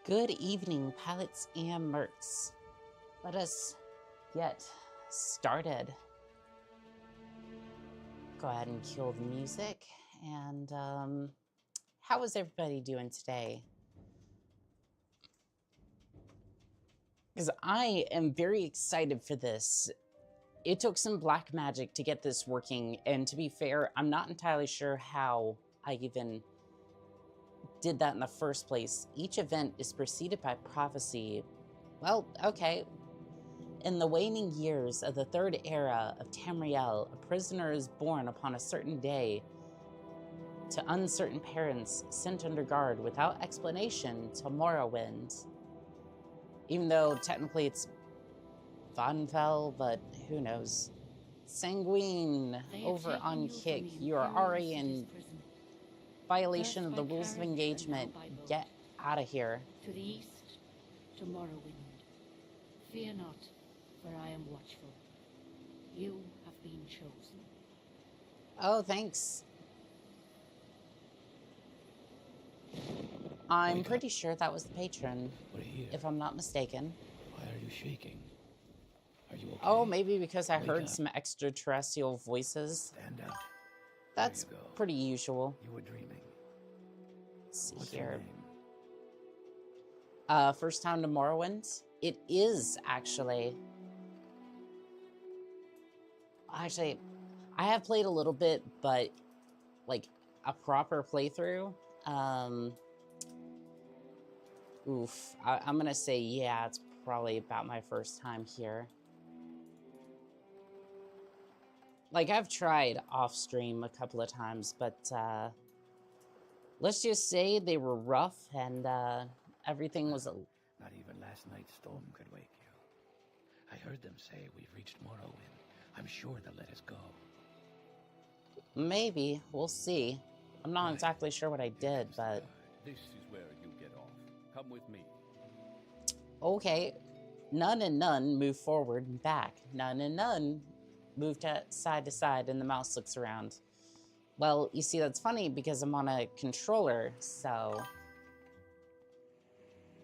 Good evening, pilots and mercs. Let us get started. Go ahead and kill the music. And how is everybody doing today? Because I am very excited for this. It took some black magic to get this working, and to be fair, I'm not entirely sure how I even did that in the first place. Each event is preceded by prophecy. Well, okay. In the waning years of the third era of Tamriel, a prisoner is born upon a certain day to uncertain parents sent under guard without explanation to Morrowind. Even though technically it's Vvardenfell, but who knows. Sanguine, over on Kick, you are already in violation of the rules of engagement. Get out of here. To the east, to Morrowind. Fear not, for I am watchful. You have been chosen. Oh, thanks. I'm pretty sure that was the Patron, if I'm not mistaken. Why are you shaking? Are you okay? Oh, maybe because I heard some extraterrestrial voices. Stand up. That's pretty usual. You were dreaming. Let's see What's here. Your name? First time to Morrowind? It is, actually. Actually, I have played a little bit, but like a proper playthrough. I'm gonna say, yeah, it's probably about my first time here. Like, I've tried off stream a couple of times, but let's just say they were rough and everything was Not even last night's storm could wake you. I heard them say we've reached Morrowind. I'm sure they'll let us go. Maybe. We'll see. I'm not exactly sure what I did, but... This is where you get off. Come with me. Okay. None and none move forward and back. None and none move to side, and the mouse looks around. Well, you see, that's funny because I'm on a controller, so...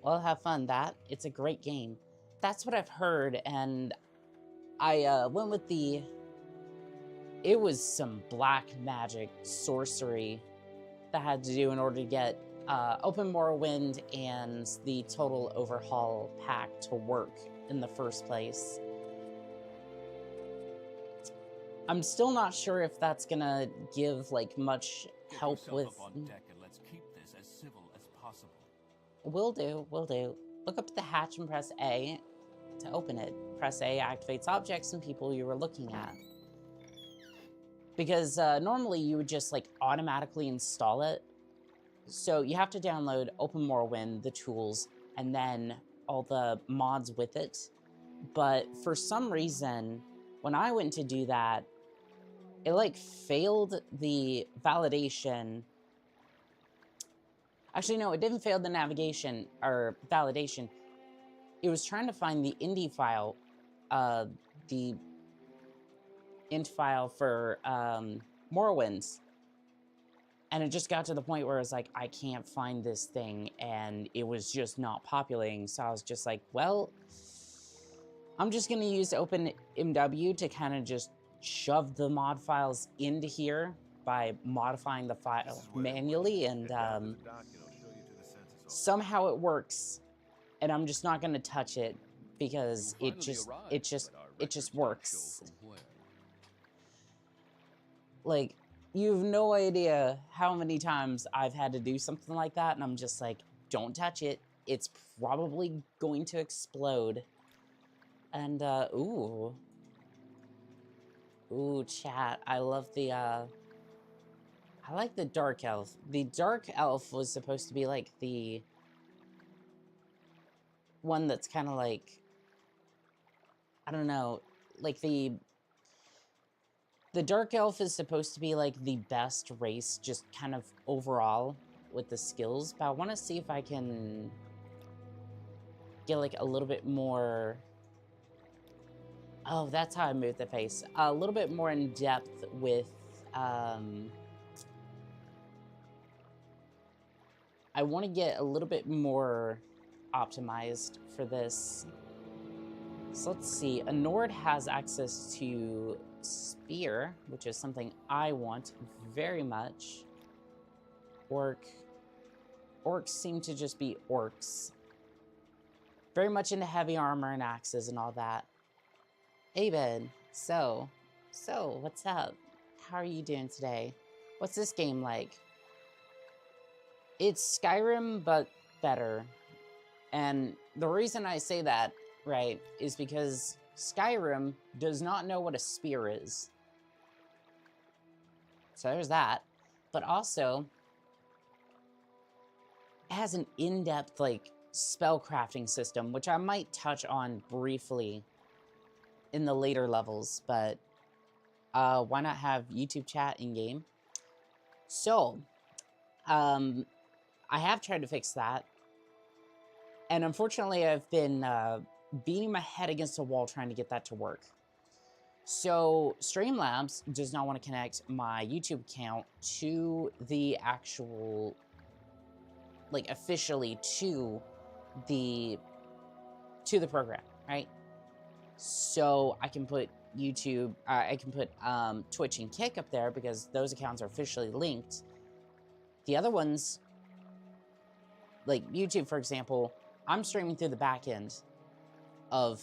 Well, have fun, that. It's a great game. That's what I've heard, and I went with the... It was some black magic sorcery that I had to do in order to get Open Morrowind and the Total Overhaul pack to work in the first place. I'm still not sure if that's gonna give like much help with. Up on deck and let's keep this as civil as possible. Will do. Look up to the hatch and press A to open it. Press A activates objects and people you were looking at. Because normally you would just like automatically install it. So you have to download Open Morrowind, the tools, and then all the mods with it. But for some reason, when I went to do that, it like failed the validation. Actually, no, it didn't fail the navigation or validation. It was trying to find the INDI file, the int file for Morrowind. And it just got to the point where it's like, I can't find this thing, and it was just not populating. So I was just like, well, I'm just gonna use OpenMW to kind of just shove the mod files into here by modifying the file manually, and somehow it works. And I'm just not gonna touch it because it just works. Like, you have no idea how many times I've had to do something like that, and I'm just like, don't touch it. It's probably going to explode. And, ooh, chat. I love the, I like the Dark Elf. The Dark Elf was supposed to be, like, the one that's kind of like, I don't know, like the Dark Elf is supposed to be, like, the best race, just kind of overall with the skills, but I want to see if I can get, like, a little bit more... Oh, that's how I move the face. A little bit more in depth with, I want to get a little bit more optimized for this. So let's see. A Nord has access to Spear, which is something I want very much. Orcs seem to just be orcs. Very much into heavy armor and axes and all that. Abed, so, what's up? How are you doing today? What's this game like? It's Skyrim, but better. And the reason I say that, right, is because Skyrim does not know what a spear is. So there's that. But also, it has an in-depth, like, spell crafting system, which I might touch on briefly in the later levels, but why not have YouTube chat in-game? So, I have tried to fix that, and unfortunately I've been beating my head against a wall trying to get that to work. So, Streamlabs does not want to connect my YouTube account to the actual, like, officially to the program, right? So I can put YouTube, I can put Twitch and Kick up there because those accounts are officially linked. The other ones, like YouTube, for example, I'm streaming through the back end of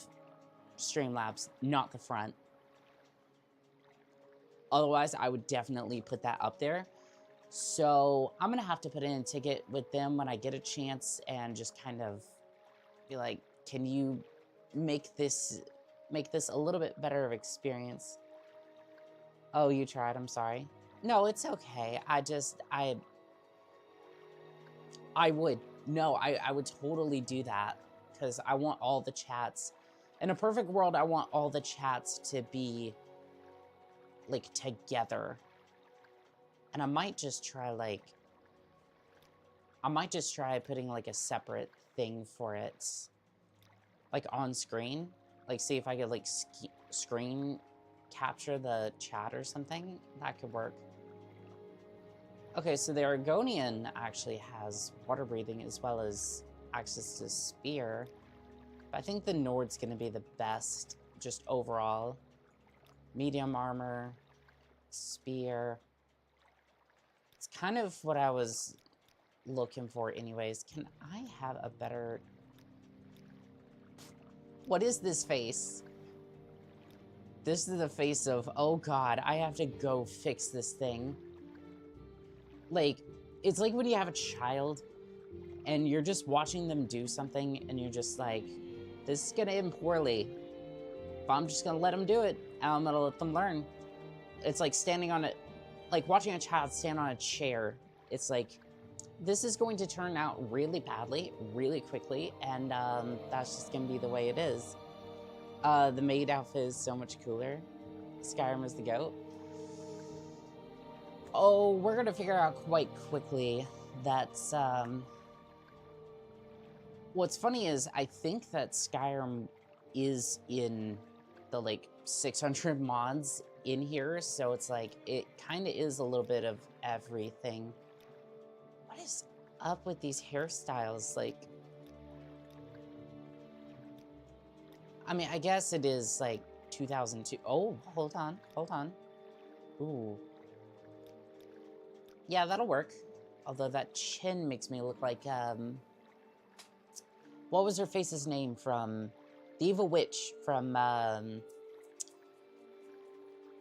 Streamlabs, not the front. Otherwise, I would definitely put that up there. So I'm gonna have to put in a ticket with them when I get a chance and just kind of be like, can you make this a little bit better of experience? Oh, you tried, I'm sorry. No, it's okay. I would. No, I would totally do that because I want all the chats. In a perfect world, I want all the chats to be like together. And I might just try putting like a separate thing for it, like on screen. Like see if I could like screen capture the chat or something. That could work. Okay, so the Argonian actually has water breathing as well as access to spear. But I think the Nord's gonna be the best just overall. Medium armor, spear. It's kind of what I was looking for anyways. Can I have a better... What is this face? This is the face of, oh god, I have to go fix this thing. Like, it's like when you have a child and you're just watching them do something and you're just like, this is gonna end poorly, but I'm just gonna let them do it and I'm gonna let them learn. It's like standing on it, like watching a child stand on a chair. It's like, this is going to turn out really badly, really quickly, and that's just gonna be the way it is. The maid outfit is so much cooler. Skyrim is the GOAT. Oh, we're gonna figure out quite quickly that's, what's funny is I think that Skyrim is in the like 600 mods in here, so it's like, it kind of is a little bit of everything. What is up with these hairstyles? Like, I mean, I guess it is like 2002. Oh, hold on. Ooh. Yeah, that'll work. Although that chin makes me look like, what was her face's name from the Evil Witch from, I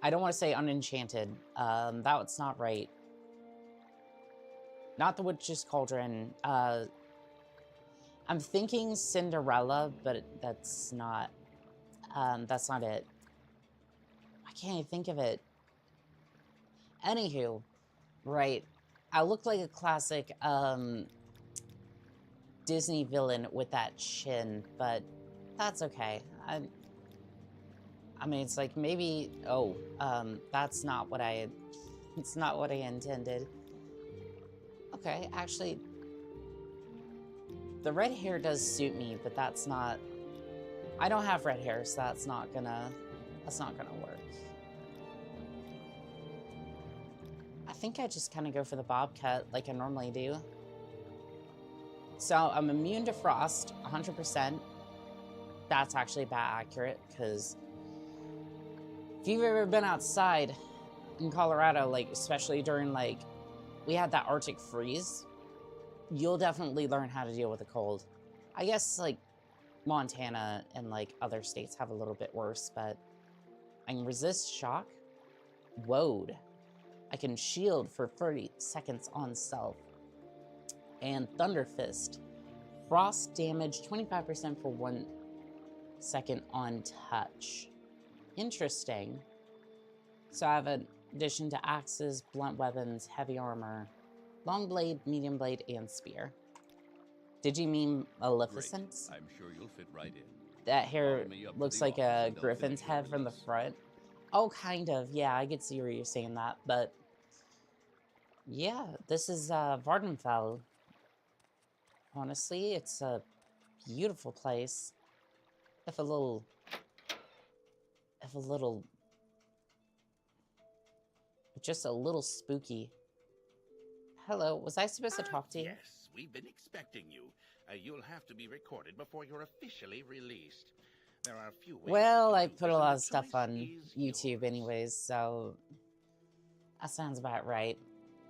don't want to say Unenchanted. That's not right. Not the Witch's Cauldron. I'm thinking Cinderella, but that's not it. I can't even think of it. Anywho, right. I look like a classic, Disney villain with that chin, but that's okay. I mean, it's like maybe, oh, it's not what I intended. Okay, actually, the red hair does suit me, but that's not, I don't have red hair, so that's not gonna work. I think I just kind of go for the bob cut like I normally do. So I'm immune to frost, 100%. That's actually about accurate, because if you've ever been outside in Colorado, like, especially during, like, we had that Arctic freeze, you'll definitely learn how to deal with the cold. I guess, like, Montana and, like, other states have a little bit worse, but I can resist shock. Woad. I can shield for 30 seconds on self. And Thunder Fist. Frost damage 25% for 1 second on touch. Interesting. So I have an addition to axes, blunt weapons, heavy armor, long blade, medium blade, and spear. Did you mean Maleficent? Great. I'm sure you'll fit right in. That hair Follow me up to looks the like office a and I'll griffin's finish your head from the release. front. Oh, kind of. Yeah, I could see where you're saying that, but yeah, this is Vvardenfell. Honestly, it's a beautiful place. If a little, just a little spooky. Hello, was I supposed to talk to you? Yes, we've been expecting you. You'll have to be recorded before you're officially released. There are a few ways Well, you I can do put a this, lot and of the stuff choice on is YouTube yours. anyways, so that sounds about right.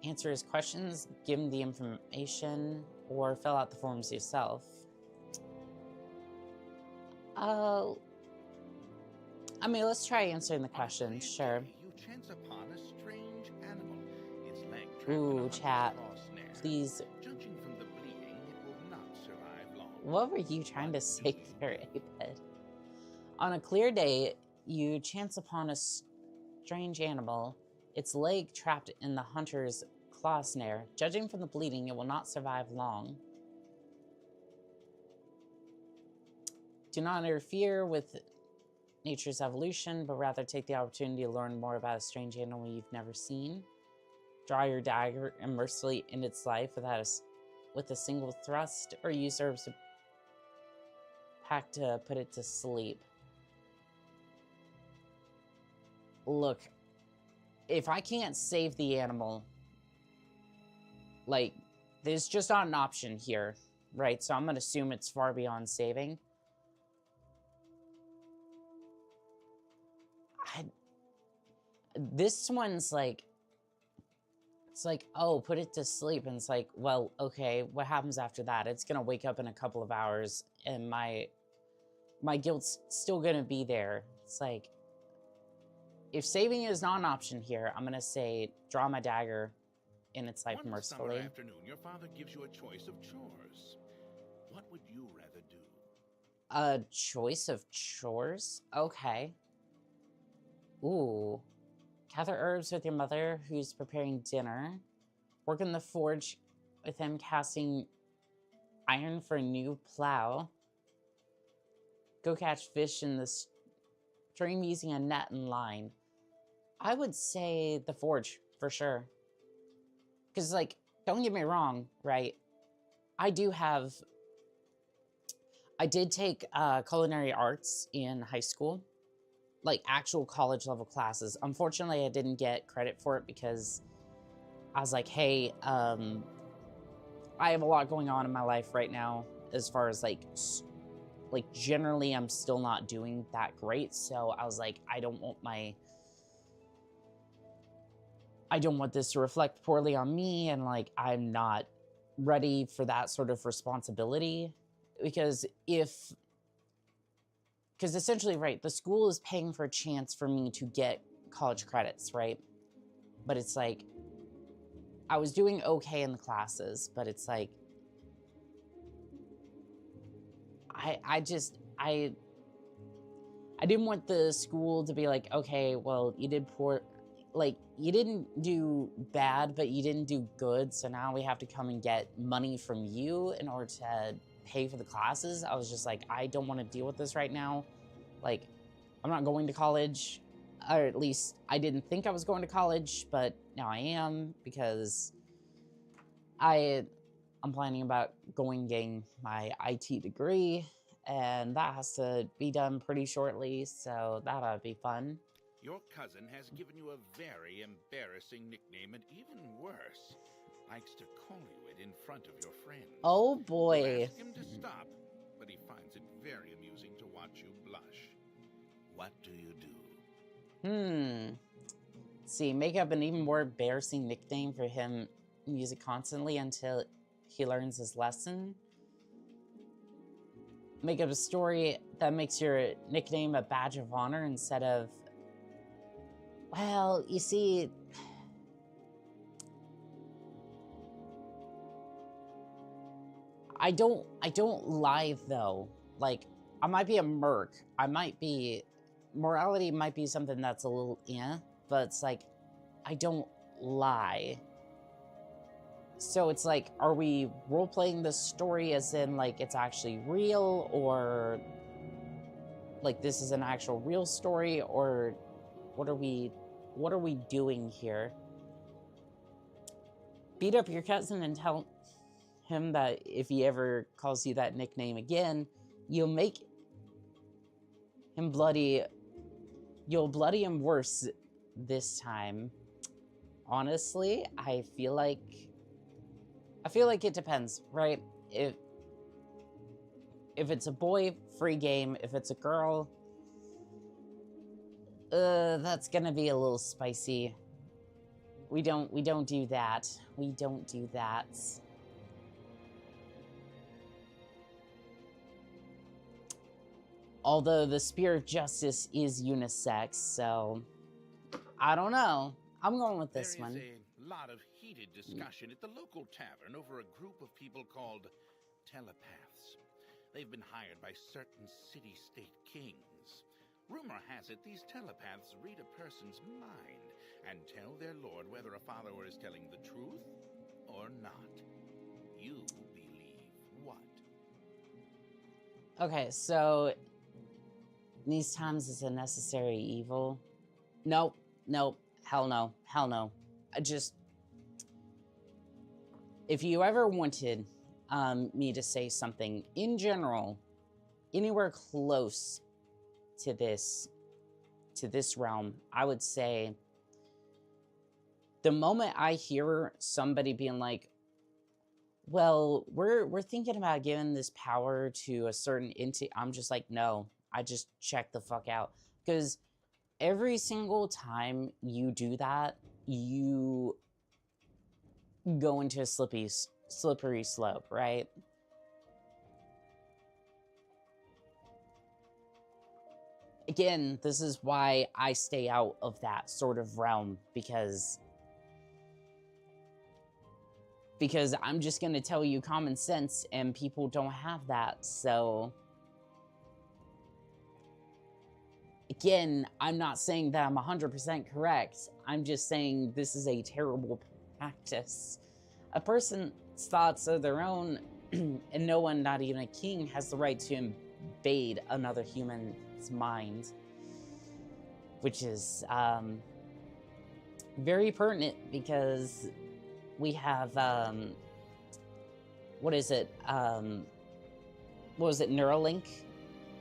Answer his questions, give him the information, or fill out the forms yourself. I mean, let's try answering the questions, sure. You chance upon a strange animal. Its leg trapped Ooh, in a hunter's chat, claw snare. please. Judging from the bleeding, it will not survive long. What were you trying to say there, Aped? On a clear day, you chance upon a strange animal, its leg trapped in the hunter's claw snare. Judging from the bleeding, it will not survive long. Do not interfere with nature's evolution, but rather take the opportunity to learn more about a strange animal you've never seen. Draw your dagger and mercilessly end its life with a single thrust, or use herbs to pack to put it to sleep. Look, if I can't save the animal, like, there's just not an option here, right? So I'm gonna assume it's far beyond saving. This one's like, it's like, oh, put it to sleep. And it's like, well, okay, what happens after that? It's gonna wake up in a couple of hours and my guilt's still gonna be there. It's like, if saving is not an option here, I'm gonna say draw my dagger in its life One mercifully. summer afternoon, your father gives you a choice of chores. What would you rather do? A choice of chores? Okay. Ooh. Gather herbs with your mother, who's preparing dinner. Work in the forge with him, casting iron for a new plow. Go catch fish in the stream using a net and line. I would say the forge, for sure. Because, like, don't get me wrong, right? I did take culinary arts in high school. Like, actual college level classes. Unfortunately, I didn't get credit for it because I was like, hey, I have a lot going on in my life right now as far as, like, generally I'm still not doing that great. So I was like, I don't want this to reflect poorly on me, and, like, I'm not ready for that sort of responsibility. Because essentially, right, the school is paying for a chance for me to get college credits, right? But it's like, I was doing okay in the classes, but it's like, I didn't want the school to be like, okay, well, you did poor, like, you didn't do bad, but you didn't do good, so now we have to come and get money from you in order to pay for the classes. I was just like, I don't want to deal with this right now. Like, I'm not going to college, or at least I didn't think I was going to college, but now I am, because I'm planning about getting my IT degree, and that has to be done pretty shortly, so that'll be fun. Your cousin has given you a very embarrassing nickname, and even worse, likes to call you it in front of your friends. Oh You boy. ask him to stop, but he finds it very amusing to watch you blush. What do you do? Let's see, make up an even more embarrassing nickname for him. Use it constantly until he learns his lesson. Make up a story that makes your nickname a badge of honor instead of... Well, you see... I don't lie, though. Like, I might be a merc. I might be... Morality might be something that's a little but it's like, I don't lie. So it's like, are we role-playing this story as in, like, it's actually real, or, like, this is an actual real story, or what are we doing here? Beat up your cousin and tell him that if he ever calls you that nickname again, you'll make him you'll bloody him worse this time. Honestly, I feel like it depends, right? If it's a boy, free game. If it's a girl, that's gonna be a little spicy. We don't do that. We don't do that. Although the spirit of justice is unisex, so I don't know. I'm going with this one. There is a lot of heated discussion at the local tavern over a group of people called telepaths. They've been hired by certain city-state kings. Rumor has it these telepaths read a person's mind and tell their lord whether a follower is telling the truth or not. You believe what? Okay, so these times it's a necessary evil. Nope, hell no, hell no. If you ever wanted me to say something in general, anywhere close to this realm, I would say the moment I hear somebody being like, well, we're thinking about giving this power to a certain entity, I'm just like, no, I just check the fuck out. Because every single time you do that, you go into a slippery slope, right? Again, this is why I stay out of that sort of realm, because I'm just going to tell you common sense, and people don't have that, so... Again, I'm not saying that I'm 100% correct. I'm just saying this is a terrible practice. A person's thoughts are their own, and no one, not even a king, has the right to invade another human's mind. Which is very pertinent, because we have, what is it? What was it, Neuralink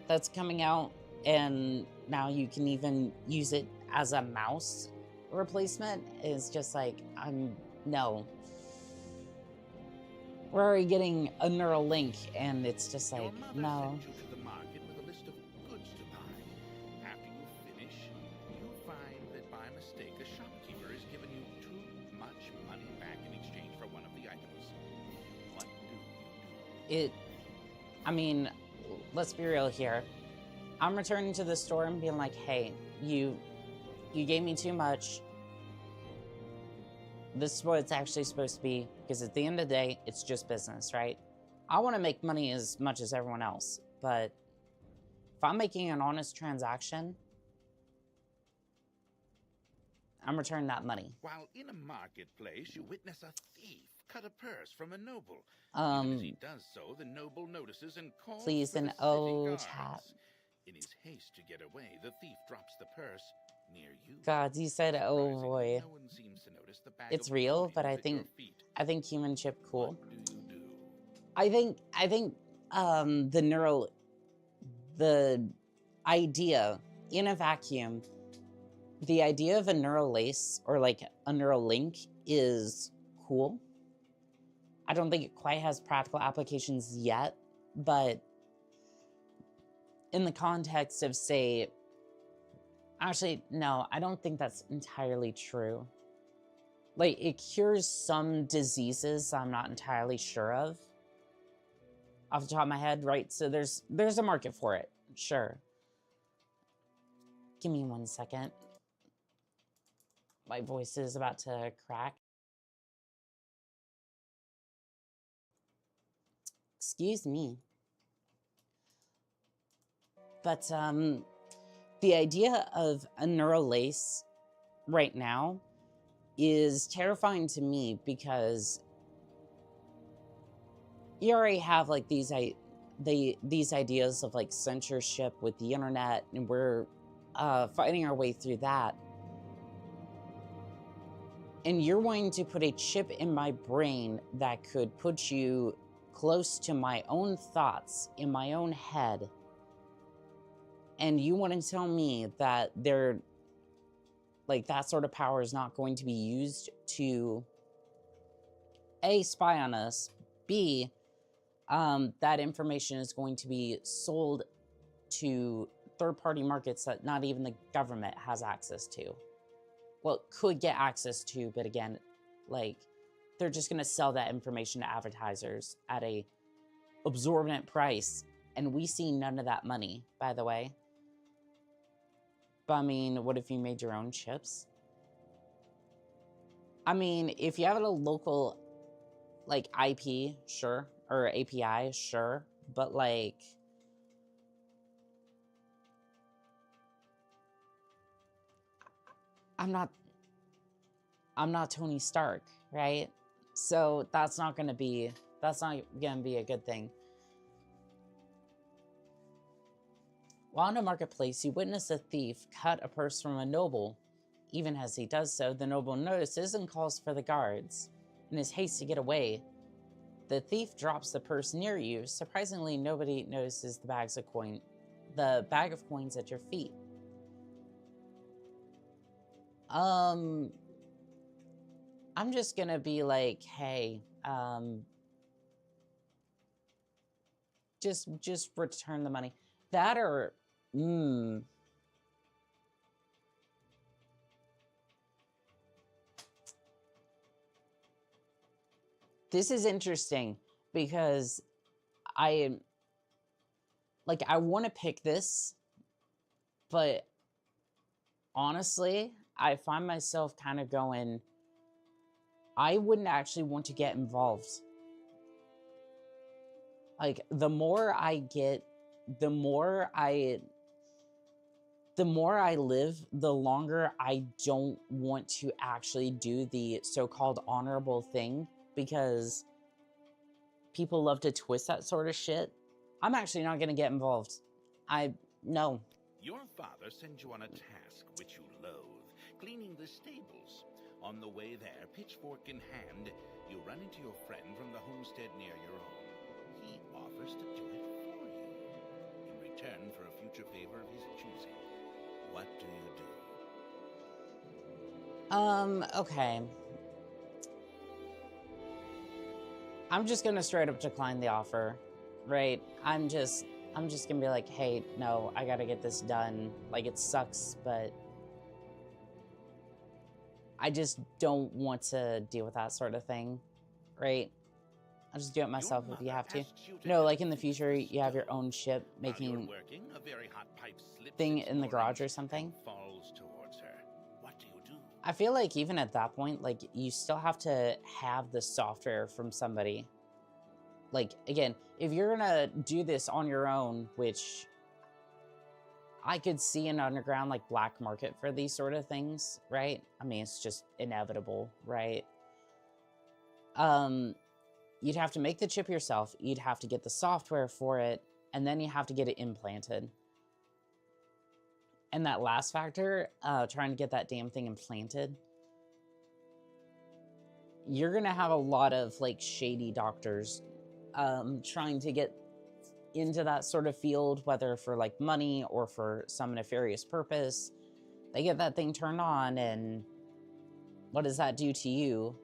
that's coming out? And now you can even use it as a mouse replacement. It's just like, no. We're already getting a neural link, and it's just like, no. Sent you to the market with a list of goods to buy. After you finish, you'll find that by mistake a shopkeeper has given you too much money back in exchange for one of the items. What do you do? I mean, let's be real here. I'm returning to the store and being like, hey, you gave me too much. This is what it's actually supposed to be, because at the end of the day, it's just business, right? I want to make money as much as everyone else, but if I'm making an honest transaction, I'm returning that money. While in a marketplace, you witness a thief cut a purse from a noble. Even as he does so, the noble notices and calls please, for the an city O guards. tap. In his haste to get away, the thief drops the purse near you. God, you said, oh Surprisingly, boy. no one seems to notice the bag It's of real, coins but I at your feet. think human chip cool. What do you do? I think the idea in a vacuum, the idea of a neural lace or like a neural link is cool. I don't think it quite has practical applications yet, but in the context of, say, actually, no, I don't think that's entirely true. Like, it cures some diseases I'm not entirely sure of off the top of my head, right? So there's a market for it, sure. Give me 1 second. My voice is about to crack. Excuse me. But the idea of a neural lace right now is terrifying to me, because you already have like these ideas of like censorship with the internet, and we're fighting our way through that. And you're wanting to put a chip in my brain that could put you close to my own thoughts in my own head. And you want to tell me that that sort of power is not going to be used to A, spy on us, B, that information is going to be sold to third-party markets that not even the government has access to. Well, could get access to, but again, like, they're just going to sell that information to advertisers at a absorbent price, and we see none of that money, by the way. But I mean, what if you made your own chips? I mean, if you have a local, like, IP, sure, or API, sure, but like, I'm not Tony Stark, right? So that's not gonna be a good thing. While in a marketplace, you witness a thief cut a purse from a noble. Even as he does so, the noble notices and calls for the guards. In his haste to get away, the thief drops the purse near you. Surprisingly, nobody notices the bag of coins at your feet. I'm just gonna be like, hey, just return the money. That or, This is interesting, because I want to pick this, but honestly, I find myself kind of going, I wouldn't actually want to get involved. Like, the more I get, the more I live, the longer I don't want to actually do the so-called honorable thing, because people love to twist that sort of shit. I'm actually not going to get involved. No. Your father sends you on a task which you loathe, cleaning the stables. On the way there, pitchfork in hand, you run into your friend from the homestead near your own. He offers to do it for you, in return for a future favor of his choosing. What do you do? Okay. I'm just gonna straight up decline the offer, right? I'm just gonna be like, hey, no, I gotta get this done. Like, it sucks, but I just don't want to deal with that sort of thing, right? I'll just do it myself if you have to. No, like in the future, you have your own ship making thing in the garage or something. I feel like even at that point, like, you still have to have the software from somebody. Like, again, if you're gonna do this on your own, which I could see an underground, like, black market for these sort of things, right? I mean, it's just inevitable, right? You'd have to make the chip yourself, you'd have to get the software for it, and then you have to get it implanted. And that last factor, trying to get that damn thing implanted, you're gonna have a lot of, like, shady doctors trying to get into that sort of field, whether for, like, money or for some nefarious purpose. They get that thing turned on, and what does that do to you?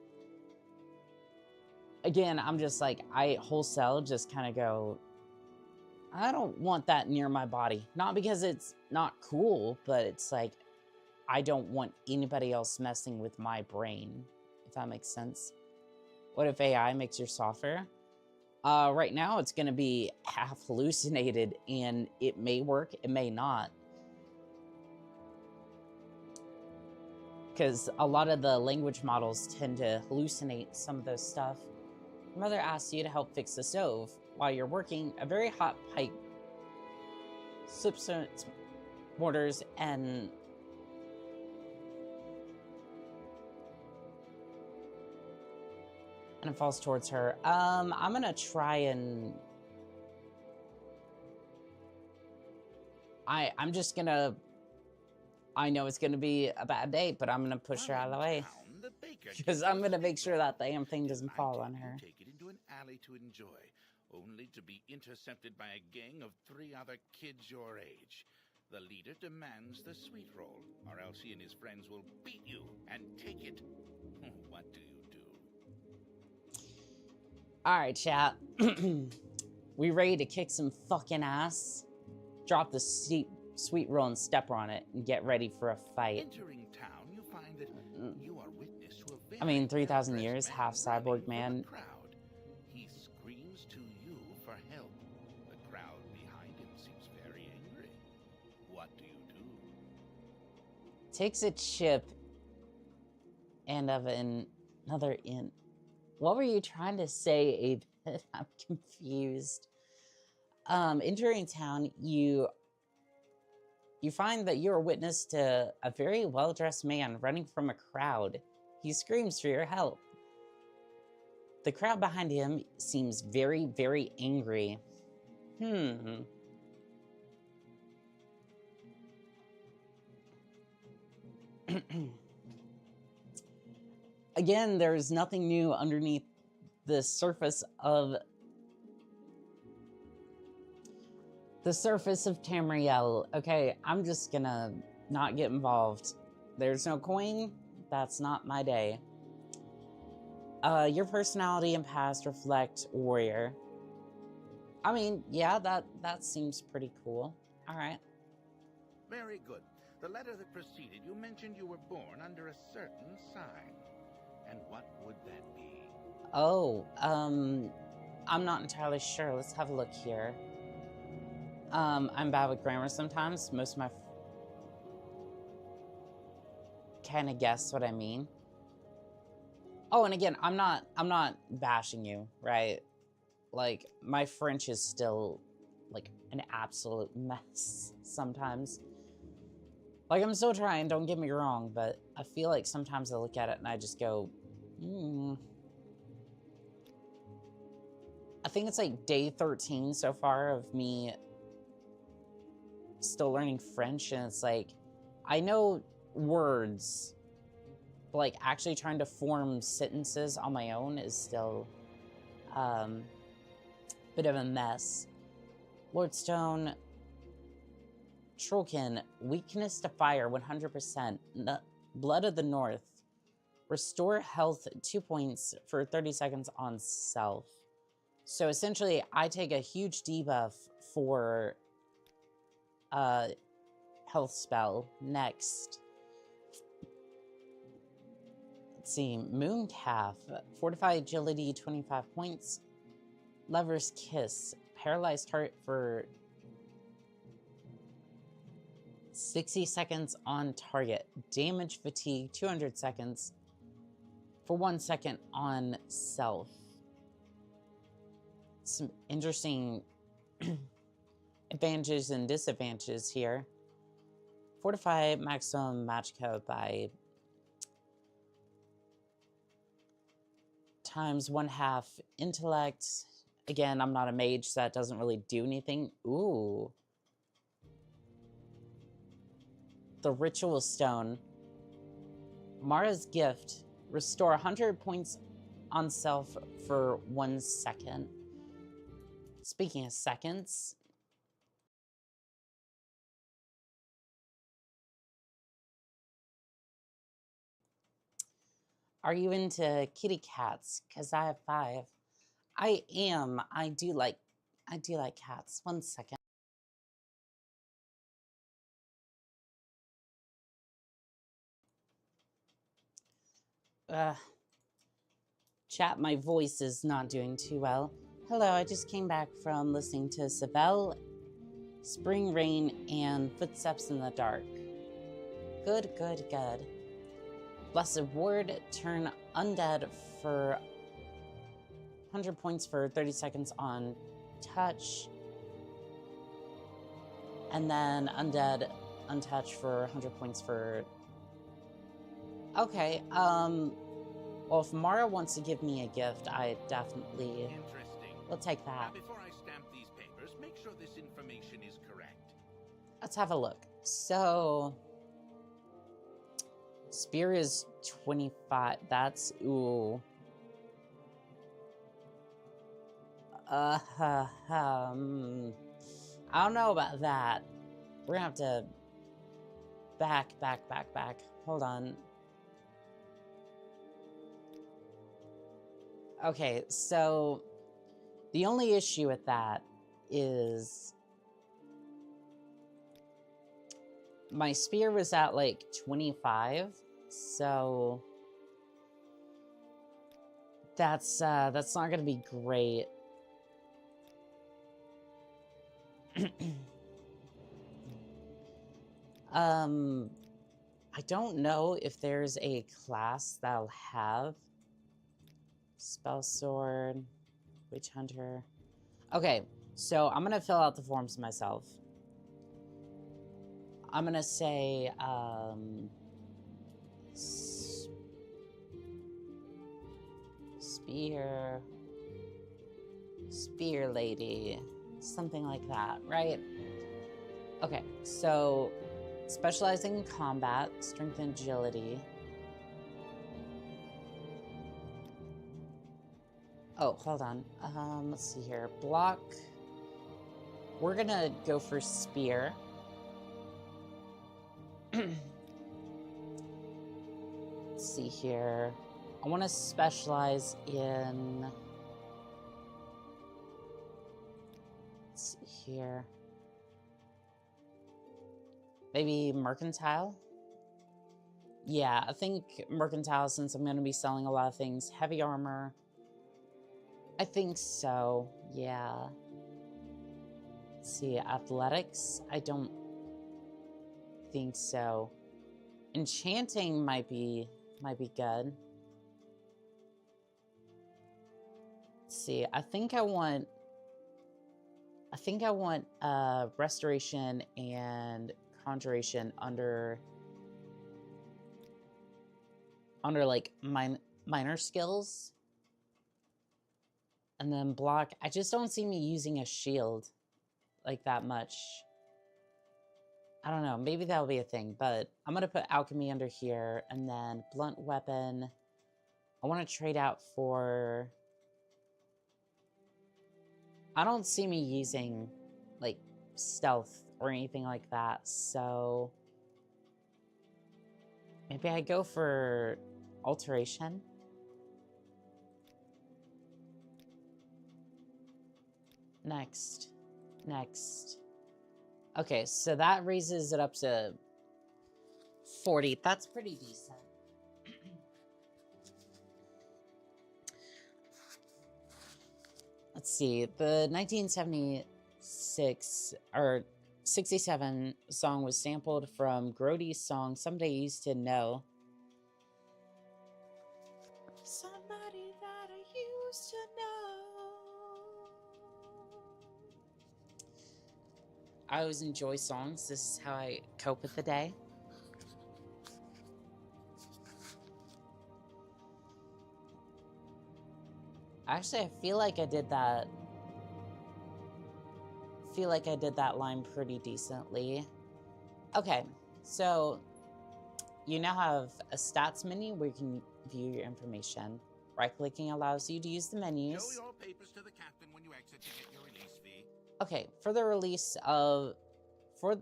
again, I'm just like, I wholesale just kind of go, I don't want that near my body. Not because it's not cool, but it's like, I don't want anybody else messing with my brain, if that makes sense. What if AI makes your software? Right now, it's going to be half hallucinated, and it may work, it may not. Because a lot of the language models tend to hallucinate some of those stuff. Your mother asks you to help fix the stove. While you're working, a very hot pipe slips on its mortars and it falls towards her. I'm gonna try and... I'm just gonna... I know it's gonna be a bad day, but I'm gonna push her out of the way. Because I'm gonna make sure that damn thing doesn't fall on her. Take it into an alley to enjoy, only to be intercepted by a gang of 3 other kids your age. The leader demands the sweet roll, or else he and his friends will beat you and take it. What do you do? Alright, chat. We ready to kick some fucking ass? Drop the sweet roll and step on it and get ready for a fight. Entering town, you find that you are witness to a very I mean, 3,000 well-dressed years, man half cyborg running from man. the crowd. He screams to you for help. The crowd behind him seems very angry. What do you do? Takes a chip and of another in. What were you trying to say, Abe? I'm confused. Entering town, you find that you're a witness to a very well-dressed man running from a crowd. He screams for your help. The crowd behind him seems very, very angry. Again, there's nothing new underneath the surface of Tamriel. Okay, I'm just gonna not get involved. There's no coin. That's not my day. Your personality and past reflect warrior. I mean, yeah, that seems pretty cool. All right. Very good. The letter that preceded you mentioned you were born under a certain sign. And what would that be? Oh, I'm not entirely sure. Let's have a look here. I'm bad with grammar sometimes. Most of my kind of guess what I mean. Oh, and again, I'm not bashing you, right? Like, my French is still like an absolute mess sometimes. Like, I'm still trying, don't get me wrong, but I feel like sometimes I look at it and I just go, I think it's like day 13 so far of me still learning French, and it's like, I know words, but like actually trying to form sentences on my own is still a bit of a mess. Lordstone, Trollkin, weakness to fire 100%, blood of the north, restore health 2 points for 30 seconds on self. So essentially, I take a huge debuff for health spell. Next, let's see, Mooncalf, fortify agility 25 points, Lover's Kiss, paralyzed target for 60 seconds on target, damage fatigue 200 seconds for 1 second on self. Some interesting advantages and disadvantages here. Fortify maximum magicka by times 1/2 intellect. Again, I'm not a mage, so that doesn't really do anything. Ooh. The Ritual Stone. Mara's Gift. Restore 100 points on self for 1 second. Speaking of seconds, are you into kitty cats? Because I have 5. I am. I do like cats. One second. Chat, my voice is not doing too well. Hello, I just came back from listening to Savelle, Spring Rain, and Footsteps in the Dark. Good, good, good. Blessed Ward, turn undead for 100 points for 30 seconds on touch. And then undead, untouched for 100 points for... Okay, well, if Mara wants to give me a gift, I definitely will take that. Now, before I stamp these papers, make sure this information is correct. Let's have a look. So, spear is 25. That's, ooh. I don't know about that. We're gonna have to back. Hold on. Okay, so the only issue with that is my spear was at like 25, so that's not gonna be great. I don't know if there's a class that'll have Spell Sword, Witch Hunter. Okay, so I'm gonna fill out the forms myself. I'm gonna say, Spear Lady, something like that, right? Okay, so specializing in combat, strength and agility. Oh, hold on. Let's see here. Block. We're gonna go for spear. Let's see here. I want to specialize in... Let's see here. Maybe mercantile? Yeah, I think mercantile, since I'm going to be selling a lot of things. Heavy armor. I think so, yeah. Let's see, athletics? I don't think so. Enchanting might be good. Let's see, I think I want restoration and conjuration under like minor skills. And then block, I just don't see me using a shield like that much. I don't know, maybe that'll be a thing, but I'm gonna put alchemy under here, and then blunt weapon. I want to trade out for... I don't see me using like stealth or anything like that, so maybe I go for alteration. Next. Okay, so that raises it up to 40. That's pretty decent. Let's see. The 1976 or 67 song was sampled from Grody's song Someday You Used to Know. Somebody that I used to know. I always enjoy songs. This is how I cope with the day. Actually, I feel like I did that. Line pretty decently. Okay, so you now have a stats menu where you can view your information. Right-clicking allows you to use the menus. Show your papers to the captain when you exit to get your release fee. Okay, for the release of for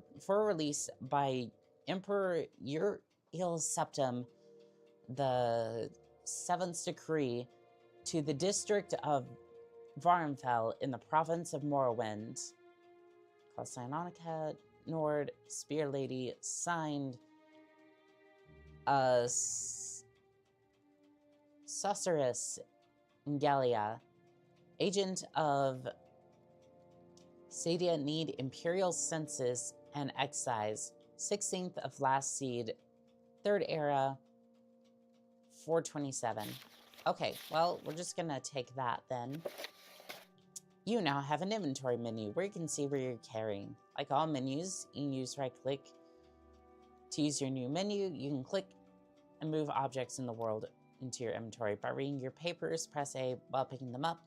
release by Emperor Ur-Il Septim, the 7th decree, to the district of Vvardenfell in the province of Morrowind. Called Cyanonica, Nord, Spear Lady, signed, Susurrus Gallia, agent of Sadia Need Imperial Census and Excise, 16th of Last Seed, 3rd Era, 427. Okay, well, we're just gonna take that then. You now have an inventory menu where you can see where you're carrying. Like all menus, you can use right-click. To use your new menu, you can click and move objects in the world into your inventory. By reading your papers, press A while picking them up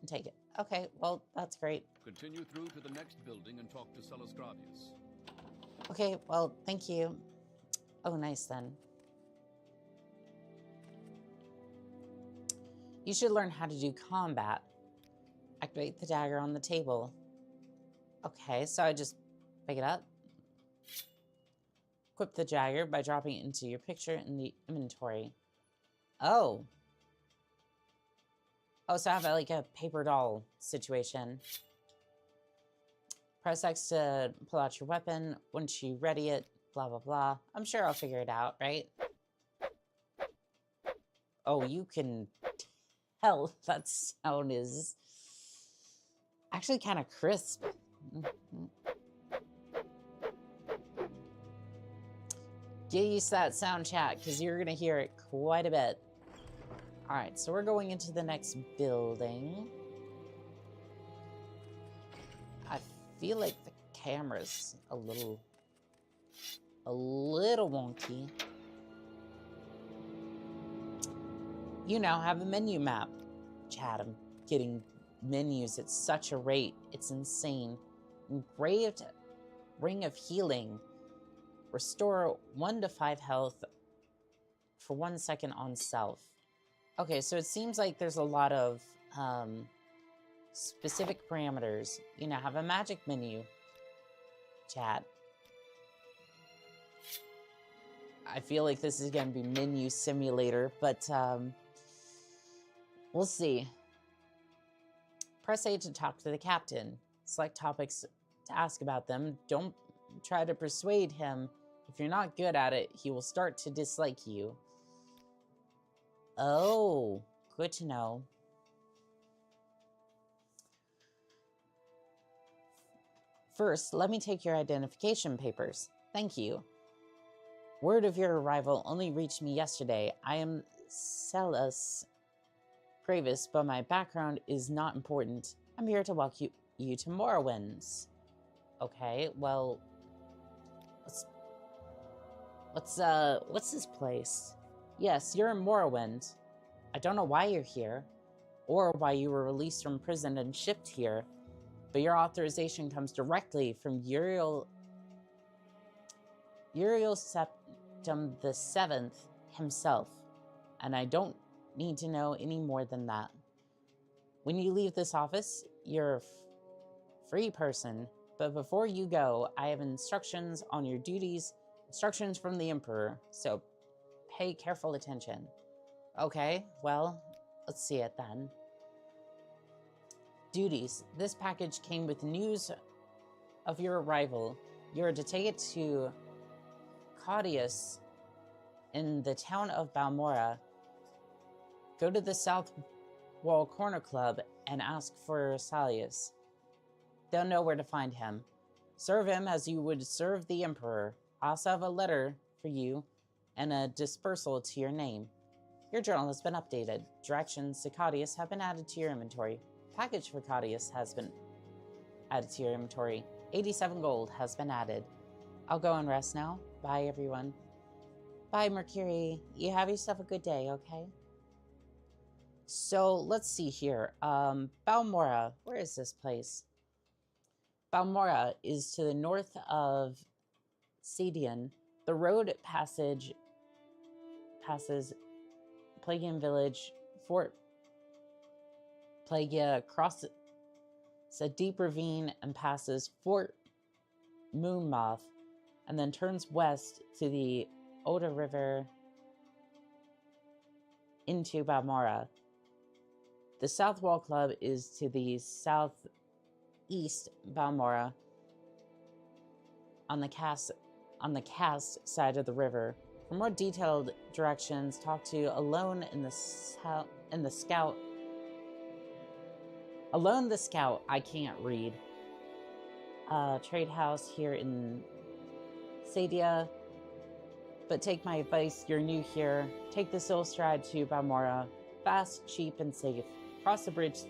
and take it. Okay, well, that's great. Continue through to the next building and talk to Celasgravius. Okay, well, thank you. Oh, nice then. You should learn how to do combat. Activate the dagger on the table. Okay, so I just pick it up. Equip the dagger by dropping it into your picture in the inventory. Oh. Oh, so I have like a paper doll situation. Press X to pull out your weapon. Once you ready it, blah, blah, blah. I'm sure I'll figure it out, right? Oh, you can tell that sound is actually kind of crisp. Get used to that sound, chat, because you're going to hear it quite a bit. Alright, so we're going into the next building. I feel like the camera's a little wonky. You now have a menu map. Chat, I'm getting menus at such a rate. It's insane. Engraved Ring of Healing. Restore 1 to 5 health for 1 second on self. Okay, so it seems like there's a lot of specific parameters. You now have a magic menu. Chat. I feel like this is going to be menu simulator, but we'll see. Press A to talk to the captain. Select topics to ask about them. Don't try to persuade him. If you're not good at it, he will start to dislike you. Oh, good to know. First, let me take your identification papers. Thank you. Word of your arrival only reached me yesterday. I am Celas Gravis, but my background is not important. I'm here to welcome you to Morrowind. Okay, well, what's this place? Yes, you're in Morrowind. I don't know why you're here, or why you were released from prison and shipped here, but your authorization comes directly from Uriel Septim the Seventh himself, and I don't need to know any more than that. When you leave this office, you're a free person, but before you go, I have instructions on your duties, instructions from the Emperor, so pay careful attention. Okay, well, let's see it then. Duties. This package came with news of your arrival. You're to take it to Claudius in the town of Balmora. Go to the South Wall Corner Club and ask for Salius. They'll know where to find him. Serve him as you would serve the Emperor. I also have a letter for you and a dispersal to your name. Your journal has been updated. Directions to Claudius have been added to your inventory. Package for Claudius has been added to your inventory. 87 gold has been added. I'll go and rest now. Bye, everyone. Bye, Mercury. You have yourself a good day, okay? So, let's see here. Balmora. Where is this place? Balmora is to the north of Sadian. The road passes Plagian Village, Fort Plagia, crosses a deep ravine and passes Fort Moonmoth, and then turns west to the Oda River into Balmora. The South Wall Club is to the southeast Balmora on the cast side of the river. For more detailed directions, talk to Alone the Scout. Alone the Scout, I can't read. Trade house here in Sadia. But take my advice, you're new here. Take the Soul Stride to Balmora. Fast, cheap, and safe. Cross the bridge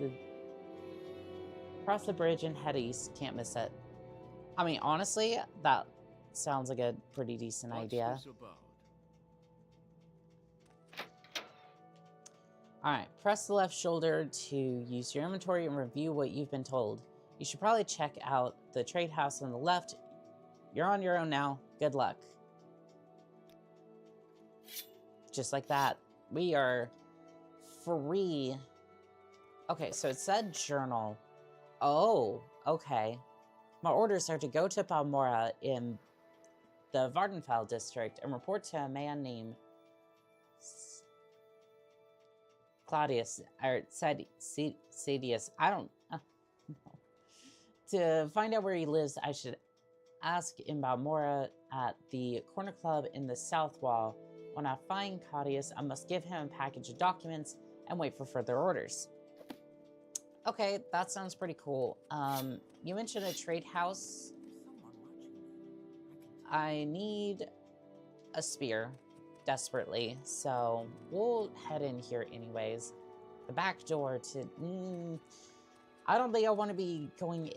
and head east. Can't miss it. I mean, honestly, that sounds like a pretty decent idea. Alright, press the left shoulder to use your inventory and review what you've been told. You should probably check out the trade house on the left. You're on your own now. Good luck. Just like that. We are free. Okay, so it said journal. Oh, okay. My orders are to go to Balmora in the Vvardenfell district and report to a man named Claudius, or Sadius. I don't know. To find out where he lives, I should ask in Balmora at the corner club in the south wall. When I find Claudius, I must give him a package of documents and wait for further orders. Okay, that sounds pretty cool. You mentioned a trade house. I need a spear desperately, so we'll head in here anyways. The back door to... I don't think I want to be going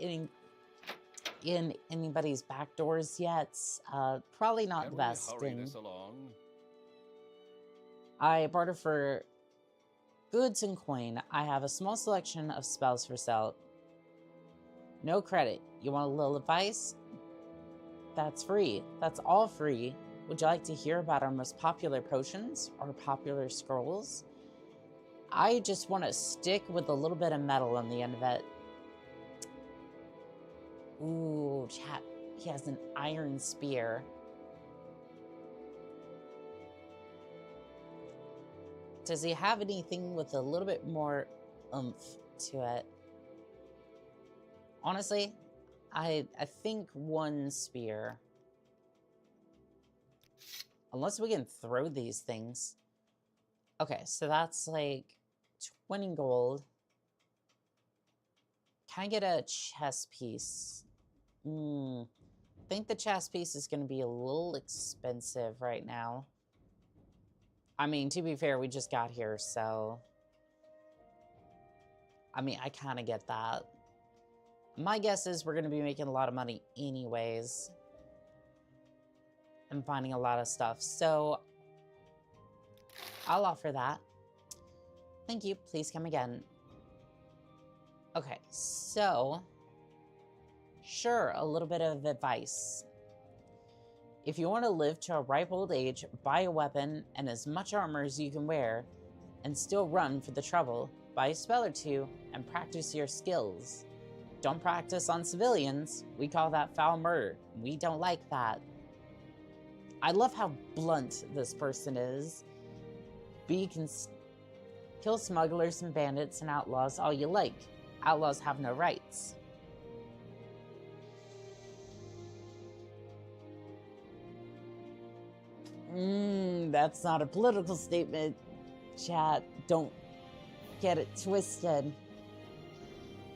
in anybody's back doors yet. Probably not the best thing. I barter for goods and coin. I have a small selection of spells for sale. No credit. You want a little advice? That's free. That's all free. Would you like to hear about our most popular potions or popular scrolls? I just want to stick with a little bit of metal on the end of it. Ooh, chat. He has an iron spear. Does he have anything with a little bit more oomph to it? Honestly, I think one spear. Unless we can throw these things. Okay, so that's like 20 gold. Can I get a chess piece? I think the chess piece is going to be a little expensive right now. I mean, to be fair, we just got here, so... I mean, I kind of get that. My guess is we're going to be making a lot of money anyways. And finding a lot of stuff, so... I'll offer that. Thank you. Please come again. Okay, so... Sure, a little bit of advice. If you want to live to a ripe old age, buy a weapon and as much armor as you can wear, and still run for the trouble. Buy a spell or two, and practice your skills. Don't practice on civilians. We call that foul murder. We don't like that. I love how blunt this person is. But you can kill smugglers and bandits and outlaws all you like. Outlaws have no rights. That's not a political statement, chat. Don't get it twisted.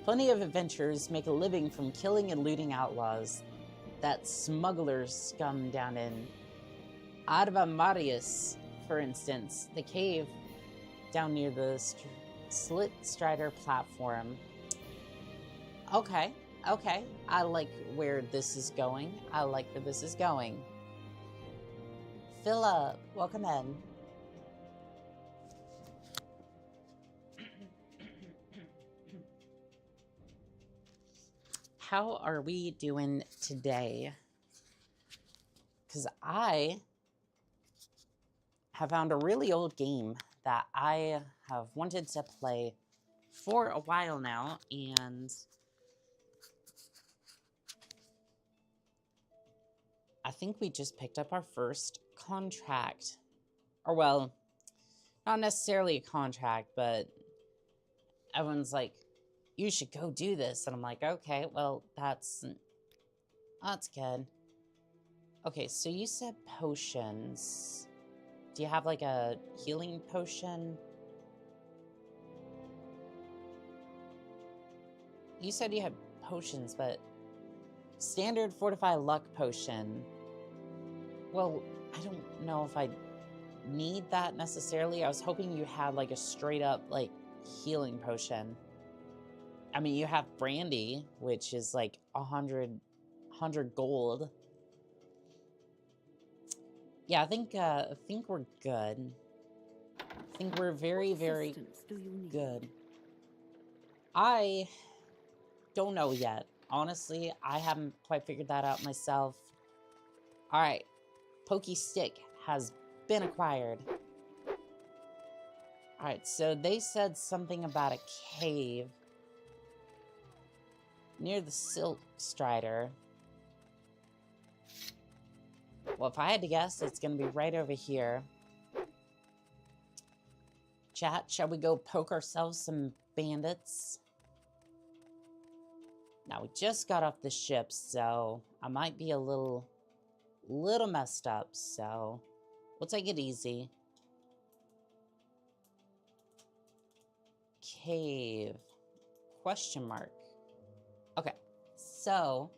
Plenty of adventurers make a living from killing and looting outlaws. That smuggler scum down in Marius, for instance, the cave down near the Slit Strider platform. Okay, okay. I like where this is going. I like where this is going. Philip, welcome in. How are we doing today? Because I have found a really old game that I have wanted to play for a while now, and I think we just picked up our first contract. Or, well, not necessarily a contract, but everyone's like, you should go do this. And I'm like, okay, well, that's good. Okay, so you said potions. Do you have like a healing potion? You said you had potions, but standard fortify luck potion. Well, I don't know if I need that necessarily. I was hoping you had like a straight up like healing potion. I mean, you have brandy, which is like 100 gold. Yeah, I think we're good. I think we're very, very good. I don't know yet. Honestly, I haven't quite figured that out myself. All right, Pokey Stick has been acquired. All right, so they said something about a cave near the Silk Strider. Well, if I had to guess, it's going to be right over here. Chat, shall we go poke ourselves some bandits? Now, we just got off the ship, so I might be a little messed up, so we'll take it easy. Cave. Question mark. Okay, so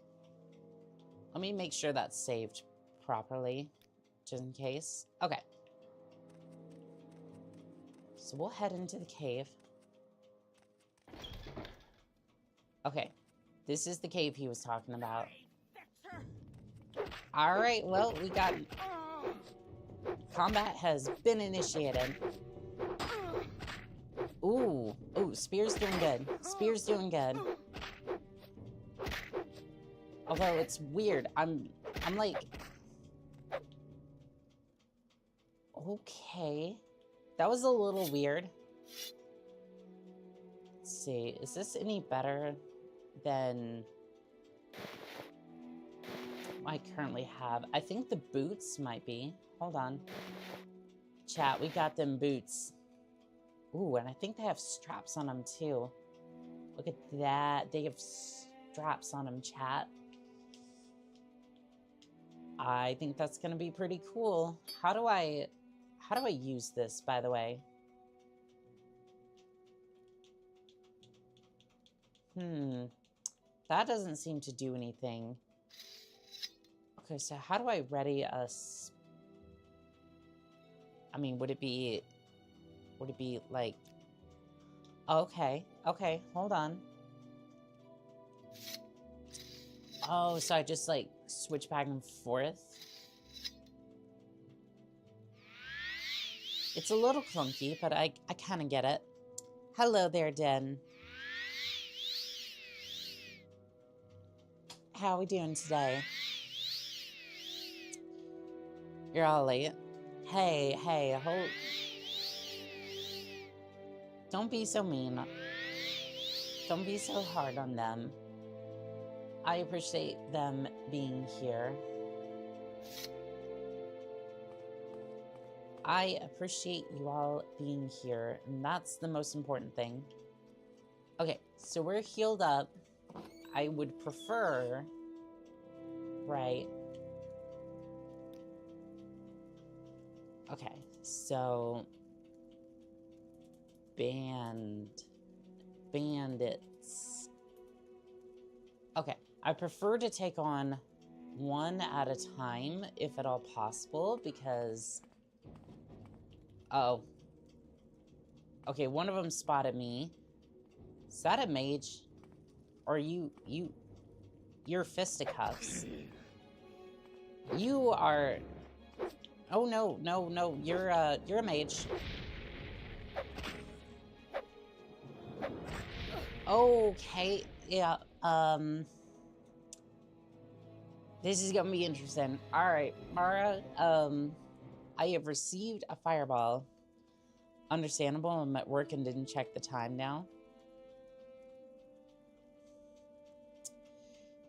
let me make sure that's saved properly, just in case. Okay. So we'll head into the cave. Okay. This is the cave he was talking about. Alright, well, we got... Combat has been initiated. Ooh. Ooh, Spear's doing good. Spear's doing good. Although, it's weird. I'm like... Okay. That was a little weird. Let's see. Is this any better than I currently have? I think the boots might be. Hold on. Chat, we got them boots. Ooh, and I think they have straps on them too. Look at that. They have straps on them, chat. I think that's gonna be pretty cool. How do I use this, by the way? That doesn't seem to do anything. Okay, so how do I ready us? I mean, would it be like... Okay, hold on. Oh, so I just like switch back and forth? It's a little clunky, but I kind of get it. Hello there, Den. How we doing today? You're all late. Hey, hold... Don't be so mean. Don't be so hard on them. I appreciate them being here. I appreciate you all being here, and that's the most important thing. Okay, so we're healed up. I would prefer... Right. Okay, so... Bandits. Okay, I prefer to take on one at a time, if at all possible, because... Oh. Okay, one of them spotted me. Is that a mage? Or you're fisticuffs. You are... Oh, no, you're a mage. Okay, yeah, this is gonna be interesting. Alright, Mara, I have received a fireball. Understandable, I'm at work and didn't check the time now.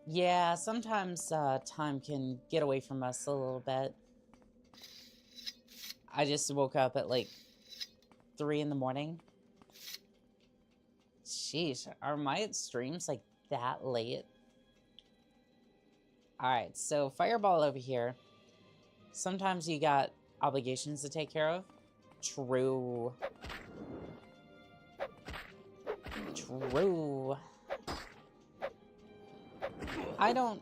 Yeah, sometimes, time can get away from us a little bit. I just woke up at, like, 3 in the morning. Sheesh, are my streams like that late? Alright, so Fireball over here. Sometimes you got obligations to take care of. True. True. I don't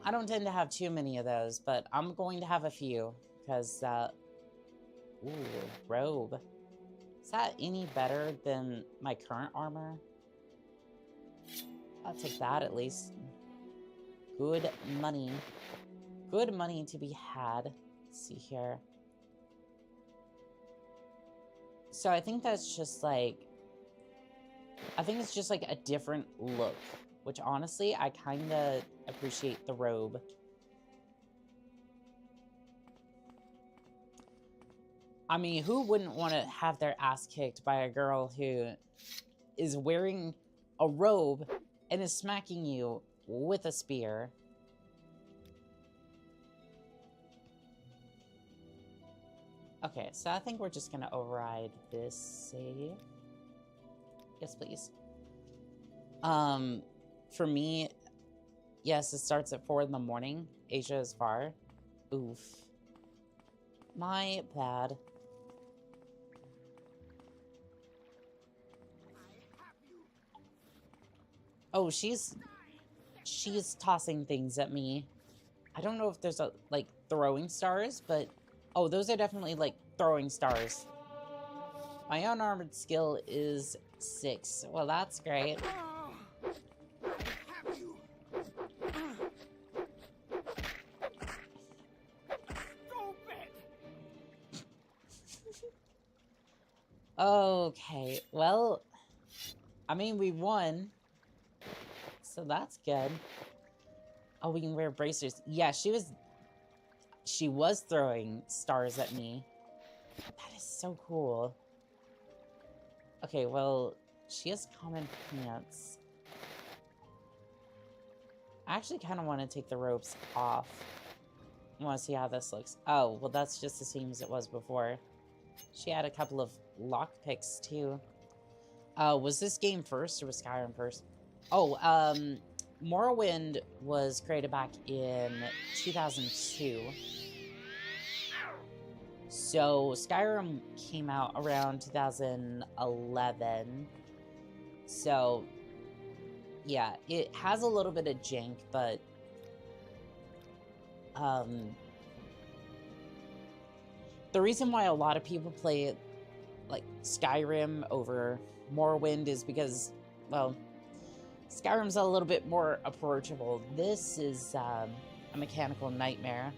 tend to have too many of those, but I'm going to have a few, because, ooh, robe. Is that any better than my current armor? I'll take that at least. Good money. Good money to be had. Let's see here. So I think that's just like... I think it's just like a different look. Which honestly, I kind of appreciate the robe. I mean, who wouldn't want to have their ass kicked by a girl who is wearing a robe and is smacking you with a spear? Okay, so I think we're just going to override this save. Yes, please. For me, yes, it starts at 4 in the morning. Asia is far. Oof. My bad. Oh, she's tossing things at me. I don't know if there's a, like, throwing stars, but... Oh, those are definitely, like, throwing stars. My unarmored skill is 6. Well, that's great. Okay, well, I mean, we won. So that's good. Oh, we can wear bracers. Yeah, she was throwing stars at me. That is so cool. Okay, well, she has common pants. I actually kind of want to take the ropes off. I want to see how this looks. Oh, well, that's just the same as it was before. She had a couple of lockpicks, too. Was this game first, or was Skyrim first? Oh, Morrowind was created back in 2002. So, Skyrim came out around 2011. So, yeah, it has a little bit of jank, but... the reason why a lot of people play, like, Skyrim over Morrowind is because, well, Skyrim's a little bit more approachable. This is a mechanical nightmare.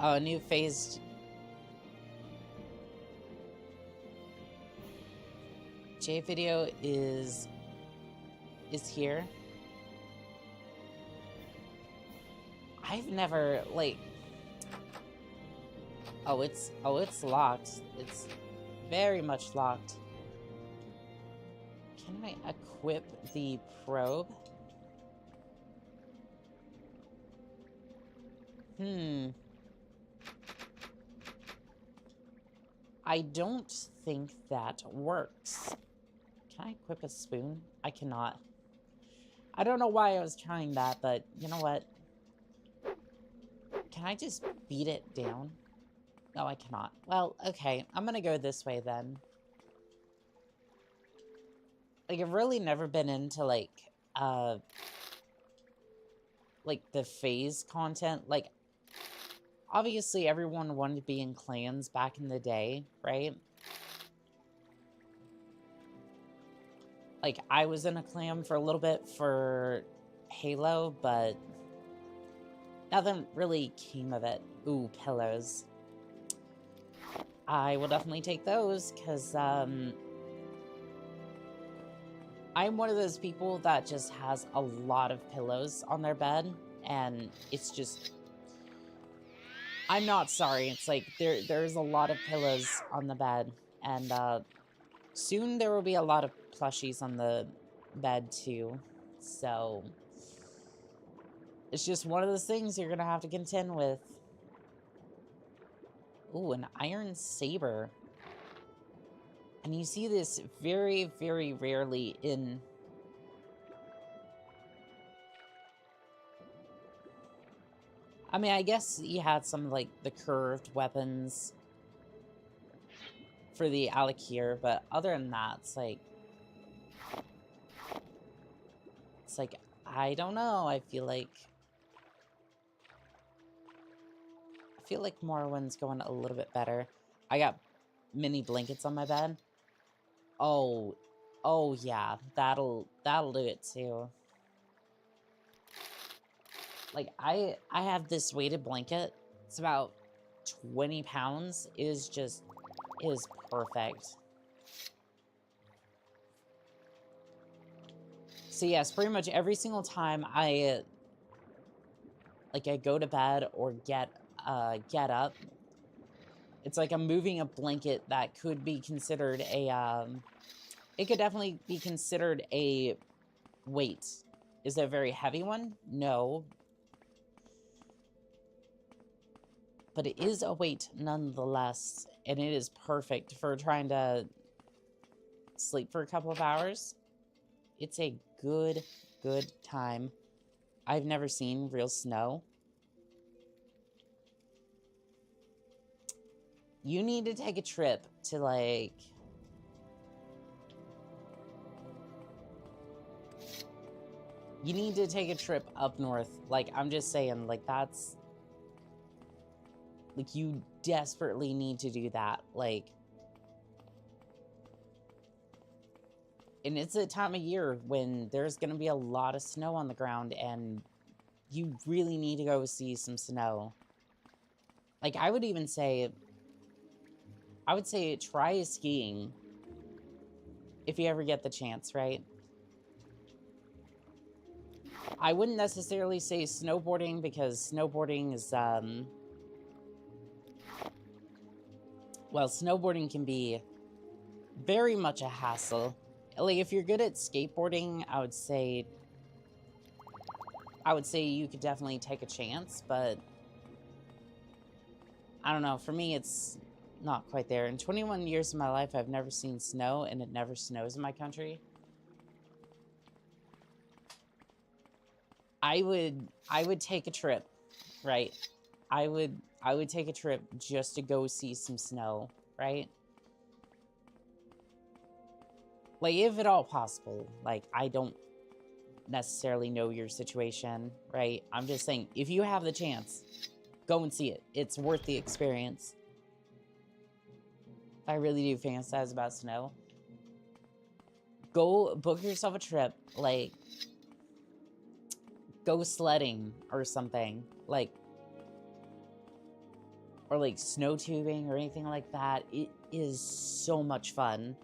Oh, new phased... J video is here. I've never, like... Oh, it's locked. It's very much locked. Can I equip the probe? I don't think that works. Can I equip a spoon? I cannot. I don't know why I was trying that, but you know what? Can I just beat it down? No, I cannot. Well, okay. I'm gonna go this way then. Like, I've really never been into, like the phase content. Like, obviously everyone wanted to be in clans back in the day, right? Like, I was in a clan for a little bit for Halo, but nothing really came of it. Ooh, pillows. I will definitely take those, because, I'm one of those people that just has a lot of pillows on their bed, and it's just... I'm not sorry. It's like, there's a lot of pillows on the bed, and, soon there will be a lot of plushies on the bed, too. So, it's just one of those things you're gonna have to contend with. Ooh, an iron saber. And you see this very, very rarely in... I mean, I guess you had some, like, the curved weapons for the Alakir, but other than that, it's like... I don't know, I feel like Morrowind's going a little bit better. I got mini blankets on my bed. Oh yeah, that'll do it too. Like, I have this weighted blanket. It's about 20 pounds. It is perfect. So yes, pretty much every single time I go to bed or get up, it's like I'm moving a blanket that could be considered a, it could definitely be considered a weight. Is it a very heavy one? No. But it is a weight nonetheless, and it is perfect for trying to sleep for a couple of hours. It's a good time. I've never seen real snow. You need to take a trip to, like... You need to take a trip up north. Like, I'm just saying, like, that's... Like, you desperately need to do that. Like... And it's a time of year when there's going to be a lot of snow on the ground, and you really need to go see some snow. Like, I would even say... I would say try skiing if you ever get the chance, right? I wouldn't necessarily say snowboarding, because snowboarding is, well, snowboarding can be very much a hassle. Like, if you're good at skateboarding, I would say you could definitely take a chance, but I don't know, for me, it's not quite there. In 21 years of my life, I've never seen snow, and it never snows in my country. I would take a trip, right? I would take a trip just to go see some snow, right? Like, if at all possible. Like, I don't necessarily know your situation, right? I'm just saying, if you have the chance, go and see it. It's worth the experience. I really do fantasize about snow. Go book yourself a trip, like, go sledding or something, like, or like snow tubing or anything like that. It is so much fun.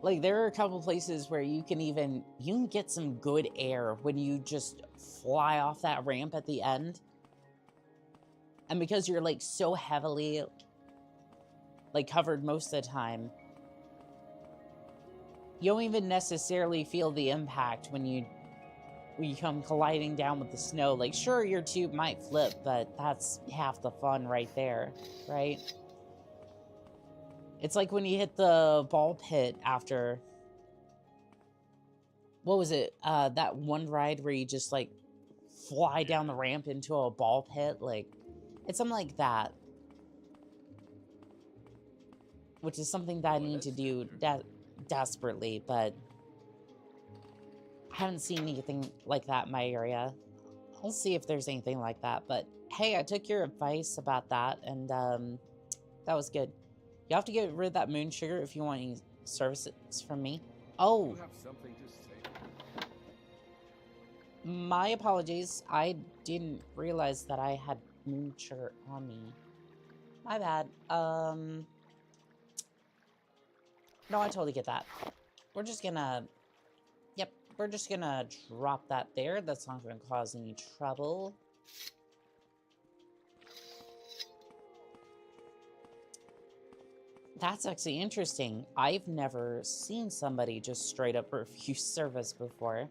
Like, there are a couple places where you can get some good air when you just fly off that ramp at the end. And because you're, like, so heavily, like, covered most of the time, you don't even necessarily feel the impact when you come colliding down with the snow. Like, sure, your tube might flip, but that's half the fun right there, right? It's like when you hit the ball pit after... What was it? That one ride where you just, like, fly down the ramp into a ball pit? Like, it's something like that. Which is something that I need to do desperately, but... I haven't seen anything like that in my area. I'll see if there's anything like that, but... Hey, I took your advice about that, and, that was good. You have to get rid of that moon sugar if you want any services from me. Oh! You have something to say. My apologies. I didn't realize that I had moon sugar on me. My bad. No, I totally get that. We're just gonna... Yep, we're just gonna drop that there. That's not gonna cause any trouble. That's actually interesting. I've never seen somebody just straight up refuse service before.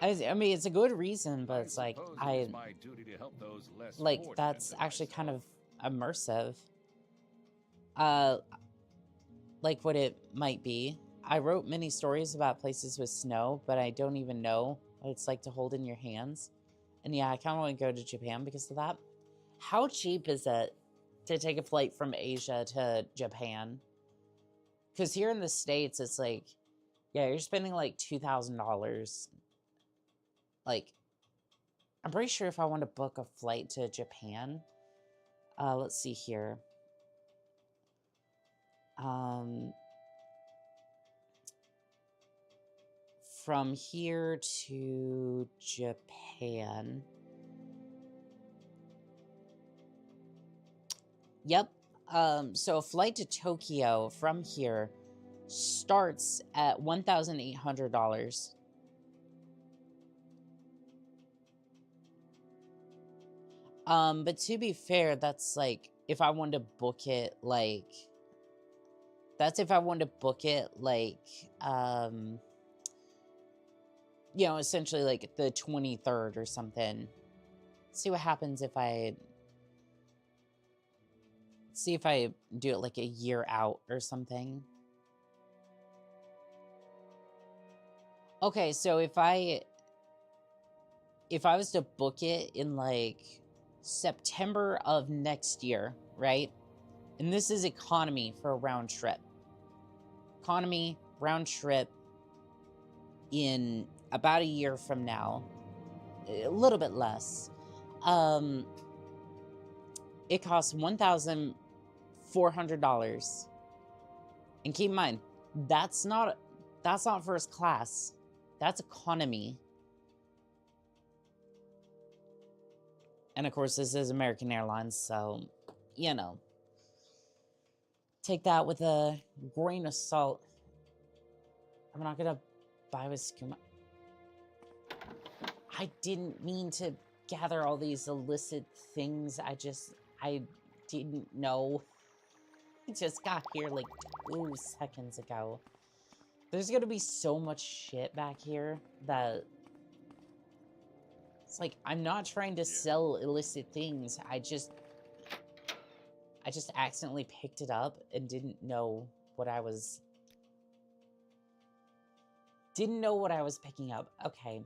I mean, it's a good reason, but it's like, My duty to help those less like, fortunate that's than actually kind myself. of immersive. like what it might be. I wrote many stories about places with snow, but I don't even know what it's like to hold in your hands. And yeah, I kind of want to go to Japan because of that. How cheap is it to take a flight from Asia to Japan? Because here in the States, it's like, yeah, you're spending like $2,000. Like, I'm pretty sure if I want to book a flight to Japan, let's see here. From here to Japan. Yep. So a flight to Tokyo from here starts at $1,800. But to be fair, that's like if I wanted to book it like you know, essentially like the 23rd or something. See what happens if I do it like a year out or something. Okay, so if I was to book it in like September of next year, right? And this is economy for a round trip. Economy, round trip in about a year from now. A little bit less. It costs $1,400. And keep in mind, that's not first class. That's economy. And of course, this is American Airlines, so, you know, take that with a grain of salt. I'm not gonna buy with skooma. I didn't mean to gather all these illicit things. I didn't know. I just got here like 2 seconds ago. There's gonna be so much shit back here that it's like, I'm not trying to sell illicit things. I just accidentally picked it up and didn't know what I was picking up. Okay.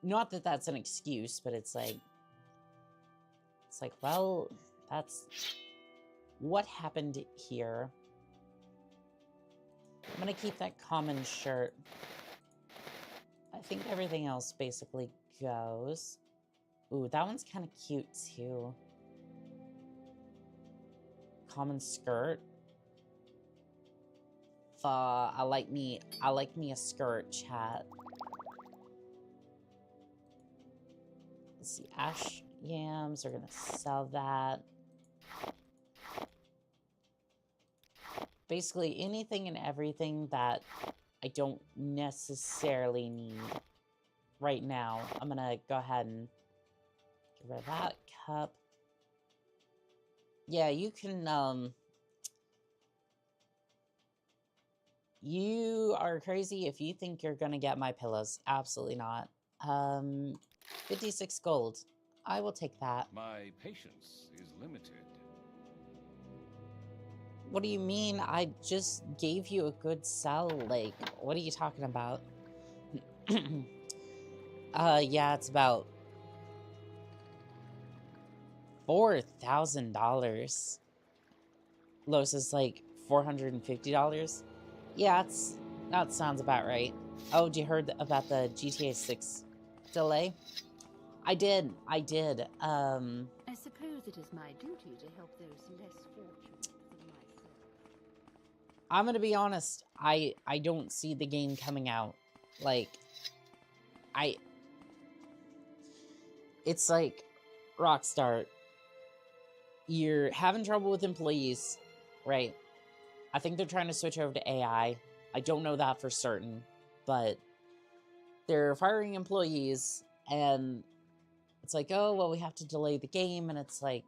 Not that that's an excuse, but it's like, well, that's what happened here. I'm gonna keep that common shirt. I think everything else basically goes. Ooh, that one's kind of cute too. Common skirt. I like me a skirt, chat. Let's see, ash yams are gonna sell that. Basically anything and everything that I don't necessarily need right now. I'm gonna go ahead and get rid of that cup. Yeah, you can, you are crazy if you think you're gonna get my pillows. Absolutely not. 56 gold. I will take that. My patience is limited. What do you mean? I just gave you a good sell. Like, what are you talking about? Yeah, it's about $4,000. Los is like $450. Yeah, that sounds about right. Oh, you heard about the GTA 6 delay? I did. I suppose it is my duty to help those less fortunate than myself. I'm gonna be honest, I don't see the game coming out. Like, it's like, Rockstar, you're having trouble with employees, right? I think they're trying to switch over to AI. I don't know that for certain, but they're firing employees, and it's like, oh, well, we have to delay the game, and it's like,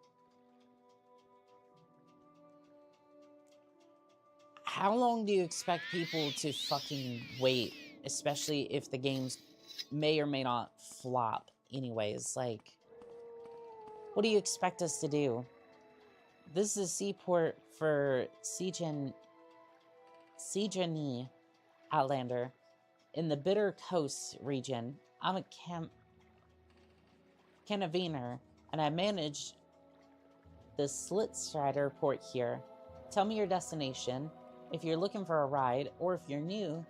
how long do you expect people to fucking wait, especially if the games may or may not flop anyways? Like, what do you expect us to do? This is a seaport for Siegen. Sejanee Outlander in the Bitter Coast region. I'm a Canaviner, and I manage the Slitstrider port here. Tell me your destination. If you're looking for a ride, or if you're new,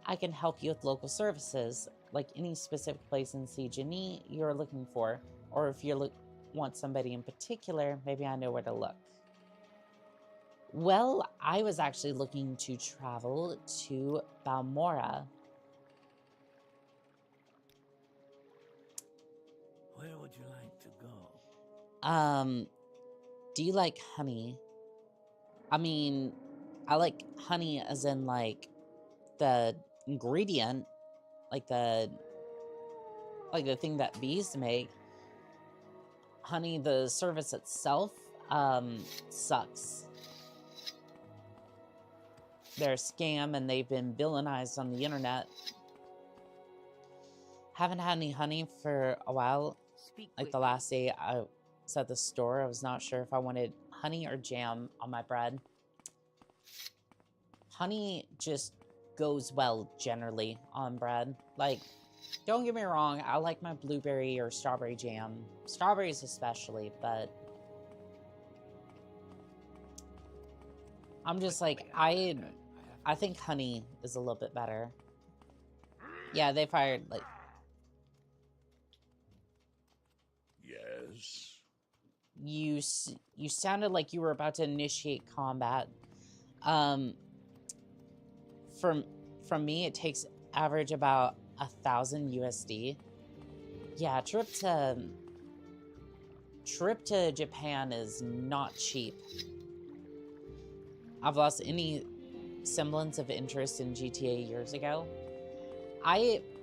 I can help you with local services, like any specific place in Sejanee you're looking for, or if you want somebody in particular, maybe I know where to look. Well, I was actually looking to travel to Balmora. Where would you like to go? Do you like honey? I mean, I like honey as in like the ingredient, like the thing that bees make. Honey, the service itself, sucks. They're a scam and they've been villainized on the internet. Haven't had any honey for a while. Like the last day I was at the store, I was not sure if I wanted honey or jam on my bread. Honey just goes well generally on bread. Like, don't get me wrong, I like my blueberry or strawberry jam. Strawberries especially, but I'm just like, I think honey is a little bit better. Yeah, they fired, like... Yes? You sounded like you were about to initiate combat. From me, it takes average about 1,000 USD. Yeah, trip to Japan is not cheap. I've lost any semblance of interest in GTA years ago.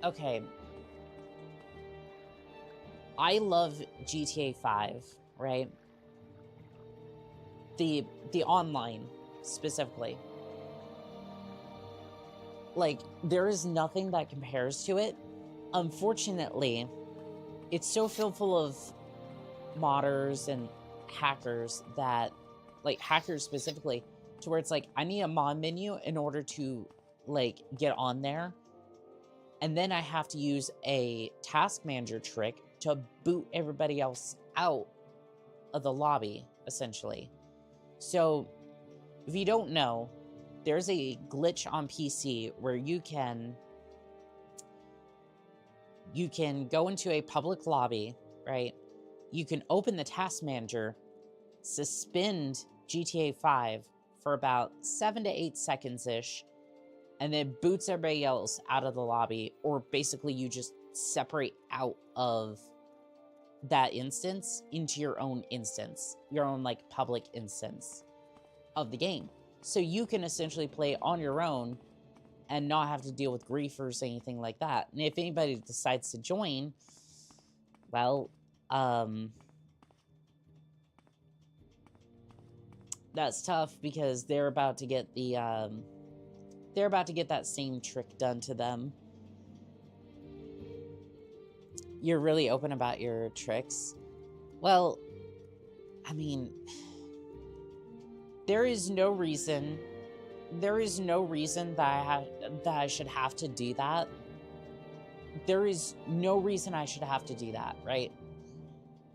Okay. I love GTA 5, right? The online, specifically. Like, there is nothing that compares to it. Unfortunately, it's so filled full of modders and hackers that, like, hackers specifically, to where it's like, I need a mod menu in order to, like, get on there. And then I have to use a task manager trick to boot everybody else out of the lobby, essentially. So, if you don't know, there's a glitch on PC where you can go into a public lobby, right? You can open the task manager, suspend GTA 5 for about 7 to 8 seconds-ish, and then boots everybody else out of the lobby, or basically you just separate out of that instance into your own instance, your own, like, public instance of the game. So you can essentially play on your own and not have to deal with griefers or anything like that. And if anybody decides to join, well, that's tough because they're about to get that same trick done to them. You're really open about your tricks. Well, I mean, there is no reason that I should have to do that. There is no reason I should have to do that, right?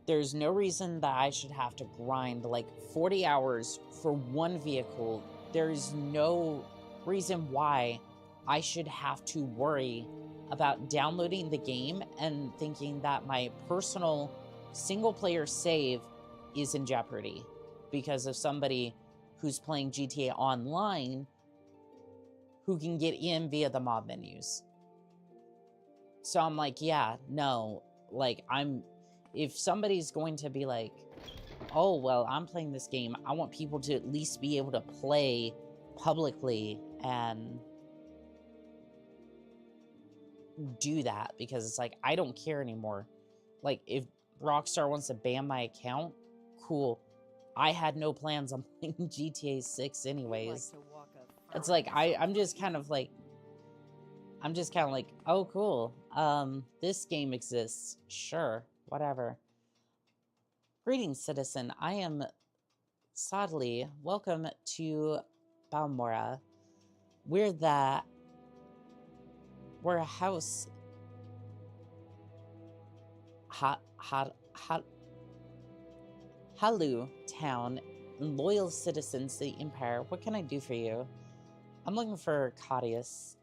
There's no reason that I should have to grind like 40 hours for one vehicle. There's no reason why I should have to worry about downloading the game and thinking that my personal single-player save is in jeopardy because of somebody who's playing GTA Online who can get in via the mod menus. So I'm like, yeah, no, like, if somebody's going to be like, oh, well, I'm playing this game, I want people to at least be able to play publicly and do that, because it's like, I don't care anymore. Like, if Rockstar wants to ban my account, cool. I had no plans on playing GTA 6 anyways. It's like, I'm just kind of like, oh, cool. This game exists. Sure, whatever. Greetings, citizen. I am Sadly. Welcome to Balmora. We're a house. Halu town, loyal citizens to the Empire. What can I do for you? I'm looking for Claudius.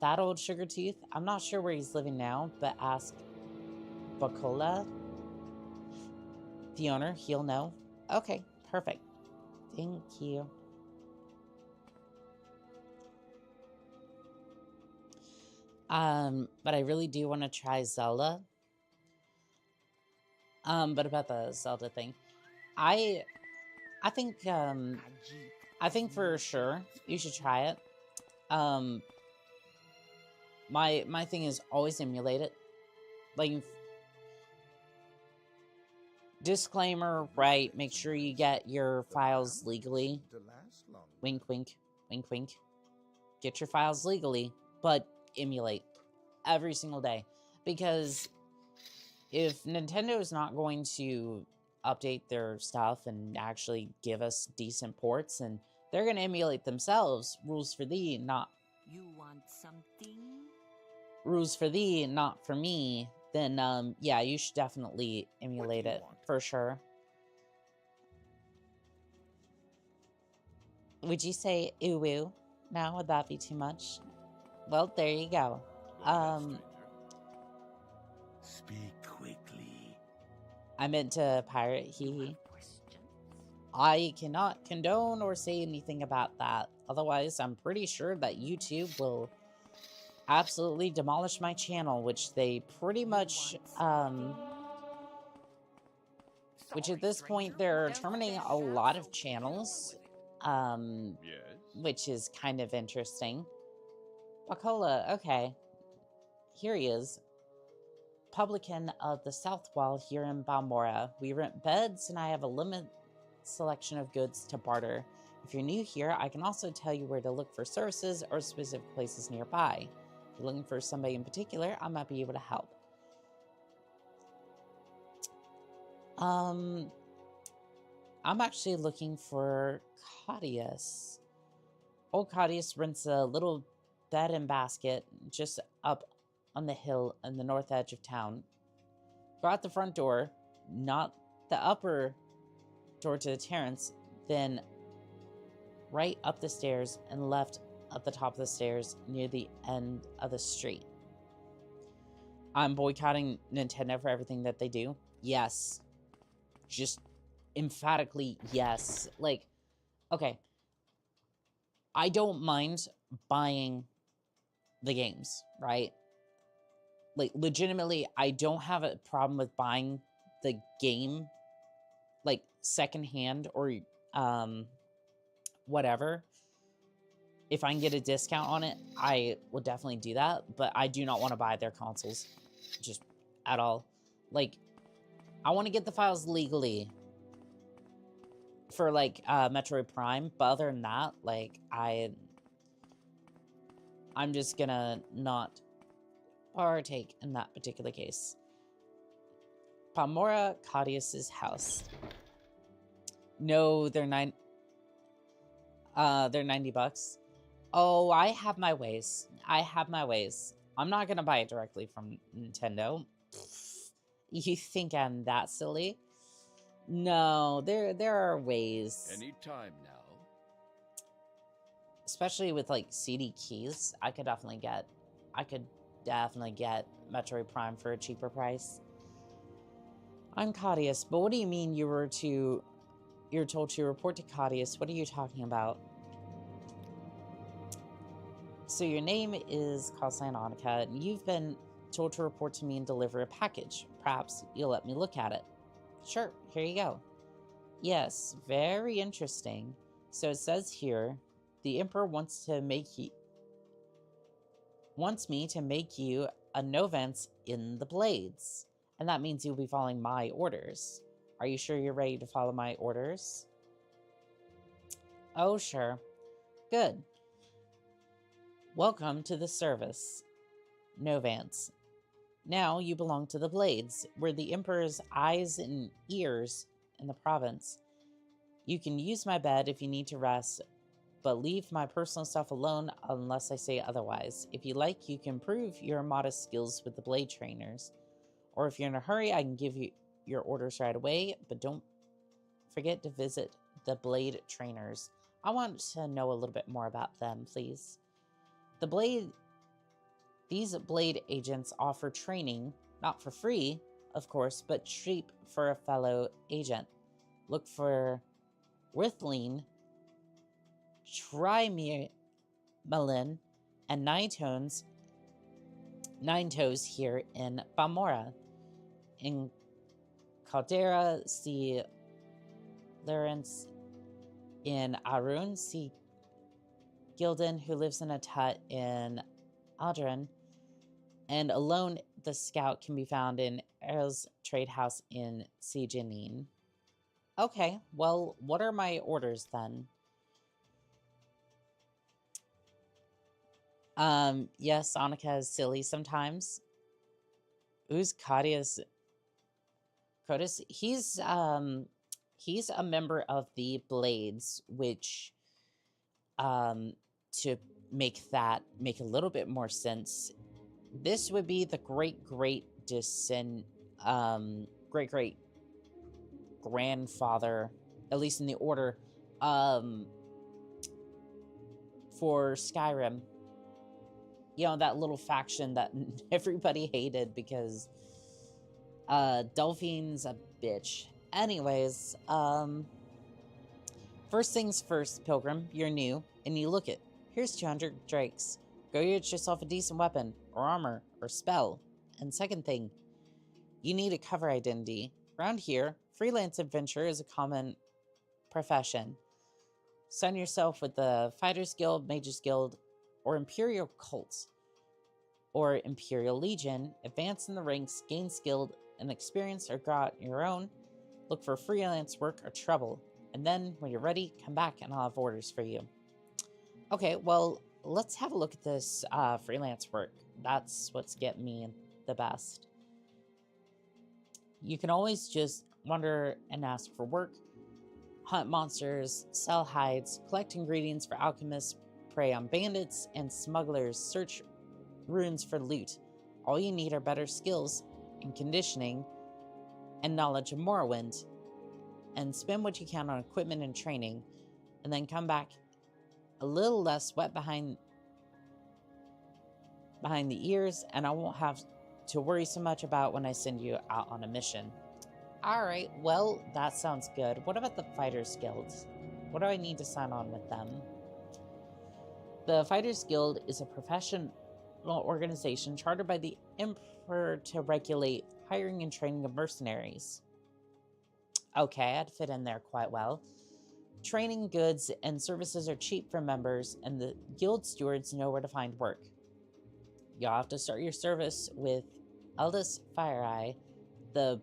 That old sugar tooth? I'm not sure where he's living now, but ask Bacola, the owner. He'll know. Okay, perfect. Thank you. But I really do want to try Zelda. But about the Zelda thing, I think for sure you should try it. My thing is always emulate it. Like, disclaimer, right? Make sure you get your files legally. Wink, wink, wink, wink. Get your files legally, but emulate every single day. Because if Nintendo is not going to update their stuff and actually give us decent ports, and they're going to emulate themselves, rules for thee, not... You want something? Rules for thee, not for me, then, yeah, you should definitely emulate it, for sure. Would you say ooh-woo? No, would that be too much? Well, there you go. Speak quickly. I meant to pirate, hee. I cannot condone or say anything about that. Otherwise, I'm pretty sure that YouTube will absolutely demolish my channel, which they pretty much, which at this point, they're terminating a lot of channels, which is kind of interesting. Bacola, okay. Here he is. Publican of the South Wall here in Balmora. We rent beds, and I have a limited selection of goods to barter. If you're new here, I can also tell you where to look for services or specific places nearby. If you're looking for somebody in particular, I might be able to help. I'm actually looking for Claudius. Old Claudius rents a little bed and basket just up on the hill on the north edge of town. Go out the front door, not the upper door to the terrace, then right up the stairs and left at the top of the stairs near the end of the street. I'm boycotting Nintendo for everything that they do. Yes. Just emphatically yes. Like, okay. I don't mind buying the games, right? Like, legitimately, I don't have a problem with buying the game, like, secondhand or, whatever. If I can get a discount on it, I will definitely do that, but I do not want to buy their consoles. Just, at all. Like, I want to get the files legally for, like, Metroid Prime, but other than that, like, I'm just gonna not partake in that particular case. Palmora Claudius's house. No, they're 90 bucks. Oh, I have my ways. I'm not gonna buy it directly from Nintendo. You think I'm that silly? No, there are ways. Any time now. Especially with, like, CD keys, I could definitely get Metroid Prime for a cheaper price. I'm Claudius, but what do you mean you're told to report to Claudius? What are you talking about? So your name is Cosanonica, and you've been told to report to me and deliver a package. Perhaps you'll let me look at it. Sure, here you go. Yes, very interesting. So it says here, the Emperor wants me to make you a Novance in the Blades. And that means you'll be following my orders. Are you sure you're ready to follow my orders? Oh, sure. Good. Welcome to the service, Novance. Now you belong to the Blades. We're the Emperor's eyes and ears in the province. You can use my bed if you need to rest, but leave my personal stuff alone unless I say otherwise. If you like, you can prove your modest skills with the blade trainers. Or if you're in a hurry, I can give you your orders right away, but don't forget to visit the blade trainers. I want to know a little bit more about them, please. These blade agents offer training, not for free, of course, but cheap for a fellow agent. Look for Withleen, Trimelin, and Nine Toes here in Balmora. In Caldera, see Lawrence. In Arun, see Gildan, who lives in a hut in Aldrin. And Alone, the scout, can be found in Erl's trade house in Sijanin. Okay, well, what are my orders then? Yes, Annika is silly sometimes. Who's Kadia's Kotis? He's a member of the Blades, which to make a little bit more sense, this would be the great grandfather, at least in the order, for Skyrim. You know, that little faction that everybody hated because Delphine's a bitch. Anyways, first things first, Pilgrim, you're new, and you look it. Here's 200 drakes. Go get yourself a decent weapon, or armor, or spell. And second thing, you need a cover identity. Around here, freelance adventure is a common profession. Sign yourself with the Fighters Guild, Mages Guild, or Imperial Cult, or Imperial Legion. Advance in the ranks, gain skill and experience, or got your own. Look for freelance work or trouble. And then, when you're ready, come back and I'll have orders for you. Okay, well, let's have a look at this freelance work. That's what's getting me the best. You can always just wander and ask for work, hunt monsters, sell hides, collect ingredients for alchemists, prey on bandits and smugglers, search ruins for loot. All you need are better skills and conditioning and knowledge of Morrowind. And spend what you can on equipment and training, and then come back a little less wet behind the ears, and I won't have to worry so much about when I send you out on a mission. Alright, well, that sounds good. What about the Fighters Guild? What do I need to sign on with them? The Fighters Guild is a professional organization chartered by the Emperor to regulate hiring and training of mercenaries. Okay, I'd fit in there quite well. Training, goods, and services are cheap for members, and the guild stewards know where to find work. You'll have to start your service with Eldest Fireeye, the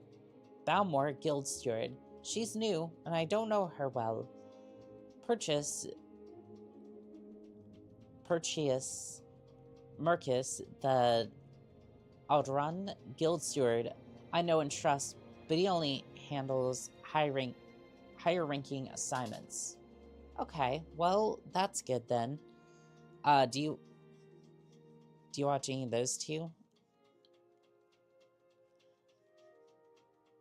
Balmore guild steward. She's new, and I don't know her well. Purchase Mercus, the Aldron guild steward, I know and trust, but he only handles higher ranking assignments. Okay, well, that's good then. Do you watch any of those two?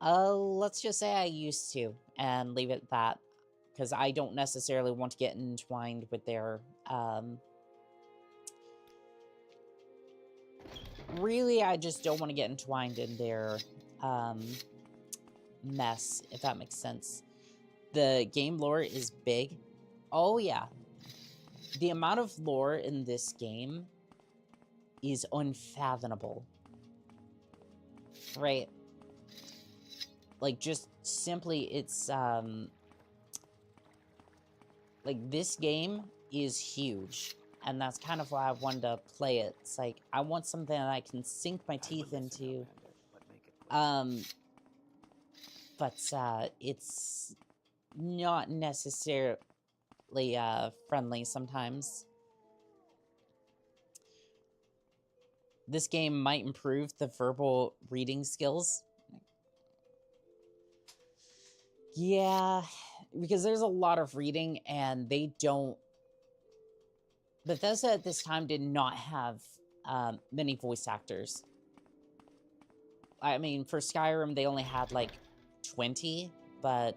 Let's just say I used to, and leave it at that, because I don't necessarily want to get entwined with their, really, I just don't want to get entwined in their, mess, if that makes sense. The game lore is big. Oh yeah. The amount of lore in this game is unfathomable. Right? Like, just simply, it's, like, this game is huge. And that's kind of why I wanted to play it. It's like, I want something that I can sink my teeth into. But it's not necessarily friendly sometimes. This game might improve the verbal reading skills. Yeah, because there's a lot of reading and they don't Bethesda at this time did not have many voice actors. I mean, for Skyrim, they only had like 20, but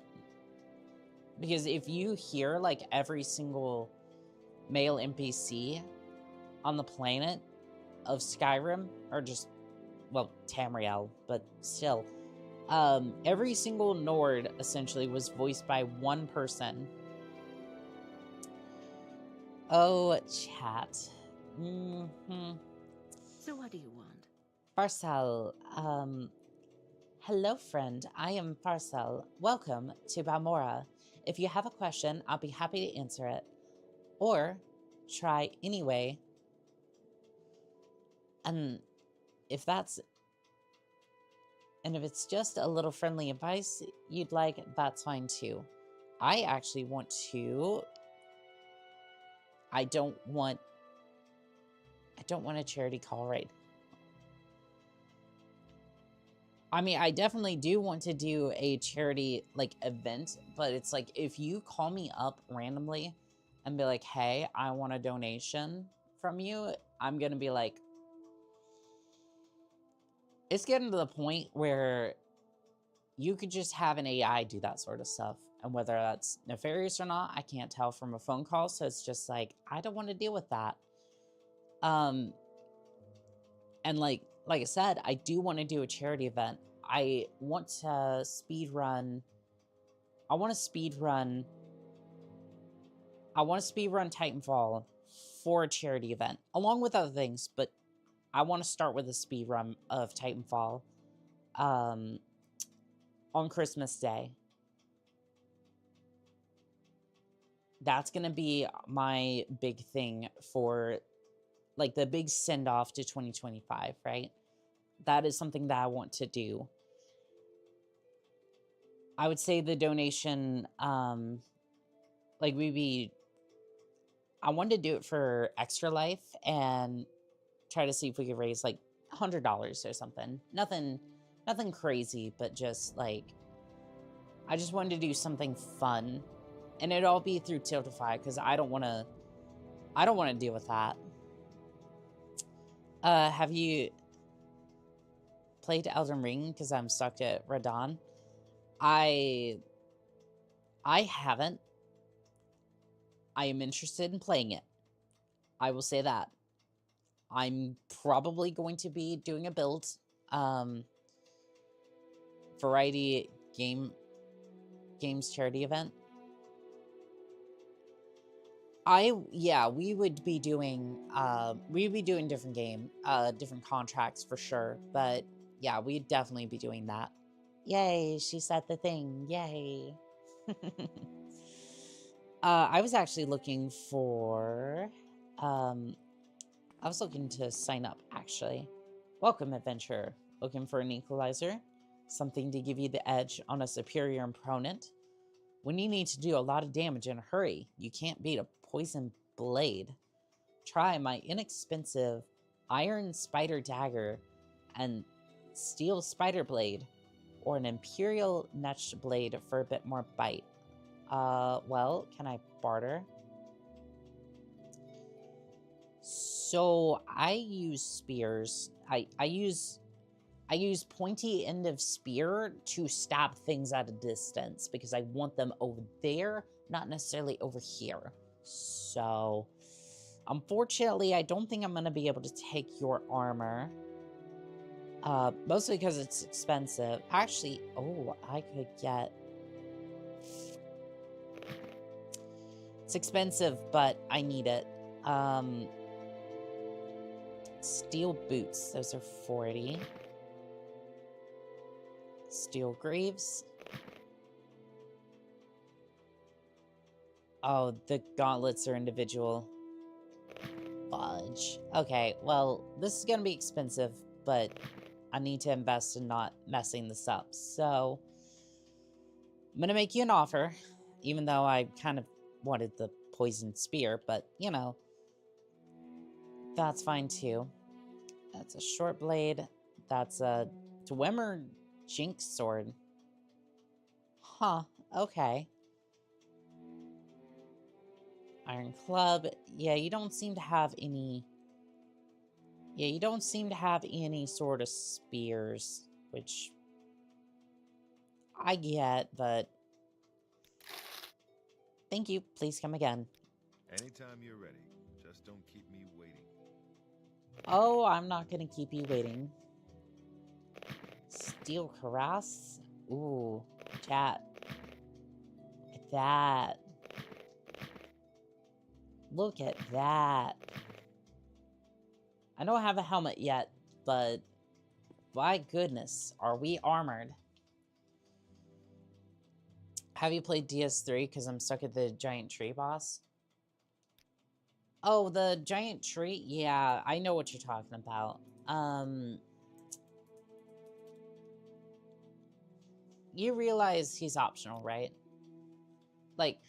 because if you hear like every single male NPC on the planet of Skyrim, or just, well, Tamriel, but still, every single Nord essentially was voiced by one person. Oh, chat. So what do you want? Parcel, hello friend, I am Parcel. Welcome to Balmora. If you have a question, I'll be happy to answer it. Or, try anyway. And if it's just a little friendly advice you'd like, that's fine too. I actually want to... I don't want a charity call right. I mean, I definitely do want to do a charity, like, event, but it's like, if you call me up randomly and be like, hey, I want a donation from you, I'm gonna be like... It's getting to the point where you could just have an AI do that sort of stuff. And whether that's nefarious or not, I can't tell from a phone call. So it's just like, I don't want to deal with that. And like I said, I do want to do a charity event. I want to speed run Titanfall for a charity event, along with other things, but I want to start with a speed run of Titanfall on Christmas Day. That's going to be my big thing for, like, the big send-off to 2025, right? That is something that I want to do. I would say the donation, like, I wanted to do it for Extra Life and try to see if we could raise, like, $100 or something. Nothing crazy, but just, like, I just wanted to do something fun. And it'd all be through Tiltify, because I don't want to deal with that. Have you played Elden Ring? Because I'm stuck at Radon. I haven't. I am interested in playing it. I will say that. I'm probably going to be doing a build. Variety Games charity event. We would be doing different contracts for sure, but yeah, we'd definitely be doing that. Yay, she said the thing. Yay. I was actually looking for I was looking to sign up, actually. Welcome, adventurer. Looking for an equalizer? Something to give you the edge on a superior opponent? When you need to do a lot of damage in a hurry, you can't beat a poison blade. Try my inexpensive iron spider dagger and steel spider blade, or an imperial netched blade for a bit more bite. Well, can I barter? So I use spears. I use pointy end of spear to stab things at a distance because I want them over there, not necessarily over here. So, unfortunately, I don't think I'm going to be able to take your armor. Mostly because it's expensive. Actually, oh, I could get... It's expensive, but I need it. Steel boots. Those are 40. Steel greaves. Oh, the gauntlets are individual. Fudge. Okay, well, this is gonna be expensive, but I need to invest in not messing this up. So, I'm gonna make you an offer, even though I kind of wanted the poisoned spear, but, you know, that's fine too. That's a short blade. That's a Dwemer Jinx sword. Huh, okay. Iron club. Yeah, you don't seem to have any... Yeah, you don't seem to have any sort of spears, which I get, but... Thank you. Please come again. Anytime you're ready. Just don't keep me waiting. Oh, I'm not gonna keep you waiting. Steel Cuirass? Ooh, chat. Look at that. Look at that. I don't have a helmet yet, but by goodness, are we armored? Have you played DS3? Because I'm stuck at the giant tree boss. Oh, the giant tree? Yeah, I know what you're talking about. You realize he's optional, right? Like,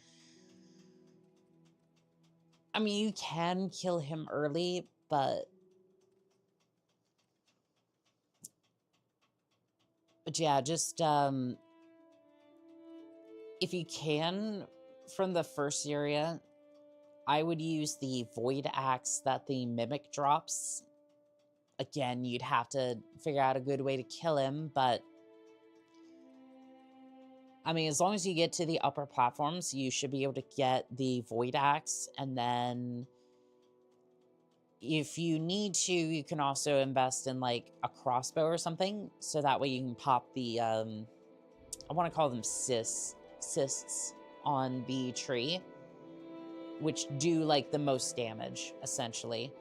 I mean, you can kill him early, but yeah, just, if you can, from the first area, I would use the Void Axe that the Mimic drops. Again, you'd have to figure out a good way to kill him, but I mean, as long as you get to the upper platforms, you should be able to get the Void Axe, and then if you need to, you can also invest in, like, a crossbow or something, so that way you can pop the, I want to call them cysts on the tree, which do, like, the most damage, essentially.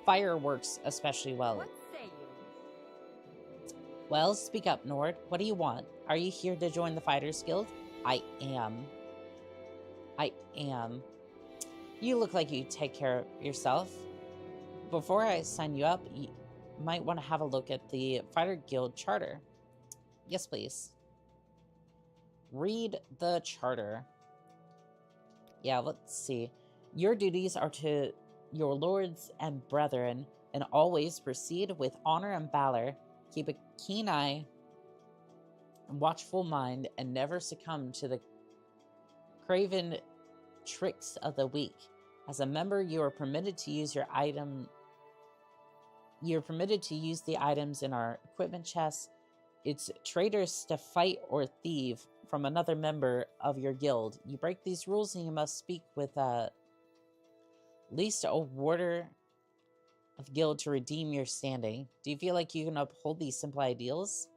Fire works especially well. What say you? Well, speak up, Nord. What do you want? Are you here to join the Fighters Guild? I am. I am. You look like you take care of yourself. Before I sign you up, you might want to have a look at the Fighter Guild Charter. Yes, please. Read the charter. Yeah, let's see. Your duties are to your lords and brethren, and always proceed with honor and valor. Keep a keen eye and watchful mind, and never succumb to the craven tricks of the weak. As a member, you are permitted to use your item. You're permitted to use the items in our equipment chest. It's traitors to fight or thieve from another member of your guild. You break these rules and you must speak with at least a warder of guild to redeem your standing. Do you feel like you can uphold these simple ideals?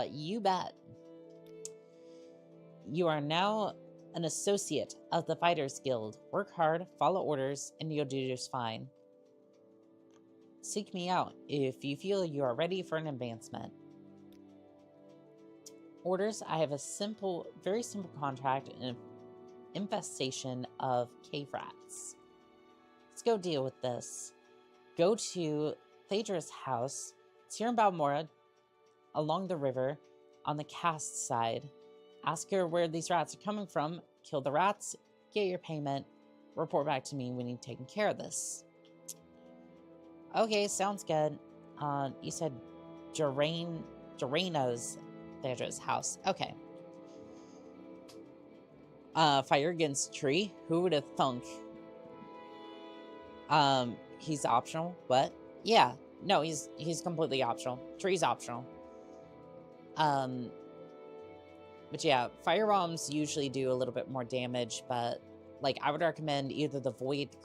You bet. You are now an associate of the Fighters Guild. Work hard, follow orders, and you'll do just fine. Seek me out if you feel you are ready for an advancement. Orders: I have a very simple contract and an infestation of cave rats. Let's go deal with this. Go to Phaedra's house. It's here in Balmora, along the river, on the cast side. Ask her where these rats are coming from. Kill the rats, get your payment, report back to me when you've taken care of this. Okay, sounds good. You said Jarana's Phaedra's house. Okay. Fire against tree. Who would have thunk? He's optional. What? Yeah. No, he's completely optional. Tree's optional. But yeah, fire bombs usually do a little bit more damage, but like I would recommend either the void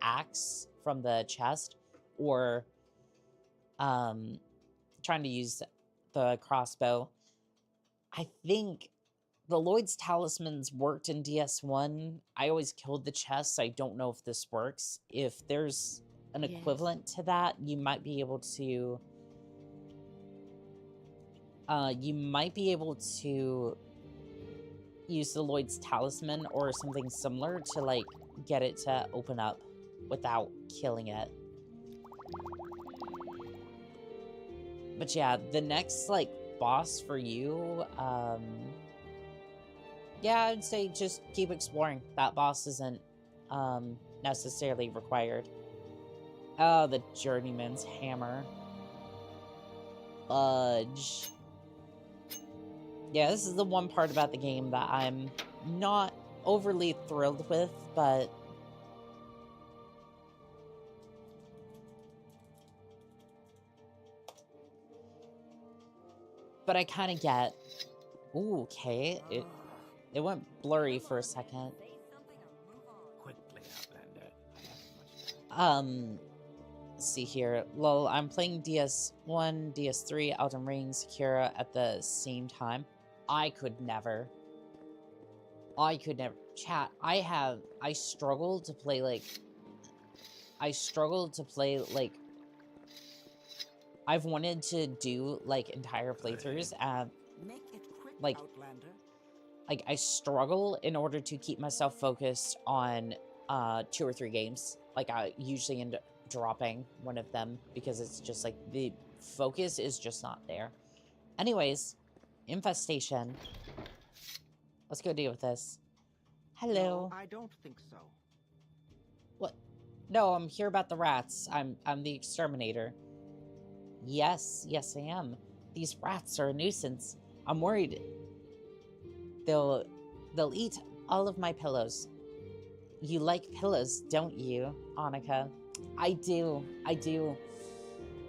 axe from the chest, or trying to use the crossbow. I think the Lloyd's talismans worked in DS1. I always killed the chest, so I don't know if this works. If there's an equivalent to that, you might be able to use the Lloyd's talisman or something similar to like get it to open up without killing it. But yeah, the next like boss for you, yeah, I'd say just keep exploring. That boss isn't necessarily required. Oh, the Journeyman's Hammer. Fudge. Yeah, this is the one part about the game that I'm not overly thrilled with, but I kind of get. Ooh, okay. It went blurry for a second. Quickly, Outlander. I haven't much time. Let's see here. Lol, I'm playing DS1, DS3, Elden Ring, Sekiro at the same time. I could never. Chat, I struggle to play, like... I've wanted to do, like, entire playthroughs at... Make it quick, like... Outlander. Like, I struggle in order to keep myself focused on 2 or 3 games. Like, I usually end up dropping one of them because it's just, like, the focus is just not there. Anyways, infestation. Let's go deal with this. Hello. No, I don't think so. What? No, I'm here about the rats. I'm the exterminator. Yes, I am. These rats are a nuisance. I'm worried they'll eat all of my pillows. You like pillows, don't you, Annika? I do.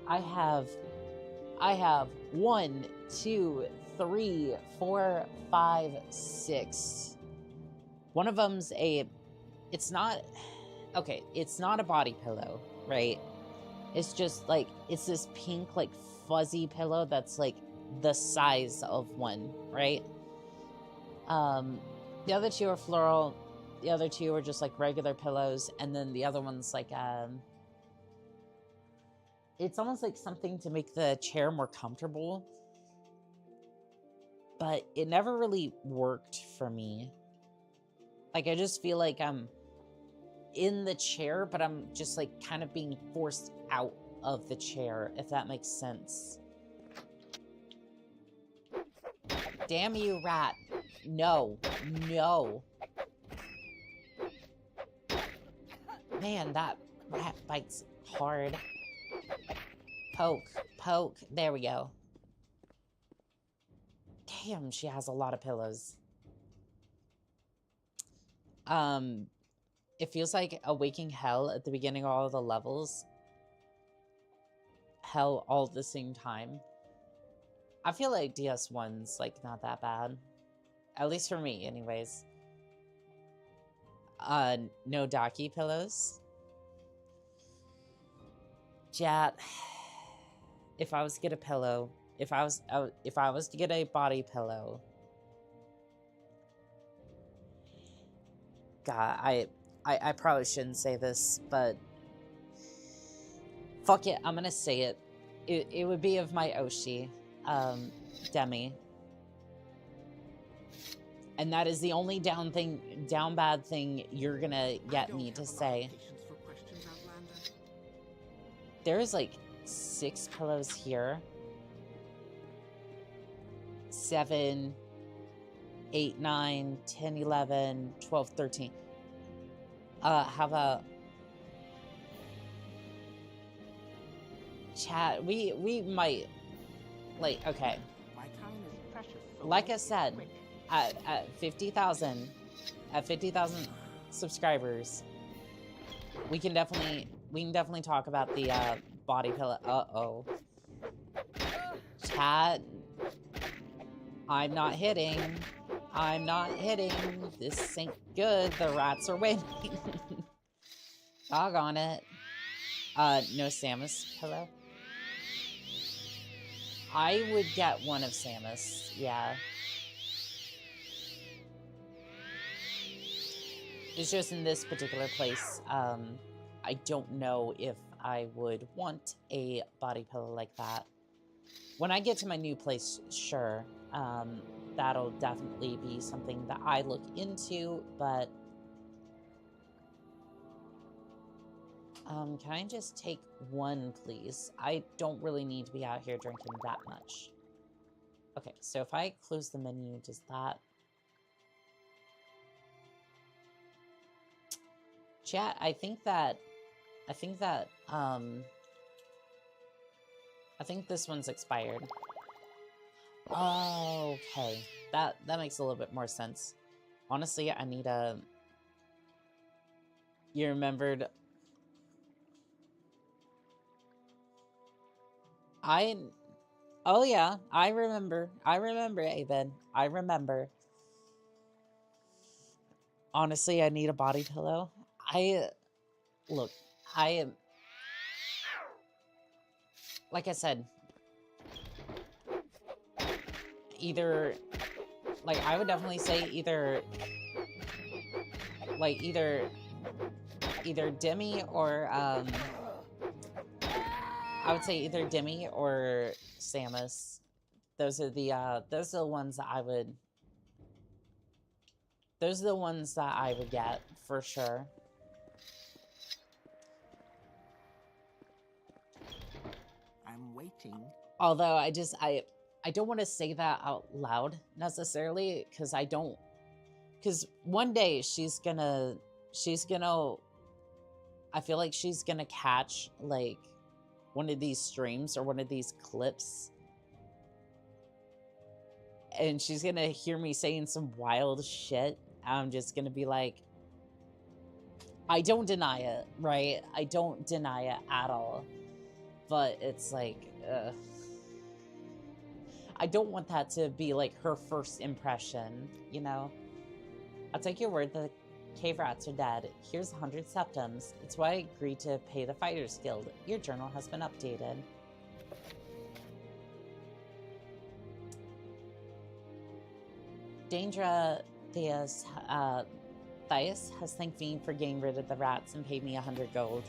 I have 1, 2, 3, 4, 5, 6. One of them's it's not a body pillow, right? It's just like, it's this pink, like, fuzzy pillow that's like the size of one, right? The other 2 are floral. The other 2 are just like regular pillows, and then the other one's like it's almost like something to make the chair more comfortable, but it never really worked for me. Like, I just feel like I'm in the chair, but I'm just like kind of being forced out of the chair, if that makes sense. Damn you, rat. No. Man, that rat bites hard. Poke. There we go. Damn, she has a lot of pillows. It feels like a waking hell at the beginning of all the levels. Hell all at the same time. I feel like DS1's, like, not that bad. At least for me, anyways. No Daki pillows. Chat. If I was to get a pillow, if I was to get a body pillow, God, I probably shouldn't say this, but fuck it, I'm gonna say it. It would be of my Oshi, Demi. And that is the only down bad thing you're gonna get me to say. There's like 6 pillows here. 7, 8, 9, 10, 11, 12, 13. How about... Chat, we might... Like, okay. My time is precious. So Like I said, at 50,000 subscribers, we can definitely talk about the body pillow. Uh-oh. Chat, I'm not hitting. This ain't good. The rats are winning. Doggone it. No Samus pillow. I would get one of Samus, yeah. It's just in this particular place, I don't know if I would want a body pillow like that. When I get to my new place, sure, that'll definitely be something that I look into, but... can I just take one, please? I don't really need to be out here drinking that much. Okay, so if I close the menu, does that... Chat, I think this one's expired. Oh, okay. That makes a little bit more sense. Honestly, I need a... You remembered... Oh yeah, I remember. I remember, Abed. I remember. Honestly, I need a body pillow. Look, I... Like I said... Either... Like, I would definitely say either... Like, either Demi or, I would say either Demi or Samus. Those are the ones that I would... Those are the ones that I would get, for sure. I'm waiting. Although, I don't want to say that out loud, necessarily, because I don't... Because one day, she's gonna... I feel like she's gonna catch, like, one of these streams or one of these clips. And she's gonna hear me saying some wild shit. I'm just gonna be like... I don't deny it, right? I don't deny it at all. But it's like... I don't want that to be, like, her first impression, you know? I'll take your word that the cave rats are dead. Here's 100 septums. It's why I agreed to pay the Fighters Guild. Your journal has been updated. Daedra Thais has thanked me for getting rid of the rats and paid me 100 gold.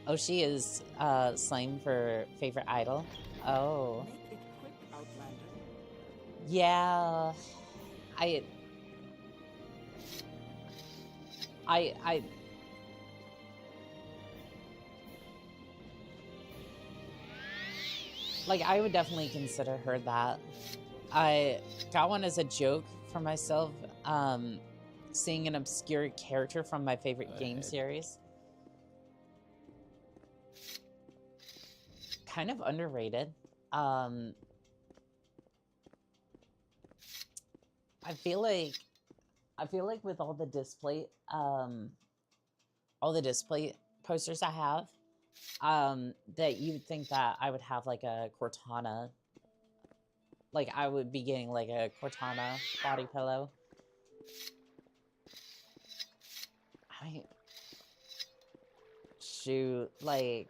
Oh, she is slang for favorite idol. Oh. Make it quick, Outlander. Yeah. Like, I would definitely consider her that. I got one as a joke for myself, seeing an obscure character from my favorite game series. Kind of underrated. I feel like with all the display posters I have, that you'd think that I would have like a Cortana, like I would be getting like a Cortana body pillow. Shoot, like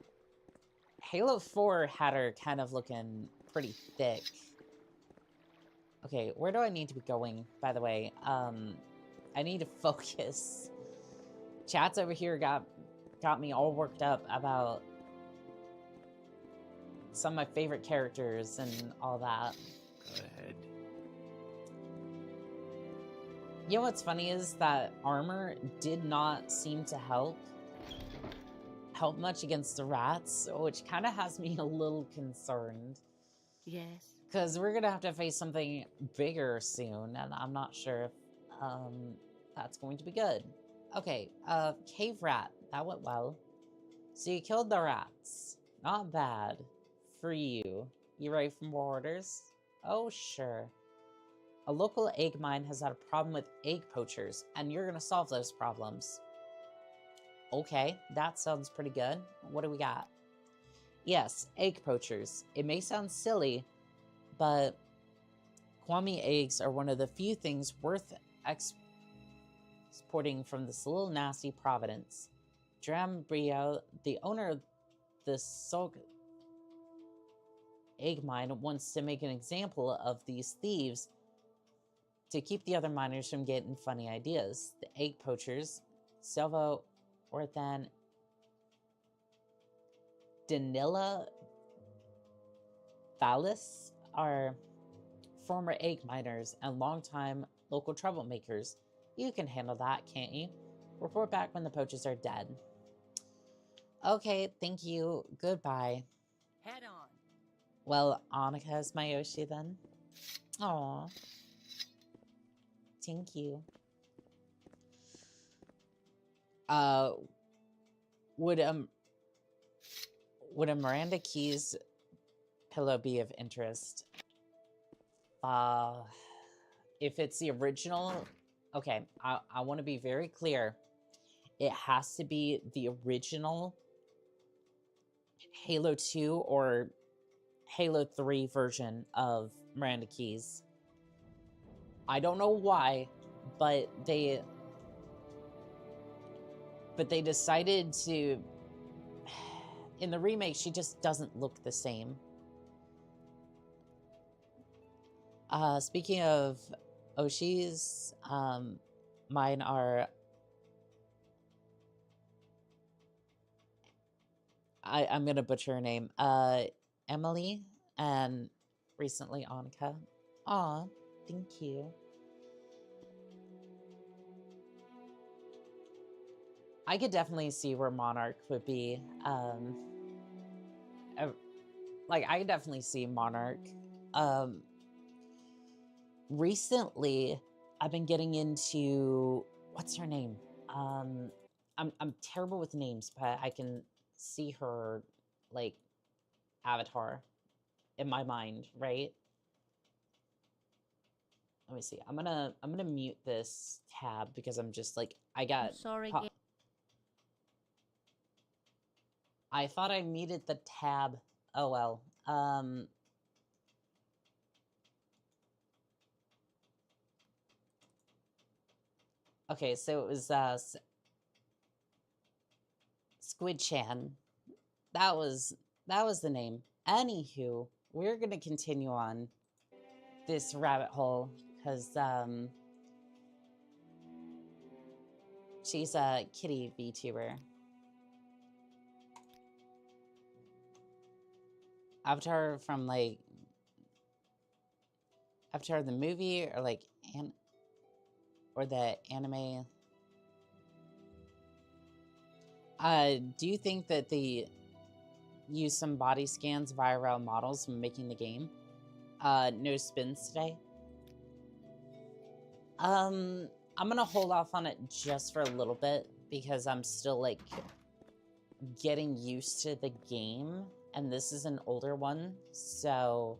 Halo 4 had her kind of looking pretty thick. Okay, where do I need to be going, by the way? I need to focus. Chat's over here got me all worked up about some of my favorite characters and all that. Go ahead. You know what's funny is that armor did not seem to help much against the rats, which kind of has me a little concerned. Yes. Because we're gonna have to face something bigger soon, and I'm not sure if that's going to be good. Okay, cave rat. That went well. So you killed the rats. Not bad. For you. You ready for more orders? Oh, sure. A local egg mine has had a problem with egg poachers, and you're gonna solve those problems. Okay, that sounds pretty good. What do we got? Yes, egg poachers. It may sound silly, but Kwami eggs are one of the few things worth exporting from this little nasty Providence. Drambrio, the owner of the Sulk egg mine, wants to make an example of these thieves to keep the other miners from getting funny ideas. The egg poachers, Silvo Orthan Danila Thalis, are former egg miners and longtime local troublemakers. You can handle that, can't you? Report back when the poachers are dead. Okay, thank you. Goodbye. Head on. Well, Annika is my Yoshi then. Aww. Thank you. Would a Miranda Keys pillow be of interest? If it's the original, Okay, I want to be very clear. It has to be the original Halo 2 or Halo 3 version of Miranda Keys. I don't know why, but they decided to... In the remake, she just doesn't look the same. Speaking of Oshis, mine are... I'm gonna butcher her name. Emily and recently Annika. Aw, thank you. I could definitely see where Monarch would be. Like, I could definitely see Monarch. Recently, I've been getting into... What's her name? I'm terrible with names, but I can see her, like, avatar in my mind, right? Let me see. I'm gonna mute this tab because I'm just like, I got... I'm sorry, I thought I muted the tab. Oh well. Okay, so it was Squid Chan. That was the name. Anywho, we're gonna continue on this rabbit hole because she's a kitty VTuber. Avatar from like Avatar the movie or like or the anime. Do you think that they use some body scans of IRL models when making the game? No spins today. I'm gonna hold off on it just for a little bit because I'm still like getting used to the game, and this is an older one, so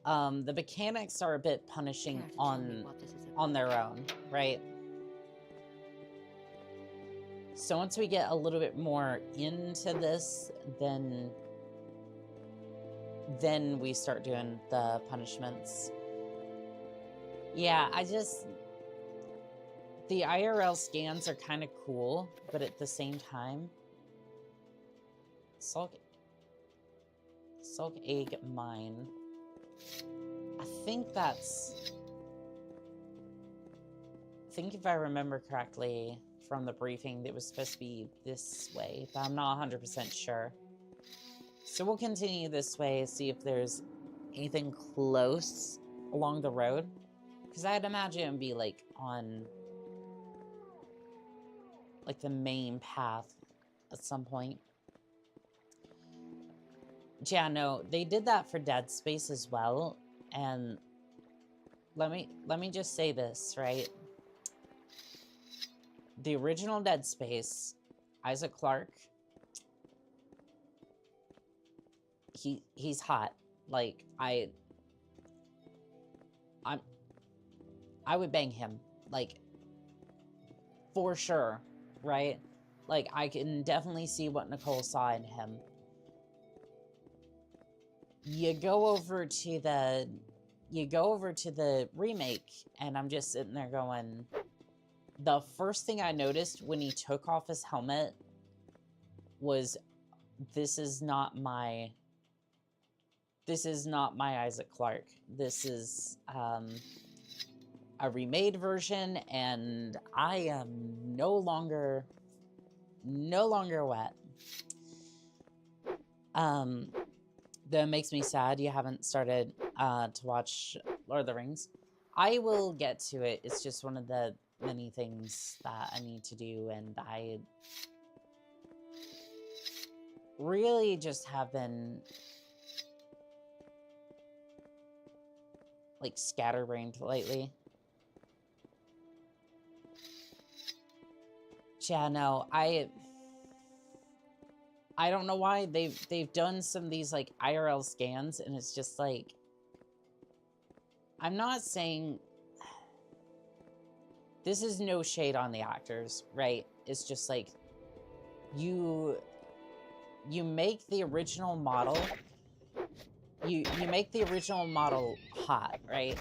the mechanics are a bit punishing on their own, right? So once we get a little bit more into this, then we start doing the punishments. Yeah, the IRL scans are kind of cool, but at the same time, Sulk Egg Mine. I think if I remember correctly from the briefing, it was supposed to be this way, but I'm not 100% sure. So we'll continue this way, see if there's anything close along the road. Because I'd imagine it would be like on like the main path at some point. Yeah, no, they did that for Dead Space as well. And let me just say this, right? The original Dead Space, Isaac Clarke, he's hot. Like, I would bang him, like, for sure, right? Like, I can definitely see what Nicole saw in him. You go over to the remake, and I'm just sitting there going, the first thing I noticed when he took off his helmet was, this is not my Isaac Clarke. This is a remade version, and I am no longer wet. That makes me sad you haven't started to watch Lord of the Rings. I will get to it. It's just one of the many things that I need to do, and I really just have been like scatterbrained lately. Yeah, no, I don't know why they've done some of these like IRL scans, and it's just like, I'm not saying... This is no shade on the actors, right? It's just like, you make the original model, you make the original model hot, right?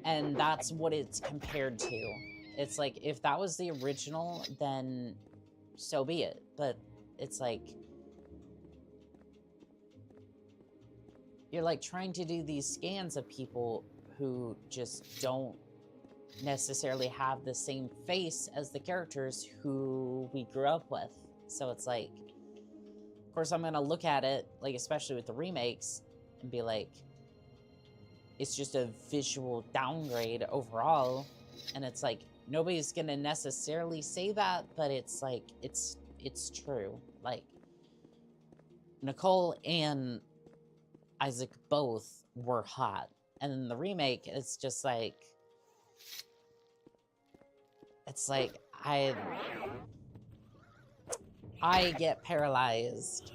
And that's what it's compared to. It's like, if that was the original, then so be it. But it's like, you're like trying to do these scans of people who just don't necessarily have the same face as the characters who we grew up with. So it's like, of course I'm gonna look at it, like especially with the remakes, and be like, it's just a visual downgrade overall. And it's like, nobody's gonna necessarily say that, but it's like, it's true. Like, Nicole and Isaac both were hot. And in the remake, it's just like, it's like, I get paralyzed.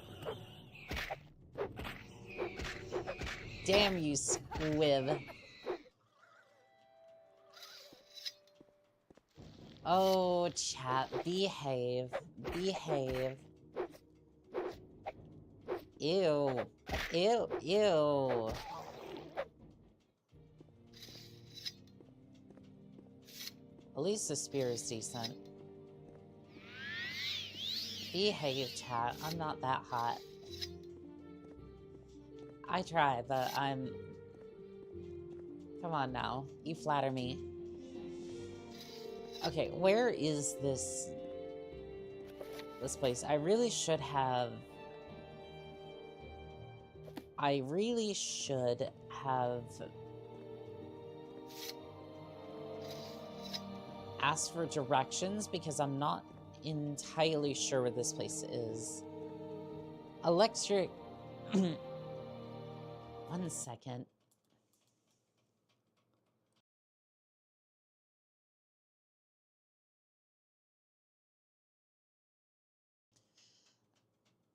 Damn you, squib. Oh, chat, behave. Behave. Ew. Ew, ew. At least the spear is decent. Behave, chat. I'm not that hot. I try, but I'm... Come on now. You flatter me. Okay, where is this place? I really should have asked for directions, because I'm not entirely sure where this place is. Electric... 1 second.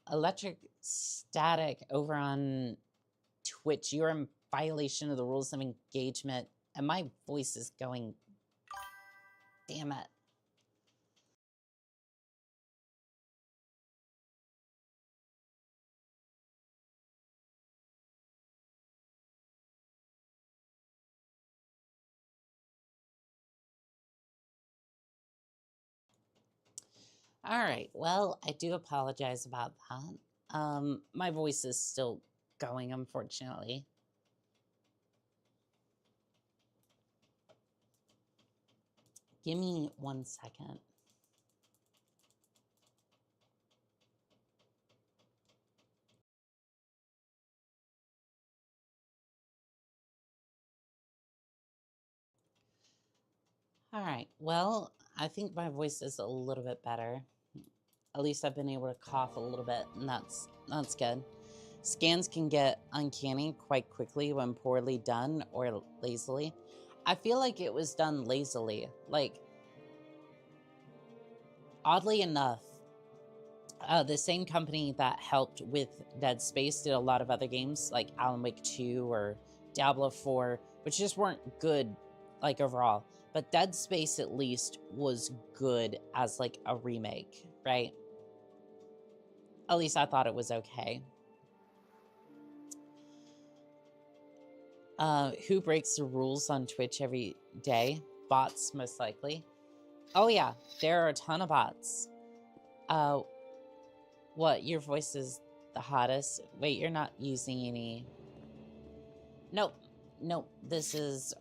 Electric static over on Twitch. You're in violation of the rules of engagement. And my voice is going... Damn it. All right, well, I do apologize about that. My voice is still going, unfortunately. Give me 1 second. All right, well, I think my voice is a little bit better. At least I've been able to cough a little bit, and that's good. Scans can get uncanny quite quickly when poorly done or lazily. I feel like it was done lazily. Like, oddly enough, the same company that helped with Dead Space did a lot of other games, like Alan Wake 2 or Diablo 4, which just weren't good, like, overall. But Dead Space, at least, was good as, like, a remake, right? At least I thought it was okay. Who breaks the rules on Twitch every day? Bots, most likely. Oh yeah, there are a ton of bots. What, your voice is the hottest? Wait, you're not using any... Nope, nope, this is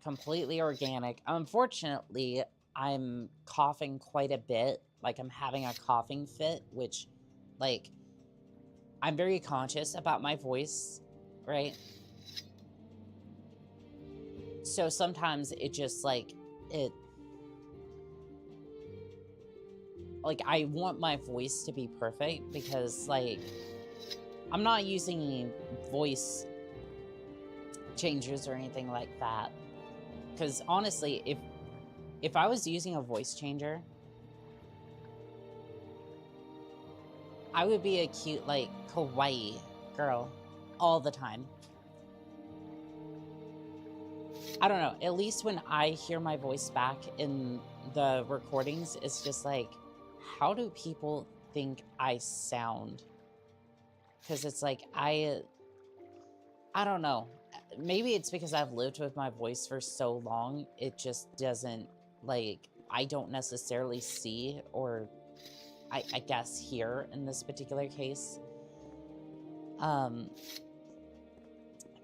completely organic. Unfortunately, I'm coughing quite a bit. Like, I'm having a coughing fit, which, like, I'm very conscious about my voice, right? So sometimes it just, like, like, I want my voice to be perfect because, like, I'm not using any voice changers or anything like that. Because, honestly, if I was using a voice changer, I would be a cute, like, kawaii girl. all the time. I don't know, at least when I hear my voice back in the recordings, it's just like, how do people think I sound? Because it's like, I don't know. Maybe it's because I've lived with my voice for so long, it just doesn't, like, I don't necessarily see, or I guess hear in this particular case. I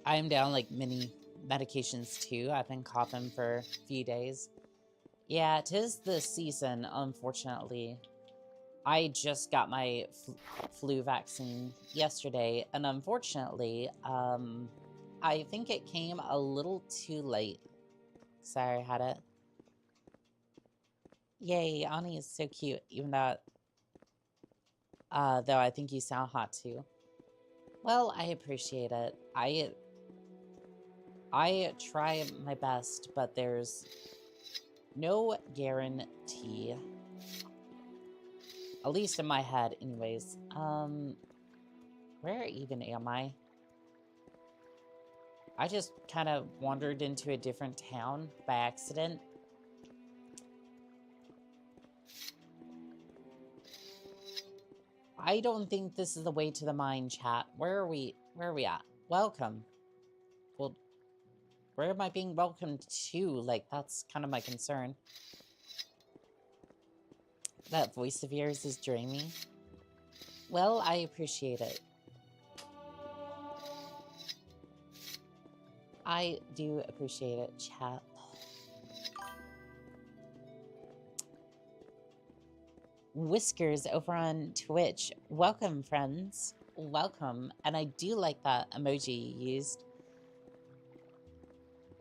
am down like many medications too. I've been coughing for a few days. Yeah, 'tis the season, unfortunately. I just got my flu vaccine yesterday, and unfortunately, I think it came a little too late. Sorry, I had it. Yay, Ani is so cute, even though I think you sound hot too. Well, I appreciate it. I try my best, but there's no guarantee. At least in my head, anyways. Where even am I? I just kind of wandered into a different town by accident. I don't think this is the way to the mine, chat. Where are we at? Welcome. Well, where am I being welcomed to? Like, that's kind of my concern. That voice of yours is dreamy. Well, I appreciate it. I do appreciate it, chat. Whiskers over on Twitch. Welcome, friends. Welcome. And I do like that emoji you used.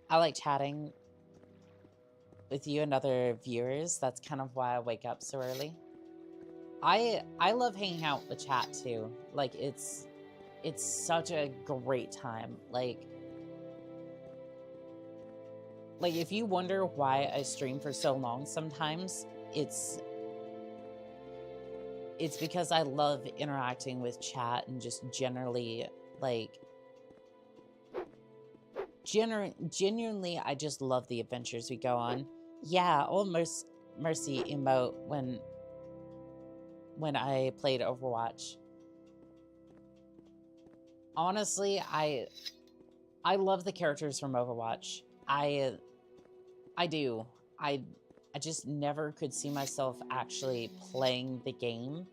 I like chatting with you and other viewers. That's kind of why I wake up so early. I love hanging out with chat too. Like, it's such a great time. Like if you wonder why I stream for so long sometimes, it's because I love interacting with chat and just generally, like, genuinely, I just love the adventures we go on. Yeah, old Mercy emote when I played Overwatch. Honestly, I love the characters from Overwatch. I do. I just never could see myself actually playing the game.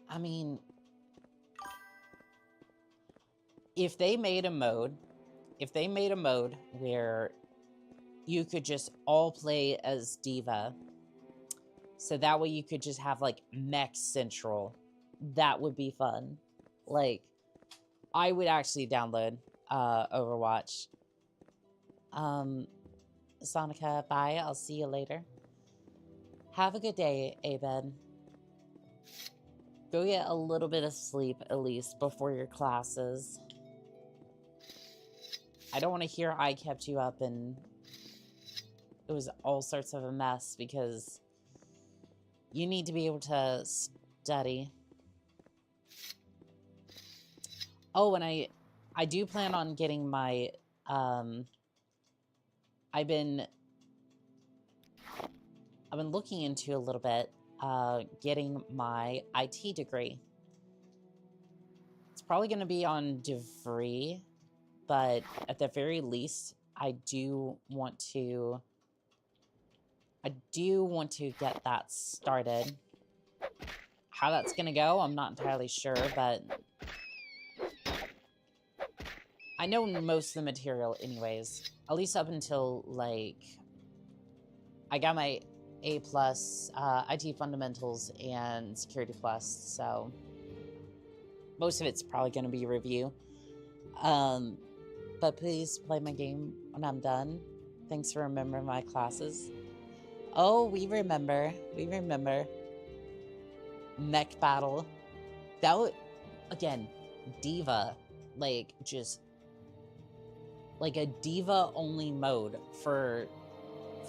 I mean, if they made a mode where you could just all play as Diva, so that way you could just have, like, Mech Central, that would be fun. Like, I would actually download Overwatch. Sonica, bye. I'll see you later. Have a good day, Abed. Go get a little bit of sleep, at least, before your classes. I don't want to hear I kept you up and it was all sorts of a mess, because you need to be able to study. Oh, and I do plan on getting my, I've been looking into a little bit, getting my IT degree. It's probably going to be on DeVry, but at the very least, I do want to get that started. How that's going to go, I'm not entirely sure, but I know most of the material anyways, at least up until, like, I got my A+, IT Fundamentals, and Security Plus, so most of it's probably going to be review. But please play my game when I'm done. Thanks for remembering my classes. Oh, we remember. We remember. Mech Battle. That would, again, Diva. Like, just, like, a Diva-only mode for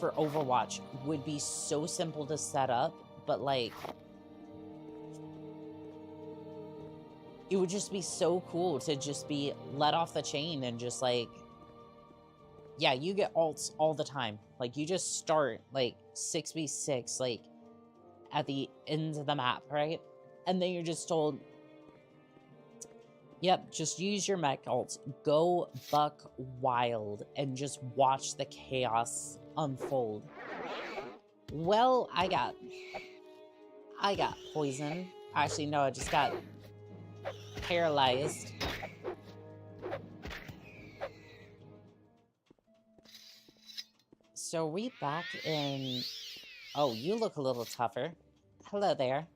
Overwatch would be so simple to set up, but, like, it would just be so cool to just be let off the chain and just like, yeah, you get alts all the time. Like, you just start like 6v6, like at the ends of the map, right? And then you're just told, yep, just use your mech alts, go buck wild, and just watch the chaos unfold. Well, I got poisoned. Actually, no, I just got paralyzed. So are we back in... Oh, you look a little tougher. Hello there.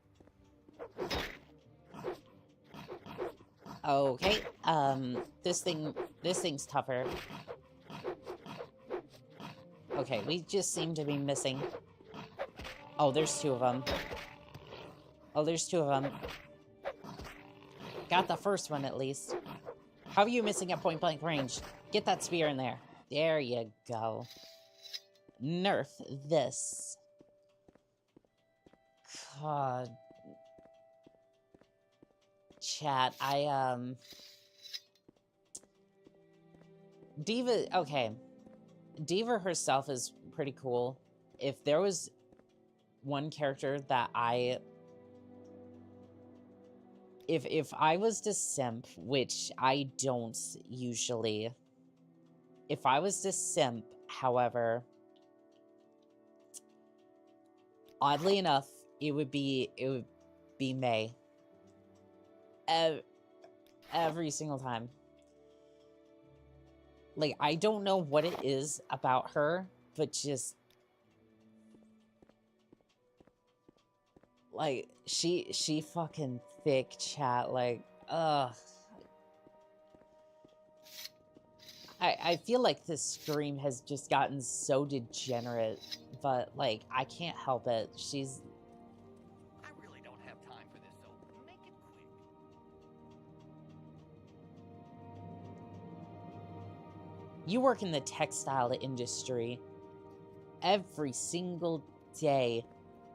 Okay, this thing's tougher. Okay, we just seem to be missing. Oh, there's two of them. Oh, there's two of them. Got the first one, at least. How are you missing at point-blank range? Get that spear in there. There you go. Nerf this. God. Chat, Diva, okay. Diva herself is pretty cool. If there was one character that if I was to simp, which I don't usually, if I was to simp, however, oddly enough, it would be May. Every single time. Like, I don't know what it is about her, but just... Like, she fucking thick, chat. Like, ugh. I feel like this stream has just gotten so degenerate, but, like, I can't help it. She's... I really don't have time for this, so make it quick. You work in the textile industry every single day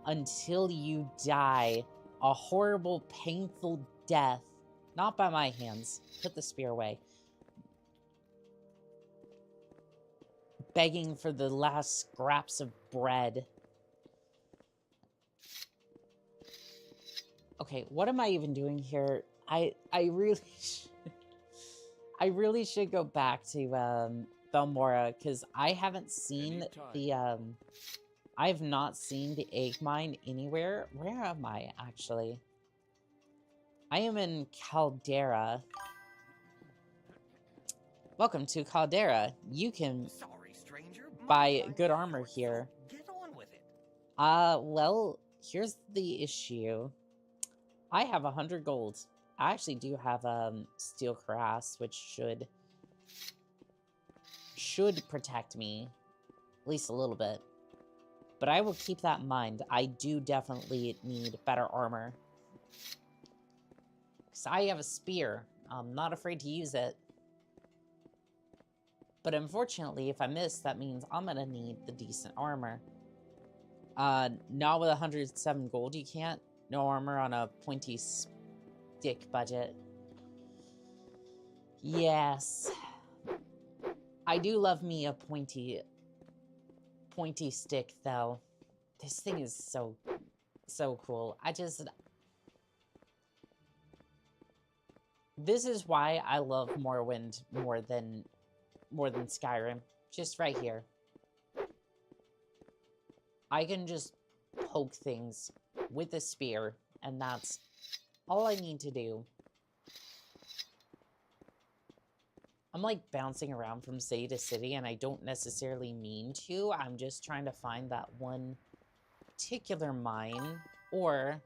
until you die a horrible, painful death. Not by my hands. Put the spear away. Begging for the last scraps of bread. Okay, what am I even doing here? I really should go back to Belmora, because I haven't seen the I have not seen the egg mine anywhere. Where am I actually? I am in Caldera. Welcome to Caldera. You can buy good armor here. Get on with it. Well, here's the issue. I have 100 gold. I actually do have steel cuirass, which should protect me at least a little bit. But I will keep that in mind. I do definitely need better armor. Because I have a spear. I'm not afraid to use it. But unfortunately, if I miss, that means I'm going to need the decent armor. Not with 107 gold, you can't. No armor on a pointy stick budget. Yes. I do love me a pointy stick, though. This thing is so cool. This is why I love Morrowind more than Skyrim. Just right here. I can just poke things with a spear, and that's all I need to do. I'm like bouncing around from city to city, and I don't necessarily mean to. I'm just trying to find that one particular mine, or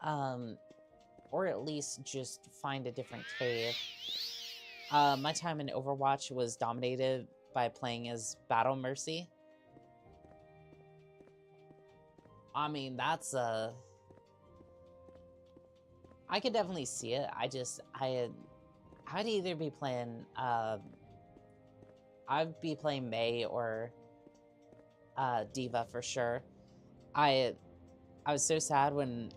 at least just find a different cave. My time in Overwatch was dominated by playing as Battle Mercy. I mean, that's I could definitely see it. I'd either be playing, I'd be playing May or, Diva for sure. I was so sad when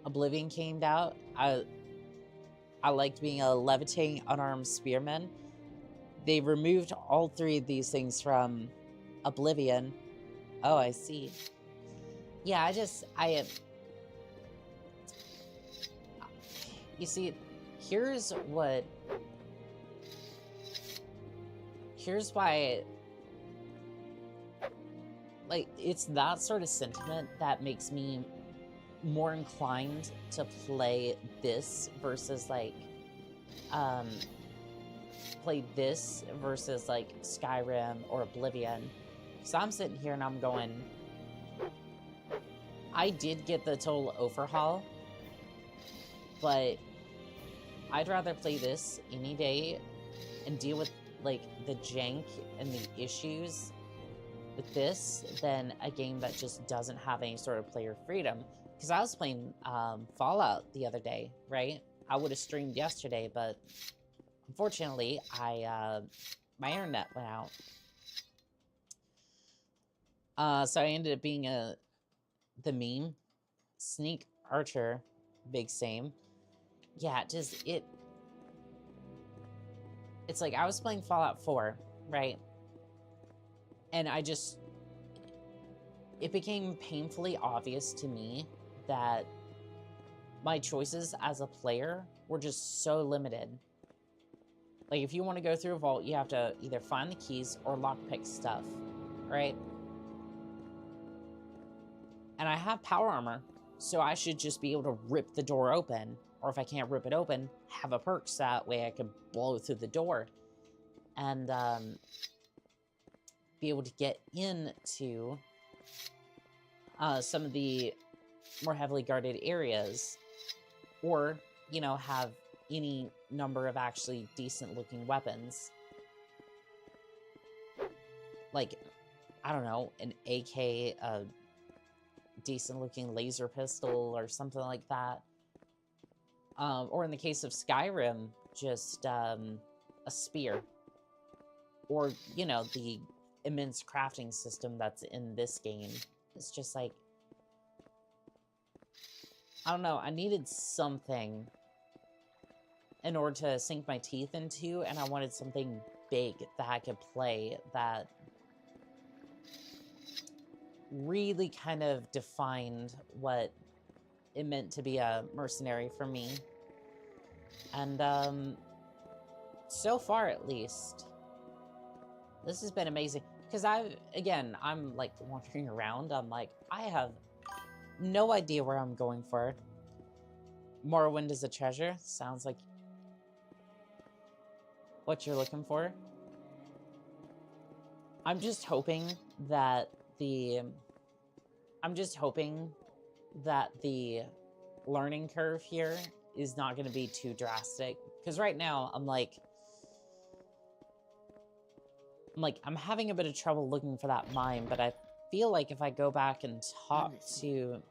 Oblivion came out, I liked being a levitating unarmed spearman. They removed all three of these things from Oblivion. Oh, I see. Yeah, you see, here's why, like, it's that sort of sentiment that makes me more inclined to play this versus, like, Skyrim or Oblivion. So I'm sitting here and I'm going, I did get the total overhaul, but I'd rather play this any day and deal with, like, the jank and the issues with this than a game that just doesn't have any sort of player freedom. Because I was playing Fallout the other day, right? I would have streamed yesterday, but unfortunately, my internet went out. So I ended up being the meme. Sneak Archer, big same. Yeah, it's like I was playing Fallout 4, right? And it became painfully obvious to me that my choices as a player were just so limited. Like, if you want to go through a vault, you have to either find the keys or lockpick stuff, right? And I have power armor, so I should just be able to rip the door open. Or if I can't rip it open, have a perk so that way I can blow through the door. And be able to get into some of the more heavily guarded areas. Or, you know, have any number of actually decent looking weapons. Like, I don't know, an AK, a decent looking laser pistol or something like that. Or in the case of Skyrim, just a spear. Or, you know, the immense crafting system that's in this game. It's just like, I don't know, I needed something in order to sink my teeth into, and I wanted something big that I could play that really kind of defined what it meant to be a mercenary for me. And so far at least, this has been amazing. Because I'm like wandering around, I'm like, I have no idea where I'm going for. Morrowind is a treasure. Sounds like what you're looking for. I'm just hoping that the learning curve here is not going to be too drastic. Because right now, I'm having a bit of trouble looking for that mine, but I feel like if I go back and talk to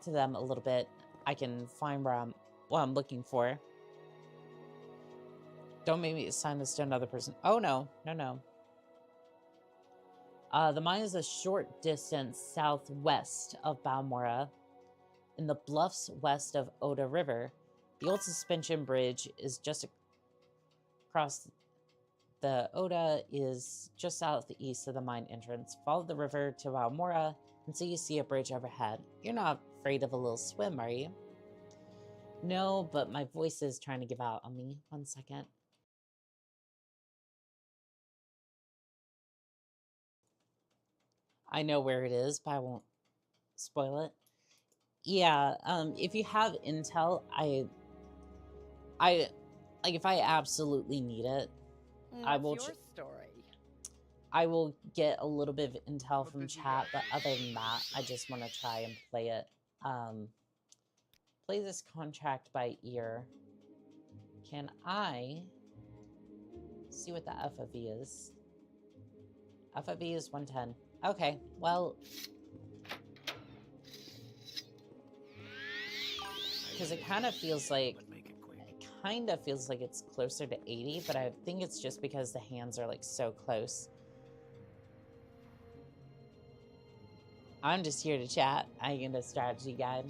them a little bit, I can find what I'm looking for. Don't make me assign this to another person. Oh, no. The mine is a short distance southwest of Balmora, in the bluffs west of Oda River. The old suspension bridge is just across. The Oda is just southeast of the mine entrance. Follow the river to Balmora until you see a bridge overhead. You're not afraid of a little swim, are you? No, but my voice is trying to give out on me. 1 second. I know where it is, but I won't spoil it. Yeah, if you have intel, if I absolutely need it, I will. What's your story? I will get a little bit of intel from chat, but other than that, I just want to try and play it. Play this contract by ear. Can I see what the FOV is? FOV is 110. Okay, well, because it kind of feels like it's closer to 80, but I think it's just because the hands are like so close. I'm just here to chat. I ain't a strategy guide.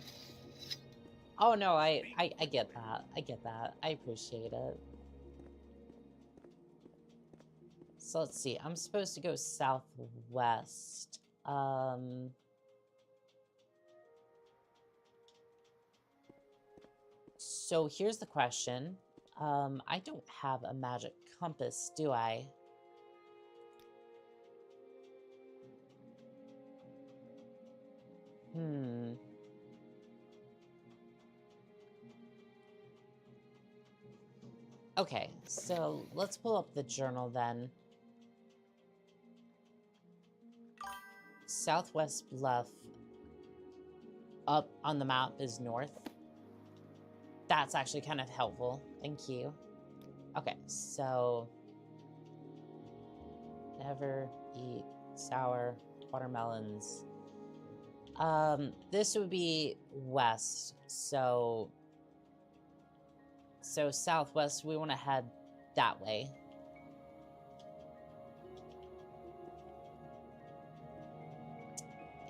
Oh no, I get that. I get that. I appreciate it. So let's see. I'm supposed to go southwest. So here's the question. I don't have a magic compass, do I? Okay, so let's pull up the journal then. Southwest Bluff up on the map is north. That's actually kind of helpful. Thank you. Okay, so never eat sour watermelons. This would be west, so southwest, we want to head that way.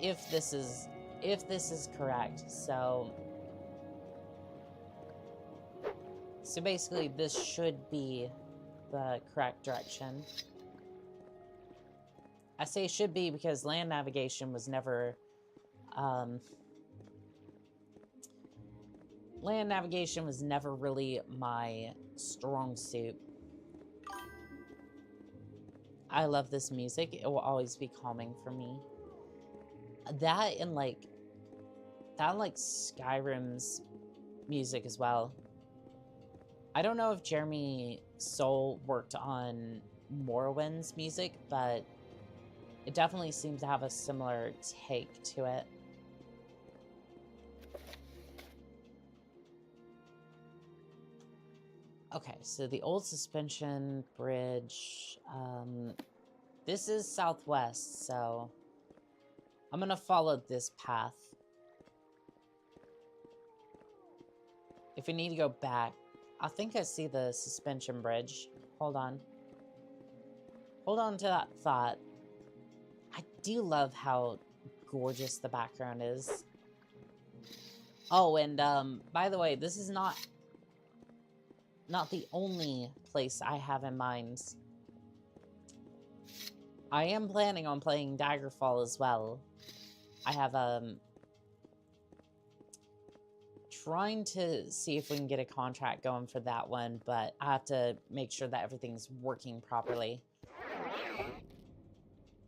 If this is correct, so basically this should be the correct direction. I say should be because land navigation was never really my strong suit. I love this music. It will always be calming for me. That and like Skyrim's music as well. I don't know if Jeremy Soule worked on Morrowind's music, but it definitely seems to have a similar take to it. Okay, so the old suspension bridge. This is southwest, so I'm gonna follow this path. If we need to go back, I think I see the suspension bridge. Hold on. Hold on to that thought. I do love how gorgeous the background is. Oh, and by the way, this is not the only place I have in mind. I am planning on playing Daggerfall as well. I have trying to see if we can get a contract going for that one, but I have to make sure that everything's working properly.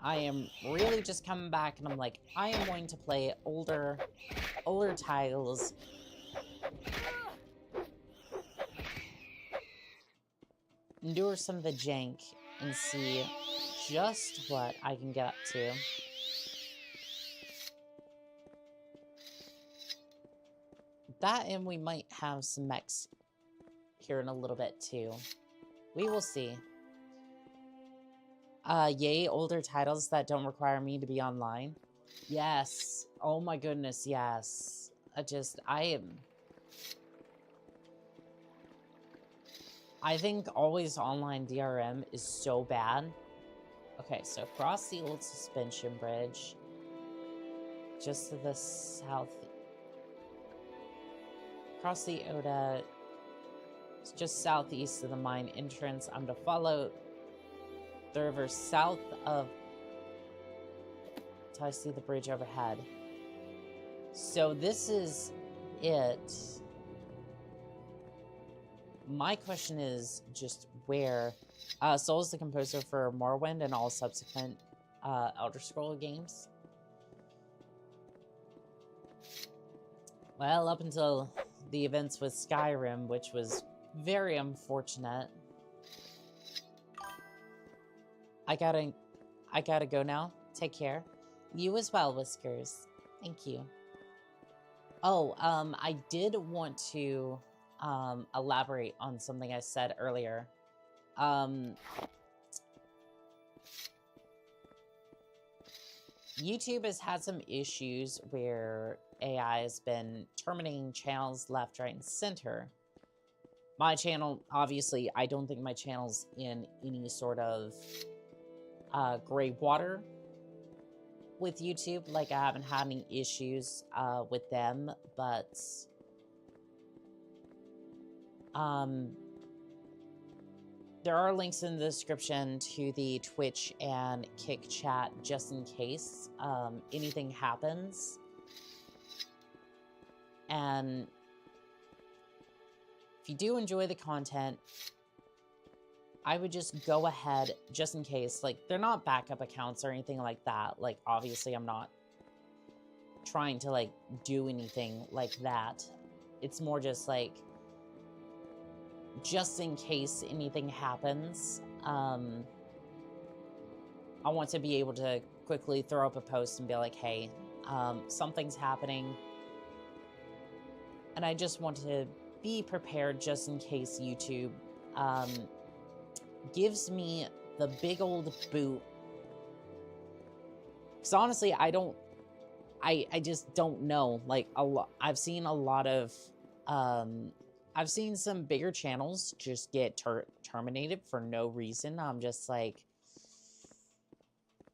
I am really just coming back and I'm like, I am going to play older titles. Endure some of the jank and see just what I can get up to. That, and we might have some mechs here in a little bit too. We will see. Yay, older titles that don't require me to be online. Yes. Oh my goodness, yes. I think always online DRM is so bad. Okay, so cross the old suspension bridge. Just to the south. Cross the Oda. It's just southeast of the mine entrance. I'm to follow the river south of until I see the bridge overhead. So this is it. My question is just where. Soul is the composer for Morrowind and all subsequent Elder Scrolls games. Well, up until the events with Skyrim, which was very unfortunate. I gotta go now. Take care. You as well, Whiskers. Thank you. Oh, I did want to elaborate on something I said earlier. YouTube has had some issues where AI has been terminating channels left, right, and center. My channel, obviously, I don't think my channel's in any sort of gray water with YouTube. Like, I haven't had any issues with them, but There are links in the description to the Twitch and Kick chat just in case anything happens. And if you do enjoy the content, I would just go ahead, just in case. Like, they're not backup accounts or anything like that. Like, obviously, I'm not trying to, like, do anything like that. It's more just, like, just in case anything happens. I want to be able to quickly throw up a post and be like, hey, something's happening. And I just want to be prepared just in case YouTube gives me the big old boot. Because honestly, I just don't know. Like, I've seen a lot of, I've seen some bigger channels just get terminated for no reason. I'm just like,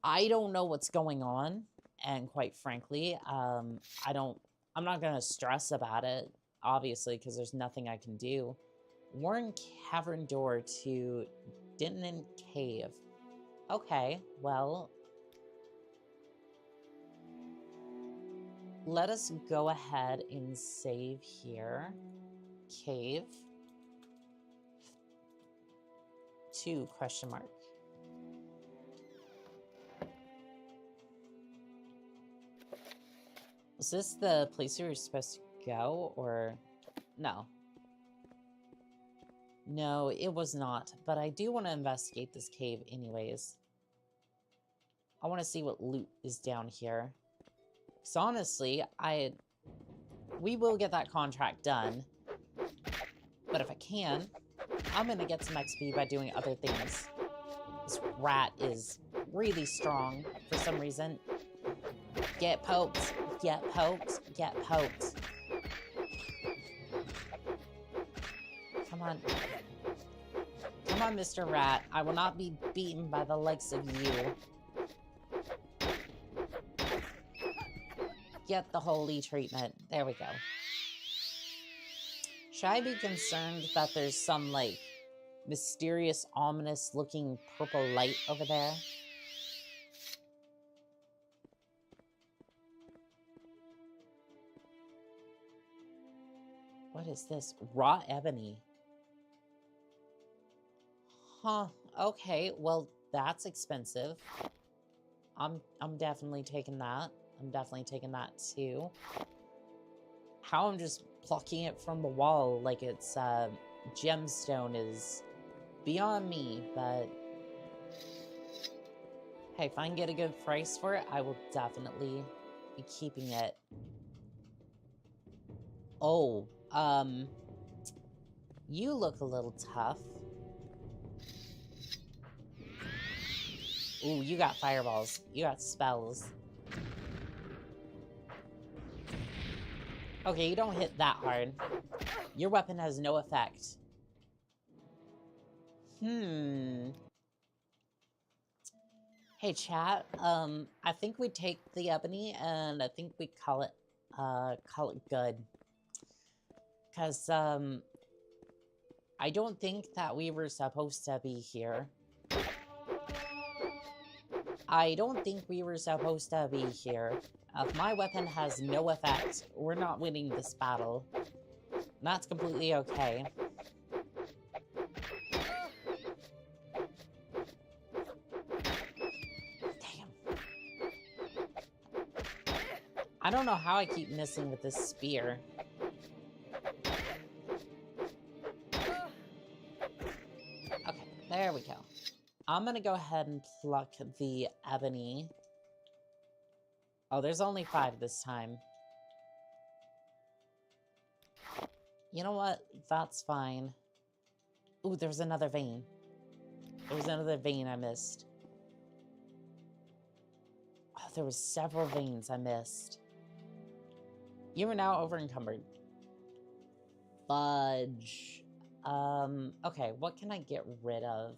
I don't know what's going on. And quite frankly, I'm not going to stress about it, obviously, because there's nothing I can do. Warren Cavern Door to Dinnan Cave. Okay, well, let us go ahead and save here. Cave. 2 question mark. Is this the place we were supposed to go, or no? No, it was not, but I do want to investigate this cave anyways. I want to see what loot is down here. Because honestly, we will get that contract done. But if I can, I'm going to get some XP by doing other things. This rat is really strong for some reason. Get poked, get poked, get poked. Come on. Come on, Mr. Rat. I will not be beaten by the likes of you. Get the holy treatment. There we go. Should I be concerned that there's some, like, mysterious, ominous-looking purple light over there? What is this? Raw ebony. Huh. Okay, well, that's expensive. I'm definitely taking that. I'm definitely taking that, too. How I'm just plucking it from the wall like it's gemstone is beyond me, but hey, if I can get a good price for it, I will definitely be keeping it. Oh, you look a little tough. Ooh, you got fireballs. You got spells. Okay, you don't hit that hard. Your weapon has no effect. Hey, chat. I think we take the ebony, and I think we call it good. Because, I don't think that we were supposed to be here. I don't think we were supposed to be here. If my weapon has no effect, we're not winning this battle. And that's completely okay. Damn. I don't know how I keep missing with this spear. Okay, there we go. I'm gonna go ahead and pluck the ebony. Oh, there's only 5 this time. You know what? That's fine. Ooh, there's another vein. There's another vein I missed. Oh, there was several veins I missed. You are now over encumbered. Fudge. Okay, what can I get rid of?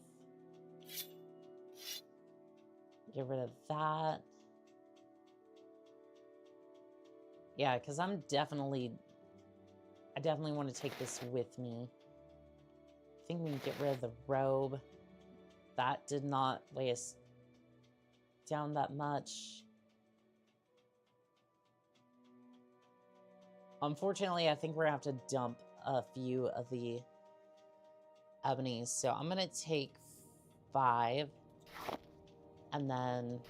Get rid of that. Yeah, because I definitely want to take this with me. I think we can get rid of the robe. That did not weigh us down that much. Unfortunately, I think we're gonna have to dump a few of the ebony. So I'm gonna take 5. And then,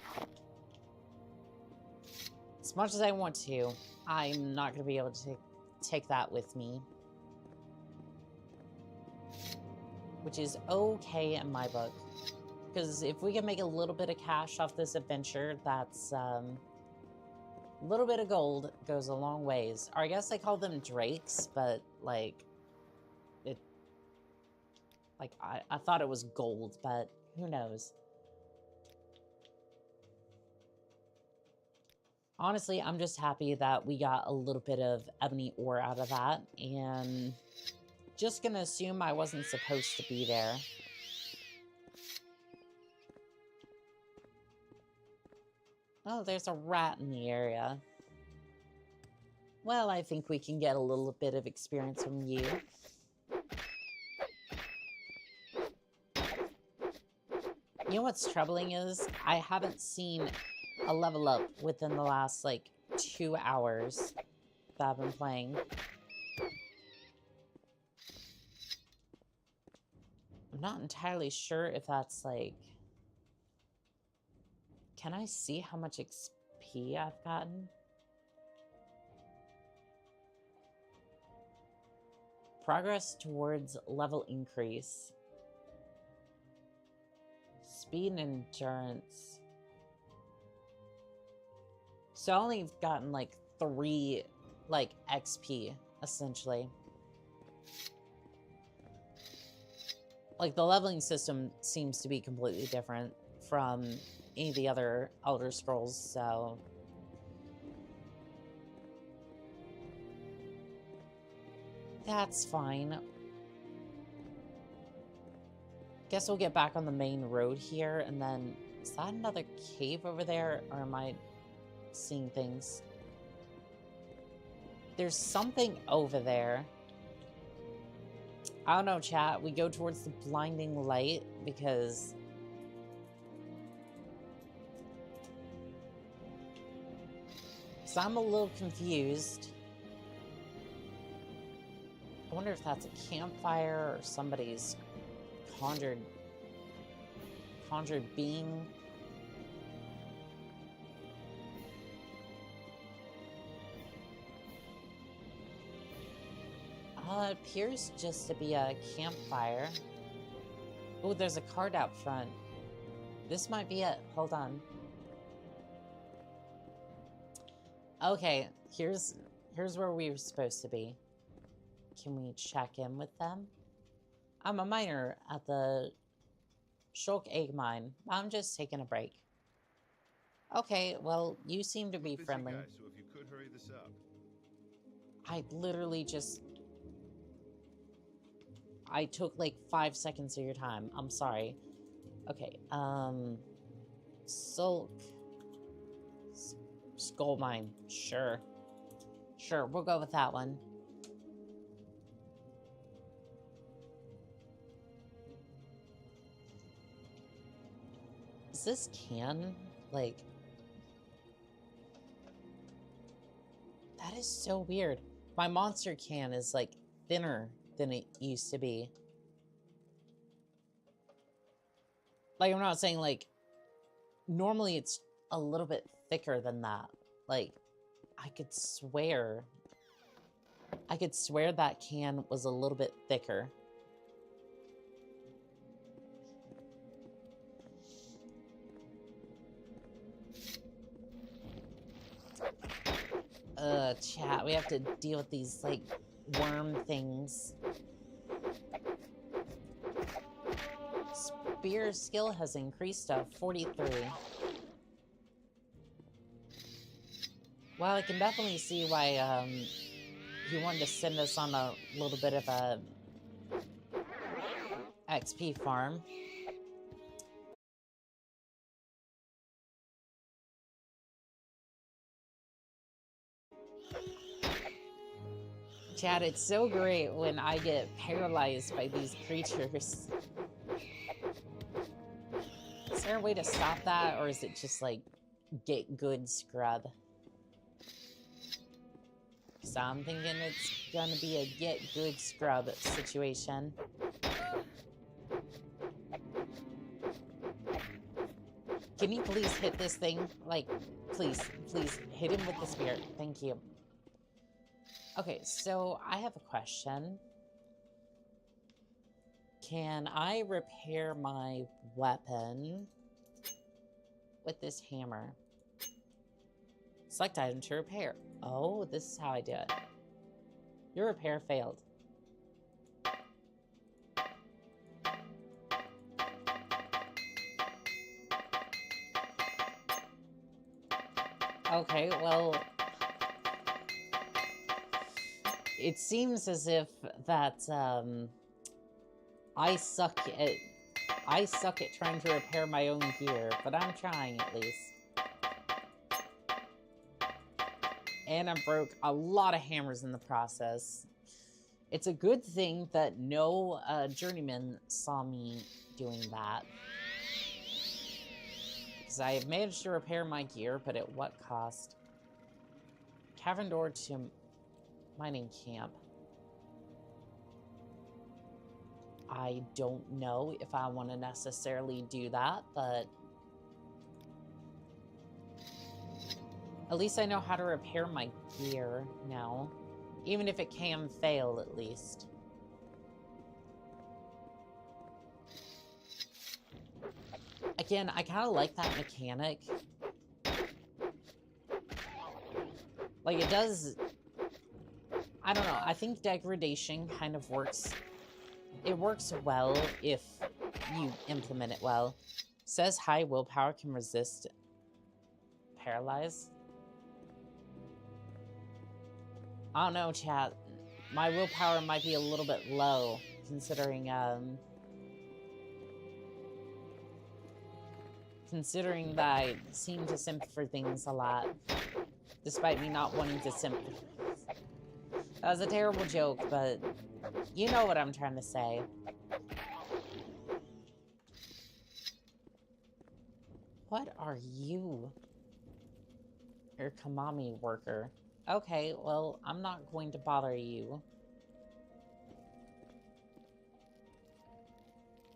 as much as I want to, I'm not gonna be able to take that with me. Which is okay in my book. Because if we can make a little bit of cash off this adventure, that's, a little bit of gold goes a long ways. Or I guess I call them drakes, but, like, I thought it was gold, but who knows? Honestly, I'm just happy that we got a little bit of ebony ore out of that, and just gonna assume I wasn't supposed to be there. Oh, there's a rat in the area. Well, I think we can get a little bit of experience from you. You know what's troubling is I haven't seen a level up within the last, like, 2 hours that I've been playing. I'm not entirely sure if that's, like... Can I see how much XP I've gotten? Progress towards level increase. Speed and endurance. So I only gotten like 3 like XP essentially. Like the leveling system seems to be completely different from any of the other Elder Scrolls, so that's fine. Guess we'll get back on the main road here, and then... Is that another cave over there, or am I seeing things? There's something over there. I don't know, chat. We go towards the blinding light, because... So I'm a little confused. I wonder if that's a campfire, or somebody's... conjured being. It appears just to be a campfire. Oh, there's a card out front. This might be it. Hold on. Okay, here's where we were supposed to be. Can we check in with them? I'm a miner at the Shulk Egg Mine. I'm just taking a break. Okay, well, you seem to be friendly. Guy, so if you could hurry this up. I literally just... I took like 5 seconds of your time. I'm sorry. Okay, Sulk... Skull Mine. Sure. Sure, we'll go with that one. Is this can, like... That is so weird. My monster can is, like, thinner than it used to be. Like, I'm not saying, like... Normally it's a little bit thicker than that. Like, I could swear that can was a little bit thicker. Chat, we have to deal with these, like, worm things. Spear skill has increased to 43. Well, I can definitely see why, he wanted to send us on a little bit of a XP farm. Chad, it's so great when I get paralyzed by these creatures. Is there a way to stop that, or is it just like, get good scrub? So I'm thinking it's gonna be a get good scrub situation. Can you please hit this thing? Like, please, please, hit him with the spear. Thank you. Okay, so I have a question. Can I repair my weapon with this hammer? Select item to repair. Oh, this is how I do it. Your repair failed. Okay, well, it seems as if that I suck at trying to repair my own gear, but I'm trying at least. And I broke a lot of hammers in the process. It's a good thing that no journeyman saw me doing that. Because I have managed to repair my gear, but at what cost? Cavern door to mining camp. I don't know if I want to necessarily do that, but at least I know how to repair my gear now. Even if it can fail, at least. Again, I kind of like that mechanic. Like, it does... I don't know, I think degradation kind of works. It works well if you implement it well. Says high willpower can resist paralyze. I don't know, chat. My willpower might be a little bit low, considering that I seem to simp for things a lot, despite me not wanting to simp. That was a terrible joke, but you know what I'm trying to say. What are you? You're a Kamami worker. Okay, well, I'm not going to bother you.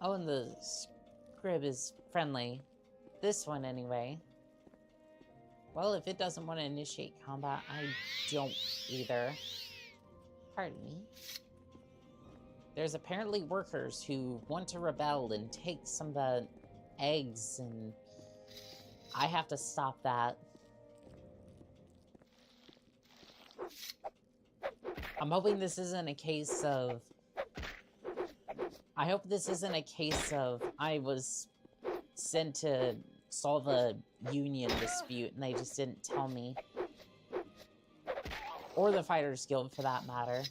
Oh, and the scrib is friendly. This one, anyway. Well, if it doesn't want to initiate combat, I don't either. Pardon me. There's apparently workers who want to rebel and take some of the eggs, and I have to stop that. I'm hoping this isn't a case of... I hope this isn't a case of I was sent to solve a union dispute and they just didn't tell me. Or the Fighters Guild, for that matter.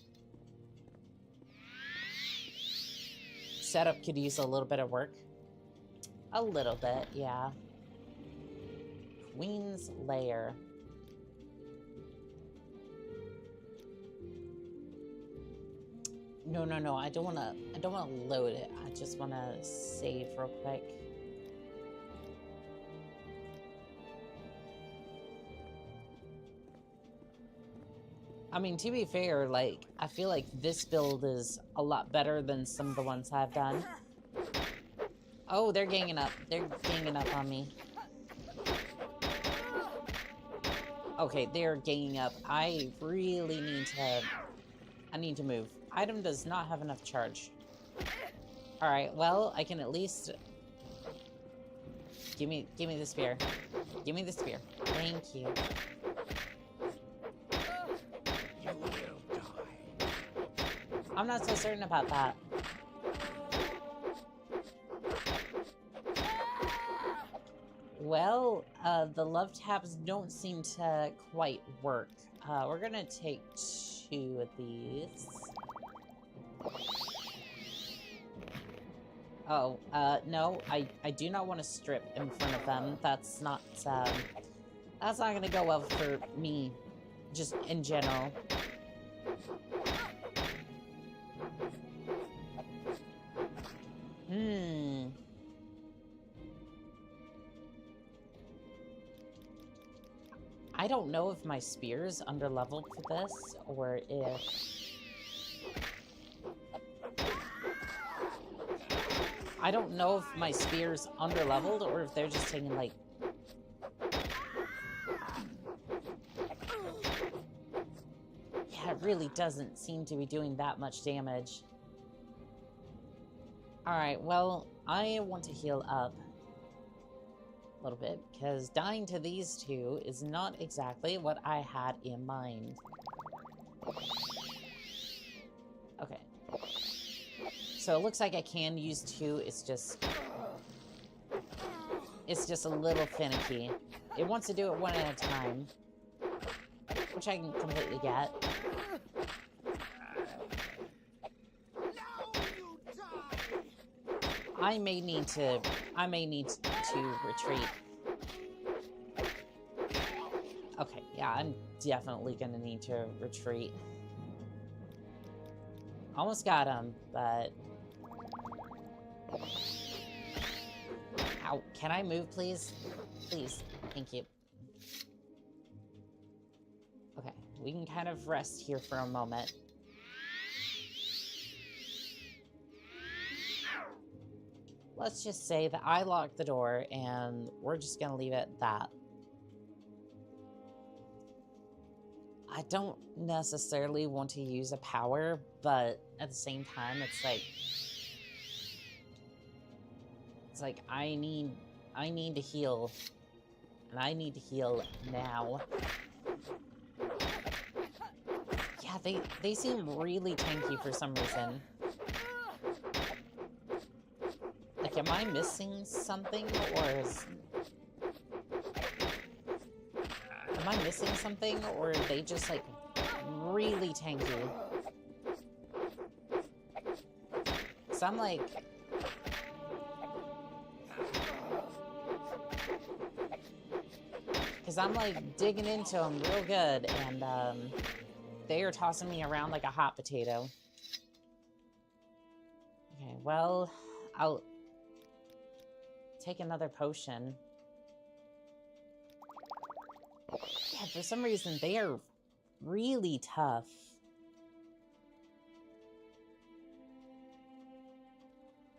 Setup could use a little bit of work. A little bit, yeah. Queen's Lair. No, I don't wanna load it. I just wanna save real quick. I mean, to be fair, like, I feel like this build is a lot better than some of the ones I've done. Oh, they're ganging up. They're ganging up on me. Okay, they're ganging up. I really need to... I need to move. Item does not have enough charge. Alright, well, I can at least... Give me the spear. Give me the spear. Thank you. You will die. I'm not so certain about that. Well, the love tabs don't seem to quite work. We're gonna take 2 of these. Oh, no, I do not want to strip in front of them. That's not gonna go well for me, just in general. I don't know if my spear's underleveled for this, or if... I don't know if my spear's underleveled, or if they're just taking, like... Yeah, it really doesn't seem to be doing that much damage. Alright, well, I want to heal up a little bit, because dying to these two is not exactly what I had in mind. Okay. So it looks like I can use two, it's just a little finicky. It wants to do it one at a time, which I can completely get. I may need to retreat. Okay, yeah, I'm definitely gonna need to retreat. Almost got him, but... Ow, can I move, please? Please, thank you. Okay, we can kind of rest here for a moment. Let's just say that I locked the door, and we're just gonna leave it at that. I don't necessarily want to use a power, but at the same time, it's like I need to heal, and I need to heal now. Yeah, they seem really tanky for some reason. Like, am I missing something, or is... Am I missing something, or are they just, like, really tanky? So I'm, like... Because I'm, like, digging into them real good, and, they are tossing me around like a hot potato. Okay, well, I'll take another potion. Yeah, for some reason, they are really tough.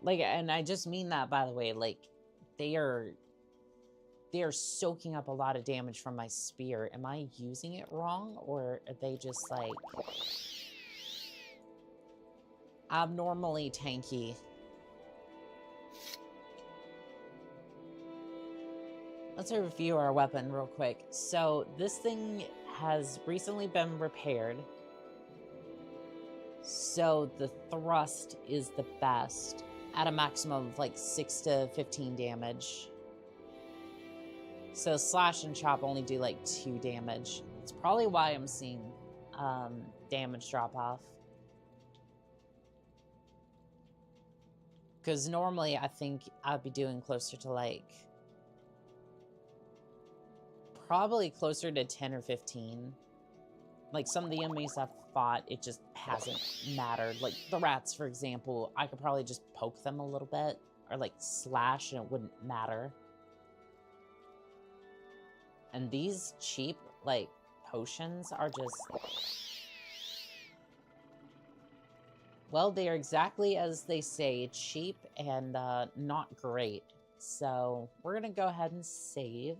Like, and I just mean that, by the way, like, they are soaking up a lot of damage from my spear. Am I using it wrong, or are they just, like, abnormally tanky? Let's review our weapon real quick. So, this thing has recently been repaired. So, the thrust is the best, at a maximum of, like, 6 to 15 damage. So, slash and chop only do, like, 2 damage. It's probably why I'm seeing damage drop off. Because normally, I think I'd be doing closer to, like... Probably closer to 10 or 15. Like, some of the enemies I've fought, it just hasn't mattered. Like, the rats, for example, I could probably just poke them a little bit. Or, like, slash, and it wouldn't matter. And these cheap, like, potions are just... Well, they are exactly as they say, cheap and not great. So, we're gonna go ahead and save.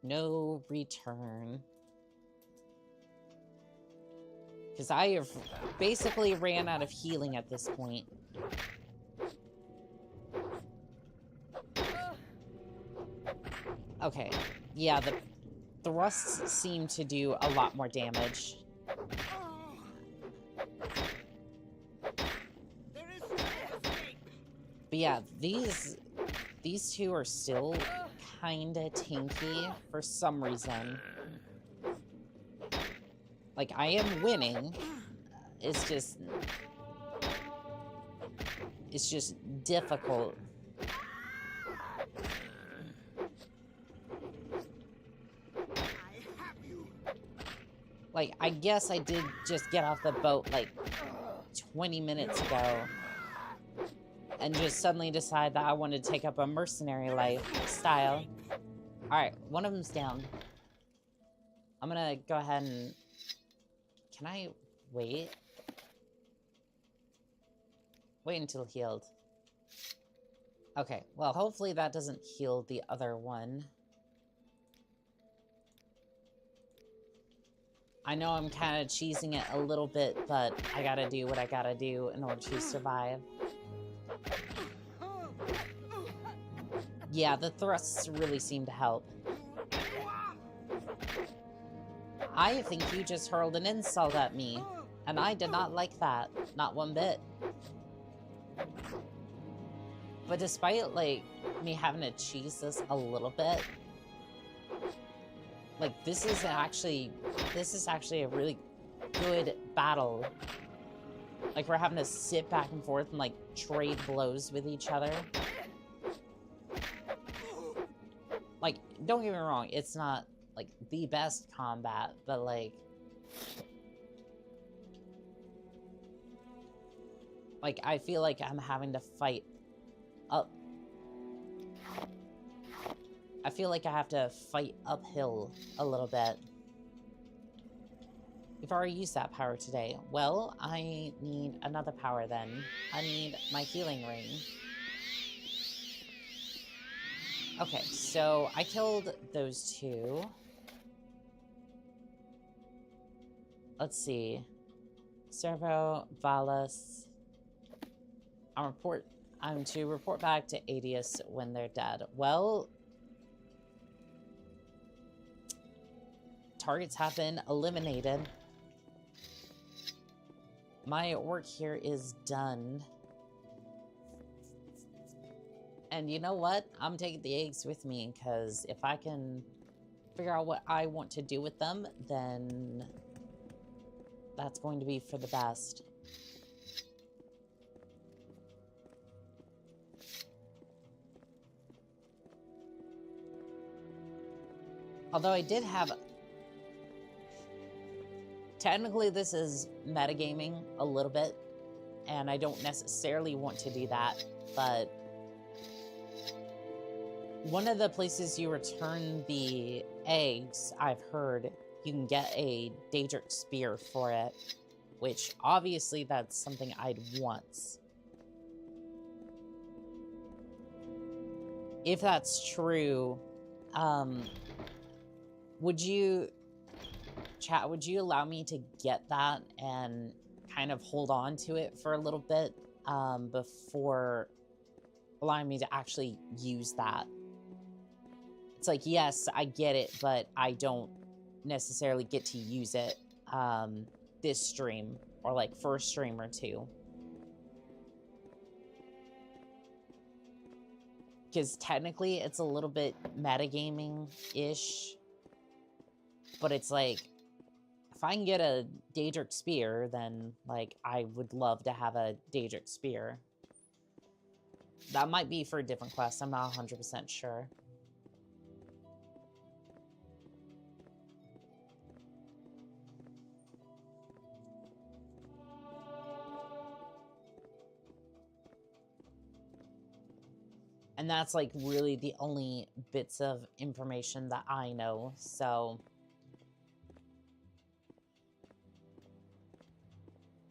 No return. Because I have basically ran out of healing at this point. Okay, yeah, the thrusts seem to do a lot more damage. But yeah, these two are still kinda tanky for some reason. Like, I am winning. It's just difficult. Like, I guess I did just get off the boat, like, 20 minutes ago. And just suddenly decide that I wanted to take up a mercenary lifestyle. Alright, one of them's down. I'm gonna go ahead and... Can I wait? Wait until healed. Okay, well, hopefully that doesn't heal the other one. I know I'm kind of cheesing it a little bit, but I gotta do what I gotta do in order to survive. Yeah, the thrusts really seem to help. I think you just hurled an insult at me, and I did not like that. Not one bit. But despite, like, me having to cheese this a little bit, like, this is actually a really good battle. Like, we're having to sit back and forth and, like, trade blows with each other. Like, don't get me wrong, it's not, like, the best combat, but, like... Like, I feel like I'm having to fight up... I feel like I have to fight uphill a little bit. We've already used that power today. Well, I need another power then. I need my healing ring. Okay, so I killed those two. Let's see. Servo, Valis. I'm to report back to Adius when they're dead. Well, targets have been eliminated. My work here is done. And you know what? I'm taking the eggs with me, because if I can figure out what I want to do with them, then that's going to be for the best. Although I did have... Technically, this is metagaming a little bit, and I don't necessarily want to do that, but... One of the places you return the eggs, I've heard, you can get a Daedric Spear for it, which obviously that's something I'd want. If that's true, would you allow me to get that and kind of hold on to it for a little bit before allowing me to actually use that? It's like, yes, I get it, but I don't necessarily get to use it this stream, or like first stream or two. Because technically it's a little bit metagaming-ish, but it's like, if I can get a Daedric Spear, then like I would love to have a Daedric Spear. That might be for a different quest, I'm not 100% sure. And that's, like, really the only bits of information that I know, so...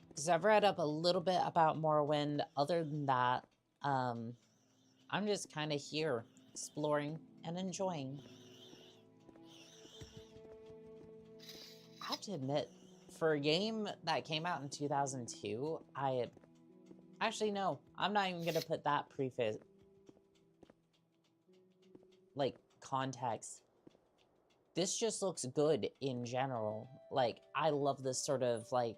Because I've read up a little bit about Morrowind. Other than that, I'm just kind of here, exploring and enjoying. I have to admit, for a game that came out in 2002, Actually, no. I'm not even going to put that preface... like, context. This just looks good in general. Like, I love this sort of, like,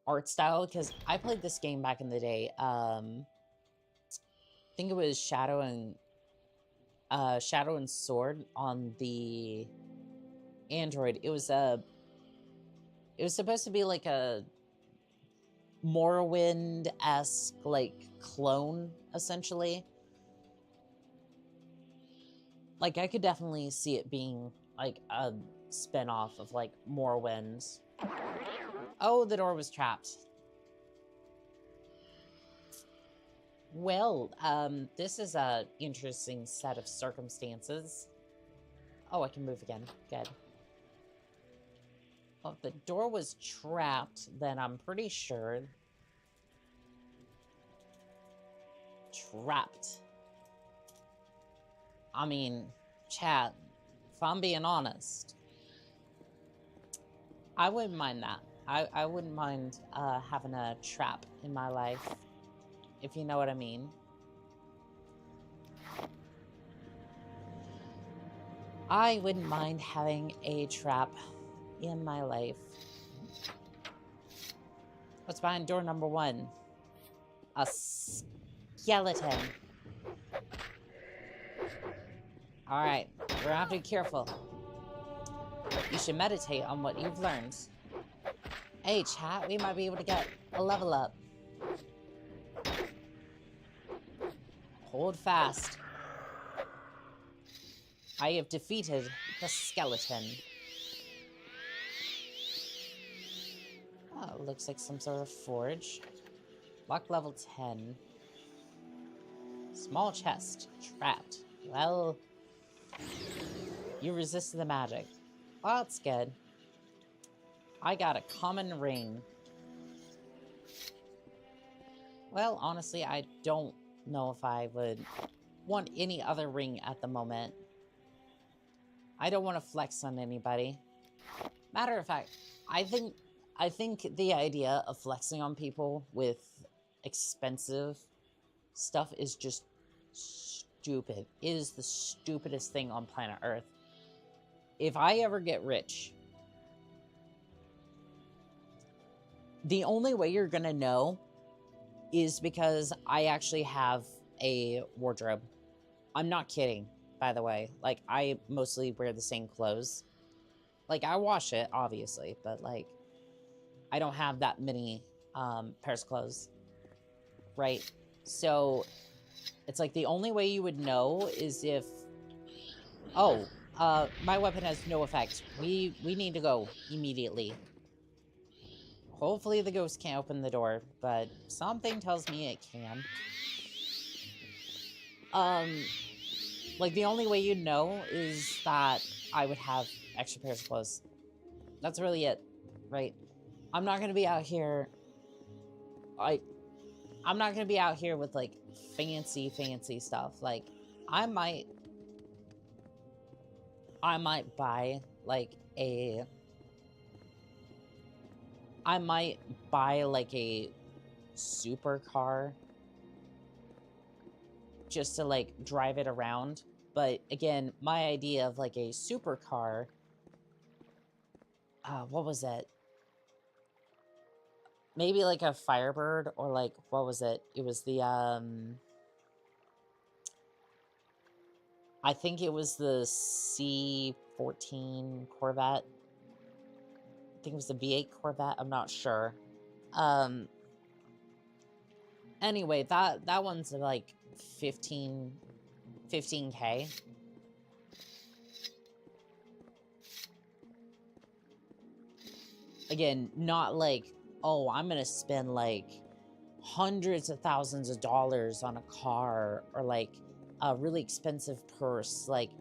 art style, because I played this game back in the day. I think it was Shadow and Sword on the Android. It was supposed to be like a Morrowind-esque, like, clone, essentially. Like, I could definitely see it being, like, a spin-off of like Morrowind. Oh, the door was trapped. Well, this is a interesting set of circumstances. Oh, I can move again. Good. Well, if the door was trapped, then I'm pretty sure... Trapped. I mean, chat, if I'm being honest, I wouldn't mind that. I wouldn't mind having a trap in my life, if you know what I mean. I wouldn't mind having a trap in my life. What's behind door number 1? A skeleton. Alright, we're gonna have to be careful. You should meditate on what you've learned. Hey, chat, we might be able to get a level up. Hold fast. I have defeated the skeleton. Oh, it looks like some sort of forge. Lock level 10. Small chest. Trapped. Well, you resisted the magic. Well, that's good. I got a common ring. Well, honestly, I don't know if I would want any other ring at the moment. I don't want to flex on anybody. Matter of fact, I think the idea of flexing on people with expensive stuff is just stupid. It is the stupidest thing on planet Earth. If I ever get rich, the only way you're gonna know is because I actually have a wardrobe. I'm not kidding, by the way. Like, I mostly wear the same clothes. Like, I wash it, obviously, but, like, I don't have that many pairs of clothes, right? So, it's like the only way you would know is if... Oh, my weapon has no effect. We need to go immediately. Hopefully the ghost can't open the door, but something tells me it can. Like, the only way you'd know is that I would have extra pairs of clothes. That's really it, right? I'm not gonna be out here... I'm not gonna be out here with, like, fancy stuff. Like, I might buy, like, a... I might buy, like, a supercar just to, like, drive it around. But, again, my idea of, like, a supercar... what was it? Maybe, like, a Firebird, or, like, what was it? It was the, I think it was the C-14 Corvette. I think it was the V8 Corvette. I'm not sure. Anyway, that one's like 15K. Again, not like, oh, I'm gonna spend like hundreds of thousands of dollars on a car or like a really expensive purse. Like,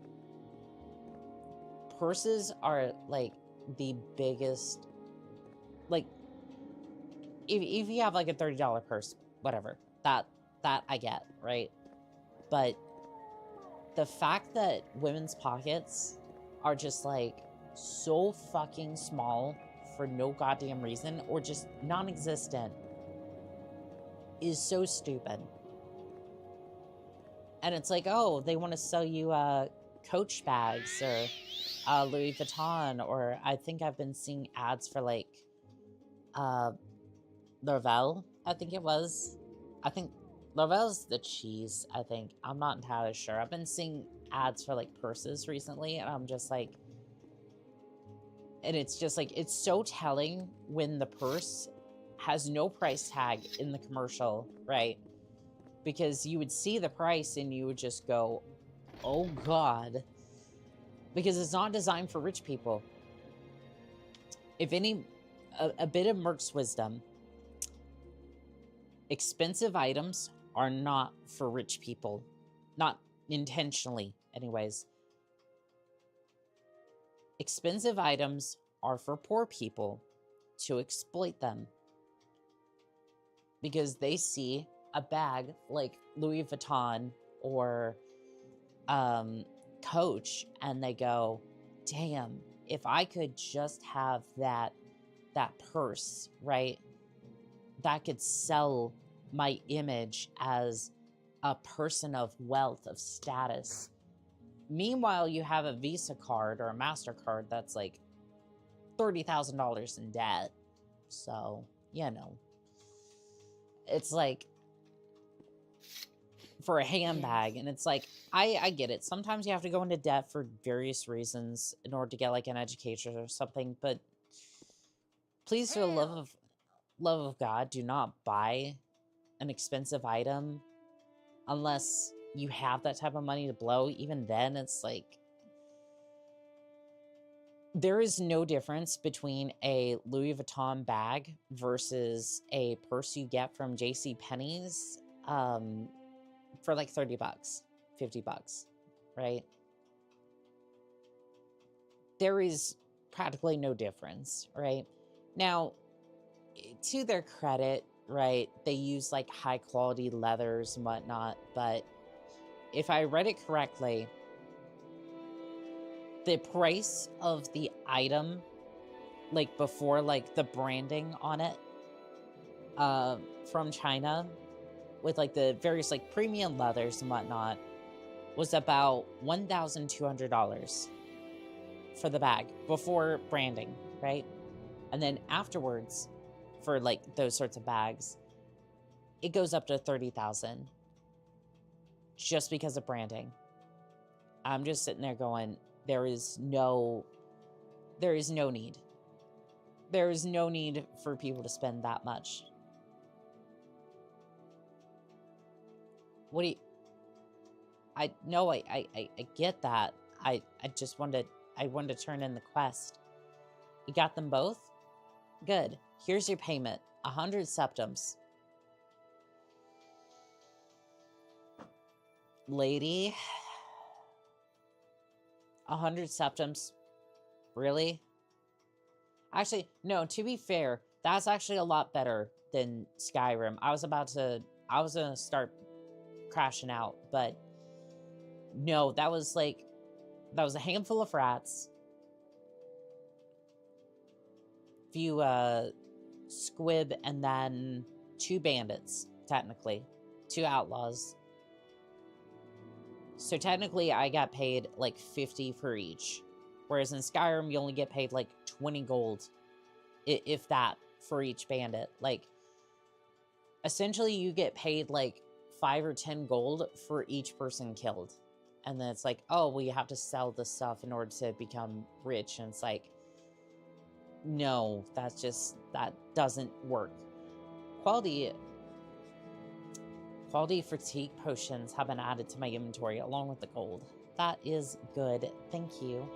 purses are like the biggest, like, if you have like a $30 purse, whatever, that I get, right? But the fact that women's pockets are just like so fucking small for no goddamn reason, or just non-existent, is so stupid. And it's like, oh, they want to sell you Coach bags or Louis Vuitton, or I think I've been seeing ads for like L'Oreal, I think it was. I think L'Oreal's the cheese, I think. I'm not entirely sure. I've been seeing ads for like purses recently, and I'm just like, and it's just like, it's so telling when the purse has no price tag in the commercial, right? Because you would see the price and you would just go, oh God. Because it's not designed for rich people. if any, a bit of Merc's wisdom. Expensive items are not for rich people. Not intentionally, anyways. Expensive items are for poor people to exploit them. Because they see a bag like Louis Vuitton or Coach, and they go, damn, if I could just have that purse, right? That could sell my image as a person of wealth, of status. Meanwhile, you have a Visa card or a MasterCard that's like $30,000 in debt. So, you know, it's like for a handbag, and it's like, I get it. Sometimes you have to go into debt for various reasons in order to get like an education or something, but please, for the love of God, do not buy an expensive item unless you have that type of money to blow. Even then, it's like, there is no difference between a Louis Vuitton bag versus a purse you get from JCPenney's for like $30, $50, right? There is practically no difference, right? Now, to their credit, right, they use like high quality leathers and whatnot, but if I read it correctly, the price of the item, like before like the branding on it, from China, with like the various like premium leathers and whatnot, was about $1,200 for the bag before branding, right? And then afterwards, for like those sorts of bags, it goes up to $30,000 just because of branding. I'm just sitting there going, there is no need. There is no need for people to spend that much. What do you... I get that. I wanted to turn in the quest. You got them both? Good. Here's your payment. 100 septums. Lady. 100 septums. Really? Actually, no, to be fair, that's actually a lot better than Skyrim. I was gonna start crashing out, but no, that was a handful of rats, few squib, and then 2 bandits, technically 2 outlaws. So technically I got paid like 50 for each, whereas in Skyrim you only get paid like 20 gold, if that, for each bandit. Like, essentially you get paid like 5 or 10 gold for each person killed. And then it's like, oh, well, you have to sell this stuff in order to become rich. And it's like, no, that doesn't work. Quality fatigue potions have been added to my inventory along with the gold. That is good. Thank you.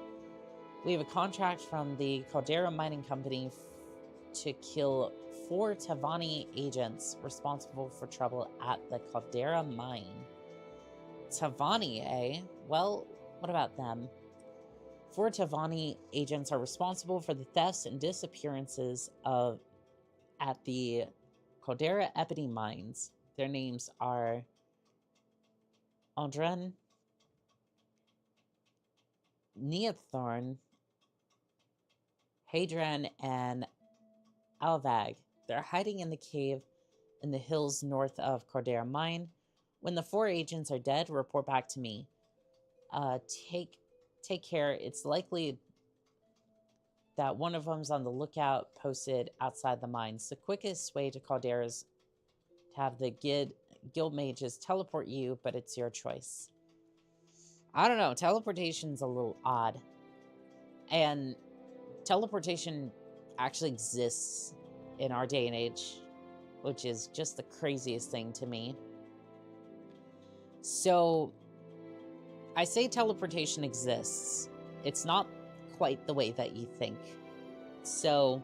We have a contract from the Caldera Mining Company to kill 4 Tavani agents responsible for trouble at the Caldera Mine. Tavani, eh? Well, what about them? 4 Tavani agents are responsible for the thefts and disappearances at the Caldera Ebony Mines. Their names are Aldren, Neothorn, Hadron, and Alvag. They're hiding in the cave in the hills north of Caldera Mine. When the 4 agents are dead, report back to me. Take care. It's likely that one of them's on the lookout, posted outside the mines. The quickest way to Caldera is to have the guild mages teleport you, but it's your choice. I don't know. Teleportation's a little odd. And teleportation actually exists in our day and age, which is just the craziest thing to me. So, I say teleportation exists. It's not quite the way that you think. So,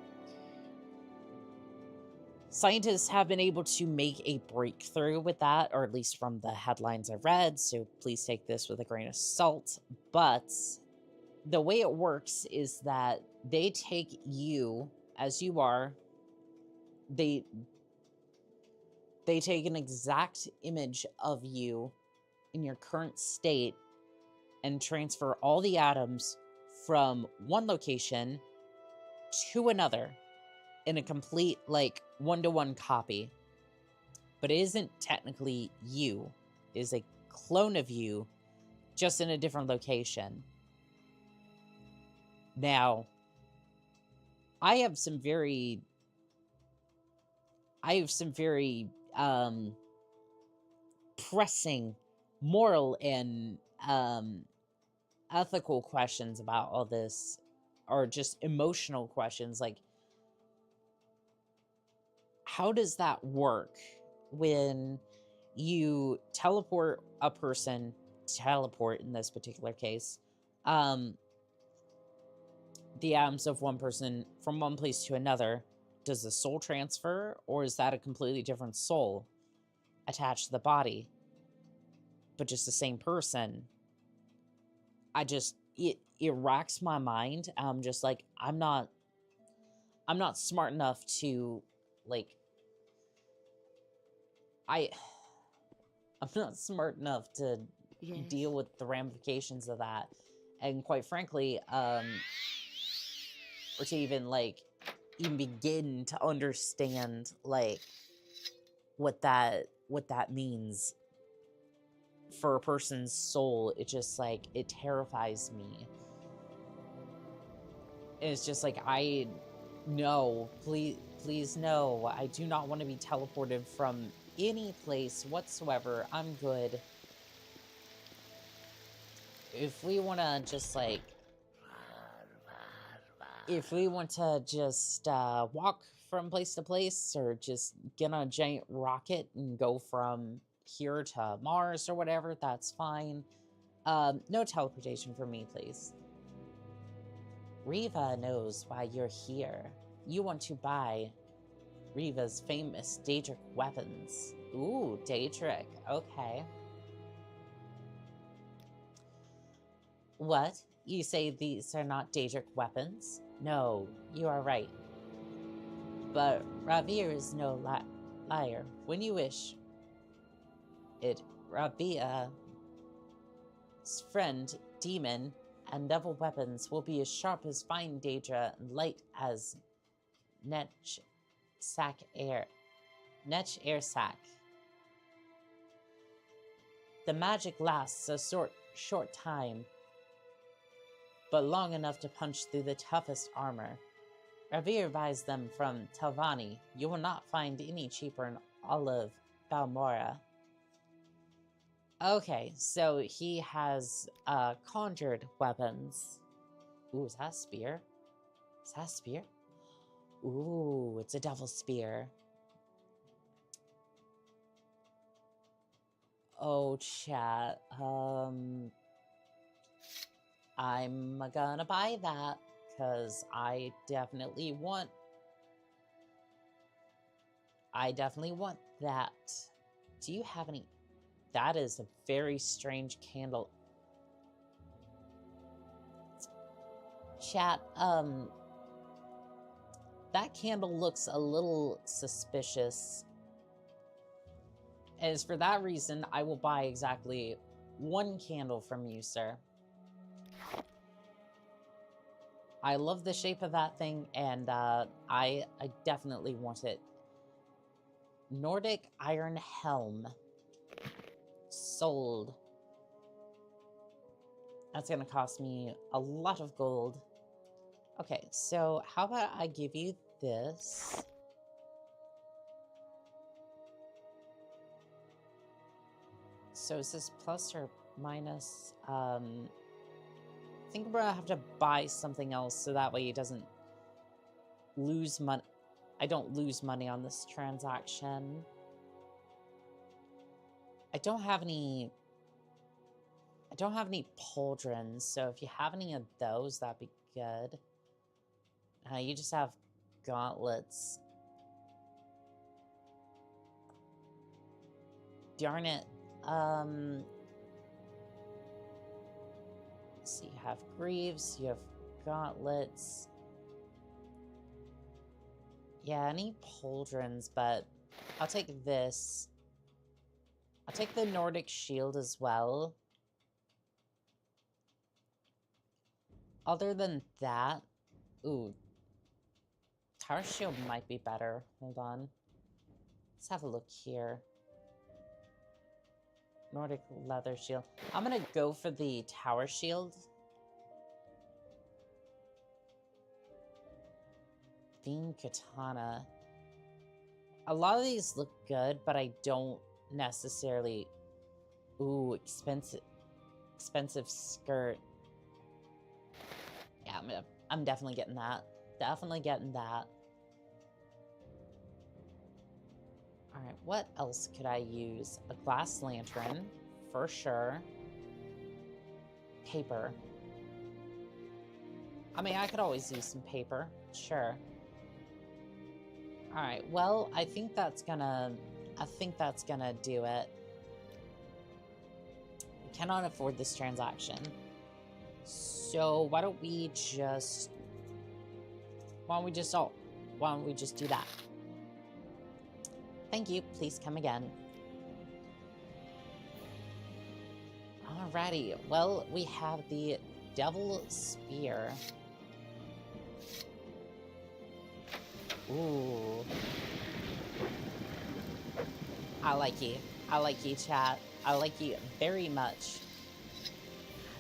scientists have been able to make a breakthrough with that, or at least from the headlines I've read, so please take this with a grain of salt. But the way it works is that they take you as you are, they take an exact image of you in your current state and transfer all the atoms from one location to another in a complete, like, one-to-one copy. But it isn't technically you. It is a clone of you, just in a different location. Now, I have some very pressing moral and ethical questions about all this, or just emotional questions, like, how does that work when you teleport a person, in this particular case, the atoms of one person from one place to another? Does the soul transfer, or is that a completely different soul attached to the body, but just the same person? It racks my mind. I'm just like, I'm not smart enough to, like, I'm not smart enough to deal with the ramifications of that, and quite frankly, or to even begin to understand, like, what that means for a person's soul. It just, like, it terrifies me. It's just like, no, please no, I do not want to be teleported from any place whatsoever. I'm good. If we want to just, like, walk from place to place, or just get on a giant rocket and go from here to Mars or whatever, that's fine. No teleportation for me, please. Riva knows why you're here. You want to buy Riva's famous Daedric weapons. Ooh, Daedric. Okay. What? You say these are not Daedric weapons? No, you are right. But Ravir is no liar. When you wish it, Ravia's friend, demon, and devil weapons will be as sharp as fine Daedra and light as Netch air sack. The magic lasts a short time, but long enough to punch through the toughest armor. Ravir buys them from Telvanni. You will not find any cheaper in all of Balmora. Okay, so he has conjured weapons. Ooh, is that a spear? Is that a spear? Ooh, it's a devil spear. Oh, chat. I'm gonna buy that, because I definitely want that. Do you have any? That is a very strange candle. Chat, that candle looks a little suspicious. And for that reason, I will buy exactly one candle from you, sir. I love the shape of that thing, and I definitely want it. Nordic Iron Helm. Sold. That's gonna cost me a lot of gold. Okay, so how about I give you this? So is this plus or minus? I think I'm gonna have to buy something else so that way it doesn't lose money. I don't lose money on this transaction. I don't have any pauldrons, so if you have any of those, that'd be good. You just have gauntlets. Darn it. Let's see, you have greaves, you have gauntlets. Yeah, I need pauldrons, but I'll take this. I'll take the Nordic shield as well. Other than that, ooh, tower shield might be better. Hold on. Let's have a look here. Nordic leather shield. I'm gonna go for the tower shield. Beam katana. A lot of these look good, but I don't necessarily... Ooh, expensive skirt. Yeah, I'm definitely getting that. Definitely getting that. Alright, what else could I use? A glass lantern, for sure. Paper. I mean, I could always use some paper, sure. Alright, well, I think that's gonna do it. We cannot afford this transaction. So why don't we just do that? Thank you. Please come again. Alrighty. Well, we have the Devil Spear. Ooh. I like you. I like you, chat. I like you very much.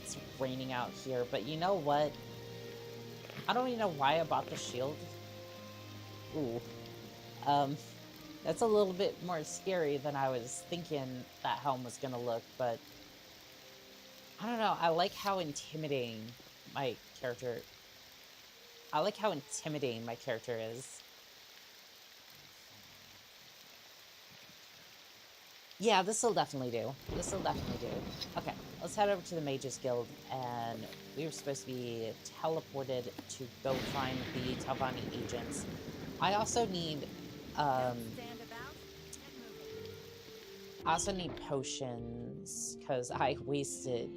It's raining out here, but you know what? I don't even know why I bought the shield. Ooh. That's a little bit more scary than I was thinking that helm was gonna look, but... I don't know, I like how intimidating my character... I like how intimidating my character is. Yeah, this'll definitely do. This'll definitely do. Okay, let's head over to the Mages Guild, and we were supposed to be teleported to go find the Talvani agents. I also need, I also need potions, because I wasted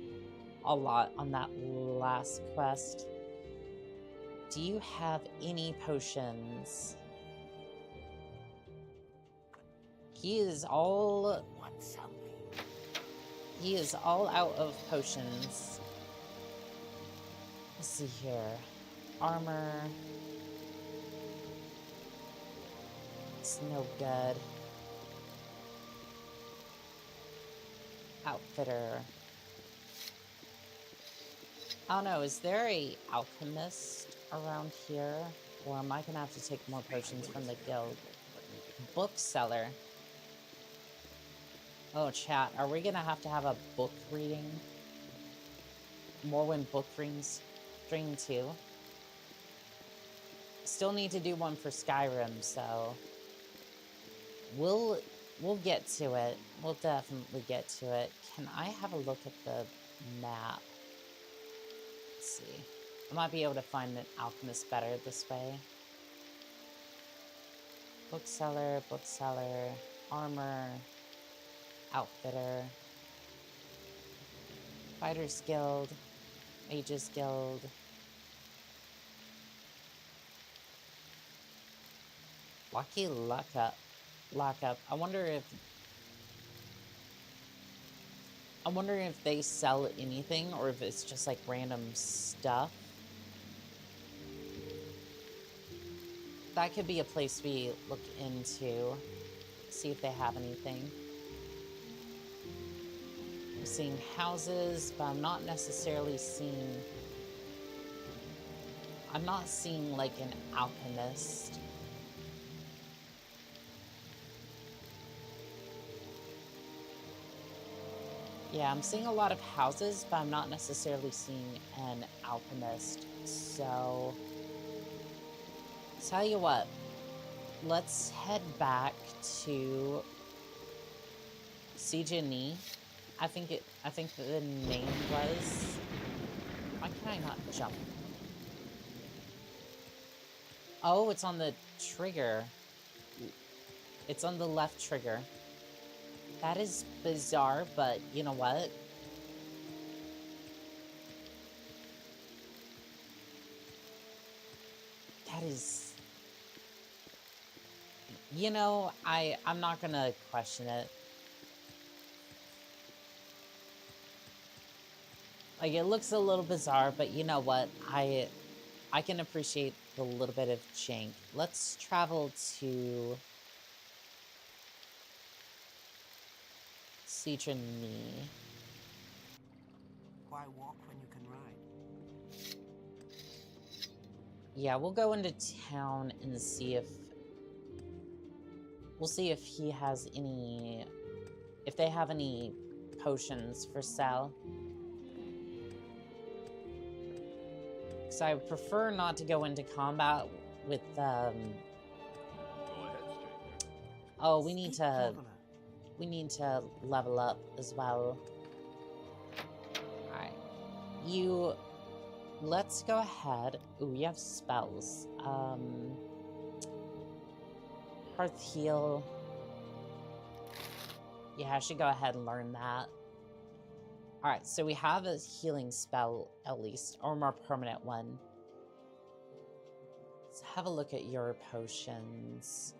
a lot on that last quest. Do you have any potions? He is all out of potions. Let's see here. Armor. It's no good. Outfitter. I don't know, is there a alchemist around here? Or am I gonna have to take more potions from the guild? Bookseller. Oh, chat, are we gonna have to have a book reading? Morrowind book readings stream too? Still need to do one for Skyrim, so... We'll get to it. We'll definitely get to it. Can I have a look at the map? Let's see. I might be able to find an alchemist better this way. Bookseller, bookseller, armor, outfitter, Fighters Guild, Mages Guild. Lucky Lockup. I wonder if they sell anything or if it's just like random stuff. That could be a place we look into. See if they have anything. I'm seeing houses, but I'm not necessarily seeing... I'm not seeing like an alchemist. Yeah, I'm seeing a lot of houses, but I'm not necessarily seeing an alchemist. So, tell you what, let's head back to Sijini. I think the name was... Why can I not jump? Oh, it's on the trigger. It's on the left trigger. That is bizarre, but you know what? That is... You know, I'm not gonna question it. Like, it looks a little bizarre, but you know what? I can appreciate the little bit of jank. Let's travel to Citronee. Why walk when you can ride? Yeah, we'll go into town and see if... We'll see if he has any... If they have any potions for sale. Because I prefer not to go into combat with, Go ahead, stranger. Oh, we need Speak, to... traveler. We need to level up as well. Alright. You... Let's go ahead. Ooh, we have spells. Hearth Heal. Yeah, I should go ahead and learn that. Alright, so we have a healing spell, at least. Or a more permanent one. Let's have a look at your potions.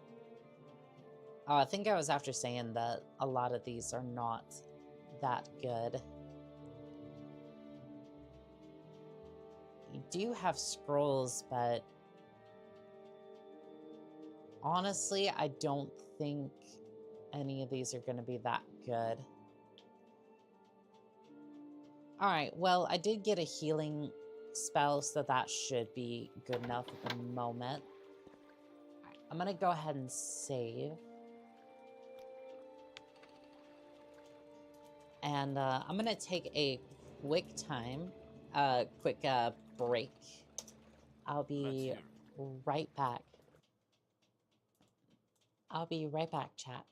Oh, I think I was after saying that a lot of these are not that good. You do have scrolls, but honestly, I don't think any of these are going to be that good. Alright, well, I did get a healing spell, so that should be good enough at the moment. Alright, I'm going to go ahead and save. And I'm going to take a quick break. I'll be right back. I'll be right back, chat.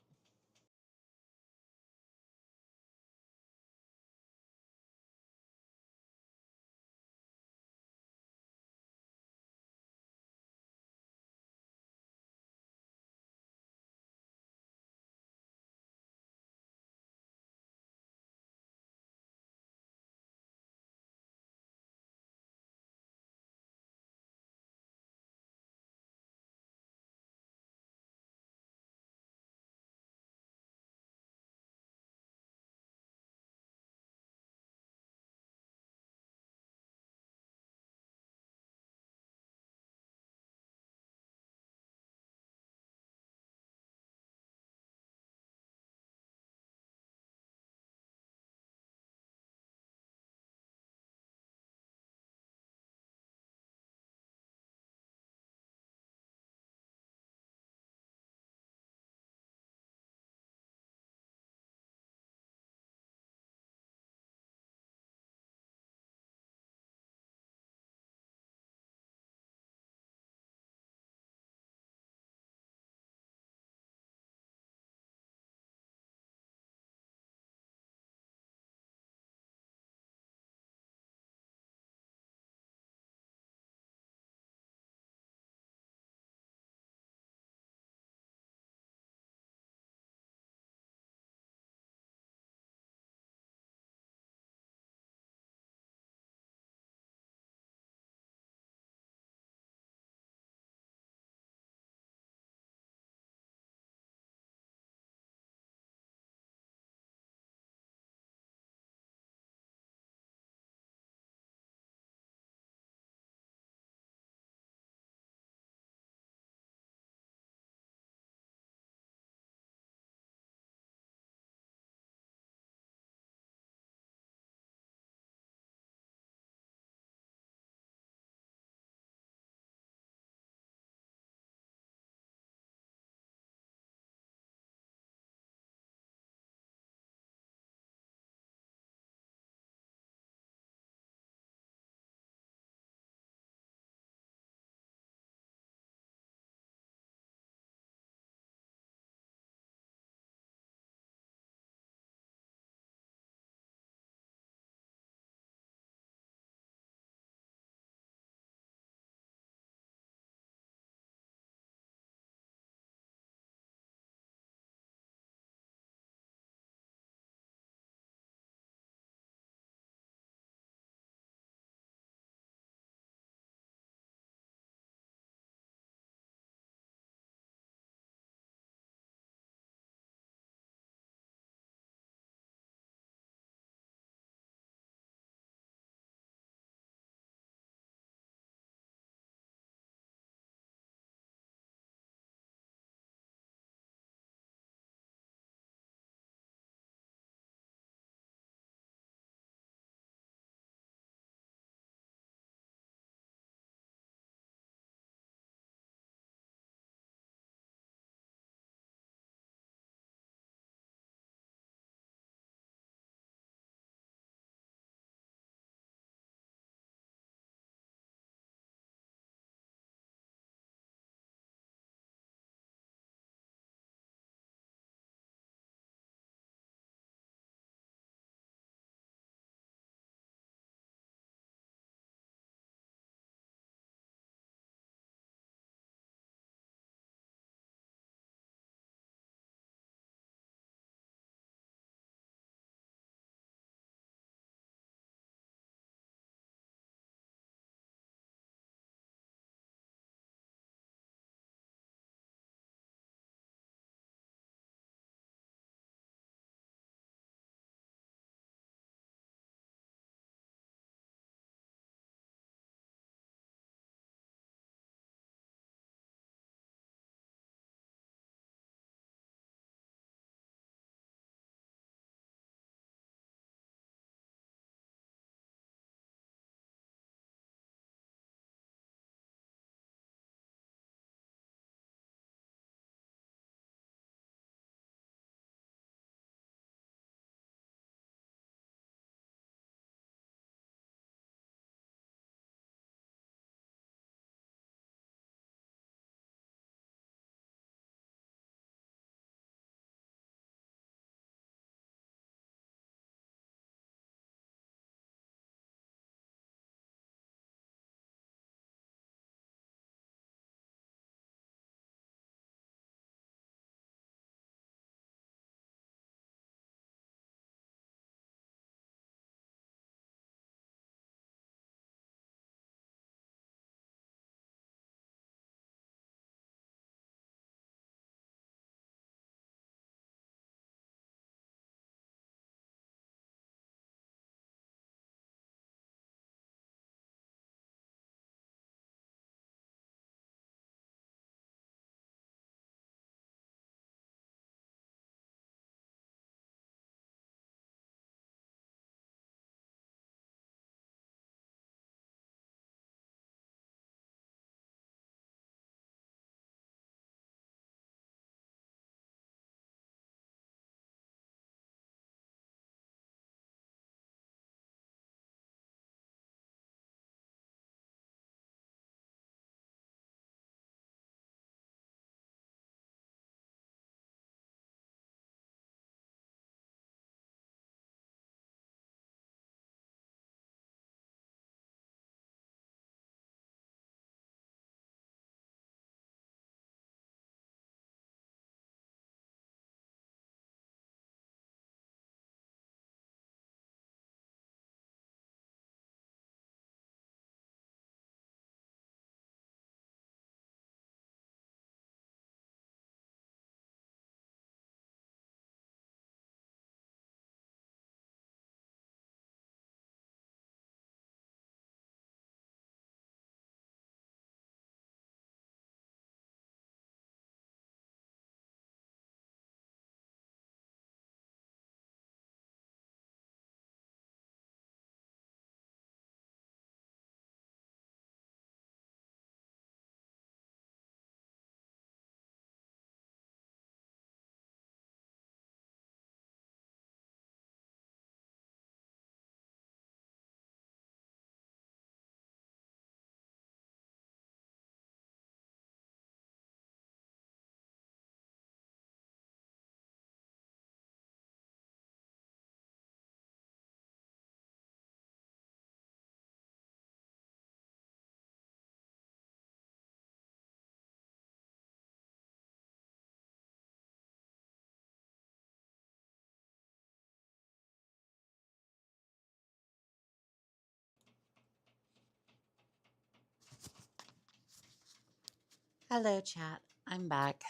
Hello, chat. I'm back.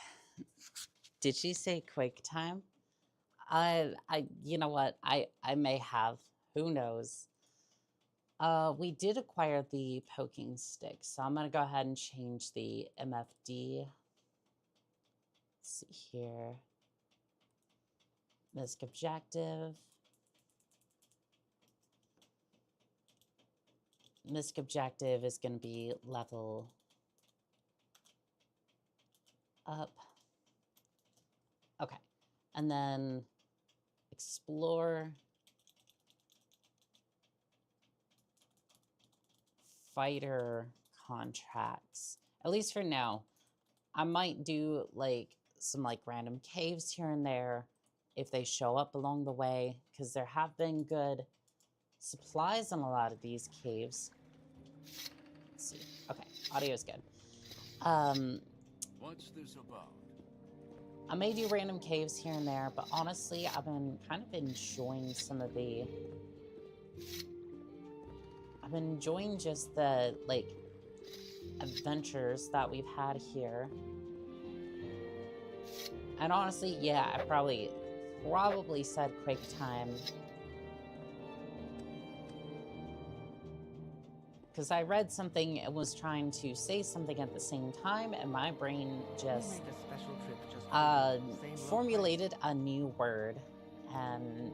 Did she say quick time? You know what? I may have. Who knows? We did acquire the poking stick, so I'm gonna go ahead and change the MFD. Let's see here. Misc objective. Misc objective is gonna be level up. Okay, and then explore, fighter contracts. At least for now. I might do like some like random caves here and there if they show up along the way, because there have been good supplies in a lot of these caves. Let's see. Okay, audio's good. What's this about? I may do random caves here and there, but honestly, I've been kind of enjoying some of the... I've been enjoying just the, like, adventures that we've had here. And honestly, yeah, I probably said quick time. Because I read something and was trying to say something at the same time, and my brain just formulated a new word. And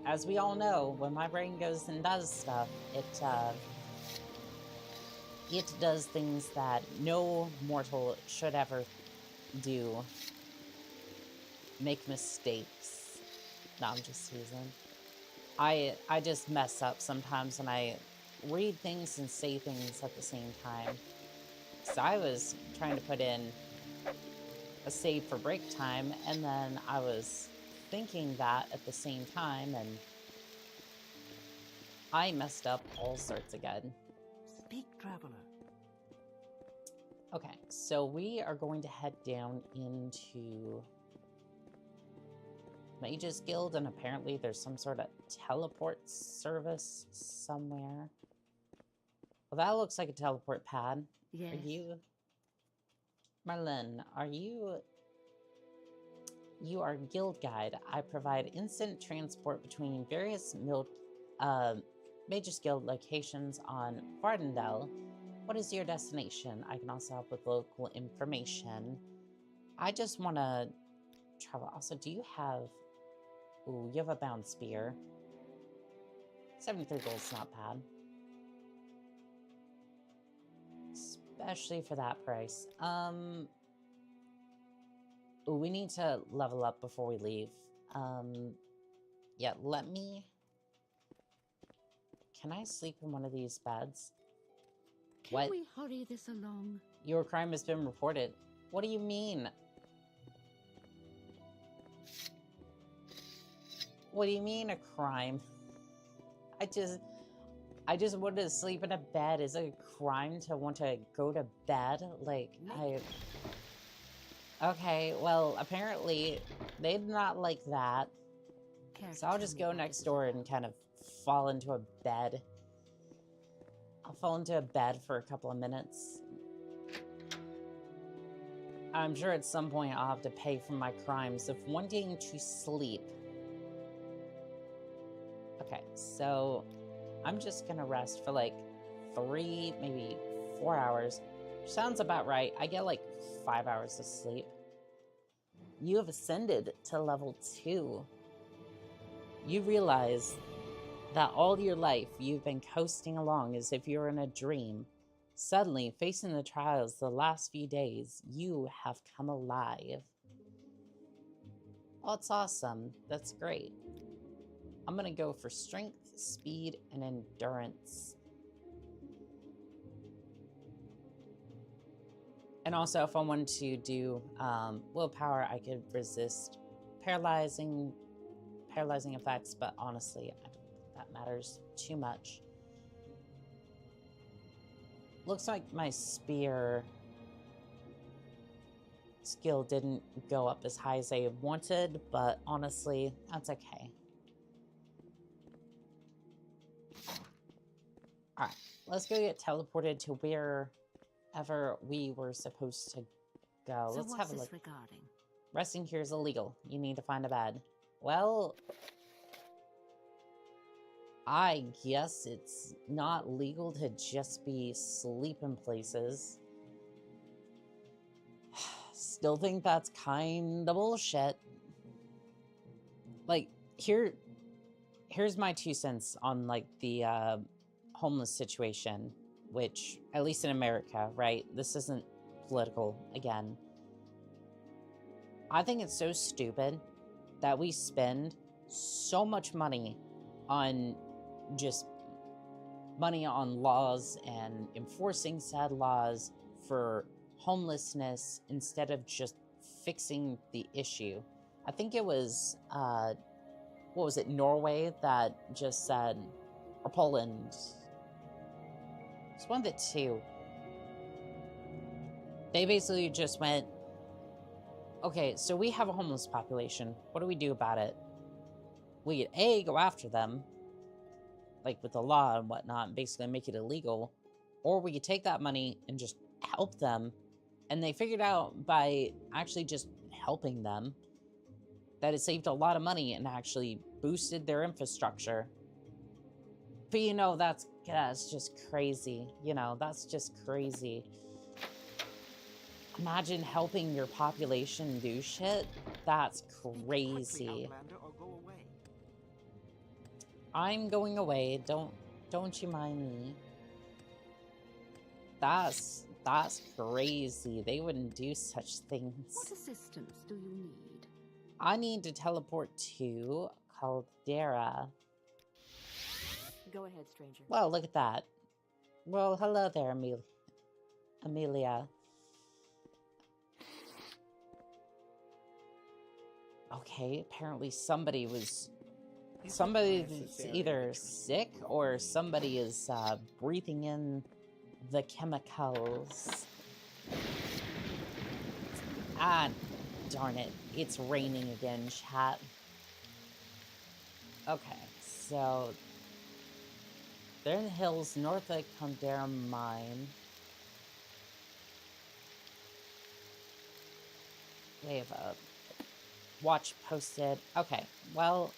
as we all know, when my brain goes and does stuff, it does things that no mortal should ever do. Make mistakes. No, I'm just teasing. I just mess up sometimes, and I read things and say things at the same time. So I was trying to put in a save for break time, and then I was thinking that at the same time, and I messed up all sorts again. Speak, traveler. Okay, so we are going to head down into Mage's Guild, and apparently there's some sort of teleport service somewhere. Well, that looks like a teleport pad. Yes. Are you... Marlin, are you... You are guild guide. I provide instant transport between various Mage's Guild locations on Vvardenfell. What is your destination? I can also help with local information. I just want to travel. Also, do you have... Ooh, you have a bound spear. 73 gold's not bad. Especially for that price. Ooh, we need to level up before we leave. Yeah, let me... Can I sleep in one of these beds? Can we hurry this along? Your crime has been reported. What do you mean? What do you mean a crime? I just wanted to sleep in a bed. Is it a crime to want to go to bed? Like, Okay, well, apparently they did not like that. So I'll just go next door and kind of fall into a bed. I'll fall into a bed for a couple of minutes. I'm sure at some point I'll have to pay for my crimes of wanting to sleep. Okay, so I'm just gonna rest for like 3, maybe 4 hours. Sounds about right. I get like 5 hours of sleep. You have ascended to level 2. You realize that all your life you've been coasting along as if you're in a dream. Suddenly, facing the trials the last few days, you have come alive. Oh, it's awesome. That's great. I'm gonna go for strength, speed, and endurance. And also, if I wanted to do willpower, I could resist paralyzing effects, but honestly, I don't think that matters too much. Looks like my spear skill didn't go up as high as I wanted, but honestly, that's okay. Alright, let's go get teleported to where wherever we were supposed to go. So Let's have what's a this look. regarding? Resting here is illegal. You need to find a bed. Well, I guess it's not legal to just be sleeping places. Still think that's kind of bullshit. Like, here's my 2 cents on, like, the homeless situation, which, at least in America, right? This isn't political, again. I think it's so stupid that we spend so much money on just money on laws and enforcing said laws for homelessness instead of just fixing the issue. I think it was, what was it, Norway that just said, or Poland. It's one of the two. They basically just went, okay, so we have a homeless population. What do we do about it? We could A, go after them, like with the law and whatnot, and basically make it illegal. Or we could take that money and just help them. And they figured out by actually just helping them that it saved a lot of money and actually boosted their infrastructure. But you know, that's just crazy. You know, that's just crazy. Imagine helping your population do shit. That's crazy. I'm going away. Don't you mind me. That's crazy. They wouldn't do such things. What assistance do you need? I need to teleport to Caldera. Go ahead, stranger. Well, look at that. Well, hello there, Amelia. Okay, apparently somebody's either sick or somebody is breathing in the chemicals. Ah, darn it. It's raining again, chat. Okay, so they're in the hills north of Caldera Mine. They have a watch posted. Okay, well,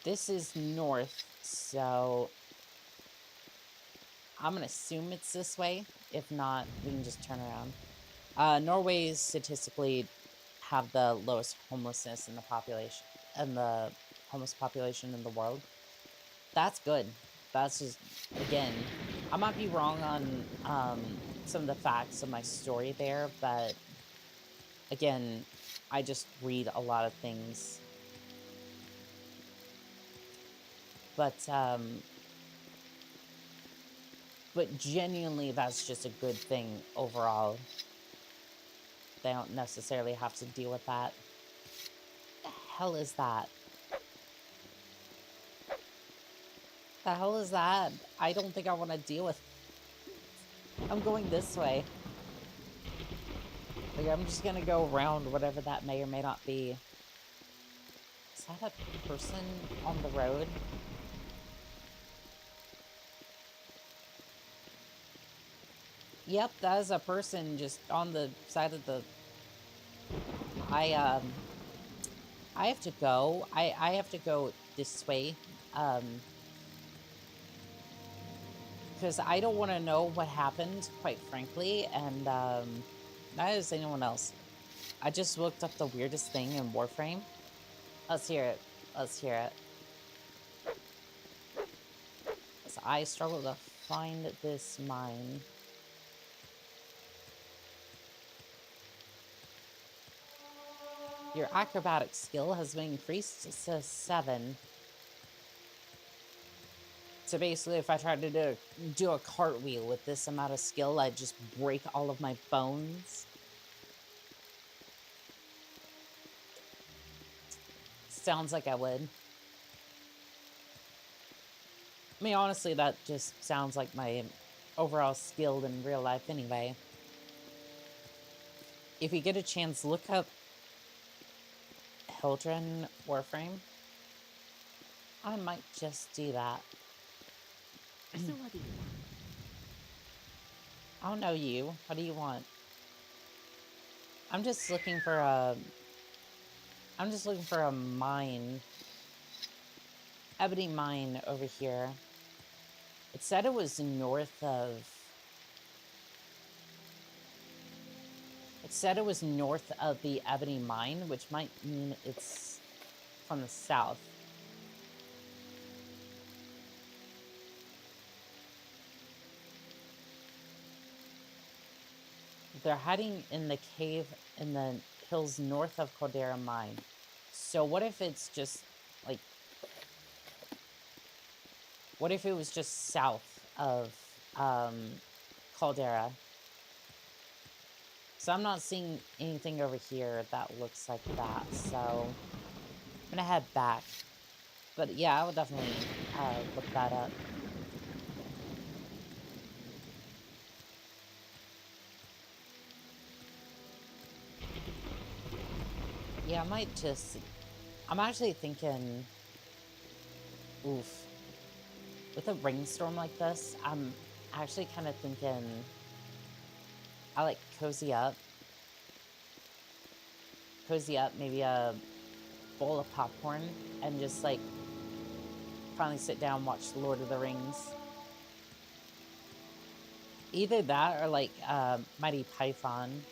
this is north, so I'm gonna assume it's this way. If not, we can just turn around. Norway statistically have the lowest homelessness in the population, and the homeless population in the world. That's good. That's just, again, I might be wrong on some of the facts of my story there, but again, I just read a lot of things. But genuinely, that's just a good thing overall. They don't necessarily have to deal with that. What the hell is that? The hell is that? I don't think I want to deal with. I'm going this way. Like, I'm just gonna go around whatever that may or may not be. Is that a person on the road? Yep, that is a person just on the side of the... I have to go. I have to go this way. Because I don't want to know what happened, quite frankly, and neither does anyone else. I just looked up the weirdest thing in Warframe. Let's hear it. Let's hear it. So I struggle to find this mine. Your acrobatic skill has been increased to 7. So basically, if I tried to do a cartwheel with this amount of skill, I'd just break all of my bones. Sounds like I would. I mean, honestly, that just sounds like my overall skill in real life anyway. If you get a chance, look up Hildren Warframe. I might just do that. So what do you want? I don't know you. What do you want? I'm just looking for a... I'm just looking for a mine. Ebony mine over here. It said it was north of... It said it was north of the ebony mine, which might mean it's from the south. They're hiding in the cave in the hills north of Caldera Mine. So what if it's just, like... What if it was just south of Caldera? So I'm not seeing anything over here that looks like that, so... I'm gonna head back. But yeah, I will definitely look that up. Yeah, I might just... I'm actually thinking... Oof. With a rainstorm like this, I'm actually kind of thinking... I like cozy up. Cozy up, maybe a bowl of popcorn, and just like... finally sit down and watch The Lord of the Rings. Either that or like Mighty Python.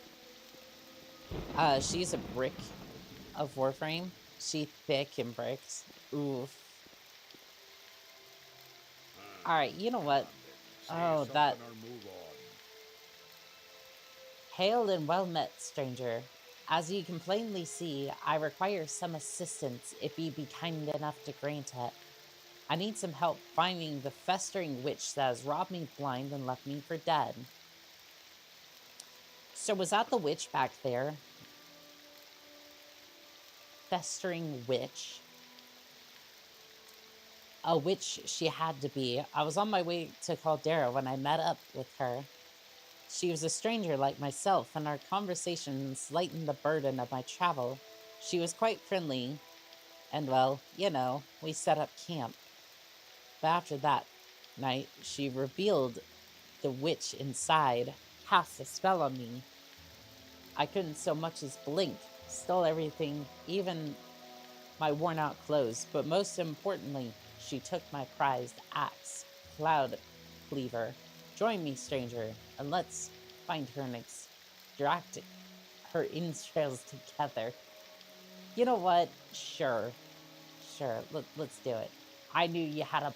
She's a brick of Warframe. She thick in bricks. Oof. Alright, you know what? Oh, that... Hail and well met, stranger. As you can plainly see, I require some assistance if you be kind enough to grant it. I need some help finding the festering witch that has robbed me blind and left me for dead. So was that the witch back there? Festering witch? A witch she had to be. I was on my way to Caldera when I met up with her. She was a stranger like myself, and our conversations lightened the burden of my travel. She was quite friendly, and well, you know, we set up camp. But after that night, she revealed the witch inside, cast a spell on me. I couldn't so much as blink, stole everything, even my worn-out clothes, but most importantly, she took my prized axe, Cloud Cleaver. Join me, stranger, and let's find her and extract her entrails together. You know what? Sure. Sure, let's do it. I knew you had a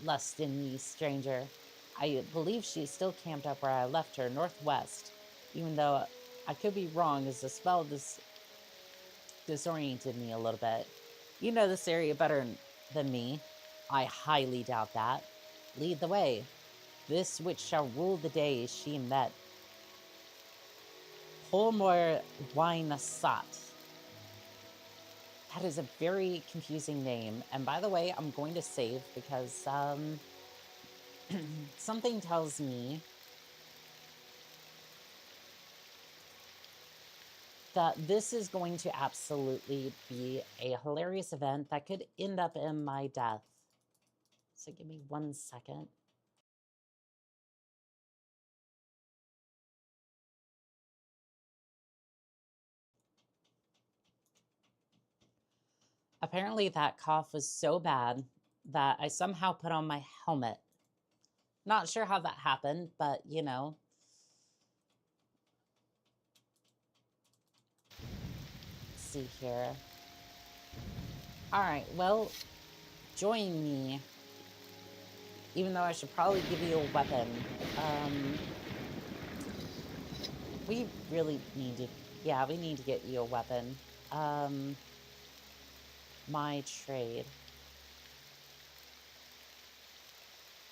lust in me, stranger. I believe she's still camped up where I left her, northwest. Even though I could be wrong, as the spell disoriented me a little bit. You know this area better than me. I highly doubt that. Lead the way. This witch shall rule the day she met. Polmore Wynasat. That is a very confusing name. And by the way, I'm going to save because something tells me that this is going to absolutely be a hilarious event that could end up in my death. So give me 1 second. Apparently that cough was so bad that I somehow put on my helmet. Not sure how that happened, but you know. Let's see here. Alright, well, join me. Even though I should probably give you a weapon. We really need to... Yeah, we need to get you a weapon. My trade.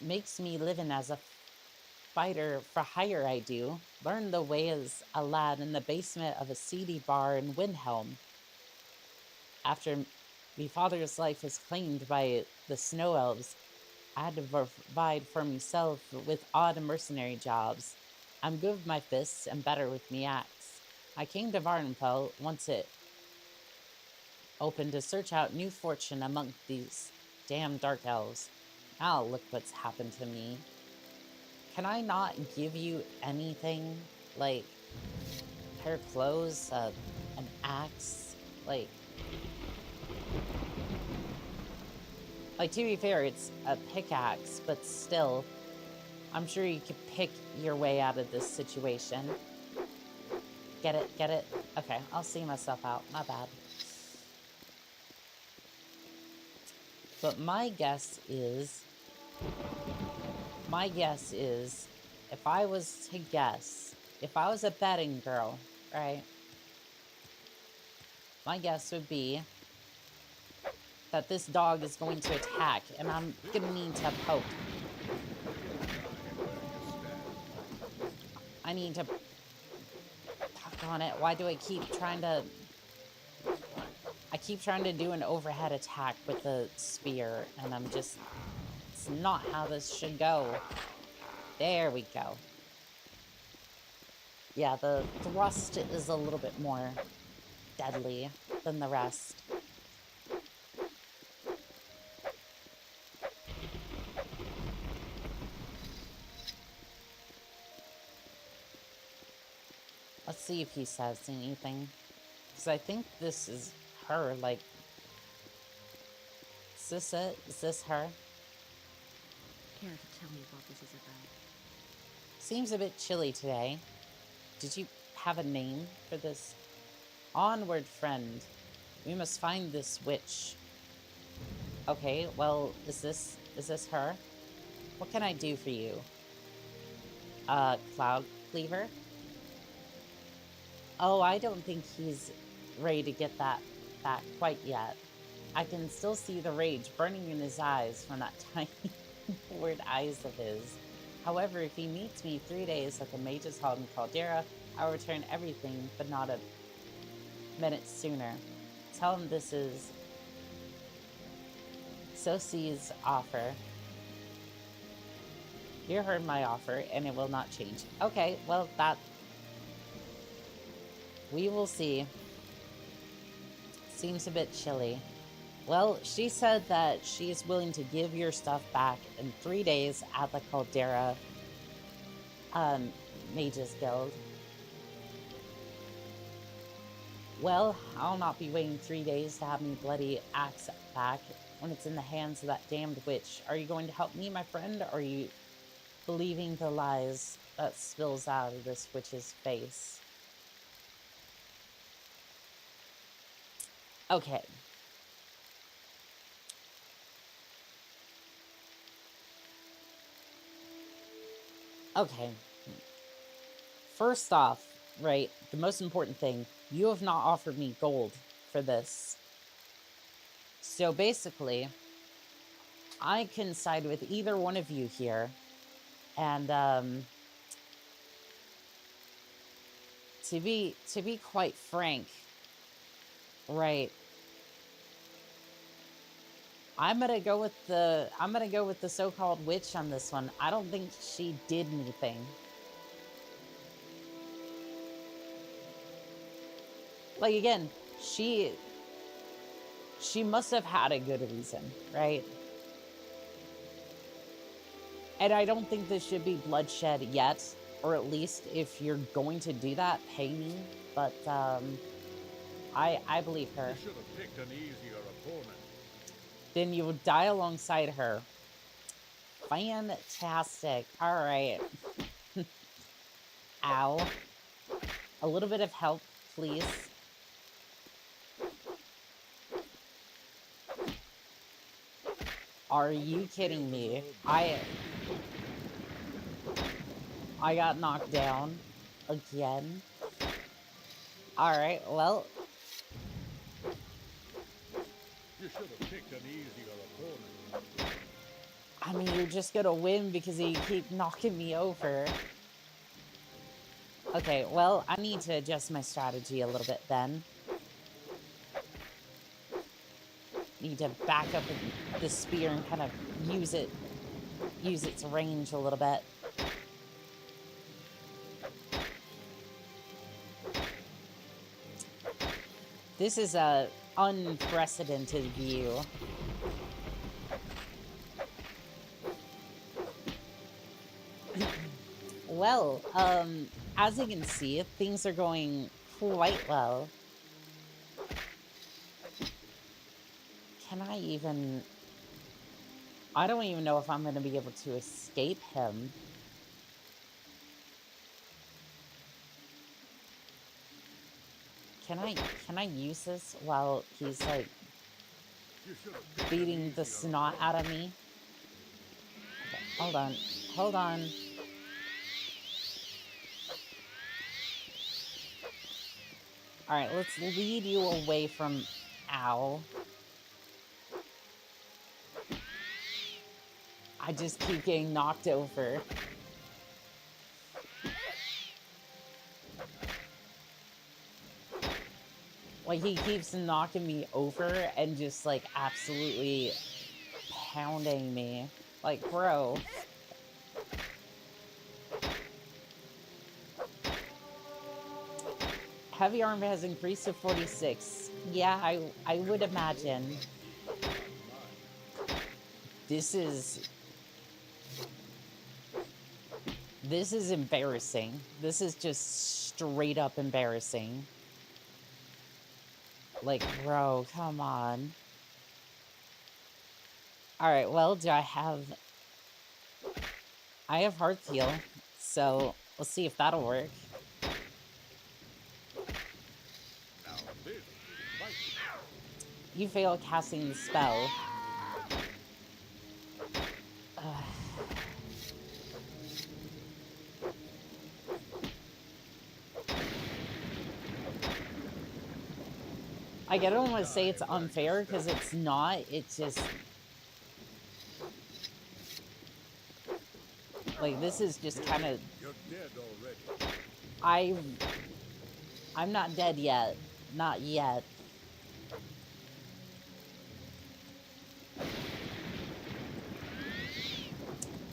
Makes me living as a fighter for hire, I do. Learned the way as a lad in the basement of a seedy bar in Windhelm. After me father's life was claimed by the snow elves, I had to provide for myself with odd mercenary jobs. I'm good with my fists and better with me axe. I came to Vvardenfell once it opened to search out new fortune among these damn dark elves. Now look what's happened to me. can I not give you anything? Like, a pair of clothes, an axe, like, to be fair, it's a pickaxe, but still, I'm sure you could pick your way out of this situation. Get it? Get it? Okay, I'll see myself out. My bad. But my guess is, if I was to guess, if I was a betting girl, right? My guess would be that this dog is going to attack, and I'm gonna need to poke. I need to poke on it. Why do I keep trying to... I keep trying to do an overhead attack with the spear, and I'm just... It's not how this should go. There we go. Yeah, the thrust is a little bit more deadly than the rest. Let's see if he says anything. Because I think this is her, like... Is this it? Is this her? Care to tell me what this is about? Seems a bit chilly today. Did you have a name for this? Onward, friend. We must find this witch. Okay, well, is this her? What can I do for you? Cloud Cleaver? Oh, I don't think he's ready to get that back quite yet. I can still see the rage burning in his eyes from that tiny weird eyes of his. However, if he meets me 3 days at the Mage's Hall in Caldera, I'll return everything, but not a minute sooner. Tell him this is Sosie's offer. You heard my offer, and it will not change. Okay, well, that... We will see. Seems a bit chilly. Well, she said that she's willing to give your stuff back in 3 days at the Caldera Mages Guild. Well, I'll not be waiting 3 days to have me bloody axe back when it's in the hands of that damned witch. Are you going to help me, my friend, or are you believing the lies that spills out of this witch's face? Okay. Okay. First off, right, the most important thing, you have not offered me gold for this. So basically, I can side with either one of you here. And, to be quite frank, right, I'm gonna go with the so-called witch on this one. I don't think she did anything. Like, again, she must have had a good reason, right? And I don't think this should be bloodshed yet, or at least if you're going to do that, pay me. But I believe her. You should have picked an easier opponent. Then you would die alongside her. Fantastic. All right. Ow. A little bit of help, please. Are you kidding me? I got knocked down again. All right, well. You should have picked an easier opponent. I mean, you're just gonna win because you keep knocking me over. Okay, well, I need to adjust my strategy a little bit then. Need to back up the spear and kind of use its range a little bit. This is a unprecedented view. well, as you can see, things are going quite well. Can I even... I don't even know if I'm going to be able to escape him. Can I use this while he's, like, beating the snot out of me? Okay, hold on. Hold on. Alright, let's lead you away from... Ow. I just keep getting knocked over. Like, he keeps knocking me over and just, like, absolutely pounding me. Like, bro. Heavy armor has increased to 46. Yeah, I would imagine. This is embarrassing. This is just straight up embarrassing. Like, bro, come on. Alright, well, do I have... I have heart heal, so let's see if that'll work. You fail casting the spell. Like, I don't want to say it's unfair, because it's not. It's just... Like, this is just kind of... You're dead already. I'm not dead yet. Not yet.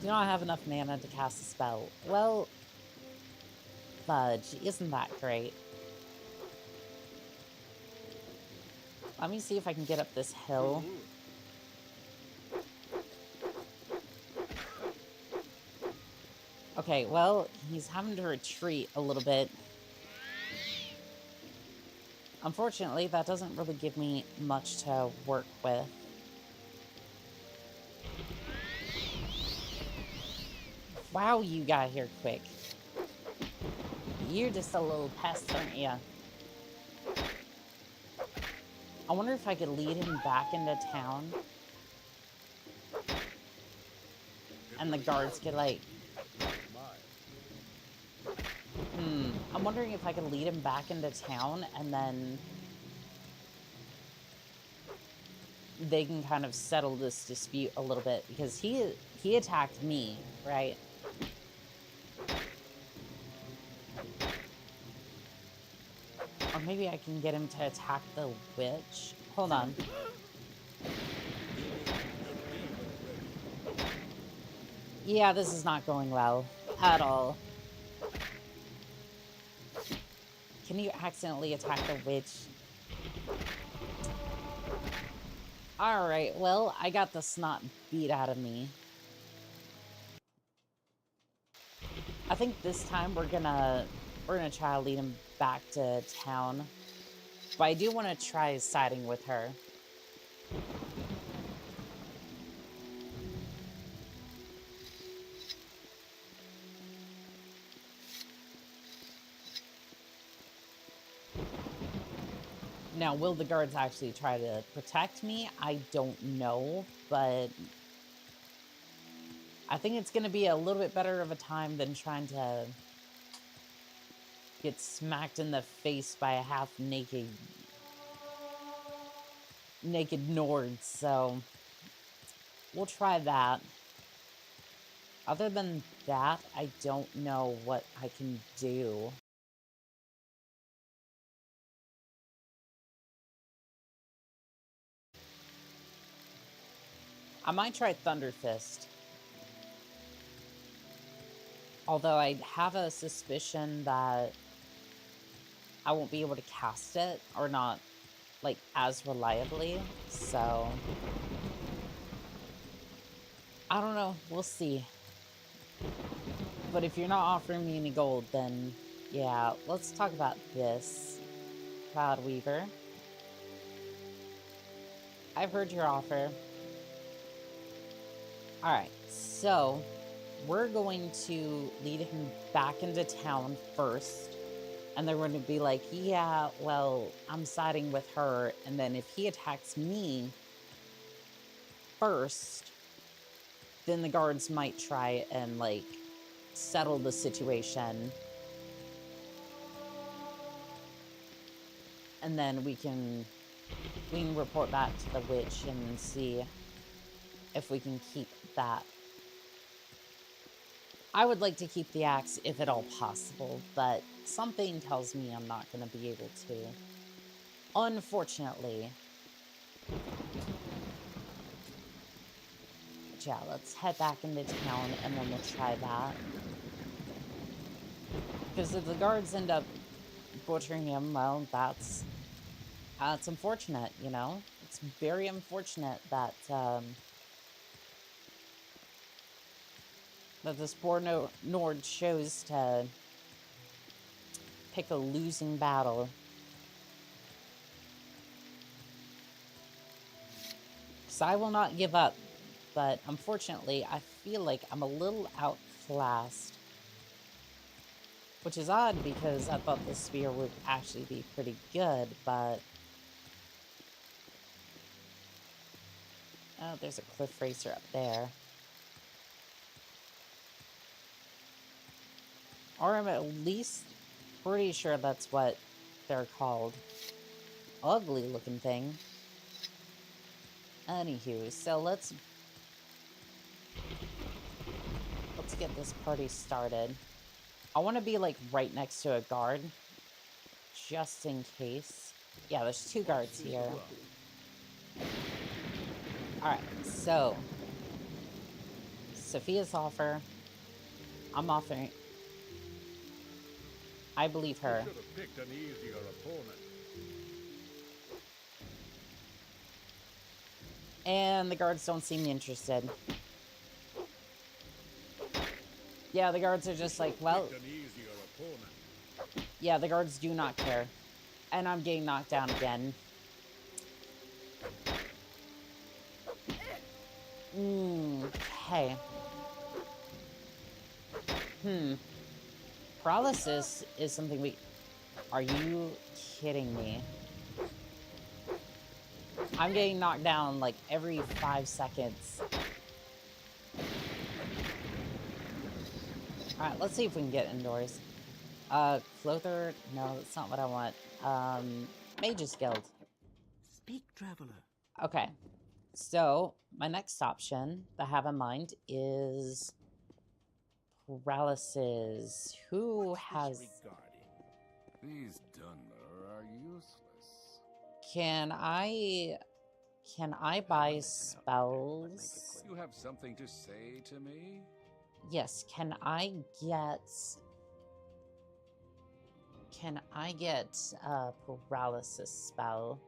Do not have enough mana to cast a spell. Well, fudge. Isn't that great? Let me see if I can get up this hill. Okay, well, he's having to retreat a little bit. Unfortunately, that doesn't really give me much to work with. Wow, you got here quick. You're just a little pest, aren't you? I wonder if I could lead him back into town. And the guards could, like... I'm wondering if I could lead him back into town, and then... they can kind of settle this dispute a little bit, because he attacked me, right? Or maybe I can get him to attack the witch. Hold on. Yeah, this is not going well at all. Can you accidentally attack the witch? Alright, well, I got the snot beat out of me. I think this time we're gonna try to lead him back to town. But I do want to try siding with her. Now, will the guards actually try to protect me? I don't know, but I think it's going to be a little bit better of a time than trying to get smacked in the face by a half-naked Nord, so we'll try that. Other than that, I don't know what I can do. I might try Thunder Fist. Although I have a suspicion that I won't be able to cast it, or not, like, as reliably, so... I don't know, we'll see. But if you're not offering me any gold, then yeah, let's talk about this, Cloud Weaver. I've heard your offer. Alright, so we're going to lead him back into town first. And they're going to be like, yeah, well, I'm siding with her. And then if he attacks me first, then the guards might try and, like, settle the situation. And then we can report back to the witch and see if we can keep that. I would like to keep the axe if at all possible, but something tells me I'm not going to be able to. Unfortunately. But yeah, let's head back into town and then we'll try that. Because if the guards end up butchering him, well, that's unfortunate, you know? It's very unfortunate that that this poor Nord chose to pick a losing battle. So I will not give up, but unfortunately, I feel like I'm a little outclassed. Which is odd because I thought the spear would actually be pretty good, but... Oh, there's a cliff racer up there. Or I'm at least pretty sure that's what they're called. Ugly looking thing. Anywho, so let's get this party started. I want to be like right next to a guard. Just in case. Yeah, there's 2 guards here. Alright, so Sophia's offer. I'm offering. I believe her. Should have picked an easier opponent. And the guards don't seem interested. Yeah, the guards are just like, well... Picked an easier opponent. Yeah, the guards do not care. And I'm getting knocked down again. Okay. Paralysis is something we... Are you kidding me? I'm getting knocked down like every 5 seconds. Alright, let's see if we can get indoors. Clother? No, that's not what I want. Mage's Guild. Speak, traveler. Okay. So, my next option that I have in mind is... paralysis. Who has... These Dunmer are useless. Can I buy spells? You have something to say to me? Yes, can I get a paralysis spell?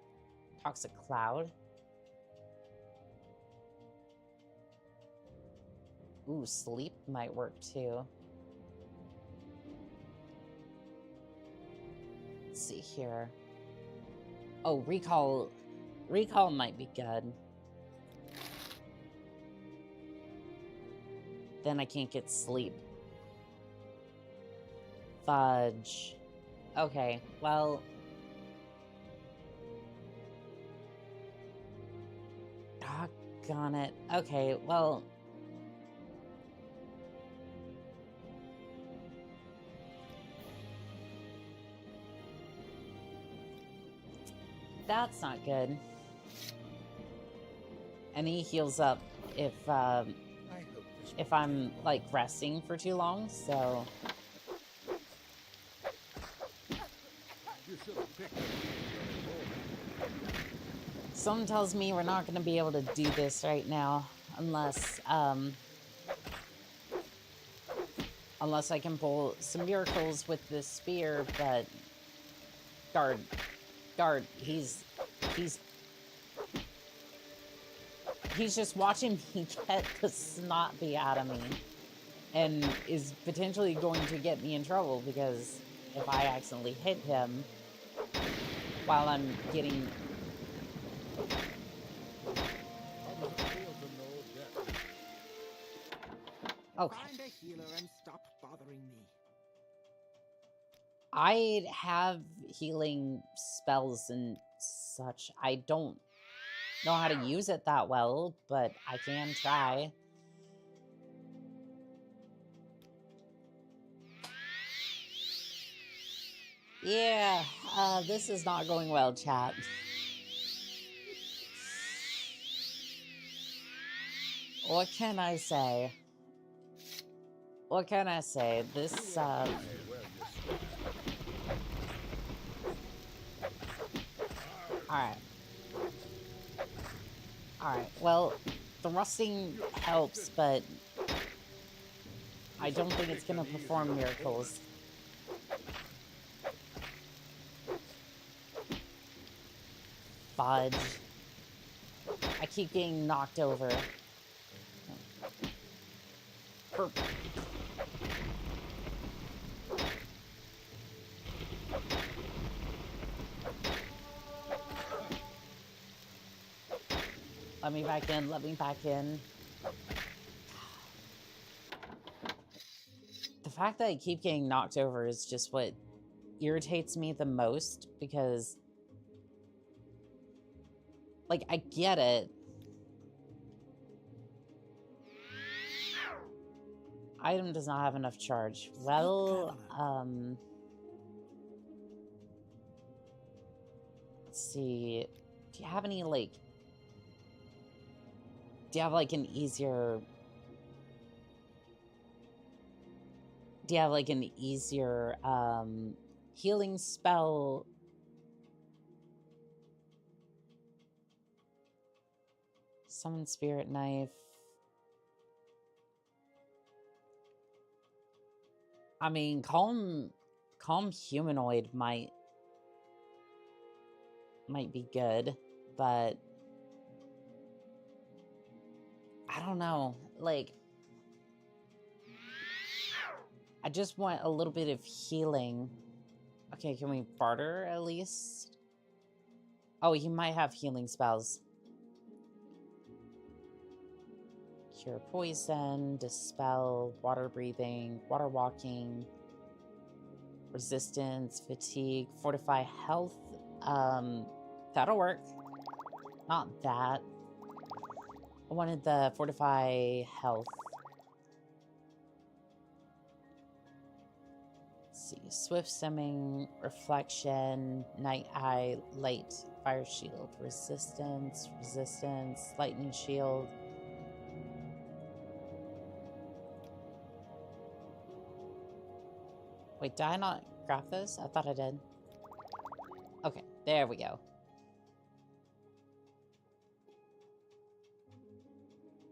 Toxic Cloud? Ooh, sleep might work too. Let's see here. Oh, recall might be good. Then I can't get sleep. Fudge. Okay, well... Doggone it. Okay, well... That's not good. And he heals up if I'm, like, resting for too long, so... Something tells me we're not going to be able to do this right now, unless I can pull some miracles with this spear, but... Guard, he's just watching me get the snot beat out of me. and is potentially going to get me in trouble because if I accidentally hit him while I'm getting... Okay. Find a healer and stop bothering me. I have healing spells and such. I don't know how to use it that well, but I can try. Yeah, this is not going well, chat. What can I say? What can I say? This, Alright. Alright, well, the rusting helps, but I don't think it's gonna perform miracles. Fudge. I keep getting knocked over. Let me back in, let me back in. The fact that I keep getting knocked over is just what irritates me the most, because, like, I get it. Item does not have enough charge. Well, let's see. Do you have any, like... Do you have, like, an easier... Do you have, like, an easier, healing spell? Summon Spirit Knife. I mean, Calm Humanoid might be good, but I don't know. Like, I just want a little bit of healing. Okay, can we barter at least? Oh, he might have healing spells. Cure poison, dispel, water breathing, water walking, resistance, fatigue, fortify health. That'll work. Not that. I wanted the fortify health. Let's see. Swift simming, reflection, night eye, light, fire shield, resistance, lightning shield. Wait, did I not grab those? I thought I did. Okay, there we go.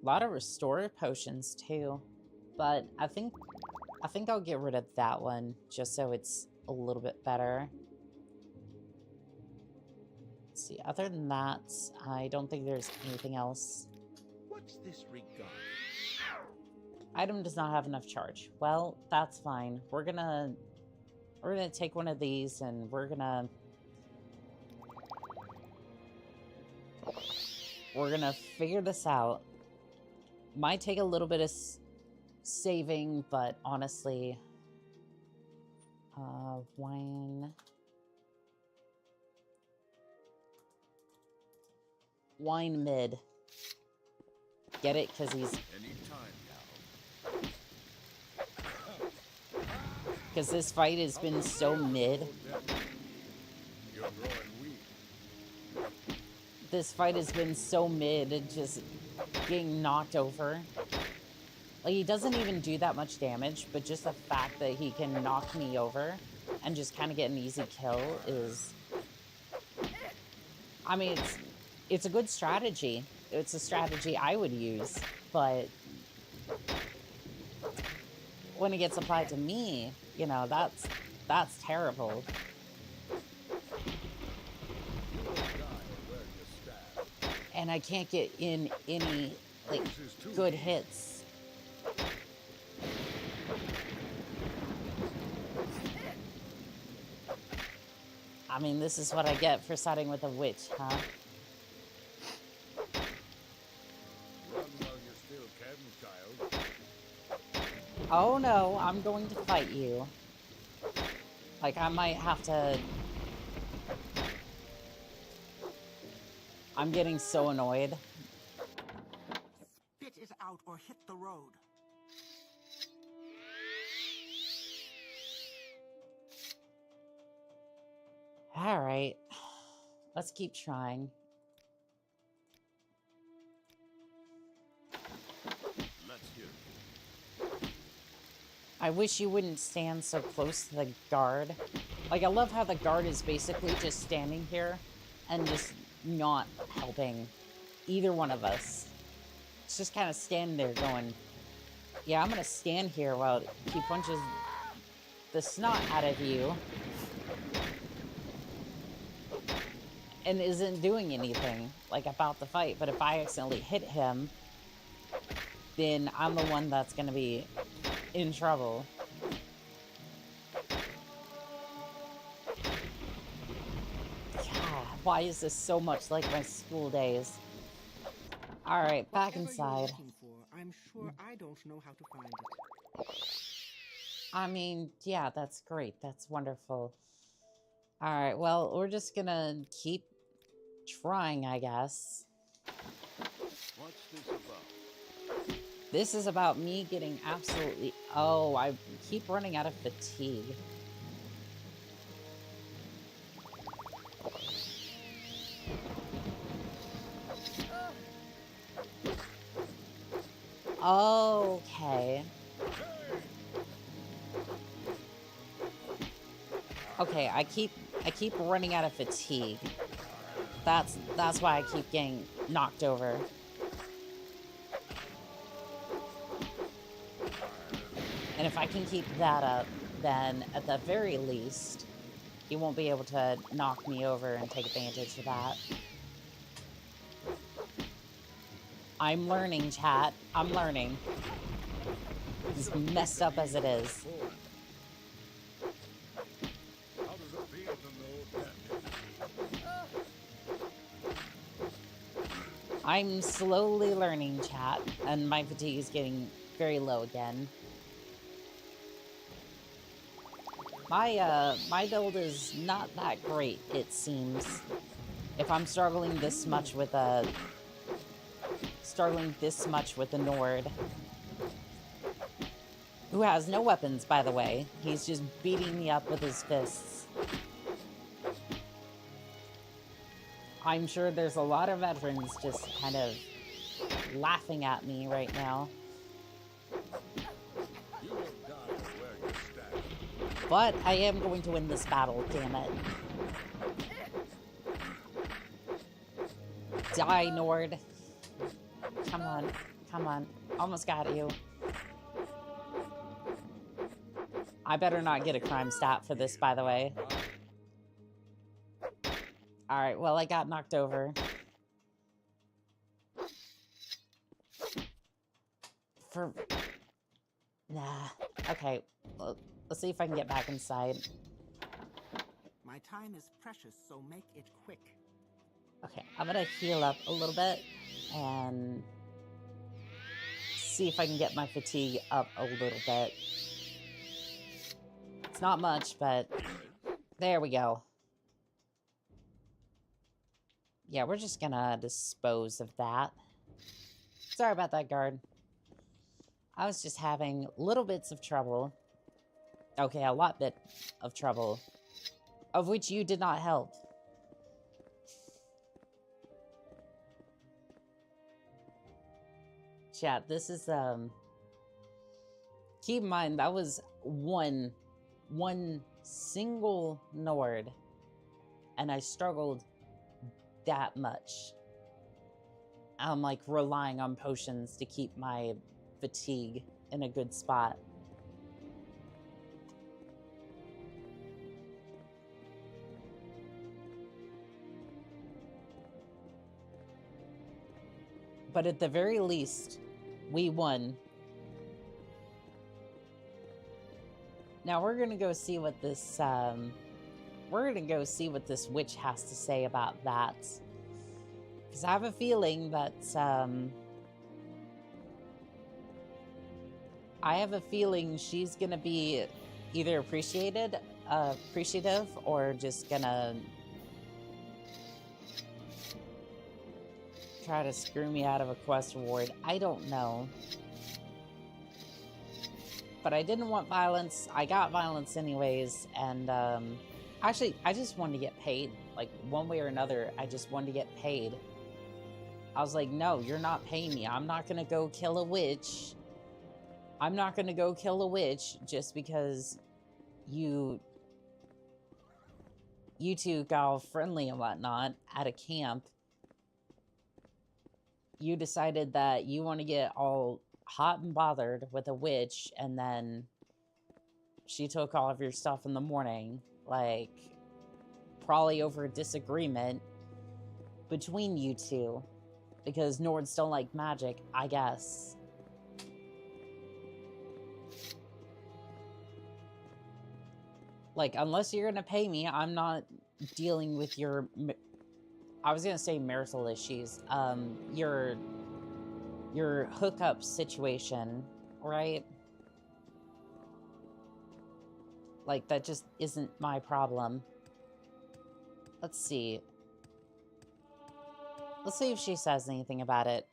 A lot of restore potions too, but I think I'll get rid of that one just so it's a little bit better. Let's see. Other than that, I don't think there's anything else. What's this regard? Item does not have enough charge. Well, that's fine. We're gonna take one of these and we're gonna figure this out. Might take a little bit of saving, but honestly, wine mid. Get it? Because he's... Because this fight has been so mid. This fight has been so mid, and just getting knocked over. Like, he doesn't even do that much damage, but just the fact that he can knock me over and just kind of get an easy kill is... I mean, it's a good strategy. It's a strategy I would use, but when it gets applied to me, you know, that's terrible. And I can't get in any, like, good hits. I mean, this is what I get for siding with a witch, huh? Run while you still can, child. Oh no, I'm going to fight you. Like, I might have to... I'm getting so annoyed. Spit it out or hit the road. Alright. Let's keep trying. Let's hear it. I wish you wouldn't stand so close to the guard. Like, I love how the guard is basically just standing here and just not helping either one of us. It's just kind of standing there going, yeah, I'm gonna stand here while he punches the snot out of you and isn't doing anything, like, about the fight. But if I accidentally hit him, then I'm the one that's gonna be in trouble. God, why is this so much like my school days? Alright, back Whatever you're inside. looking for, I'm sure I don't know how to find it. I mean, yeah, that's great. That's wonderful. Alright, well, we're just gonna keep trying, I guess. What's this about? This is about me getting absolutely... Oh, I keep running out of fatigue. Okay. Okay, I keep running out of fatigue. That's why I keep getting knocked over. And if I can keep that up, then at the very least, he won't be able to knock me over and take advantage of that. I'm learning, chat. I'm learning. As messed up as it is. How does it feel to know that? I'm slowly learning, chat, and my fatigue is getting very low again. My build is not that great, it seems. If I'm struggling this much with a Nord. Who has no weapons, by the way. He's just beating me up with his fists. I'm sure there's a lot of veterans just kind of laughing at me right now. You will die where you stand. But I am going to win this battle, damn it. Die, Nord. Come on. Come on. Almost got you. I better not get a crime stat for this, by the way. Alright, well, I got knocked over. Nah. Okay. Well, let's see if I can get back inside. My time is precious, so make it quick. Okay, I'm gonna heal up a little bit and see if I can get my fatigue up a little bit. It's not much, but there we go. Yeah, we're just gonna dispose of that. Sorry about that, guard. I was just having little bits of trouble. Okay, a lot bit of trouble. Of which you did not help. Chat, this is, keep in mind, that was one single Nord. And I struggled that much. I'm, like, relying on potions to keep my fatigue in a good spot. But at the very least, we won. Now we're gonna go see what this we're gonna go see what this witch has to say about that. Because I have a feeling that, she's gonna be either appreciative, or just gonna try to screw me out of a quest reward. I don't know. But I didn't want violence. I got violence anyways, and actually, I just wanted to get paid. Like, one way or another, I just wanted to get paid. I was like, no, you're not paying me. I'm not gonna go kill a witch. I'm not gonna go kill a witch just because you two got all friendly and whatnot at a camp. You decided that you want to get all hot and bothered with a witch, and then she took all of your stuff in the morning, like, probably over a disagreement between you two, because Nords don't like magic, I guess. Like, unless you're gonna pay me, I'm not dealing with your, I was gonna say marital issues, your hookup situation, right? Like, that just isn't my problem. Let's see. Let's see if she says anything about it.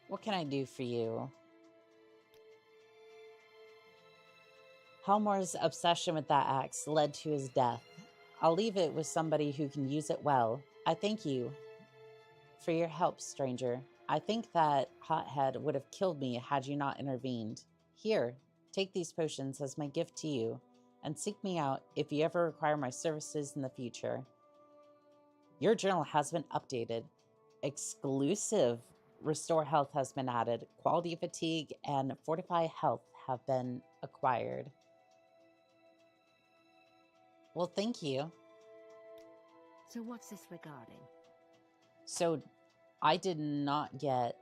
What can I do for you? Halmor's obsession with that axe led to his death. I'll leave it with somebody who can use it well. I thank you for your help, stranger. I think that hothead would have killed me had you not intervened. Here, take these potions as my gift to you, and seek me out if you ever require my services in the future. Your journal has been updated. Exclusive Restore Health has been added. Quality Fatigue and Fortify Health have been acquired. Well, thank you. So what's this regarding? So, I did not get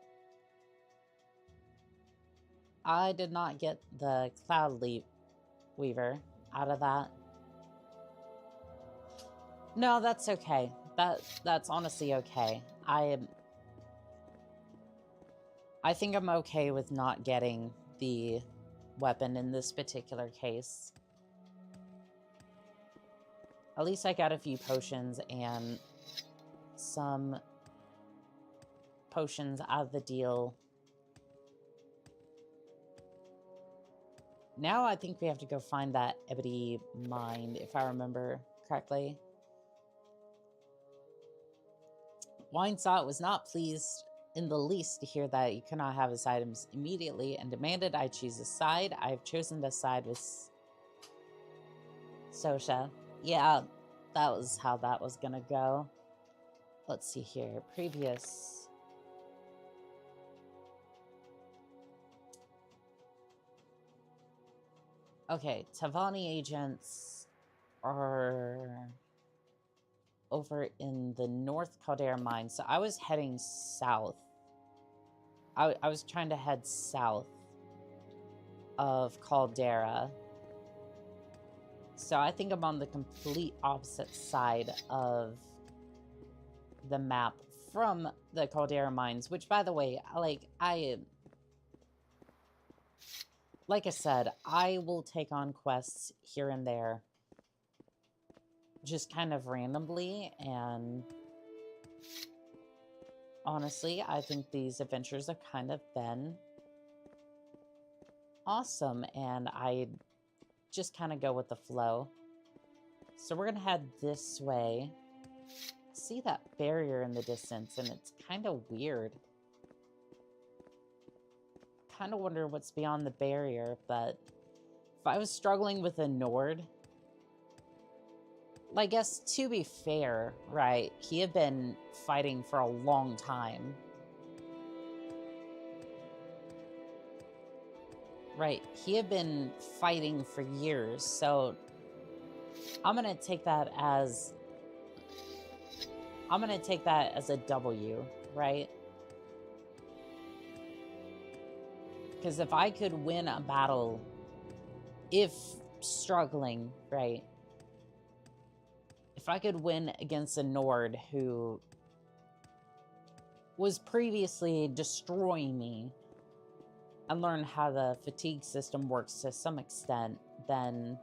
the Cloud Weaver out of that. No, that's okay. That's honestly okay. I think I'm okay with not getting the weapon in this particular case. At least I got a few potions and some potions out of the deal. Now I think we have to go find that ebony mine, if I remember correctly. Winesot was not pleased in the least to hear that you could not have his items immediately and demanded I choose a side. I have chosen to side with Sosha. Yeah, that was how that was gonna go. Let's see here. Previous. Okay, Tavani agents are over in the North Caldera mine. So I was heading south. I was trying to head south of Caldera. So I think I'm on the complete opposite side of the map from the Caldera mines, which, by the way, like I said, I will take on quests here and there just kind of randomly, and honestly, I think these adventures have kind of been awesome, and I just kind of go with the flow. So we're gonna head this way. See that barrier in the distance, and it's kind of weird. Kind of wonder what's beyond the barrier, but if I was struggling with a Nord, I guess to be fair, right, he had been fighting for a long time. Right, he had been fighting for years, so I'm gonna take that as a W, right? Because if I could win a battle, if struggling, right? If I could win against a Nord who was previously destroying me and learn how the fatigue system works to some extent, then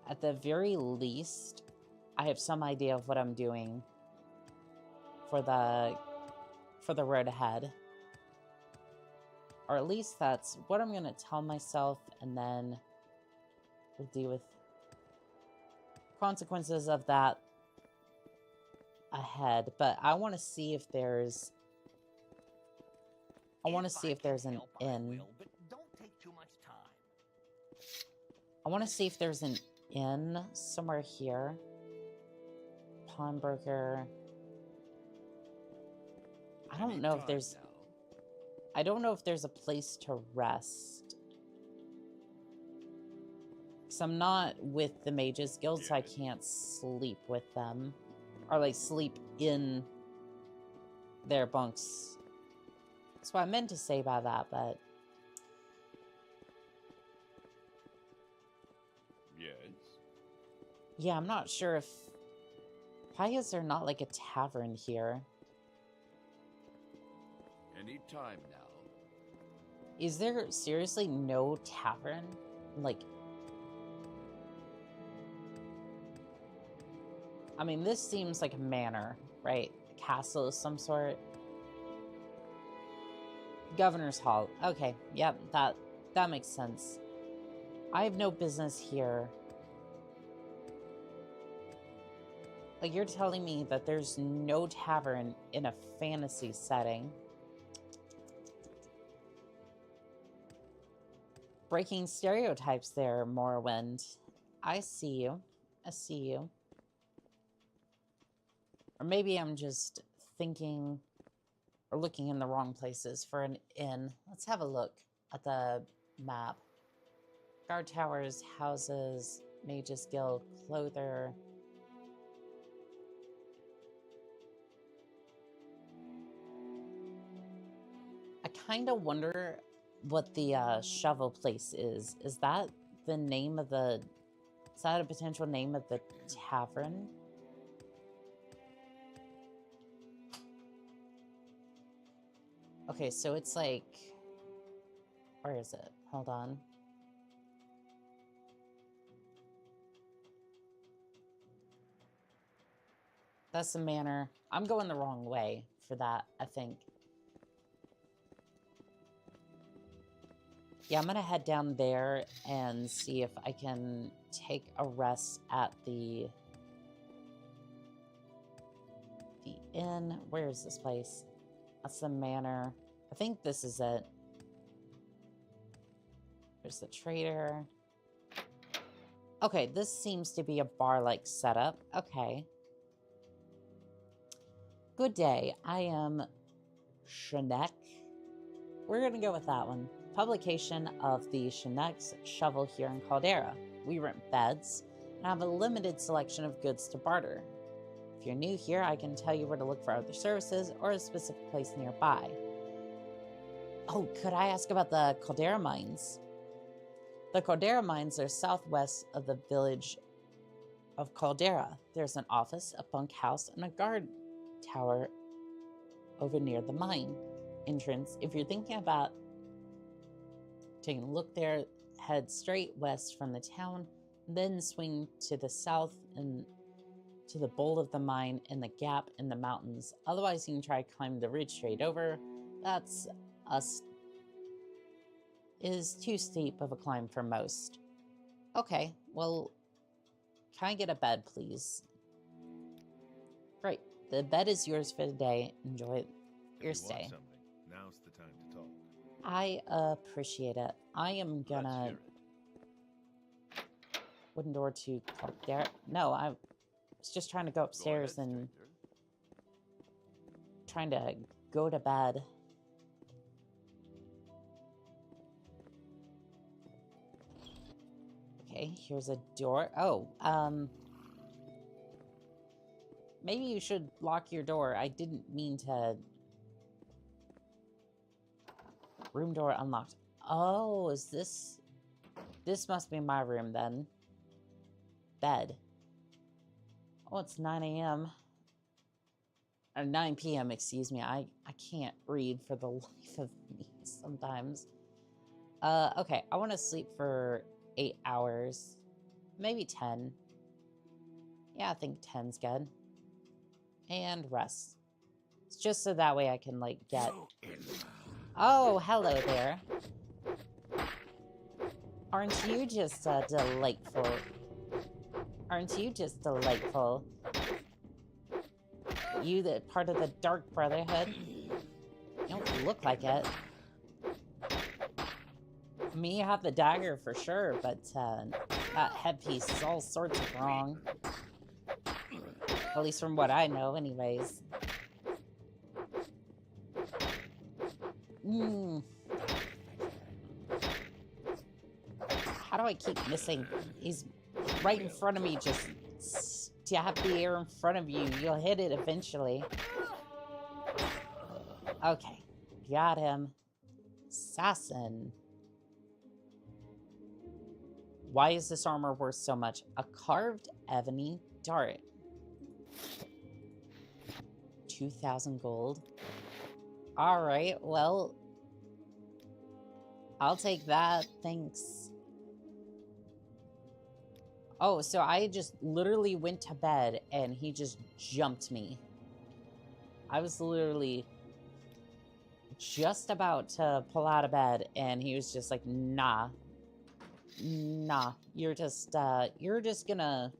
at the very least, I have some idea of what I'm doing for the road ahead. Or at least that's what I'm gonna tell myself, and then we'll deal with consequences of that ahead. But I want to see if there's an inn. I want to see if there's an inn somewhere here. Pawnbroker. I don't know if there's a place to rest. Because I'm not with the Mages Guild, so I can't sleep with them. Or, like, sleep in their bunks. That's what I meant to say by that, but... Yes? Yeah, I'm not sure if... Why is there not, like, a tavern here? Any time now. Is there seriously no tavern? Like... I mean, this seems like a manor, right? A castle of some sort. Governor's Hall. Okay, yep, that makes sense. I have no business here. Like, you're telling me that there's no tavern in a fantasy setting. Breaking stereotypes there, Morrowind. I see you. I see you. Or maybe I'm just thinking or looking in the wrong places for an inn. Let's have a look at the map. Guard towers, houses, Mages Guild, clother. I kind of wonder what the shovel place is. Is that the name of the... Is that a potential name of the tavern? Okay, so it's like... Where is it? Hold on. That's the manor. I'm going the wrong way for that, I think. Yeah, I'm gonna head down there and see if I can take a rest at the inn. Where is this place? That's the manor. I think this is it. There's the trader. Okay, this seems to be a bar-like setup. Okay. Good day. I am Shenek. We're gonna go with that one. Publication of the Shenek's Shovel here in Caldera. We rent beds and have a limited selection of goods to barter. If you're new here, I can tell you where to look for other services or a specific place nearby. Oh, could I ask about the Caldera Mines? The Caldera Mines are southwest of the village of Caldera. There's an office, a bunkhouse, and a guard tower over near the mine entrance. If you're thinking about taking a look there, head straight west from the town, then swing to the south and to the bowl of the mine and the gap in the mountains. Otherwise, you can try climbing the ridge straight over. That's is too steep of a climb for most. Okay, well, can I get a bed, please? Great. The bed is yours for the day. Enjoy your stay. Now's the time to talk. I appreciate it. I am gonna... Wooden door to Caldera. No, I was just trying to go upstairs and trying to go to bed. Okay, here's a door. Oh, maybe you should lock your door. I didn't mean to... Room door unlocked. Oh, is this... This must be my room then. Bed. Oh, it's 9 a.m. Or 9 p.m., excuse me. I can't read for the life of me sometimes. Okay, I want to sleep for 8 hours. Maybe 10. Yeah, I think 10's good. And rest. It's just so that way I can, like, get... Oh, hello there. Aren't you just delightful? Aren't you just delightful? You the part of the Dark Brotherhood? You don't look like it. I mean, you have the dagger for sure, but that headpiece is all sorts of wrong. At least from what I know, anyways. How do I keep missing? He's right in front of me. Just stab the air in front of you. You'll hit it eventually. Okay. Got him. Assassin. Why is this armor worth so much? A carved ebony dart. 2,000 gold. Alright, well... I'll take that, thanks. Oh, so I just literally went to bed and he just jumped me. I was literally just about to pull out of bed and he was just like, nah. Nah, you're just gonna...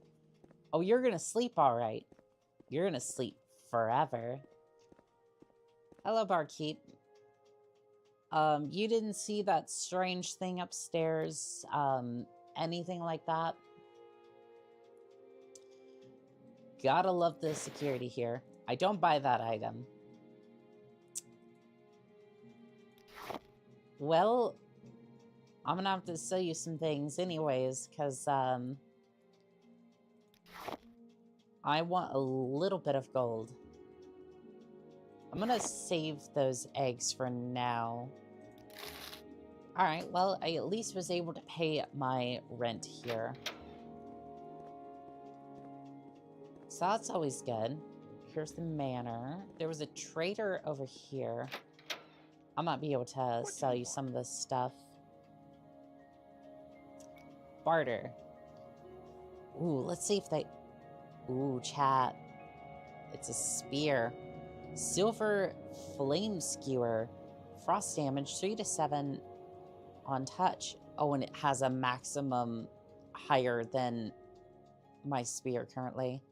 Oh, you're gonna sleep alright. You're gonna sleep forever. Hello, barkeep. You didn't see that strange thing upstairs? Anything like that? Gotta love the security here. I don't buy that item. Well, I'm gonna have to sell you some things anyways, because, I want a little bit of gold. I'm gonna save those eggs for now. Alright, well, I at least was able to pay my rent here. So that's always good. Here's the manor. There was a trader over here. I might be able to sell you some of this stuff. Barter. Ooh, let's see if they... Ooh, chat. It's a spear. Silver flame skewer. Frost damage 3 to 7 on touch. Oh, and it has a maximum higher than my spear currently.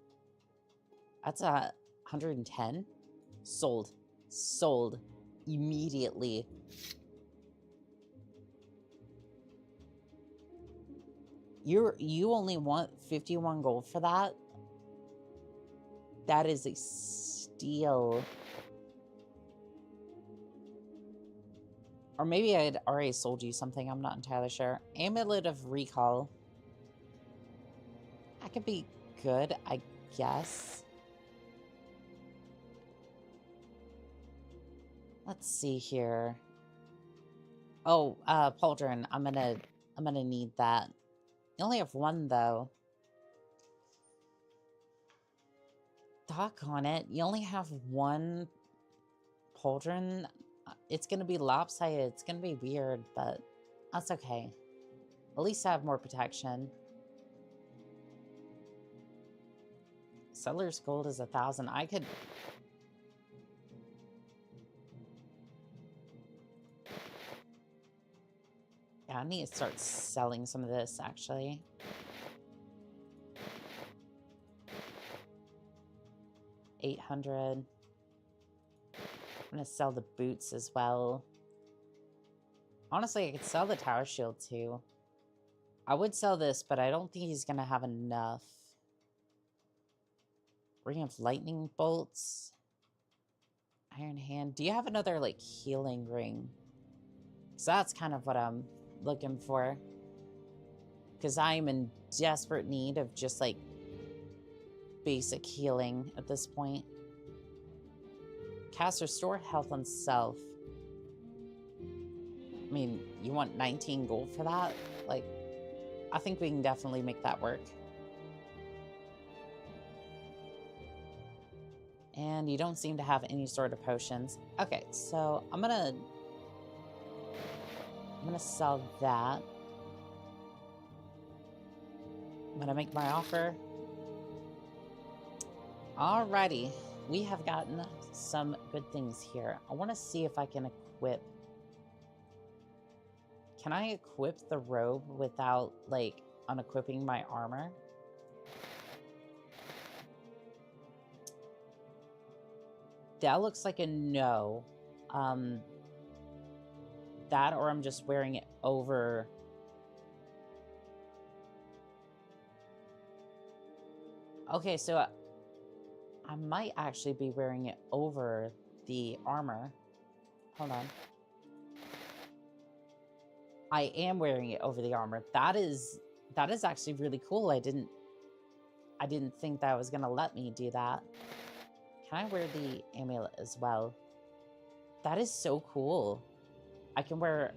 That's a 110. Sold. Sold. Immediately. You only want 51 gold for that? That is a steal. Or maybe I had already sold you something. I'm not entirely sure. Amulet of Recall. That could be good, I guess. Let's see here. Oh, pauldron. I'm gonna need that. You only have one though. Dock on it. You only have one pauldron. It's gonna be lopsided. It's gonna be weird, but that's okay. At least I have more protection. Seller's gold is 1,000. I could... Yeah, I need to start selling some of this, actually. $800. I'm gonna sell the boots as well. Honestly, I could sell the tower shield too. I would sell this, but I don't think he's gonna have enough. Ring of lightning bolts. Iron hand. Do you have another, like, healing ring? Because that's kind of what I'm looking for. Because I'm in desperate need of just, like, basic healing at this point. Cast restore health on self. I mean, you want 19 gold for that? Like, I think we can definitely make that work. And you don't seem to have any sort of potions. Okay, so I'm gonna sell that. I'm gonna make my offer. Alrighty, we have gotten some good things here. I want to see if I can equip. Can I equip the robe without, like, unequipping my armor? That looks like a no. That, or I'm just wearing it over. Okay, so I might actually be wearing it over the armor. Hold on. I am wearing it over the armor. That is actually really cool. I didn't think that was gonna let me do that. Can I wear the amulet as well? That is so cool. I can wear...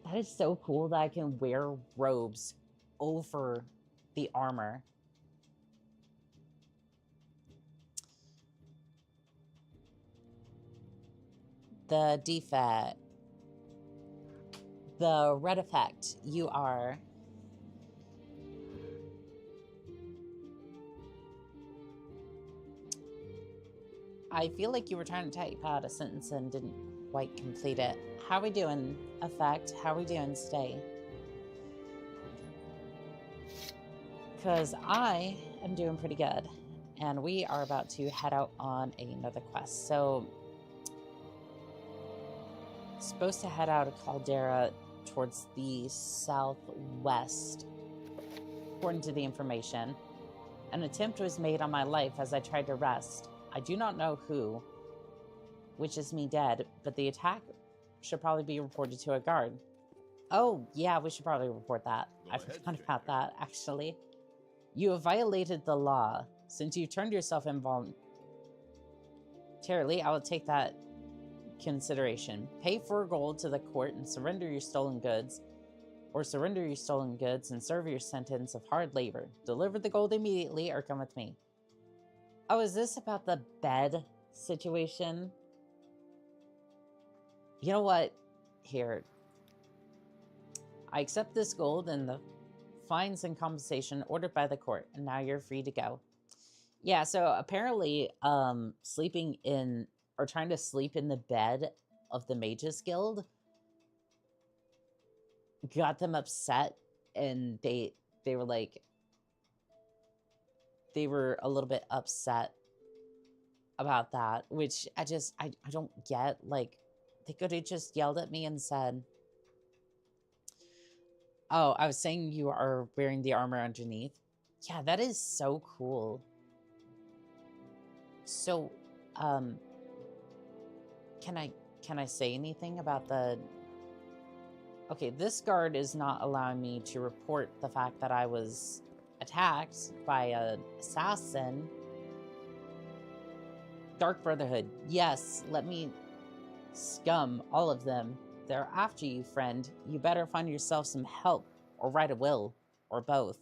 That is so cool that I can wear robes over the armor. The defect. The red effect. You are... I feel like you were trying to type out a sentence and didn't quite complete it. How we doing, effect? How we doing, stay? Because I am doing pretty good. And we are about to head out on another quest. So, supposed to head out of Caldera towards the southwest, according to the information. An attempt was made on my life as I tried to rest. I do not know who, which is me dead, but the attack should probably be reported to a guard. Oh, yeah, we should probably report that. I forgot about that, actually. You have violated the law. Since you turned yourself involuntarily, I will take that consideration. Pay 4 gold to the court and surrender your stolen goods, or surrender your stolen goods and serve your sentence of hard labor. Deliver the gold immediately or come with me. Oh, is this about the bed situation? You know what? Here. I accept this gold and the fines and compensation ordered by the court, and now you're free to go. Yeah, so apparently, sleeping in, or trying to sleep in the bed of the Mages Guild got them upset, and they were like, they were a little bit upset about that, which I don't get. Like, they could have just yelled at me and said, oh, I was saying you are wearing the armor underneath. Yeah, that is so cool. So, can I say anything about the... Okay, this guard is not allowing me to report the fact that I was attacked by an assassin. Dark Brotherhood. Yes, let me scum all of them. They're after you, friend. You better find yourself some help, or write a will, or both.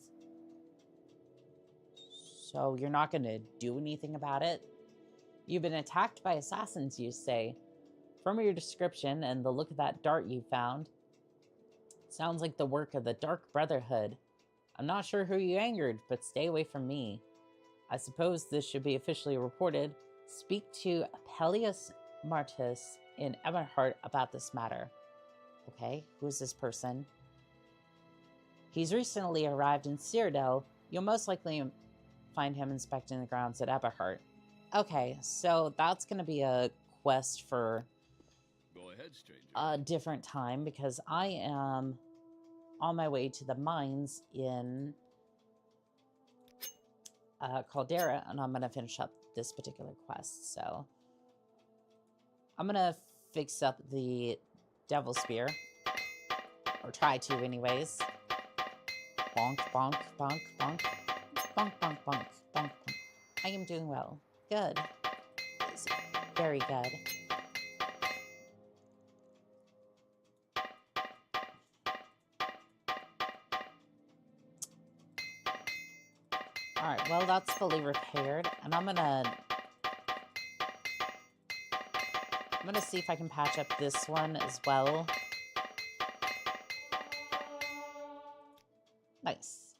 So you're not going to do anything about it? You've been attacked by assassins, you say. From your description and the look of that dart you found, sounds like the work of the Dark Brotherhood. I'm not sure who you angered, but stay away from me. I suppose this should be officially reported. Speak to Apelius Martus in Eberhard about this matter. Okay, who's this person? He's recently arrived in Cyrodiil. You'll most likely find him inspecting the grounds at Eberhard. Okay, so that's going to be a quest for Go ahead, stranger. a different time, because I am on my way to the mines in Caldera, and I'm going to finish up this particular quest. So I'm going to fix up the Devil Spear, or try to anyways. Bonk, bonk, bonk, bonk, bonk, bonk, bonk, bonk, bonk. I am doing well. Good. It's very good. well, that's fully repaired, and I'm gonna see if I can patch up this one as well. Nice.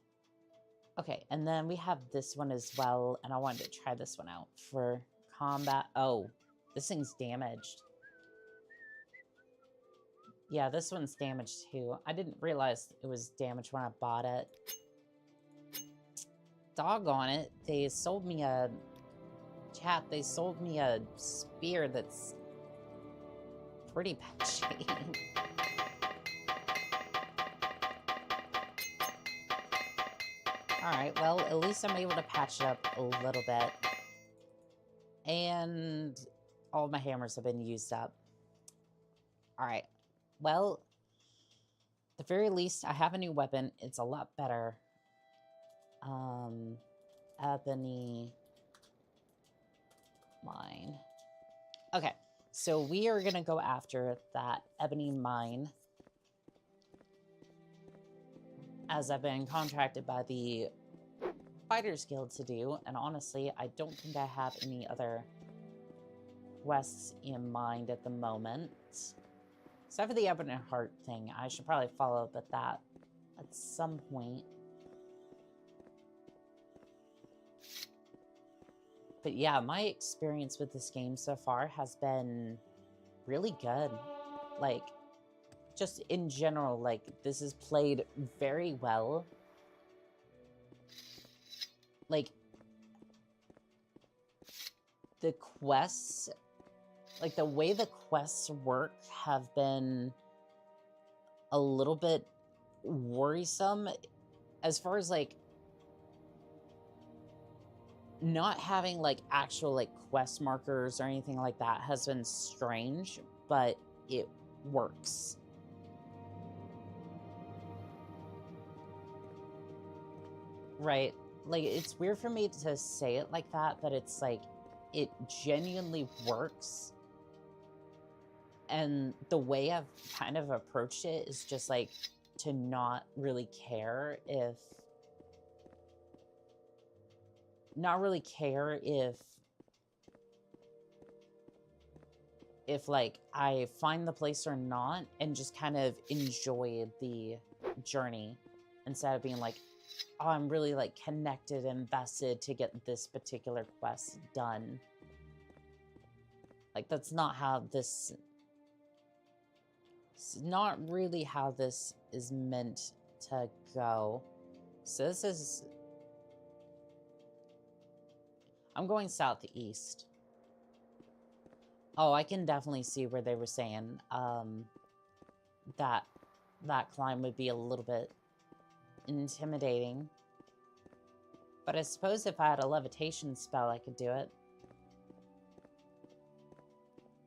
Okay, and then we have this one as well, and I wanted to try this one out for combat. Oh, this thing's damaged. Yeah, this one's damaged too. I didn't realize it was damaged when I bought it. Doggone it. They sold me a... Chat, they sold me a spear that's pretty patchy. Alright, well, at least I'm able to patch it up a little bit. And all my hammers have been used up. Alright, well, at the very least, I have a new weapon. It's a lot better. Ebony mine. Okay, so we are gonna go after that ebony mine, as I've been contracted by the Fighters Guild to do, and honestly, I don't think I have any other quests in mind at the moment. Except for the Ebony Heart thing. I should probably follow up at that at some point. But yeah, my experience with this game so far has been really good. Like, just in general, like, this is played very well. Like, the quests, like, the way the quests work have been a little bit worrisome as far as, like, not having, like, actual, like, quest markers or anything like that has been strange, but it works. Right? Like, it's weird for me to say it like that, but it's like, it genuinely works. And the way I've kind of approached it is just, like, to not really care if... Not really care if like, I find the place or not, and just kind of enjoy the journey instead of being like, oh, I'm really, like, connected and invested to get this particular quest done. Like, that's not how this... It's not really how this is meant to go. So this is... I'm going southeast. Oh, I can definitely see where they were saying that climb would be a little bit intimidating. But I suppose if I had a levitation spell, I could do it.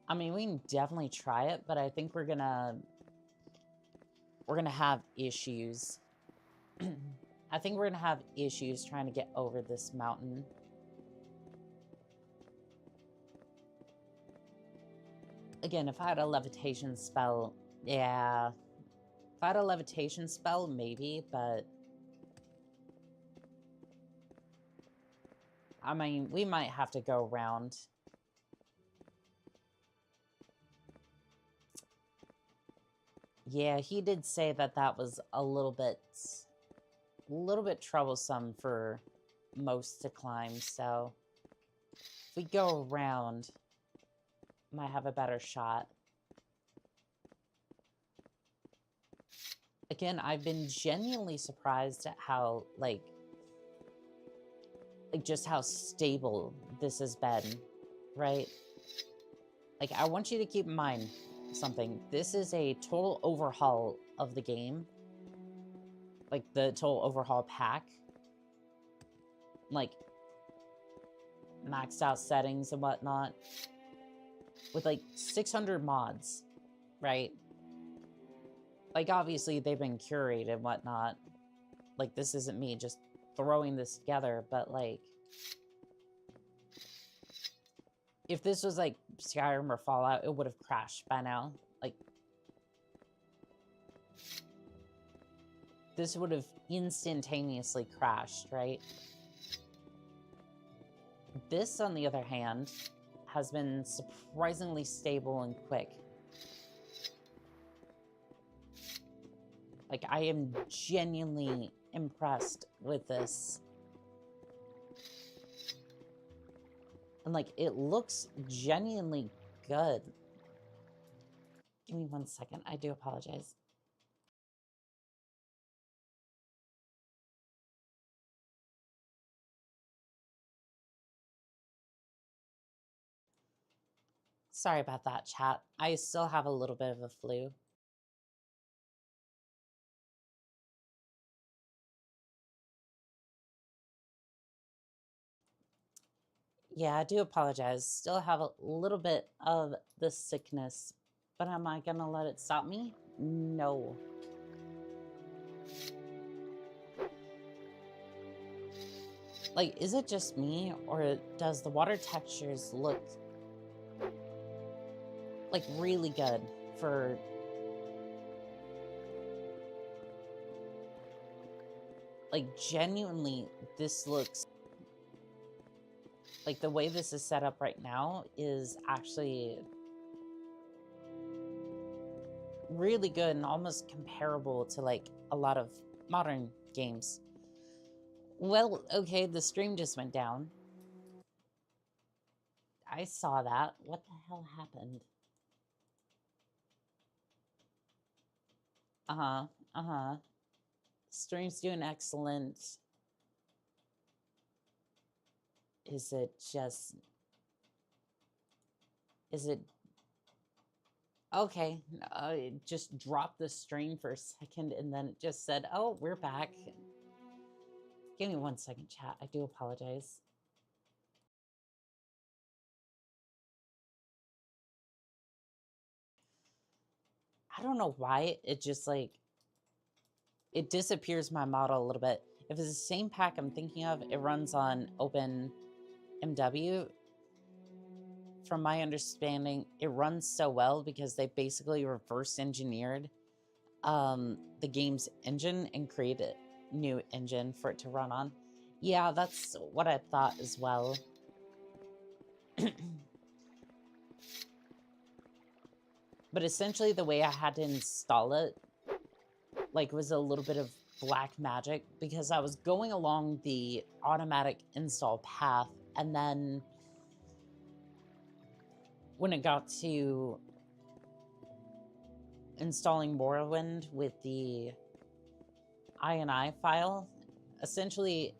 I mean, we can definitely try it, but I think we're gonna have issues. I think we're gonna have issues trying to get over this mountain. Again, if I had a levitation spell, yeah. If I had a levitation spell, maybe, but... I mean, we might have to go around. Yeah, he did say that that was a little bit troublesome for most to climb, so... If we go around... might have a better shot. Again, I've been genuinely surprised at how, like just how stable this has been, right? Like, I want you to keep in mind something. This is a total overhaul of the game. Like, the total overhaul pack. Like, maxed out settings and whatnot. With, like, 600 mods, right? Like, obviously, they've been curated and whatnot. Like, this isn't me just throwing this together, but, like... If this was, like, Skyrim or Fallout, it would have crashed by now. Like... This would have instantaneously crashed, right? This, on the other hand, has been surprisingly stable and quick. Like, I am genuinely impressed with this. And, like, it looks genuinely good. Give me 1 second. I do apologize. Sorry about that, chat. I still have a little bit of a flu. Yeah, I do apologize. Still have a little bit of the sickness, but am I gonna let it stop me? No. Like, is it just me, or does the water textures look like really good for like genuinely this looks like the way this is set up right now is actually really good and almost comparable to like a lot of modern games. Well, okay, the stream just went down. I saw that. What the hell happened? Stream's doing excellent. Is it okay? It just dropped the stream for a second and then it just said, oh, we're back. Give me 1 second, chat. I do apologize. I don't know why it just like, it disappears my model a little bit. If it's the same pack I'm thinking of, it runs on OpenMW. From my understanding, it runs so well because they basically reverse engineered the game's engine and created a new engine for it to run on. Yeah, that's what I thought as well. But essentially the way I had to install it like was a little bit of black magic because I was going along the automatic install path, and then when it got to installing Morrowind with the INI file, essentially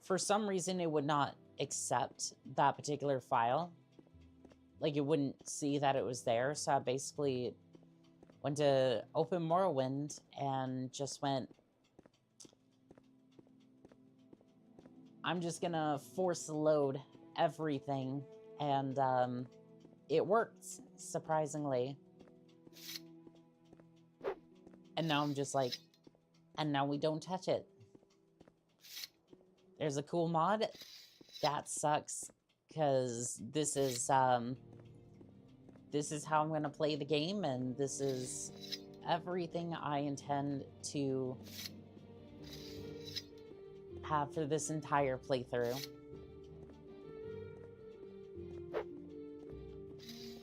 for some reason it would not accept that particular file. Like it wouldn't see that it was there, so I basically went to open Morrowind and just went, I'm just gonna force load everything, and it worked, surprisingly. And now I'm just like, and now we don't touch it. There's a cool mod. That sucks, because this is how I'm going to play the game, and this is everything I intend to have for this entire playthrough.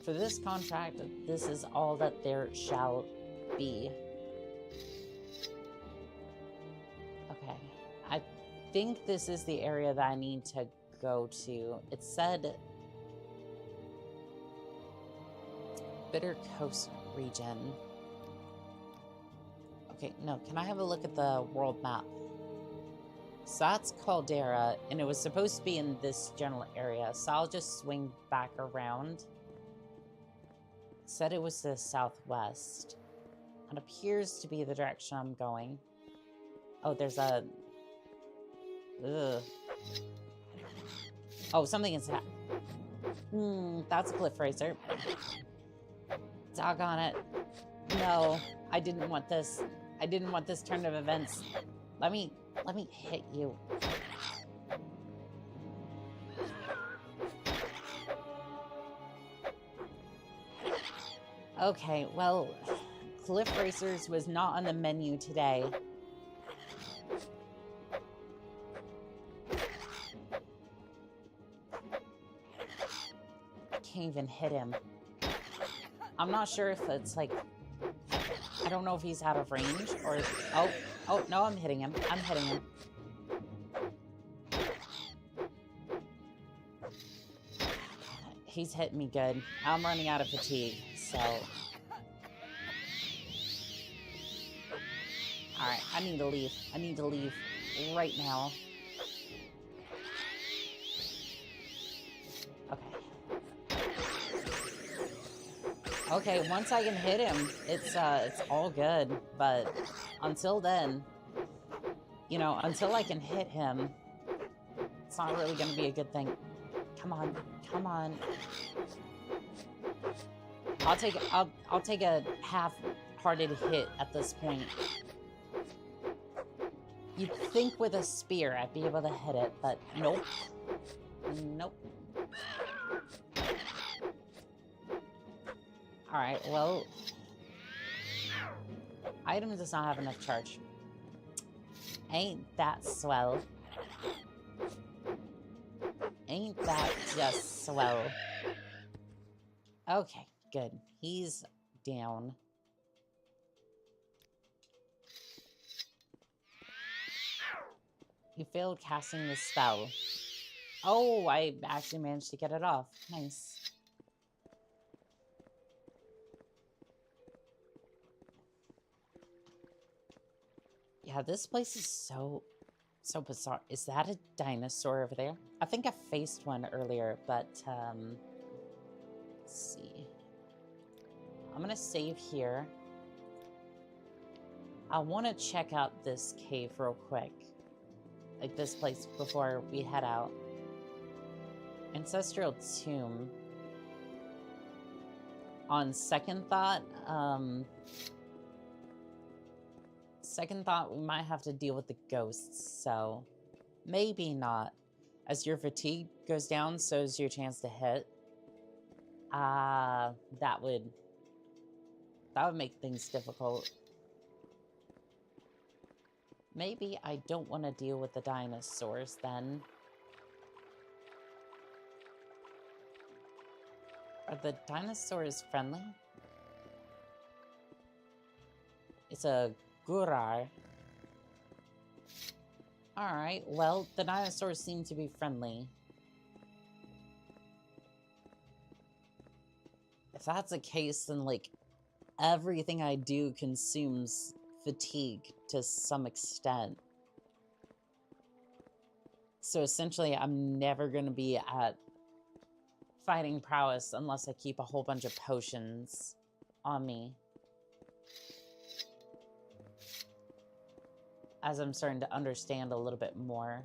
For this contract, this is all that there shall be. Okay, I think this is the area that I need to go to. It said Bitter Coast region. Okay, no, can I have a look at the world map? So that's Caldera, and it was supposed to be in this general area, so I'll just swing back around. It said it was the southwest. It appears to be the direction I'm going. Oh, there's a... Ugh. Oh, something is happening. That's a cliff racer. Doggone it. No, I didn't want this. I didn't want this turn of events. Let me hit you. Okay, well, Cliff Racers was not on the menu today. can't even hit him. I'm not sure if it's like... I don't know if he's out of range or... Oh, no, I'm hitting him. I'm hitting him. He's hitting me good. I'm running out of fatigue, so... Alright, I need to leave. I need to leave right now. Okay. Okay, once I can hit him, it's all good. But until then, you know, until I can hit him, it's not really gonna be a good thing. Come on, come on. I'll take a half-hearted hit at this point. You'd think with a spear I'd be able to hit it, but nope. Nope. Alright, well... Item does not have enough charge. Ain't that swell. Ain't that just swell. Okay, good. He's down. You failed casting the spell. Oh, I actually managed to get it off. Nice. Yeah, this place is so bizarre. Is that a dinosaur over there? I think I faced one earlier, but, let's see. I'm gonna save here. I want to check out this cave real quick. Like this place before we head out. Ancestral Tomb. On second thought, we might have to deal with the ghosts, so maybe not. As your fatigue goes down, so is your chance to hit. That would make things difficult. Maybe I don't want to deal with the dinosaurs then. Are the dinosaurs friendly? It's a Gurar. Alright, well, the dinosaurs seem to be friendly. If that's the case, then, like, everything I do consumes fatigue to some extent. So essentially, I'm never going to be at fighting prowess unless I keep a whole bunch of potions on me. As I'm starting to understand a little bit more.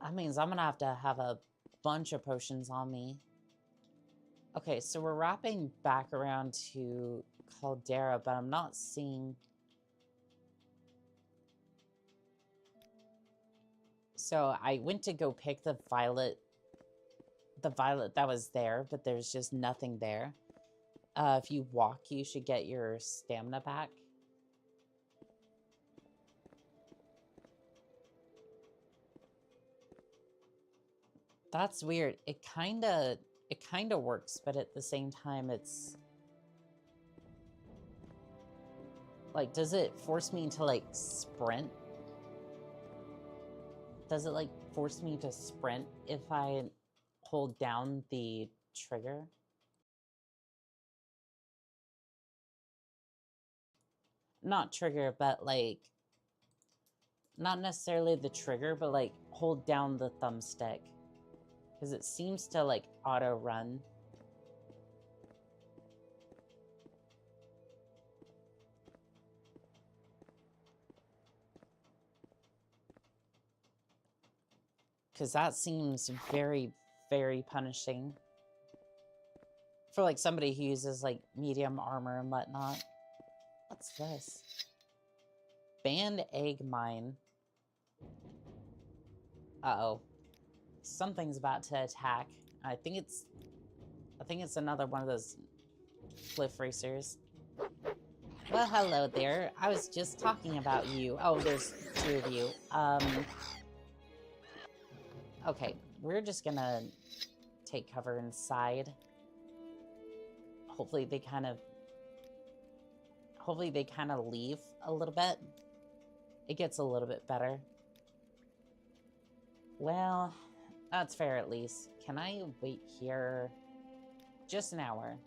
That means I'm gonna have a bunch of potions on me. Okay, so we're wrapping back around to Caldera, but I'm not seeing... So I went to go pick the violet that was there, but there's just nothing there. If you walk, you should get your stamina back. That's weird. It kinda works, but at the same time, it's... Like, does it force me to, like, sprint? Does it, like, force me to sprint if I hold down the trigger? Not trigger, but, like... Not necessarily the trigger, but, like, hold down the thumbstick. Because it seems to, like, auto-run. Because that seems very, very punishing. For, like, somebody who uses, like, medium armor and whatnot. What's this? Banned egg mine. Uh-oh. Something's about to attack. I think it's another one of those cliff racers. Well, hello there. I was just talking about you. Oh, there's two of you. Okay, we're just gonna take cover inside. Hopefully they kind of leave a little bit. It gets a little bit better. Well, that's fair at least. Can I wait here just an hour?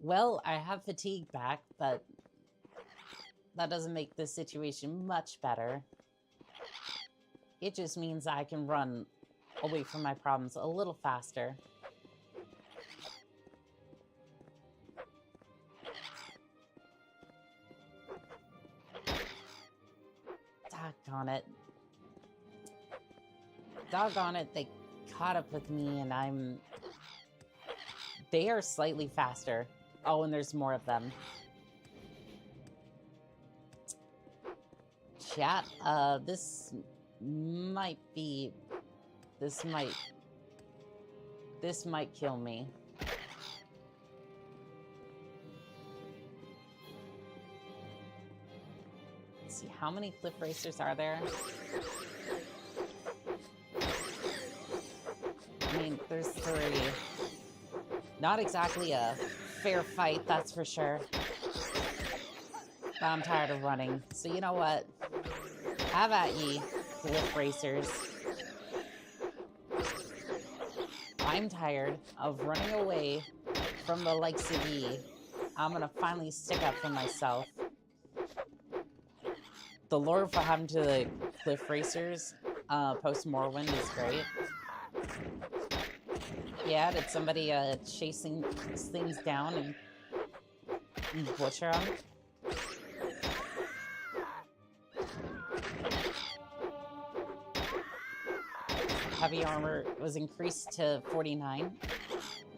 Well, I have fatigue back, but that doesn't make the situation much better. It just means I can run away from my problems a little faster. Doggone it. Doggone it, they caught up with me and they are slightly faster. Oh, and there's more of them. Chat, this might kill me. Let's see, how many cliff racers are there? I mean, there's 3. Not exactly a fair fight, that's for sure. But I'm tired of running, so you know what? Have at ye, cliff racers. I'm tired of running away from the likes of ye. I'm gonna finally stick up for myself. The lore of what happened to the cliff racers post Morrowind is great. Yeah, did somebody chasing things down and butcher them? Heavy armor was increased to 49.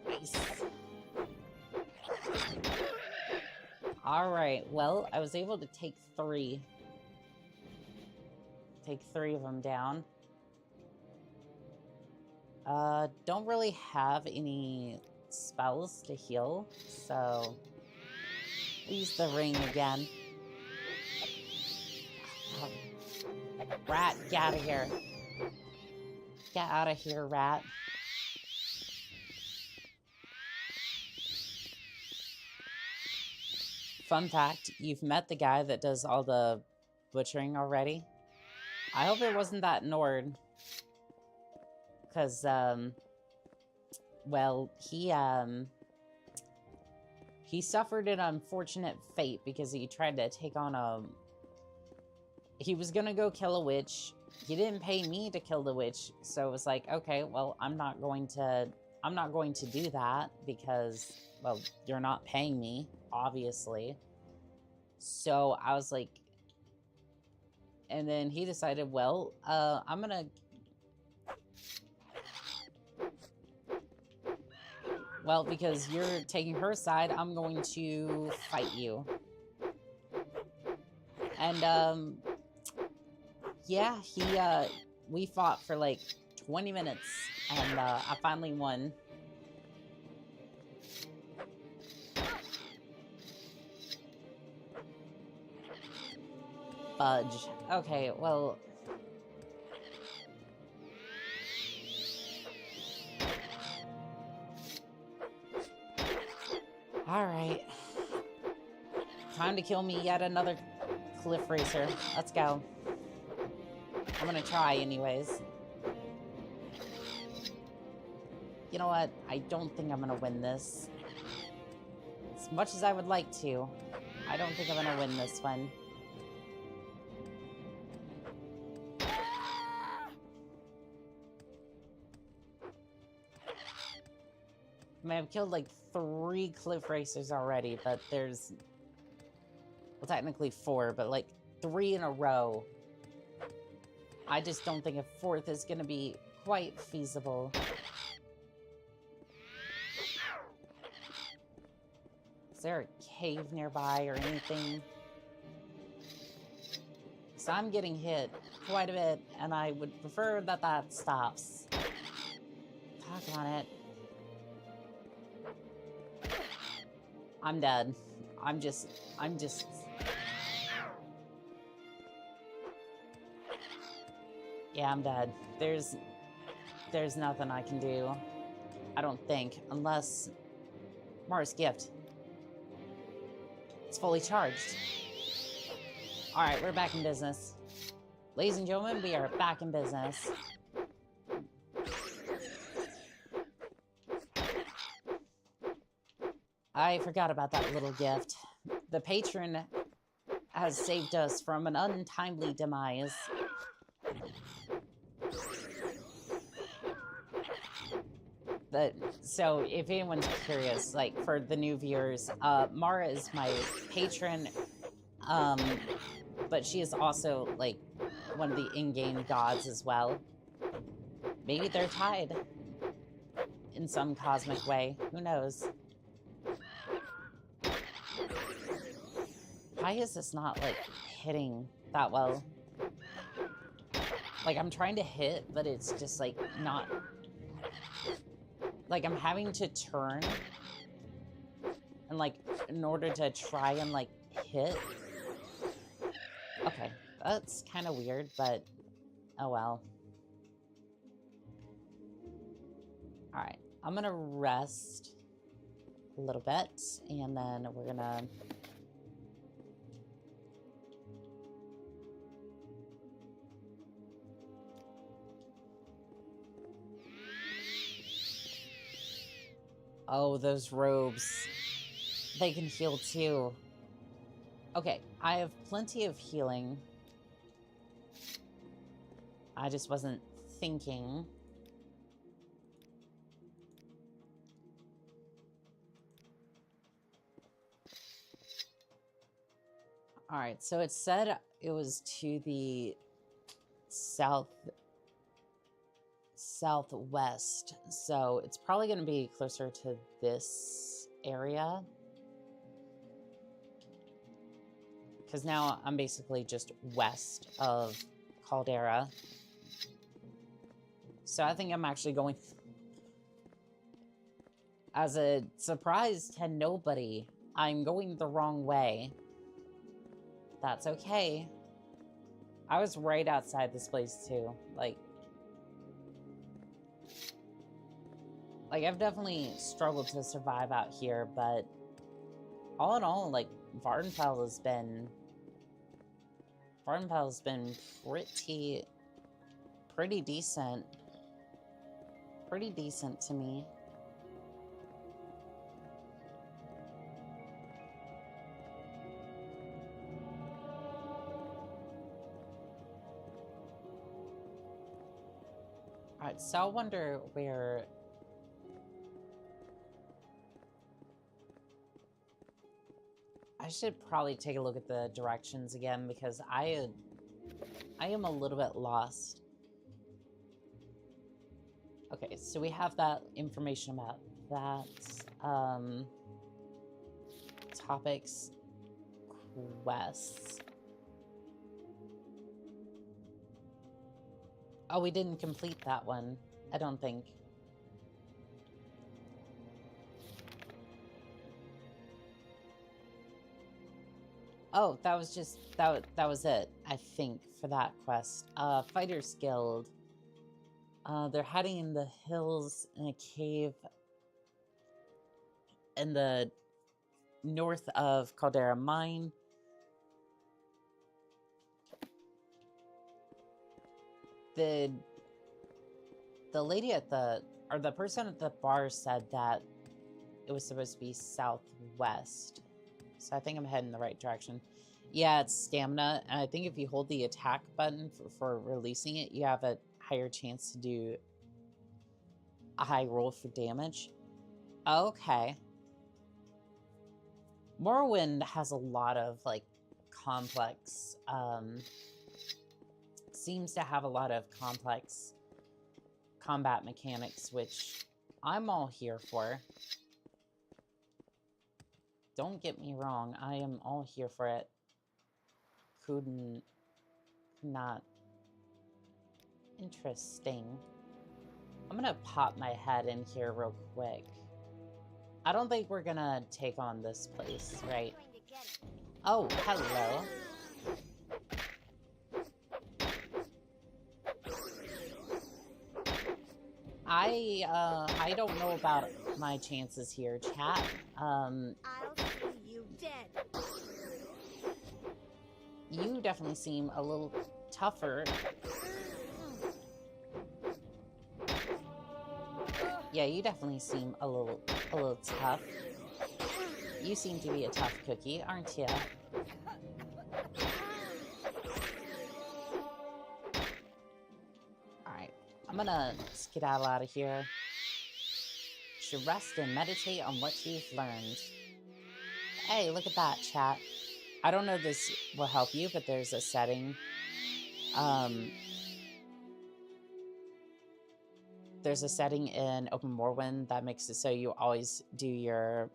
Nice. Alright, well, I was able to take 3. Take 3 of them down. Don't really have any spells to heal, so use the ring again. Oh. Rat, get out of here. Get out of here, rat. Fun fact, you've met the guy that does all the butchering already. I hope it wasn't that Nord. Because, well, he suffered an unfortunate fate because he tried to take on he was gonna go kill a witch. He didn't pay me to kill the witch, so it was like, okay, well, I'm not going to do that because, well, you're not paying me, obviously. So I was like, and then he decided, well, I'm gonna, well, because you're taking her side, I'm going to fight you. And, yeah, we fought for like 20 minutes, and I finally won. Fudge. Okay, well... Alright. Time to kill me yet another cliff racer. Let's go. I'm gonna try anyways. You know what? I don't think I'm gonna win this. As much as I would like to, I don't think I'm gonna win this one. I mean, I've killed like 3 cliff racers already, but there's... Well, technically 4, but like 3 in a row. I just don't think a 4th is gonna be quite feasible. Is there a cave nearby or anything? So I'm getting hit quite a bit, and I would prefer that that stops. Talk on it. I'm dead. I'm just... Yeah, I'm dead. There's nothing I can do. I don't think, unless Mars gift. It's fully charged. All right, we're back in business. Ladies and gentlemen, we are back in business. I forgot about that little gift. The patron has saved us from an untimely demise. So if anyone's curious, like for the new viewers, Mara is my patron, but she is also like one of the in-game gods as well. Maybe they're tied in some cosmic way. Who knows? Why is this not like hitting that well? Like I'm trying to hit, but it's just like not. Like I'm having to turn and like in order to try and like hit. Okay, that's kind of weird, but oh well. All right, I'm gonna rest a little bit and then we're gonna oh, those robes. They can heal too. Okay, I have plenty of healing. I just wasn't thinking. All right, so it said it was to the southwest, so it's probably going to be closer to this area, because now I'm basically just west of Caldera, so I think I'm actually going, as a surprise to nobody, I'm going the wrong way. That's okay. I was right outside this place too, like I've definitely struggled to survive out here, but all in all, like Vvardenfell has been pretty decent to me. All right, so I wonder where. I should probably take a look at the directions again because I am a little bit lost. Okay, so we have that information about that. Topics, quests. Oh, we didn't complete that one, I don't think. Oh, that was just, that was it, I think, for that quest. Fighters Guild. They're hiding in the hills in a cave in the north of Caldera Mine. The lady at the person at the bar said that it was supposed to be southwest. So I think I'm heading in the right direction. Yeah, it's stamina. And I think if you hold the attack button for releasing it, you have a higher chance to do a high roll for damage. Okay. Morrowind has a lot of, like, complex, seems to have a lot of complex combat mechanics, which I'm all here for. Don't get me wrong, I am all here for it. Could not. Interesting. I'm gonna pop my head in here real quick. I don't think we're gonna take on this place, right? Oh, hello. I don't know about my chances here, chat. I'll see you dead. You definitely seem a little tougher. Yeah, you definitely seem a little tough. You seem to be a tough cookie, aren't you? Alright, I'm gonna skedaddle out of here. Should rest and meditate on what you've learned. Hey, look at that, chat. I don't know if this will help you, but there's a setting. There's a setting in Open Morrowind that makes it so you always do your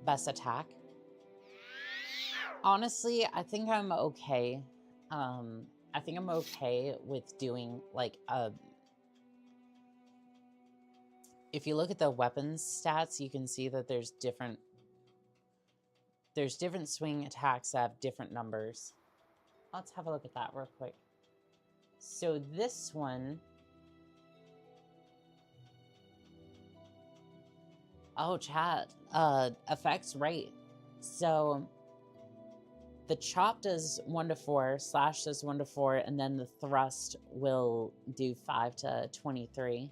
best attack. Honestly, I think I'm okay. I think I'm okay with doing like a... If you look at the weapons stats, you can see that there's different swing attacks that have different numbers. Let's have a look at that real quick. So this one... Oh, chat. Effects, right. So the chop does 1 to 4, slash does 1 to 4, and then the thrust will do 5 to 23.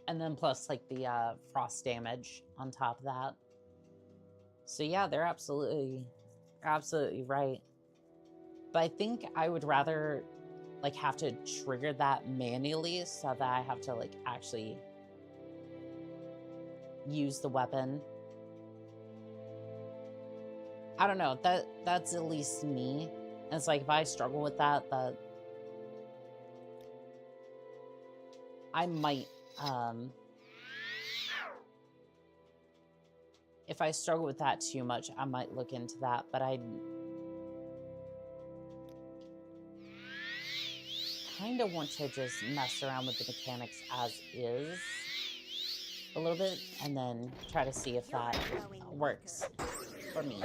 And then plus like the frost damage on top of that. So yeah, they're absolutely right. But I think I would rather like have to trigger that manually so that I have to like actually use the weapon. I don't know, that's at least me. And it's like if I struggle with that I might if I struggle with that too much, I might look into that, but I kind of want to just mess around with the mechanics as is a little bit, and then try to see if that works for me.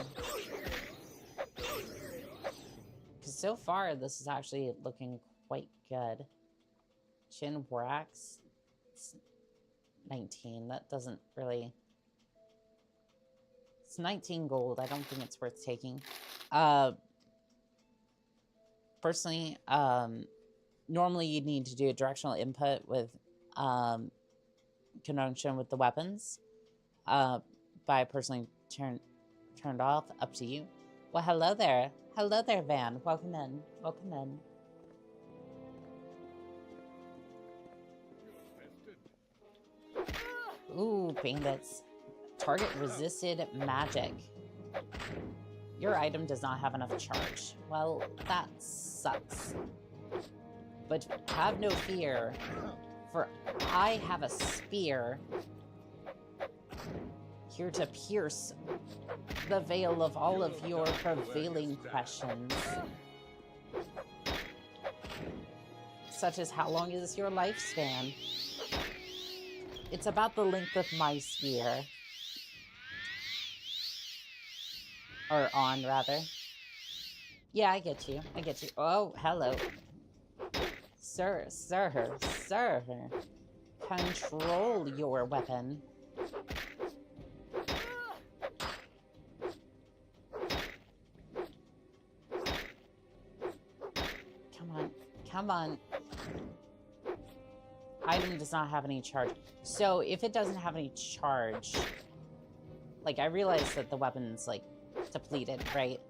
Because so far, this is actually looking quite good. Chin Borax, it's 19. That doesn't really... It's 19 gold. I don't think it's worth taking. Personally, normally you'd need to do a directional input with conjunction with the weapons. But I personally turned off. Up to you. Well, hello there. Hello there, Van. Welcome in. Welcome in. Ooh, bandits. Target resisted magic. Your item does not have enough charge. Well, that sucks. But have no fear, for I have a spear here to pierce the veil of all of your prevailing questions. Such as how long is your lifespan? It's about the length of my spear. Or on, rather. Yeah, I get you. I get you. Oh, hello. Sir. Control your weapon. Come on. Item does not have any charge. So, if it doesn't have any charge... Like, I realize that the weapon's, like, depleted, right?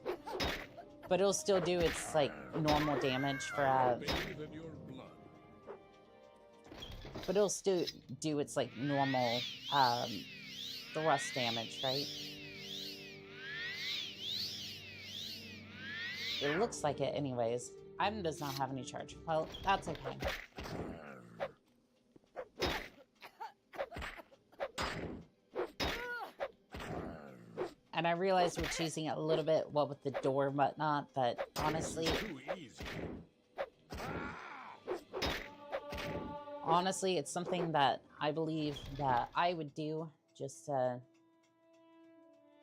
But it'll still do its, like, normal damage for, but it'll still do its, like, normal, thrust damage, right? It looks like it anyways. Item does not have any charge. Well, that's okay. And I realize we're choosing it a little bit, what with the door and whatnot, but honestly, it's something that I believe that I would do, just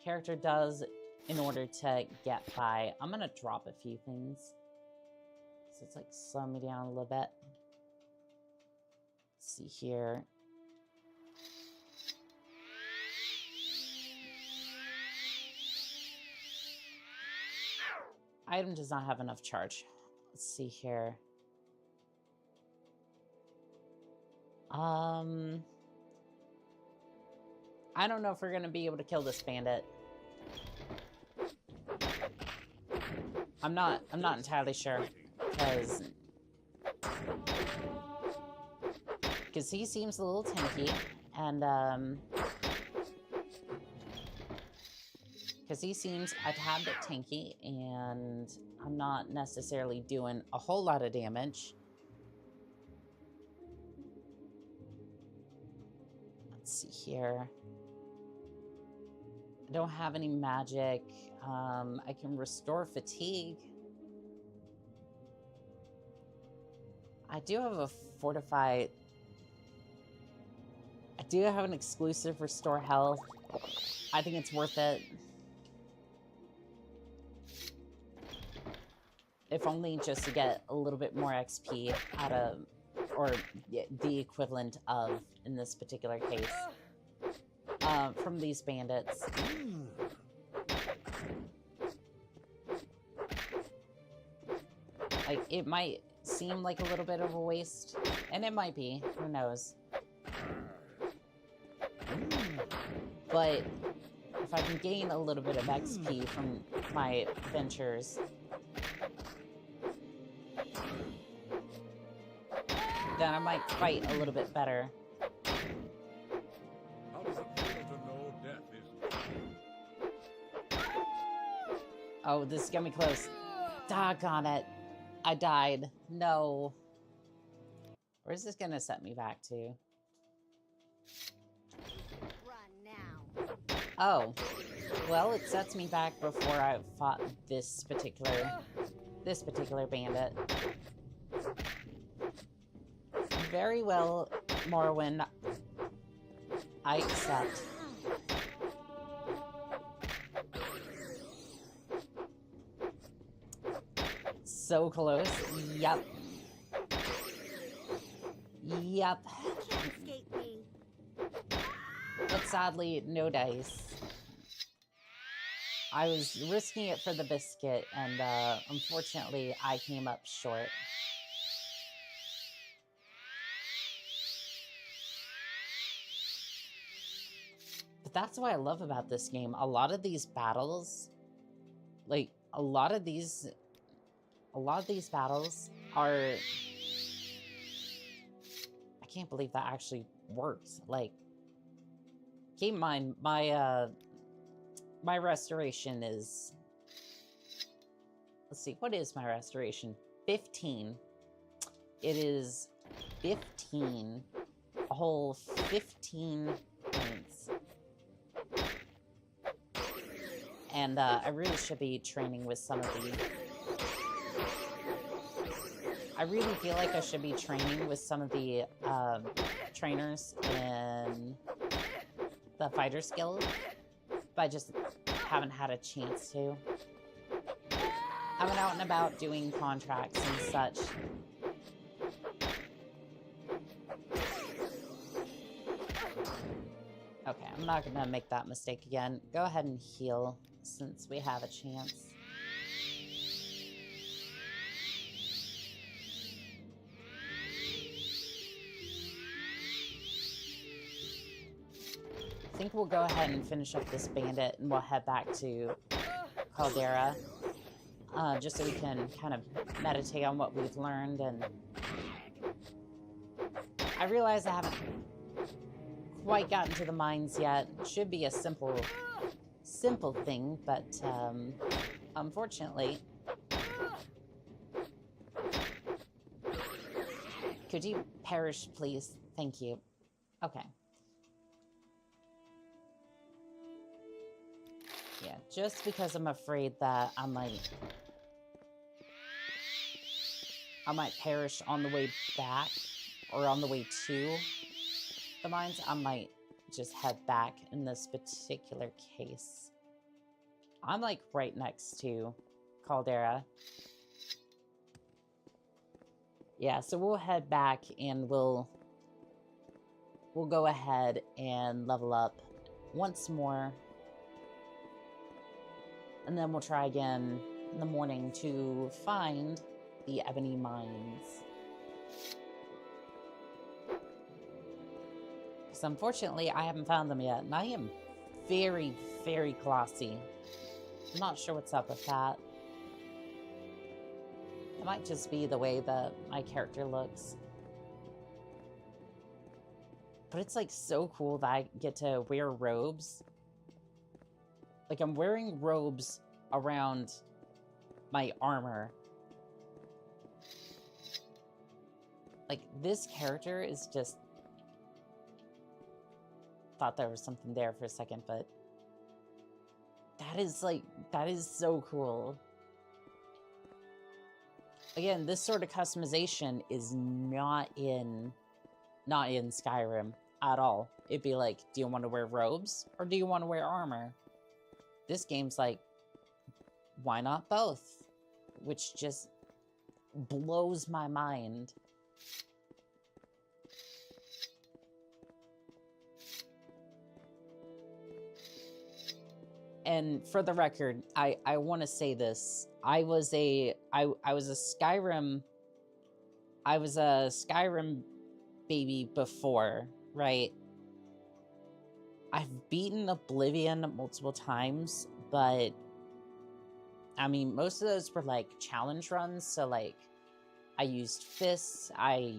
character does in order to get by. I'm gonna drop a few things. So it's like slow me down a little bit. Let's see here. Item does not have enough charge. Let's see here. I don't know if we're gonna be able to kill this bandit. I'm not entirely sure, because he seems a little tanky, and because he seems a tad bit tanky, and I'm not necessarily doing a whole lot of damage. Let's see here. I don't have any magic. I can restore fatigue. I do have a fortified... I do have an exclusive restore health. I think it's worth it. If only just to get a little bit more XP out of... or the equivalent of, in this particular case. From these bandits. Like, it might seem like a little bit of a waste, and it might be, who knows. But if I can gain a little bit of XP from my ventures, then I might fight a little bit better. Oh, this is gonna be close. Doggone it. I died. No. Where's this gonna set me back to? Run now. Oh. Well, it sets me back before I fought this particular bandit. Very well, Morrowind. I accept. So close. Yep. Yep. Can't escape me. But sadly, no dice. I was risking it for the biscuit, and unfortunately, I came up short. But that's what I love about this game. A lot of these battles, like, a lot of these battles are... I can't believe that actually works. Like, keep in mind, my restoration is... Let's see, what is my restoration? 15. It is 15. A whole 15 points. And I really should be training with some of the... I really feel like I should be training with some of the trainers in the fighter skill, but I just haven't had a chance to. I've been out and about doing contracts and such. Okay, I'm not gonna make that mistake again. Go ahead and heal since we have a chance. I think we'll go ahead and finish up this bandit and we'll head back to Caldera. Just so we can kind of meditate on what we've learned. And I realize I haven't quite gotten to the mines yet. It should be a simple thing, but unfortunately... Could you perish, please? Thank you. Okay. Yeah, just because I'm afraid that I might perish on the way back. or on the way to the mines, I might just head back in this particular case. I'm like right next to Caldera. Yeah, so we'll head back and we'll go ahead and level up once more. And then we'll try again in the morning to find the ebony mines. Because unfortunately, I haven't found them yet. And I am very, very glossy. I'm not sure what's up with that. It might just be the way that my character looks. But it's like so cool that I get to wear robes. Like I'm wearing robes around my armor. Like this character is just... Thought there was something there for a second, but that is so cool. Again, this sort of customization is not in Skyrim at all. It'd be like, do you want to wear robes or do you want to wear armor? This game's like, why not both? Which just blows my mind. And for the record, I want to say this. I was a Skyrim baby before, right? I've beaten Oblivion multiple times, but I mean, most of those were like challenge runs. So like I used fists. I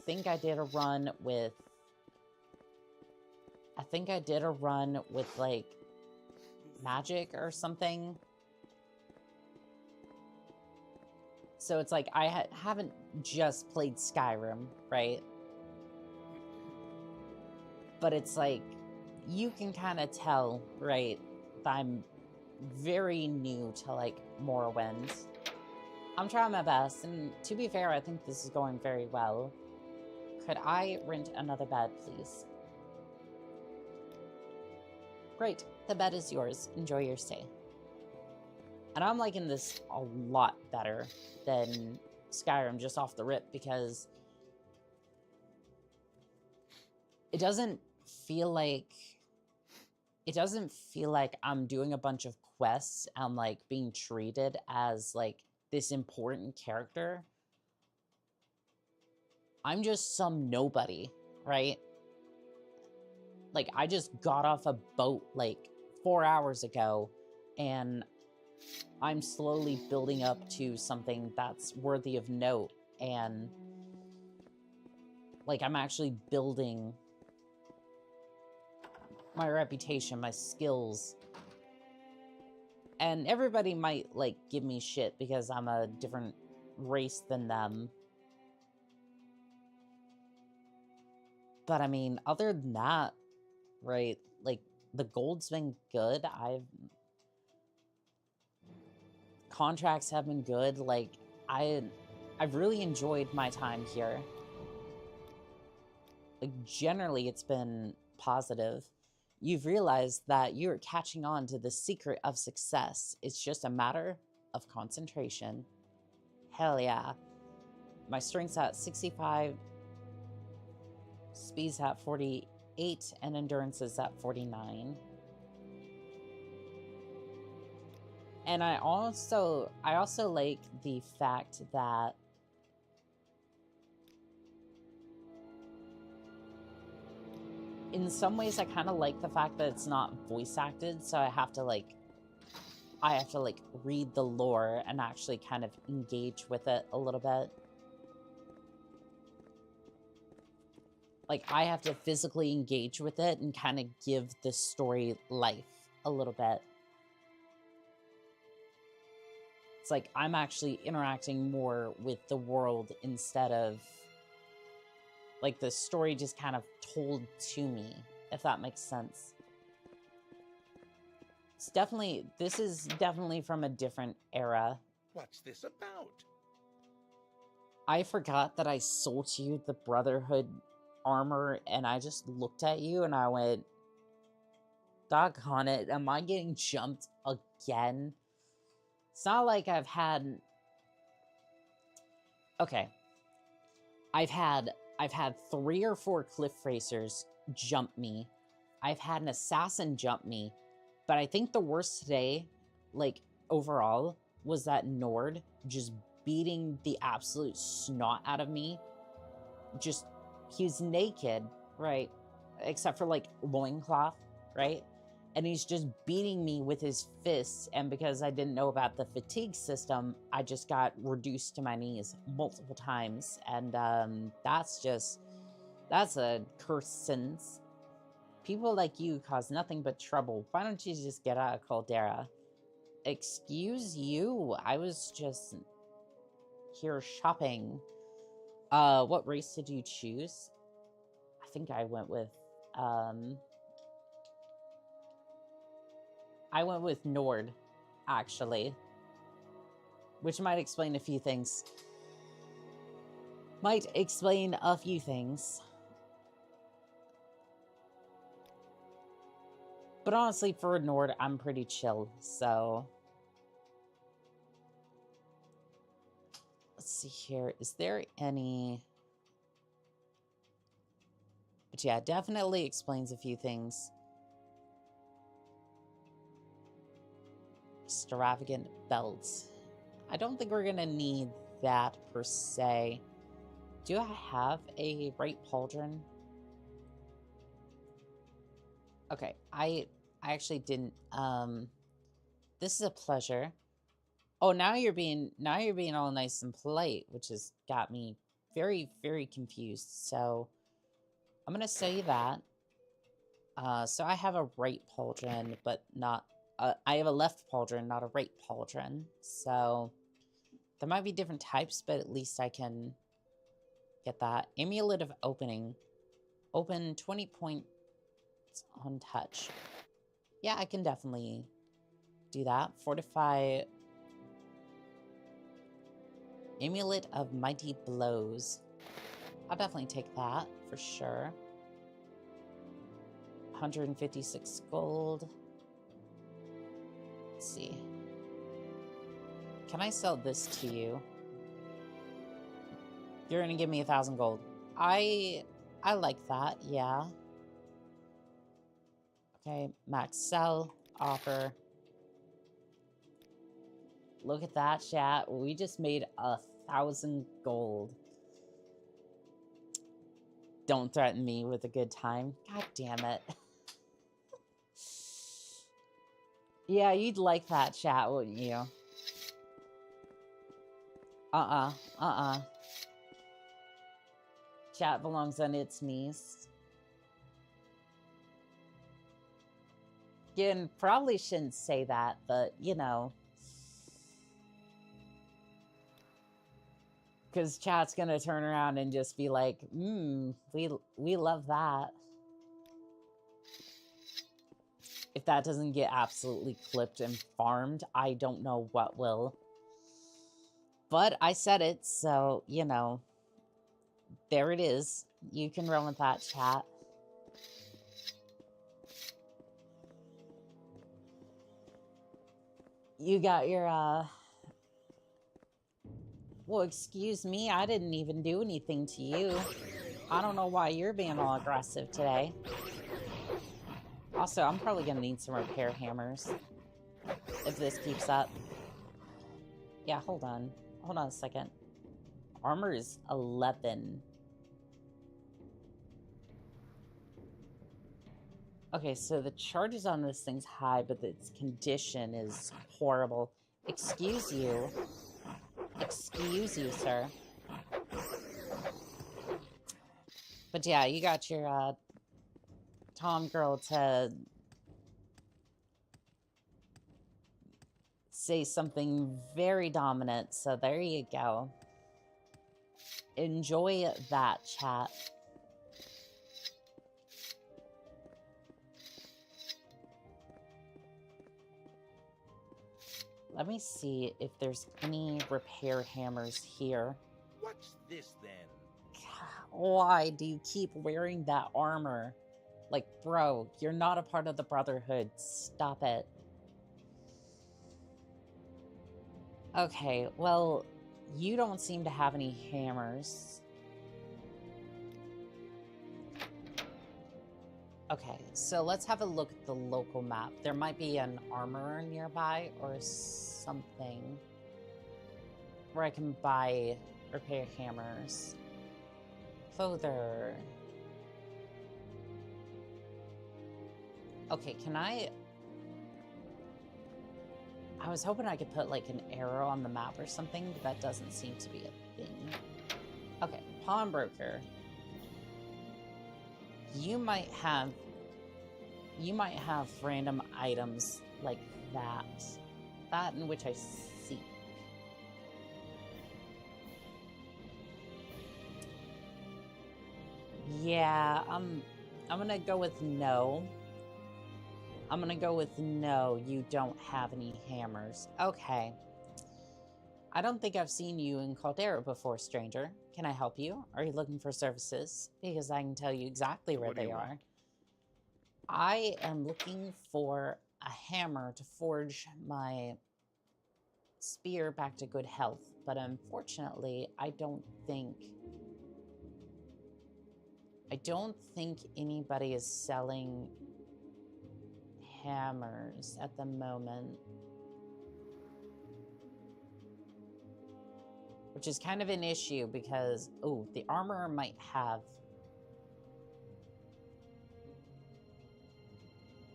think I did a run with like magic or something. So it's like I haven't just played Skyrim, right? But it's like you can kind of tell, right, that I'm very new to like Morrowind. I'm trying my best, and to be fair, I think this is going very well. Could I rent another bed, please? Great, the bed is yours. Enjoy your stay. And I'm liking this a lot better than Skyrim just off the rip, because it doesn't feel like I'm doing a bunch of quests and like being treated as like this important character. I'm just some nobody, right? Like I just got off a boat like 4 hours ago and I'm slowly building up to something that's worthy of note, and like I'm actually building my reputation, my skills. And everybody might like give me shit because I'm a different race than them. But I mean, other than that, right, like the gold's been good. Contracts have been good. Like I've really enjoyed my time here. Like generally it's been positive. You've realized that you're catching on to the secret of success. It's just a matter of concentration. Hell yeah. My strength's at 65, speed's at 48, and endurance is at 49. And I also like the fact that in some ways I kind of like the fact that it's not voice acted, so I have to like read the lore and actually kind of engage with it a little bit. Like I have to physically engage with it and kind of give the story life a little bit. It's like I'm actually interacting more with the world instead of like the story just kind of told to me, if that makes sense. This is definitely from a different era. What's this about? I forgot that I sold you the Brotherhood armor, and I just looked at you and I went, doggone it, am I getting jumped again? It's not like I've had... Okay. I've had 3 or 4 cliff racers jump me. I've had an assassin jump me. But I think the worst today, like, overall, was that Nord just beating the absolute snot out of me. Just, he's naked, right? Except for, like, loincloth, right? And he's just beating me with his fists, and because I didn't know about the fatigue system, I just got reduced to my knees multiple times, and that's a cursed sentence. People like you cause nothing but trouble. Why don't you just get out of Caldera? Excuse you, I was just here shopping. What race did you choose? I think I went with, Nord, actually. Which might explain a few things. But honestly, for Nord, I'm pretty chill, so... Let's see here. Is there any... But yeah, definitely explains a few things. Extravagant belts. I don't think we're gonna need that per se. Do I have a right pauldron? Okay, I actually didn't. This is a pleasure. Oh, now you're being all nice and polite, which has got me very, very confused. So I'm gonna say that. So I have a right pauldron, but not. I have a left pauldron, not a right pauldron. So there might be different types, but at least I can get that. Amulet of Opening. Open 20 points on touch. Yeah, I can definitely do that. Fortify. Amulet of Mighty Blows. I'll definitely take that for sure. 156 gold. Let's see. Can I sell this to you? You're gonna give me 1,000 gold. I like that, yeah. Okay, max sell, offer. Look at that, chat. We just made 1,000 gold. Don't threaten me with a good time. God damn it. Yeah, you'd like that, chat, wouldn't you? Chat belongs on its knees. Again, probably shouldn't say that, but, you know. Because chat's gonna turn around and just be like, we love that. If that doesn't get absolutely clipped and farmed, I don't know what will. But I said it, so, you know. There it is. You can run with that, chat. You got your, Well, excuse me, I didn't even do anything to you. I don't know why you're being all aggressive today. Also, I'm probably gonna need some repair hammers. If this keeps up. Yeah, hold on. Hold on a second. Armor is 11. Okay, so the charges on this thing's high, but its condition is horrible. Excuse you. Excuse you, sir. But yeah, you got your, Tom girl to say something very dominant, so there you go. Enjoy that, chat. Let me see if there's any repair hammers here. Why What's this then? Why do you keep wearing that armor? Like, bro, you're not a part of the Brotherhood. Stop it. Okay, well, you don't seem to have any hammers. Okay, so let's have a look at the local map. There might be an armorer nearby or something where I can buy repair hammers. Clother. Okay, can I was hoping I could put like an arrow on the map or something, but that doesn't seem to be a thing. Okay, pawnbroker. You might have random items like that. That in which I seek. Yeah, I'm gonna go with no. I'm gonna go with no, you don't have any hammers. Okay. I don't think I've seen you in Caldera before, stranger. Can I help you? Are you looking for services? Because I can tell you exactly where they are. I am looking for a hammer to forge my spear back to good health, but unfortunately, I don't think anybody is selling hammers at the moment, which is kind of an issue because, oh, the armorer might have.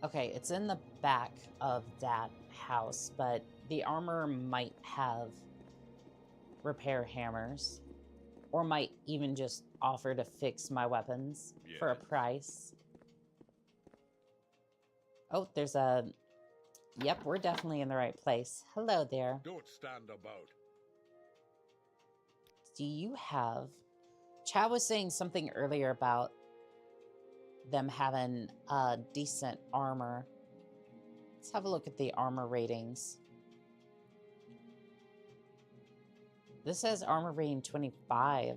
Okay, it's in the back of that house, but the armorer might have repair hammers, or might even just offer to fix my weapons for a price. Oh, there's a... Yep, we're definitely in the right place. Hello there. Don't stand about. Do you have... Chad was saying something earlier about them having decent armor. Let's have a look at the armor ratings. This says armor rating 25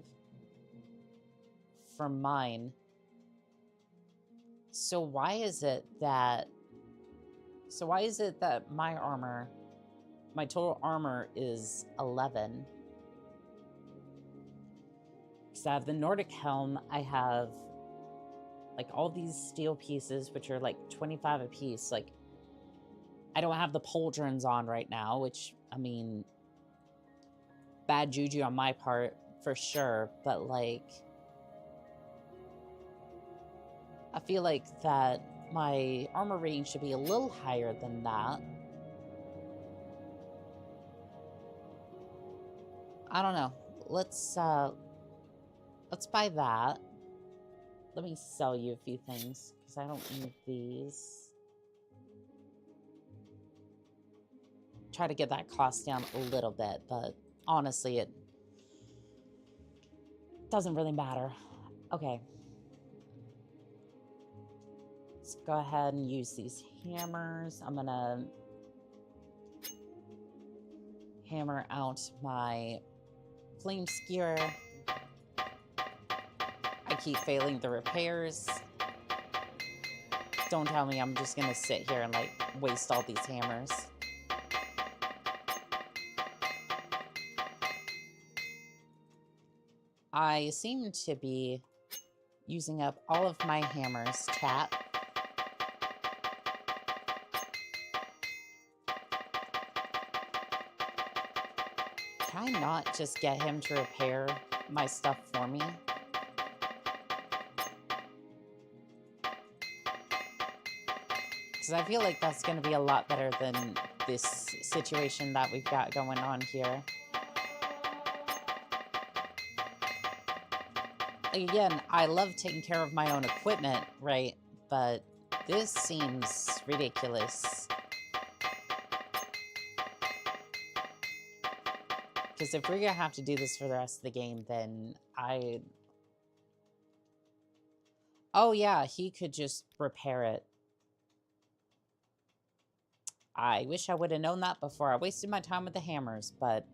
for mine. So why is it that my armor, my total armor is 11? Because I have the Nordic helm, I have like all these steel pieces, which are like 25 a piece. Like, I don't have the pauldrons on right now, which, I mean, bad juju on my part for sure, but like, I feel like that my armor rating should be a little higher than that. I don't know. Let's buy that. Let me sell you a few things, because I don't need these. Try to get that cost down a little bit, but honestly, it doesn't really matter. Okay. Let's go ahead and use these hammers. I'm gonna hammer out my flame skewer. I keep failing the repairs. Don't tell me I'm just gonna sit here and like waste all these hammers. I seem to be using up all of my hammers, chat. Can I not just get him to repair my stuff for me? Because I feel like that's going to be a lot better than this situation that we've got going on here. Again, I love taking care of my own equipment, right? But this seems ridiculous. Because if we're going to have to do this for the rest of the game, then Oh yeah, he could just repair it. I wish I would have known that before I wasted my time with the hammers, but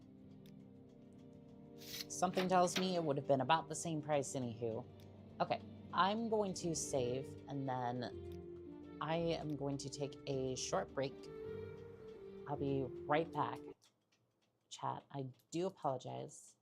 Something tells me it would have been about the same price anywho. Okay, I'm going to save, and then I am going to take a short break. I'll be right back. Chat, I do apologize.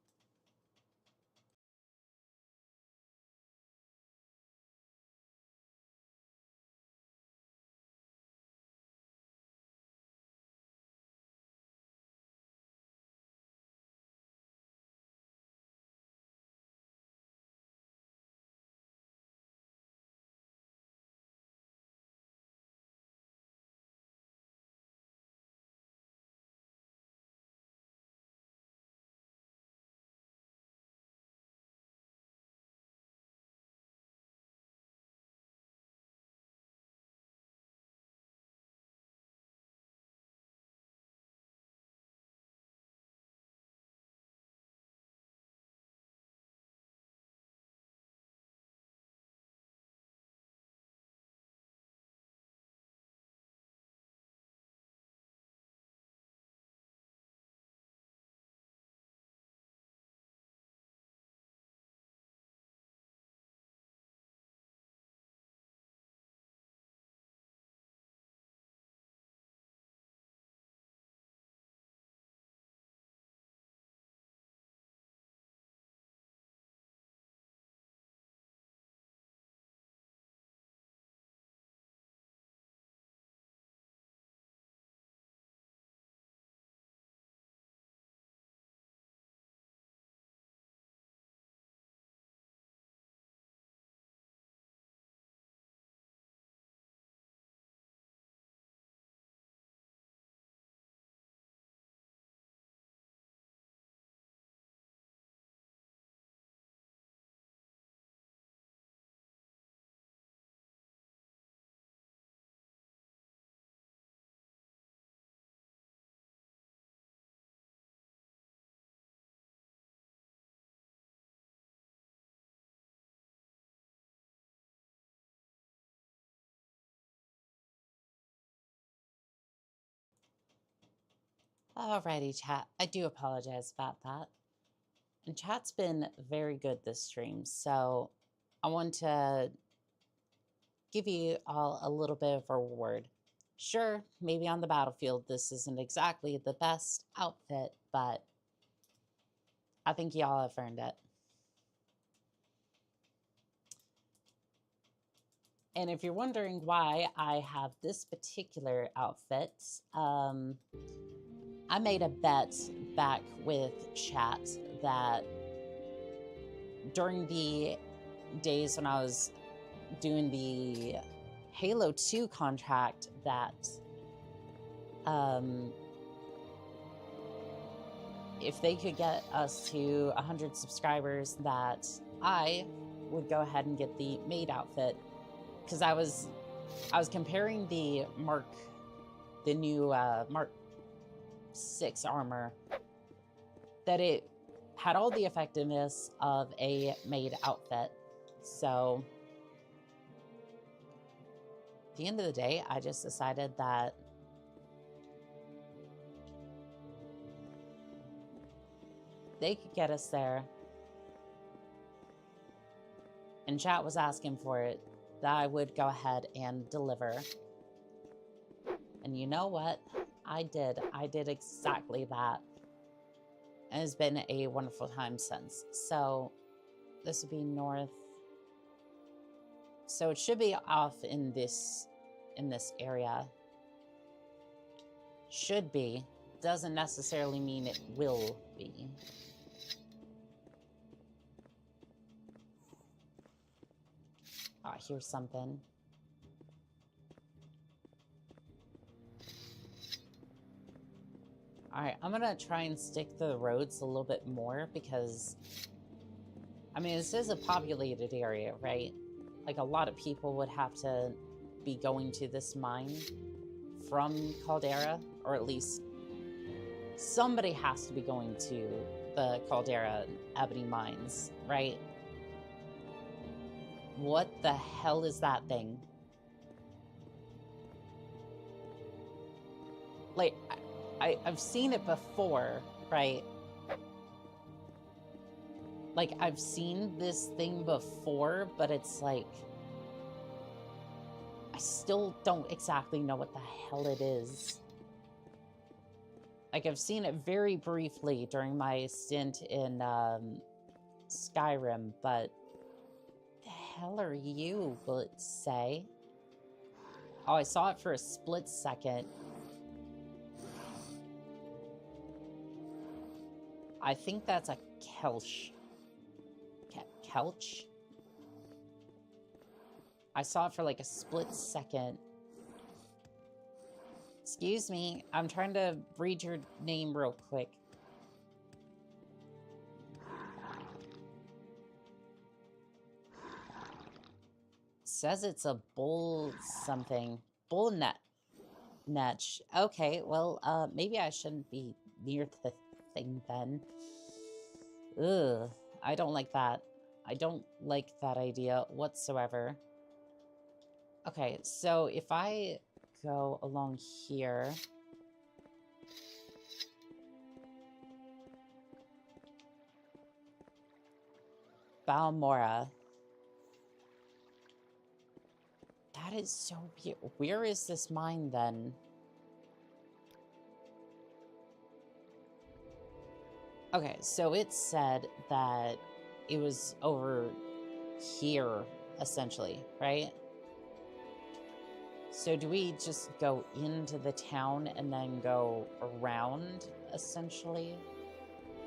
Alrighty, chat. I do apologize about that. And chat's been very good this stream, so I want to give you all a little bit of a reward. Sure, maybe on the battlefield this isn't exactly the best outfit, but I think y'all have earned it. And if you're wondering why I have this particular outfit, I made a bet back with chat that during the days when I was doing the Halo 2 contract that if they could get us to 100 subscribers that I would go ahead and get the maid outfit, because I was comparing the new Mark 6 armor, that it had all the effectiveness of a maid outfit. So at the end of the day, I just decided that they could get us there, and chat was asking for it, that I would go ahead and deliver. And you know what? I did exactly that. And it's been a wonderful time since. So this would be north. So it should be off in this area. Should be. Doesn't necessarily mean it will be. Oh, here's something. Alright, I'm gonna try and stick to the roads a little bit more because, I mean, this is a populated area, right? Like, a lot of people would have to be going to this mine from Caldera, or at least somebody has to be going to the Caldera Ebony Mines, right? What the hell is that thing? Like, I've seen it before, right? Like, I've seen this thing before, but it's like... I still don't exactly know what the hell it is. Like, I've seen it very briefly during my stint in Skyrim, but the hell are you, will it say? Oh, I saw it for a split second. I think that's a Kelch. Kelch? I saw it for like a split second. Excuse me, I'm trying to read your name real quick. Says it's a bull something. Bull netch. Okay, well, maybe I shouldn't be near the thing then. Ugh, I don't like that. I don't like that idea whatsoever. Okay, so if I go along here... Balmora. That is so weird. Where is this mine then? Okay, so it said that it was over here, essentially, right? So do we just go into the town and then go around, essentially?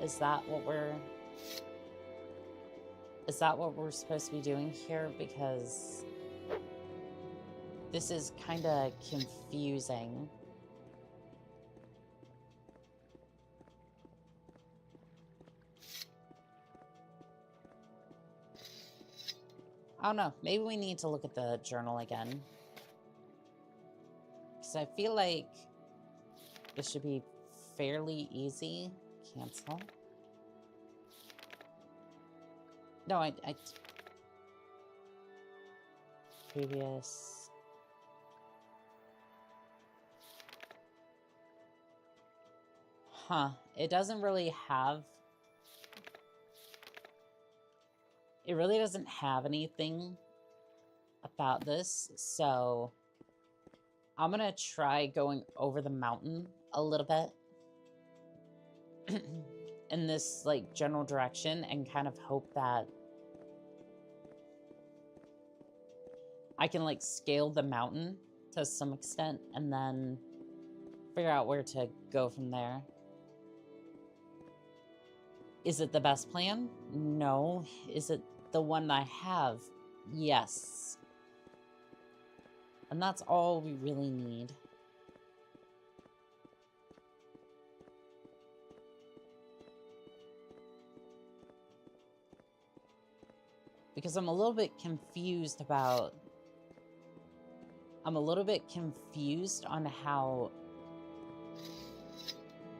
Is that what we're supposed to be doing here? Because this is kind of confusing. I don't know. Maybe we need to look at the journal again. Because I feel like this should be fairly easy. Cancel. No, I previous. Huh. It doesn't really have... It really doesn't have anything about this, so I'm gonna try going over the mountain a little bit in this, like, general direction and kind of hope that I can, like, scale the mountain to some extent and then figure out where to go from there. Is it the best plan? No. Is it the one I have? Yes. And that's all we really need. Because I'm a little bit confused about... I'm a little bit confused on how...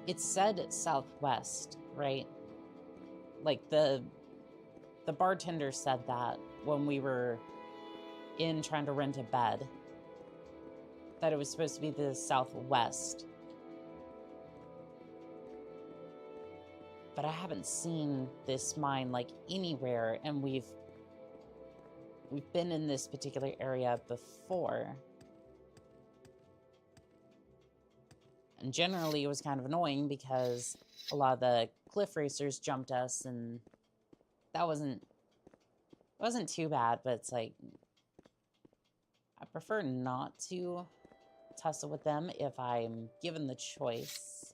It said southwest, right? Like, the bartender said that when we were in trying to rent a bed. That it was supposed to be the southwest. But I haven't seen this mine, like, anywhere, and we've been in this particular area before. And generally, it was kind of annoying because a lot of the cliff racers jumped us, and that wasn't too bad, but it's like, I prefer not to tussle with them if I'm given the choice.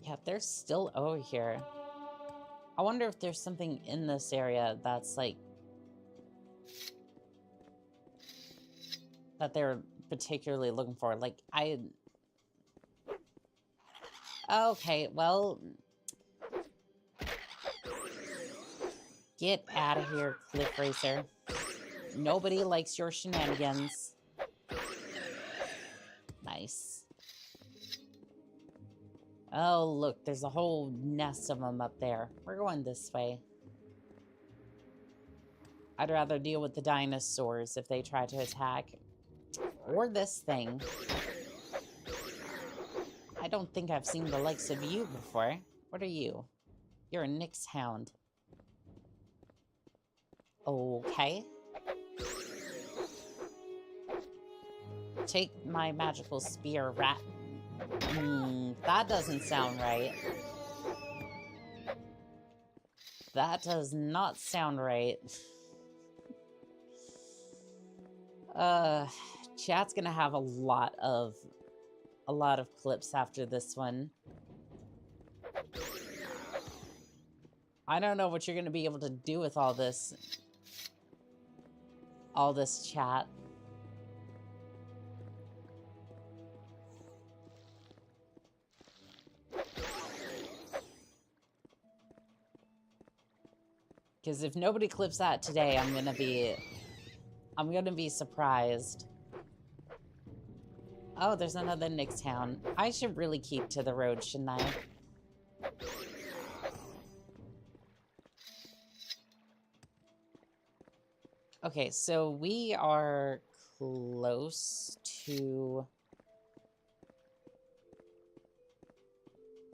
Yeah, they're still over here. I wonder if there's something in this area that's like... that they're particularly looking for. Like, okay, well... Get out of here, Cliff Racer. Nobody likes your shenanigans. Nice. Oh, look, there's a whole nest of them up there. We're going this way. I'd rather deal with the dinosaurs if they try to attack. Or this thing. I don't think I've seen the likes of you before. What are you? You're a Nyx hound. Okay. Take my magical spear, rat. That doesn't sound right. That does not sound right. Chat's gonna have a lot of clips after this one. I don't know what you're gonna be able to do with all this chat. Because if nobody clips that today, I'm gonna be surprised. Oh, there's another Nyx town. I should really keep to the road, shouldn't I? Okay, so we are close to...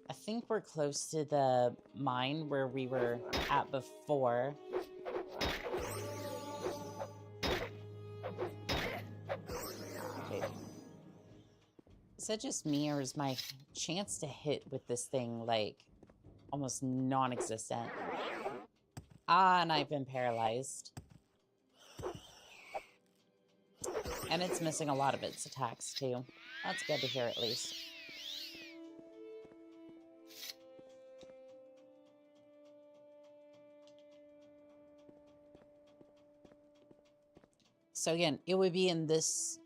I think we're close to the mine where we were at before. Okay. Is that just me, or is my chance to hit with this thing, like, almost non-existent? Ah, and I've been paralyzed. And it's missing a lot of its attacks, too. That's good to hear, at least. So again, it would be in this...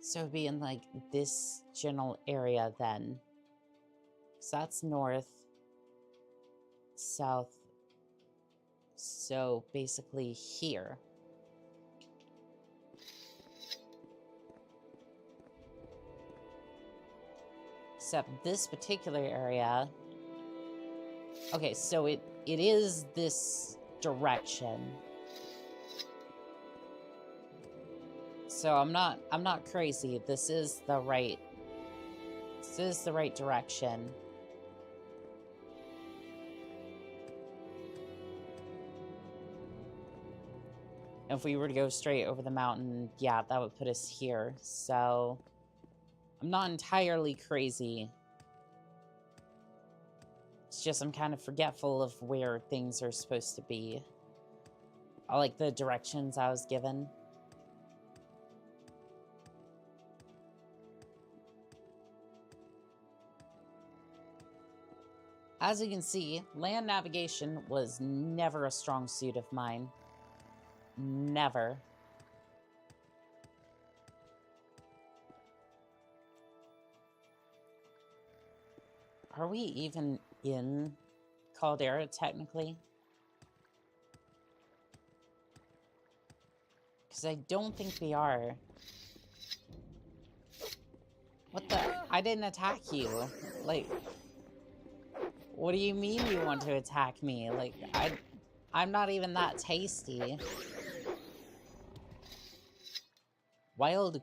So it would be in, like, this general area, then. So that's north. South. So, basically here. Except this particular area... Okay, so it is this direction. So I'm not crazy. This is the right direction. If we were to go straight over the mountain, yeah, that would put us here. So I'm not entirely crazy. It's just I'm kind of forgetful of where things are supposed to be. I like the directions I was given. As you can see, land navigation was never a strong suit of mine. Never. Are we even in Caldera, technically? Because I don't think we are. What the? I didn't attack you. Like... What do you mean you want to attack me? Like, I'm not even that tasty. Wild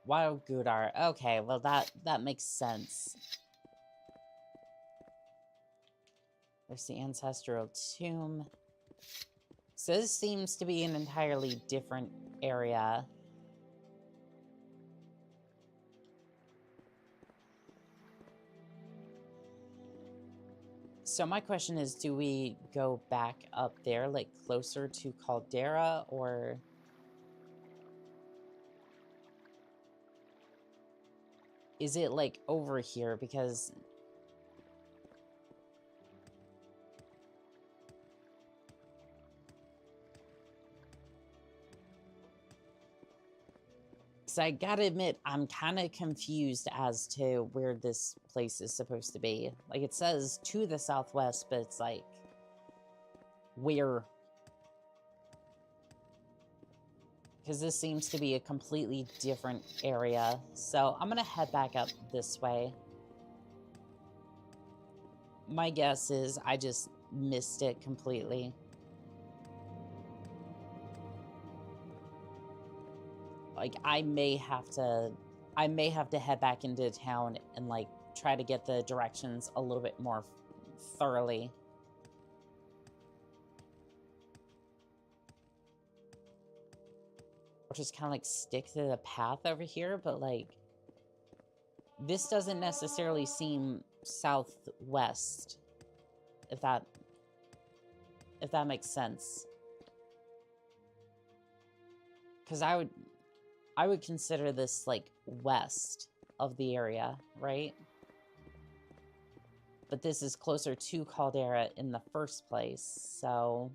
Gudar. Okay, well that makes sense. There's the ancestral tomb. So this seems to be an entirely different area. So my question is, do we go back up there, like closer to Caldera, or... Is it like over here? Because... So I gotta admit, I'm kind of confused as to where this place is supposed to be. Like, it says to the southwest, but it's like... Where? Because this seems to be a completely different area. So I'm gonna head back up this way. My guess is I just missed it completely. like, I may have to head back into town and, like, try to get the directions a little bit more thoroughly. Or just kind of, like, stick to the path over here, but, like, this doesn't necessarily seem southwest, if that makes sense. Because I would consider this, like, west of the area, right? But this is closer to Caldera in the first place, so...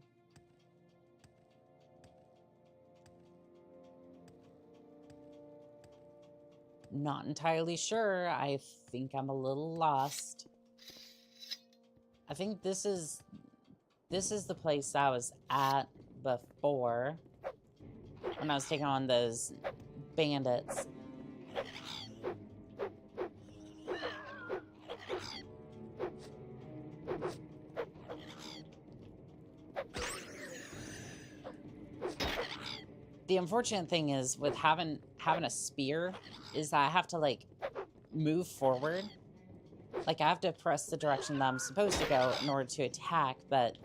Not entirely sure. I think I'm a little lost. I think this is the place I was at before when I was taking on those bandits. The unfortunate thing is with having a spear is that I have to, like, move forward. Like, I have to press the direction that I'm supposed to go in order to attack, but...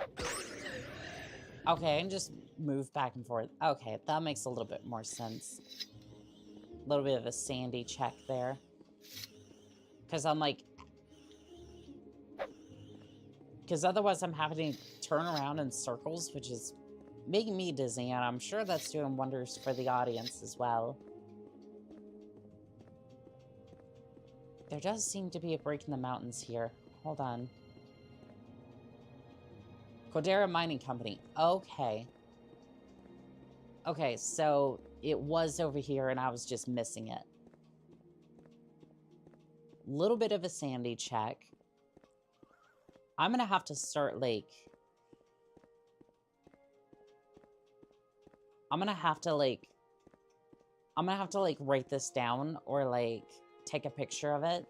Okay, I can just move back and forth. Okay, that makes a little bit more sense. A little bit of a sandy check there. Because I'm, like... Because otherwise I'm having to turn around in circles, which is making me dizzy, and I'm sure that's doing wonders for the audience as well. There does seem to be a break in the mountains here. Hold on. Caldera Mining Company. Okay. Okay, so it was over here and I was just missing it. Little bit of a sandy check. I'm gonna have to start, like... I'm gonna have to, like, write this down or, like, take a picture of it,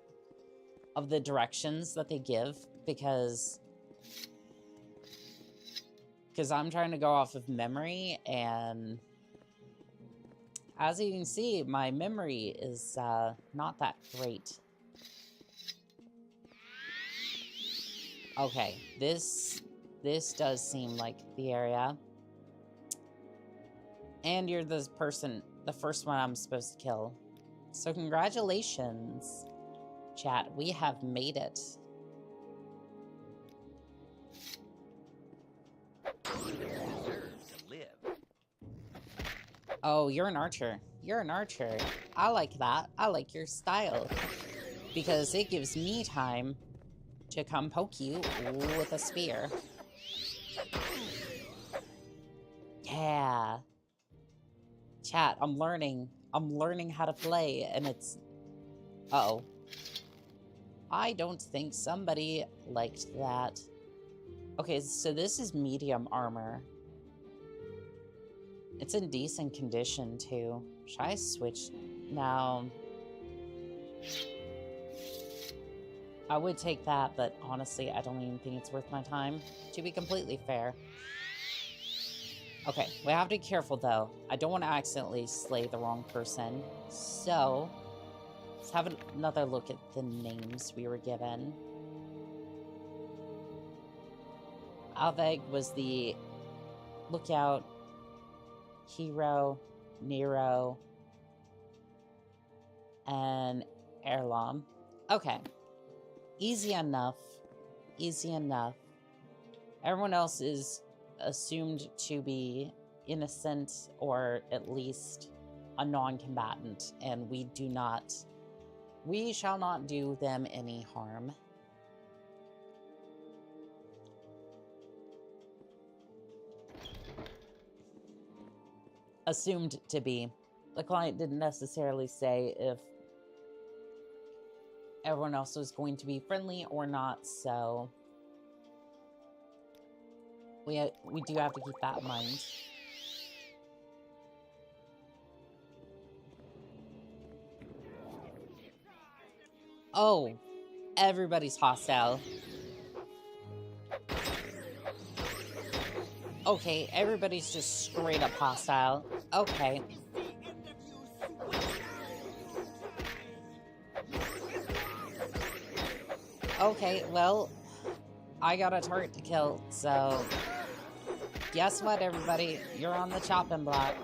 of the directions that they give, because I'm trying to go off of memory, and as you can see, my memory is not that great. Okay, this does seem like the area. And you're the first one I'm supposed to kill. So congratulations, chat. We have made it. Oh, you're an archer. You're an archer. I like that. I like your style. Because it gives me time to come poke you with a spear. Yeah. Chat, I'm learning how to play, and it's... Uh-oh. I don't think somebody liked that. Okay, so this is medium armor. It's in decent condition, too. Should I switch? No. I would take that, but honestly, I don't even think it's worth my time, to be completely fair. Okay, we have to be careful, though. I don't want to accidentally slay the wrong person. So, let's have another look at the names we were given. Alveg was the lookout, hero, Nero, and Erlom. Okay. Easy enough. Easy enough. Everyone else is assumed to be innocent or at least a non-combatant, and we shall not do them any harm. Assumed to be. The client didn't necessarily say if everyone else was going to be friendly or not, so we do have to keep that in mind. Oh, everybody's hostile. Okay, everybody's just straight up hostile. Okay. Okay, well, I got a turret to kill, so guess what, everybody? You're on the chopping block.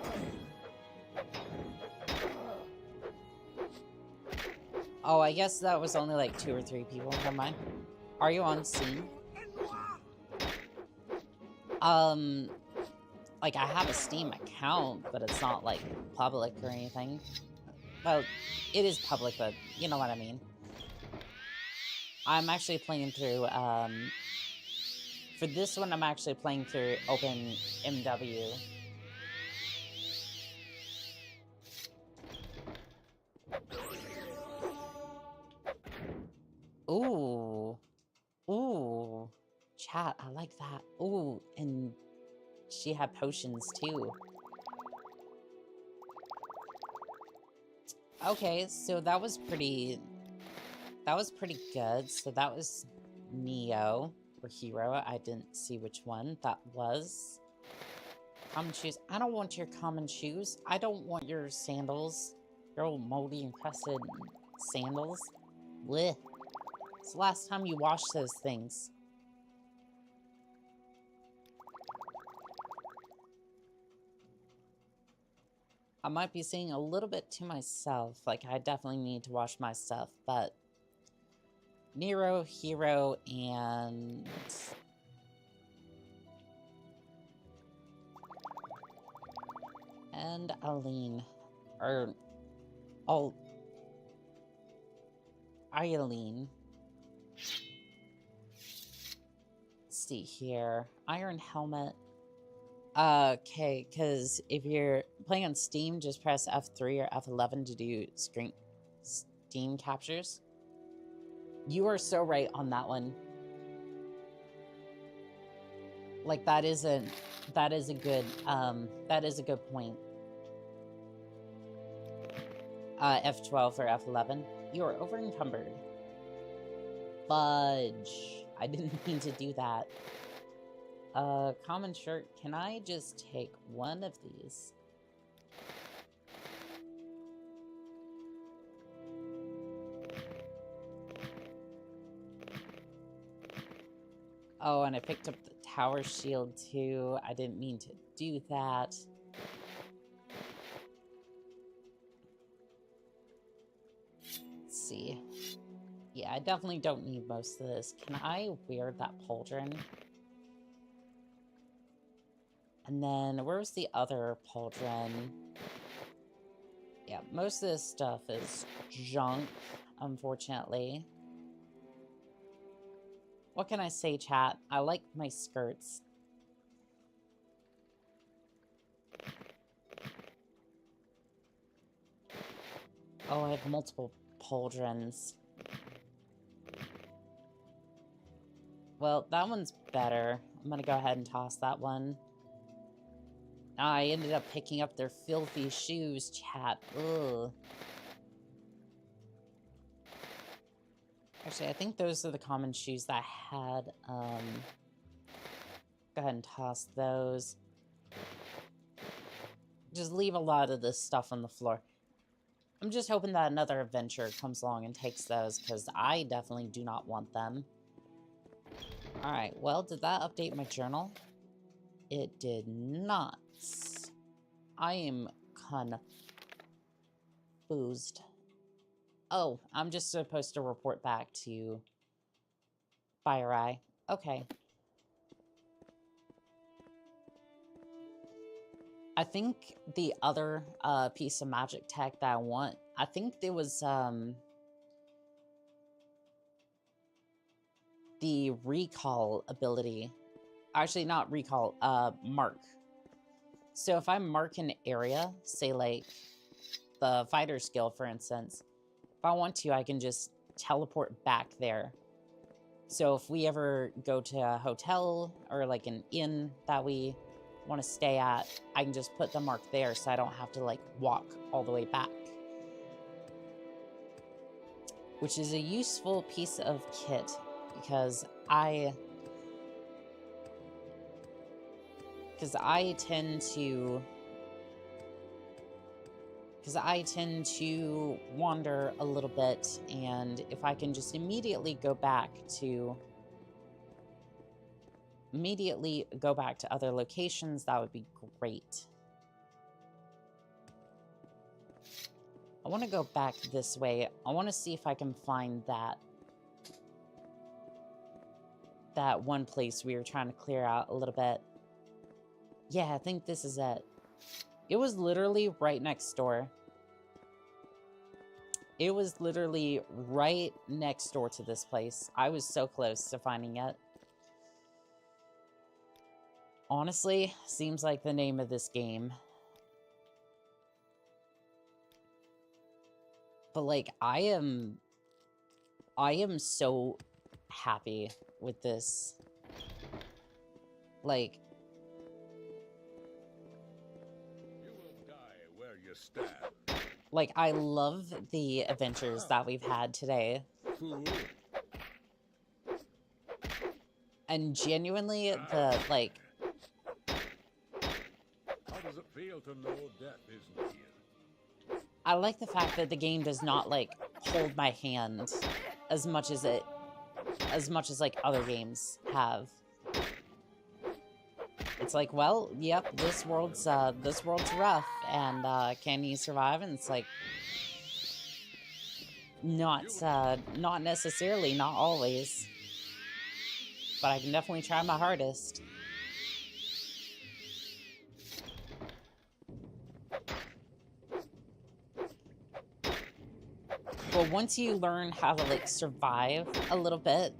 Oh, I guess that was only like 2 or 3 people. Never mind. Are you on Steam? Like, I have a Steam account, but it's not, like, public or anything. Well, it is public, but you know what I mean. I'm actually playing through, for this one, I'm actually playing through OpenMW. Ooh. Ooh. Chat, I like that. Ooh, and she had potions too. Okay, so that was pretty good. So that was Neo or Hero. I didn't see which one that was. Common shoes. I don't want your common shoes. I don't want your sandals. Your old moldy encrusted sandals. Blech. It's the last time you washed those things. I might be saying a little bit to myself, like I definitely need to wash my stuff, but Nero, Hero, and Aline, or Eileen. Let's see here. Iron Helmet. Okay, because if you're playing on Steam, just press F3 or F11 to do Steam captures. You are so right on that one. Like, that is a good point. F12 or F11. You are over encumbered. Fudge. I didn't mean to do that. Common shirt. Can I just take one of these? Oh, and I picked up the tower shield too. I didn't mean to do that. Let's see. Yeah, I definitely don't need most of this. Can I wear that pauldron? And then, where's the other pauldron? Yeah, most of this stuff is junk, unfortunately. What can I say, chat? I like my skirts. Oh, I have multiple pauldrons. Well, that one's better. I'm gonna go ahead and toss that one. I ended up picking up their filthy shoes, chat. Ugh. Actually, I think those are the common shoes that I had. Go ahead and toss those. Just leave a lot of this stuff on the floor. I'm just hoping that another adventure comes along and takes those, because I definitely do not want them. Alright, well, did that update my journal? It did not. I am confused. Oh, I'm just supposed to report back to Fire Eye. Okay. I think the other piece of magic tech that I want, I think there was the recall ability. Actually, not recall, mark. So if I mark an area, say like the fighter skill, for instance, if I want to, I can just teleport back there. So if we ever go to a hotel or like an inn that we want to stay at, I can just put the mark there so I don't have to like walk all the way back. Which is a useful piece of kit because I tend to because I tend to wander a little bit, and if I can just immediately go back to other locations, that would be great. I want to go back this way. I want to see if I can find that one place we were trying to clear out a little bit. Yeah, I think this is it. It was literally right next door. It was literally right next door to this place. I was so close to finding it. Honestly, seems like the name of this game. But like, I am so happy with this. Like, You will die where you stand. like, I love the adventures that we've had today. Fool. And genuinely, the, like... How does it feel to know death is near? I like the fact that the game does not, like, hold my hand as much as like, other games have. It's like, well, yep, this world's rough, and, can you survive? And it's like, not necessarily, not always. But I can definitely try my hardest. But once you learn how to, like, survive a little bit,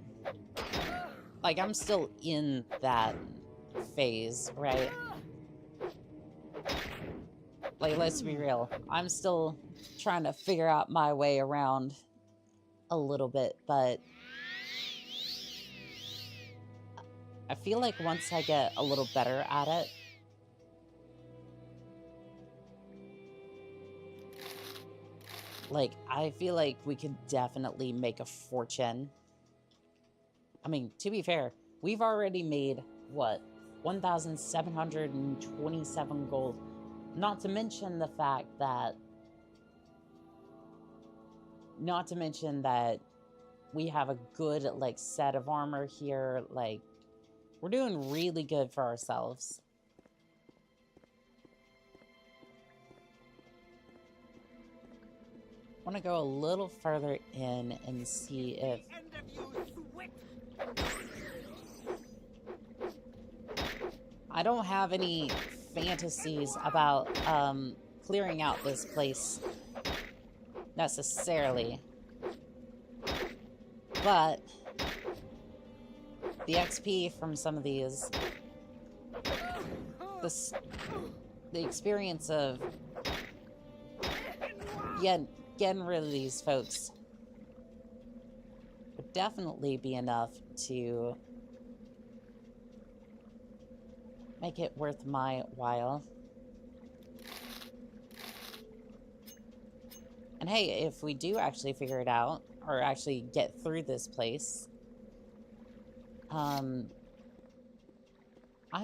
like, I'm still in that phase, right? Like, let's be real. I'm still trying to figure out my way around a little bit, but I feel like once I get a little better at it, like, I feel like we could definitely make a fortune. I mean, to be fair, we've already made, what, 1,727 gold. Not to mention the fact that... Not to mention that we have a good, like, set of armor here. Like, we're doing really good for ourselves. I want to go a little further in and see if... I don't have any fantasies about clearing out this place necessarily. But the XP from some of these, the experience of getting rid of these folks would definitely be enough to make it worth my while. And hey, if we do actually figure it out, or actually get through this place, I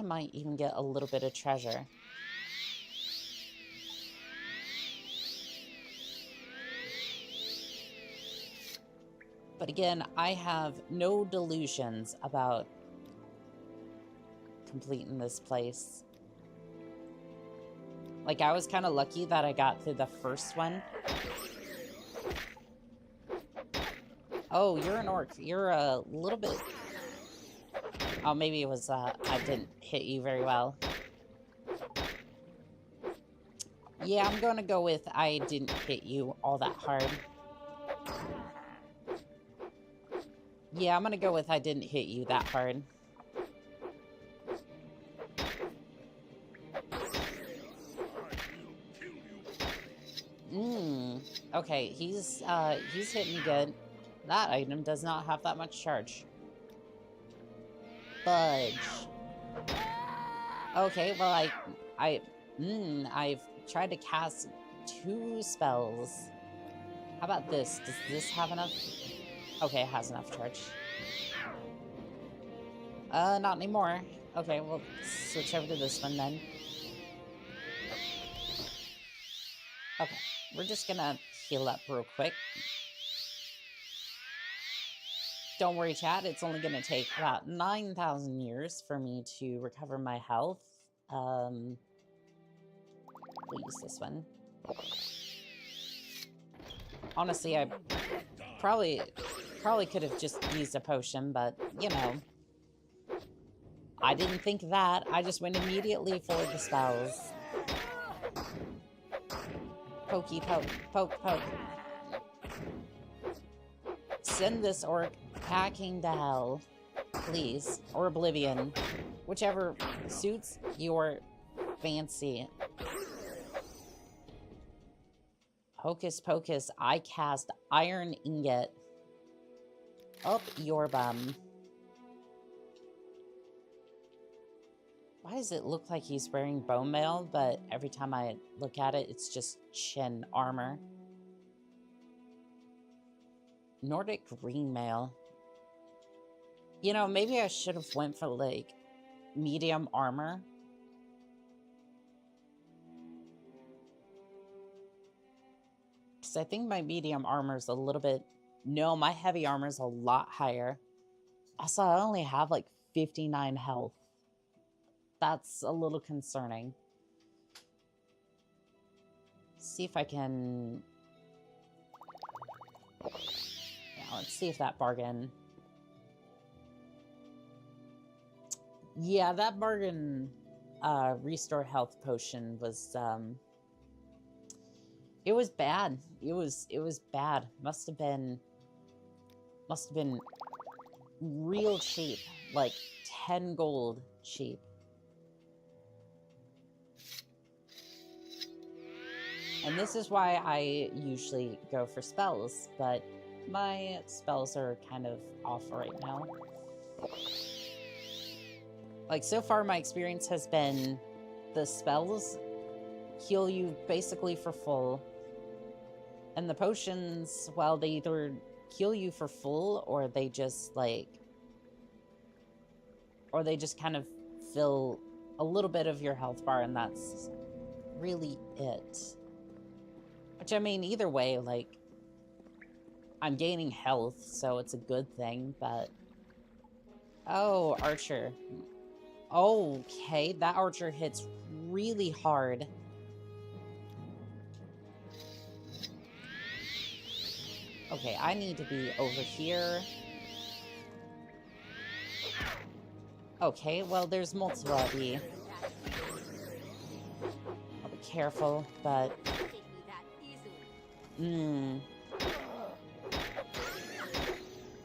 might even get a little bit of treasure. But again, I have no delusions about completing this place. Like, I was kind of lucky that I got through the first one. Oh, you're an orc. You're a little bit... Oh, maybe it was, I didn't hit you very well. Yeah, I'm gonna go with I didn't hit you all that hard. Yeah, I'm gonna go with I didn't hit you that hard. Okay, he's hitting me good. That item does not have that much charge. Fudge. Okay, well, I've tried to cast 2 spells. How about this? Does this have enough? Okay, it has enough charge. Not anymore. Okay, we'll switch over to this one then. Okay, we're just gonna heal up real quick. Don't worry, chat. It's only gonna take about 9,000 years for me to recover my health. We'll use this one. Honestly, I probably could have just used a potion, but, you know. I didn't think that. I just went immediately for the spells. Pokey poke, poke poke. Send this orc packing to hell, please. Or oblivion. Whichever suits your fancy. Hocus pocus, I cast iron ingot up your bum. Why does it look like he's wearing bone mail, but every time I look at it, it's just chin armor? Nordic green mail. You know, maybe I should have went for, like, medium armor. Because I think my medium armor is a little bit... No, my heavy armor is a lot higher. Also, I only have, like, 59 health. That's a little concerning. See if I can... Yeah, let's see if that bargain... Yeah, that bargain restore health potion was... It was bad. It was bad. Must have been real cheap. Like 10 gold cheap. And this is why I usually go for spells, but my spells are kind of off right now. Like, so far my experience has been the spells heal you basically for full. And the potions, well, they either heal you for full or they just, like... Or they just kind of fill a little bit of your health bar, and that's really it. Which, I mean, either way, like, I'm gaining health, so it's a good thing, but... Oh, archer. Okay, that archer hits really hard. Okay, I need to be over here. Okay, well, there's multiple of you. I'll be careful, but...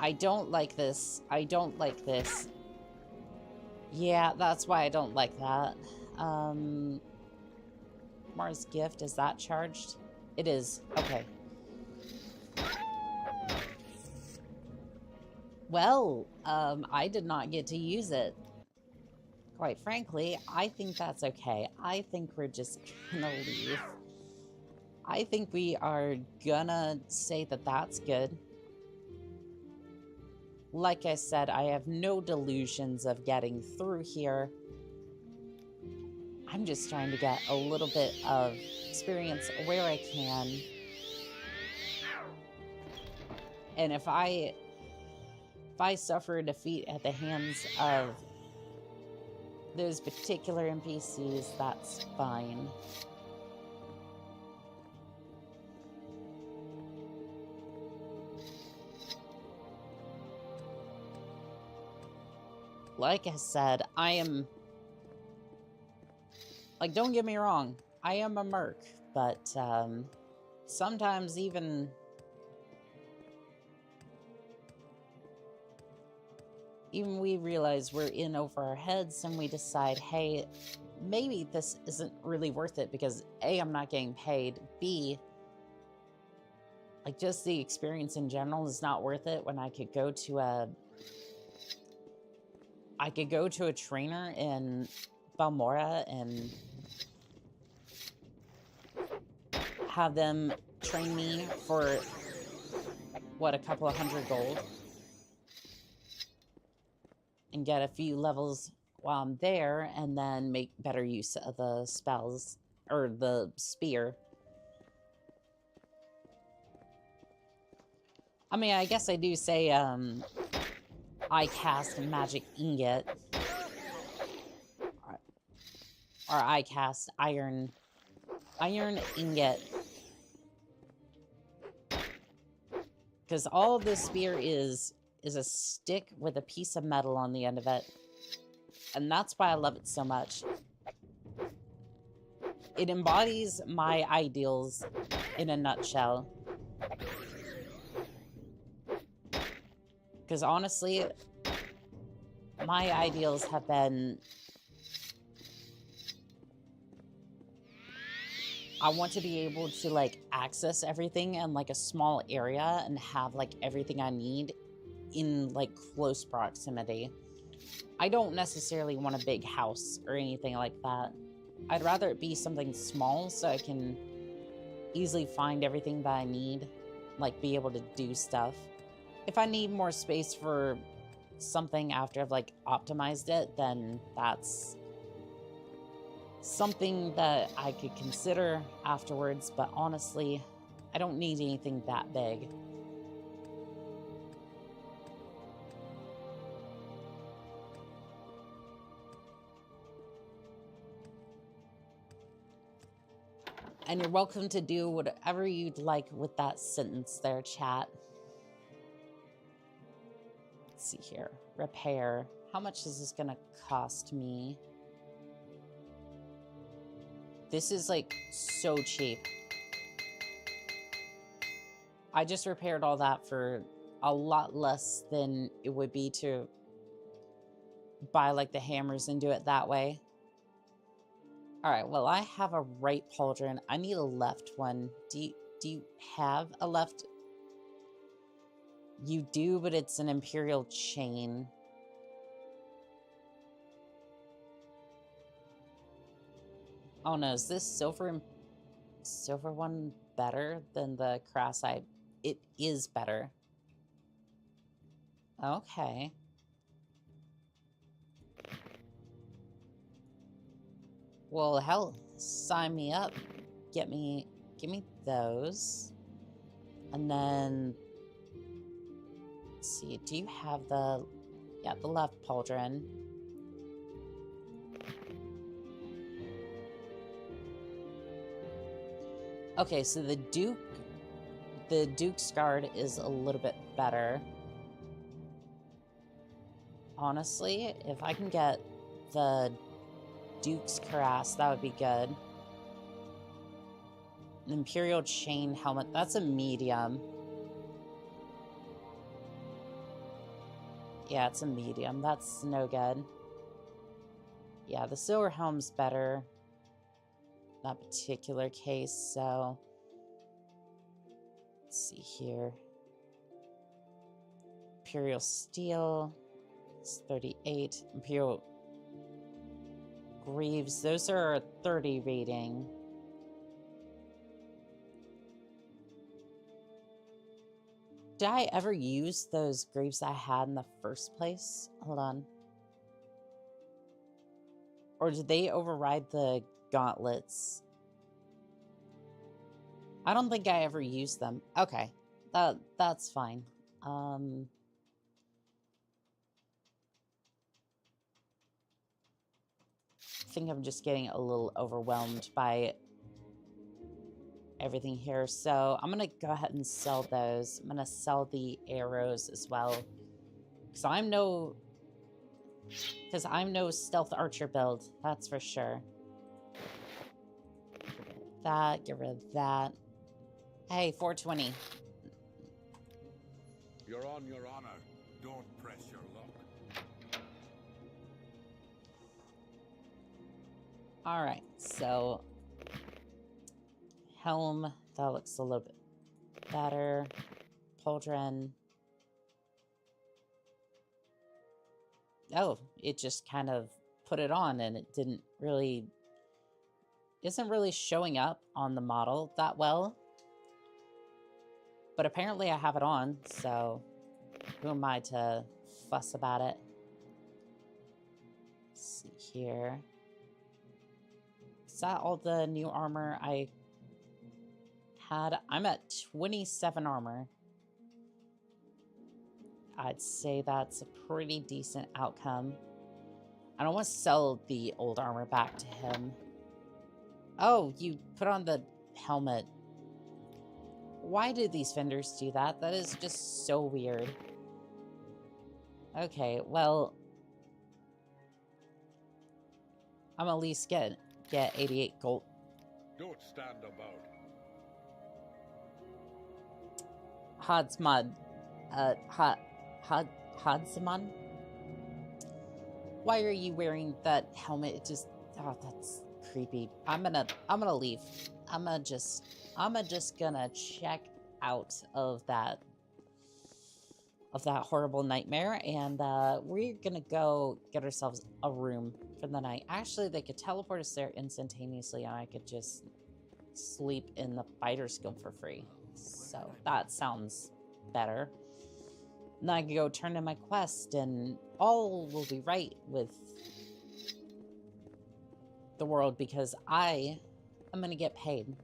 I don't like this. I don't like this. Yeah, that's why I don't like that. Mars gift, is that charged? It is. Okay. Well, I did not get to use it. Quite frankly, I think that's okay. I think we're just gonna leave. I think we are gonna say that that's good. Like I said, I have no delusions of getting through here. I'm just trying to get a little bit of experience where I can. And if I suffer a defeat at the hands of those particular NPCs, that's fine. Like I said, I am... Like, don't get me wrong, I am a merc, but sometimes even... Even we realize we're in over our heads and we decide, hey, maybe this isn't really worth it because A, I'm not getting paid, B, like just the experience in general is not worth it when I could go to a... I could go to a trainer in Balmora and have them train me for, what, a couple of hundred gold? And get a few levels while I'm there, and then make better use of the spells, or the spear. I mean, I guess I do say, I cast magic ingot. Or I cast iron ingot. Because all this spear is a stick with a piece of metal on the end of it. And that's why I love it so much. It embodies my ideals in a nutshell. Because honestly, my ideals have been... I want to be able to, like, access everything in, like, a small area and have, like, everything I need in, like, close proximity. I don't necessarily want a big house or anything like that. I'd rather it be something small so I can easily find everything that I need, like, be able to do stuff. If I need more space for something after I've, like, optimized it, then that's something that I could consider afterwards, but honestly, I don't need anything that big. And you're welcome to do whatever you'd like with that sentence there, chat. Let's see here. Repair. How much is this gonna cost me? This is, like, so cheap. I just repaired all that for a lot less than it would be to buy, like, the hammers and do it that way. Alright, well, I have a right pauldron. I need a left one. Do you have a left? You do, but it's an imperial chain. Oh no, is this silver one better than the crassite? It is better. Okay. Well, hell, sign me up. Give me those. And then, let's see, do you have the left pauldron? Okay, so the Duke's Guard is a little bit better. Honestly, if I can get the Duke's Cuirass, that would be good. An Imperial Chain Helmet, that's a medium. Yeah, it's a medium. That's no good. Yeah, the Silver Helm's better. That particular case, so let's see here. Imperial Steel, it's 38. Imperial Greaves, those are 30 rating. Did I ever use those Greaves I had in the first place? Hold on. Or did they override the gauntlets? I don't think I ever used them. Okay, that's fine. I think I'm just getting a little overwhelmed by everything here. So I'm gonna go ahead and sell those. I'm gonna sell the arrows as well. Because I'm no stealth archer build, that's for sure. Get rid of that. Hey, 420. You're on your honor. Don't press your luck. Alright, so helm, that looks a little bit better. Pauldron. Oh, it just kind of put it on and it isn't really showing up on the model that well. But apparently I have it on, so who am I to fuss about it? Let's see here. Is that all the new armor I had? I'm at 27 armor. I'd say that's a pretty decent outcome. I don't want to sell the old armor back to him. Oh, you put on the helmet. Why do these vendors do that? That is just so weird. Okay, well, I'm at least get 88 gold. Don't stand about. Hodsmod. Hodsmon? Why are you wearing that helmet? It just, oh, that's creepy. I'm gonna leave. I'm just gonna check out of that horrible nightmare, and we're gonna go get ourselves a room for the night. Actually, they could teleport us there instantaneously, and I could just sleep in the fighter's guild for free. So that sounds better. And I can go turn in my quest, and all will be right with the world because I am gonna get paid.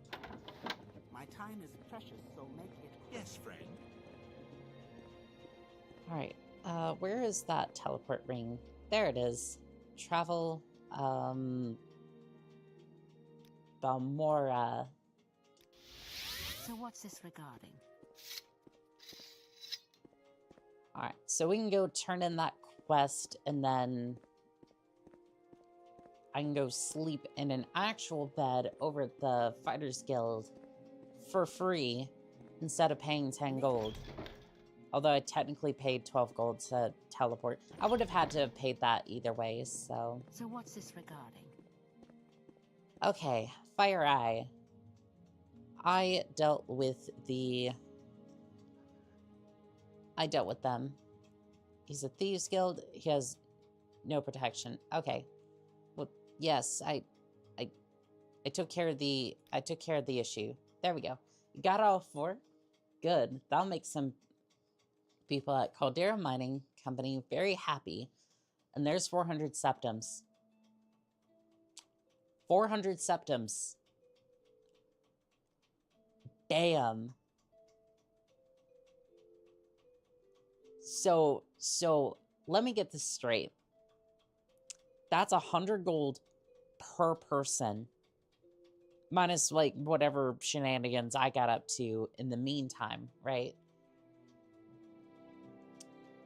My time is precious, so make it quick. Yes, friend. Alright, where is that teleport ring? There it is. Travel, Balmora. So what's this regarding? Alright, so we can go turn in that quest, and then I can go sleep in an actual bed over at the Fighters Guild for free instead of paying 10 gold. Although I technically paid 12 gold to teleport. I would have had to have paid that either way, so... So what's this regarding? Okay, Fire Eye. I dealt with them. He's a Thieves Guild. He has no protection. Okay. Well, yes, I took care of the issue. There we go. You got all four? Good. That'll make some people at Caldera Mining Company very happy. And there's 400 septums. 400 septums. Damn. So let me get this straight. That's 100 gold per person. Minus, like, whatever shenanigans I got up to in the meantime, right?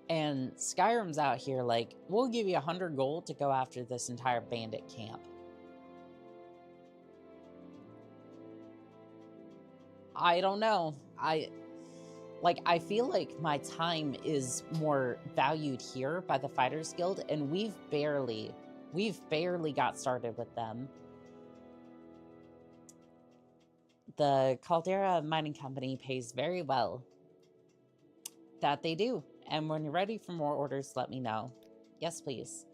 And Skyrim's out here, like, we'll give you 100 gold to go after this entire bandit camp. I don't know. I feel like my time is more valued here by the Fighters Guild, and we've barely got started with them. The Caldera Mining Company pays very well. That they do. And when you're ready for more orders, let me know. Yes, please.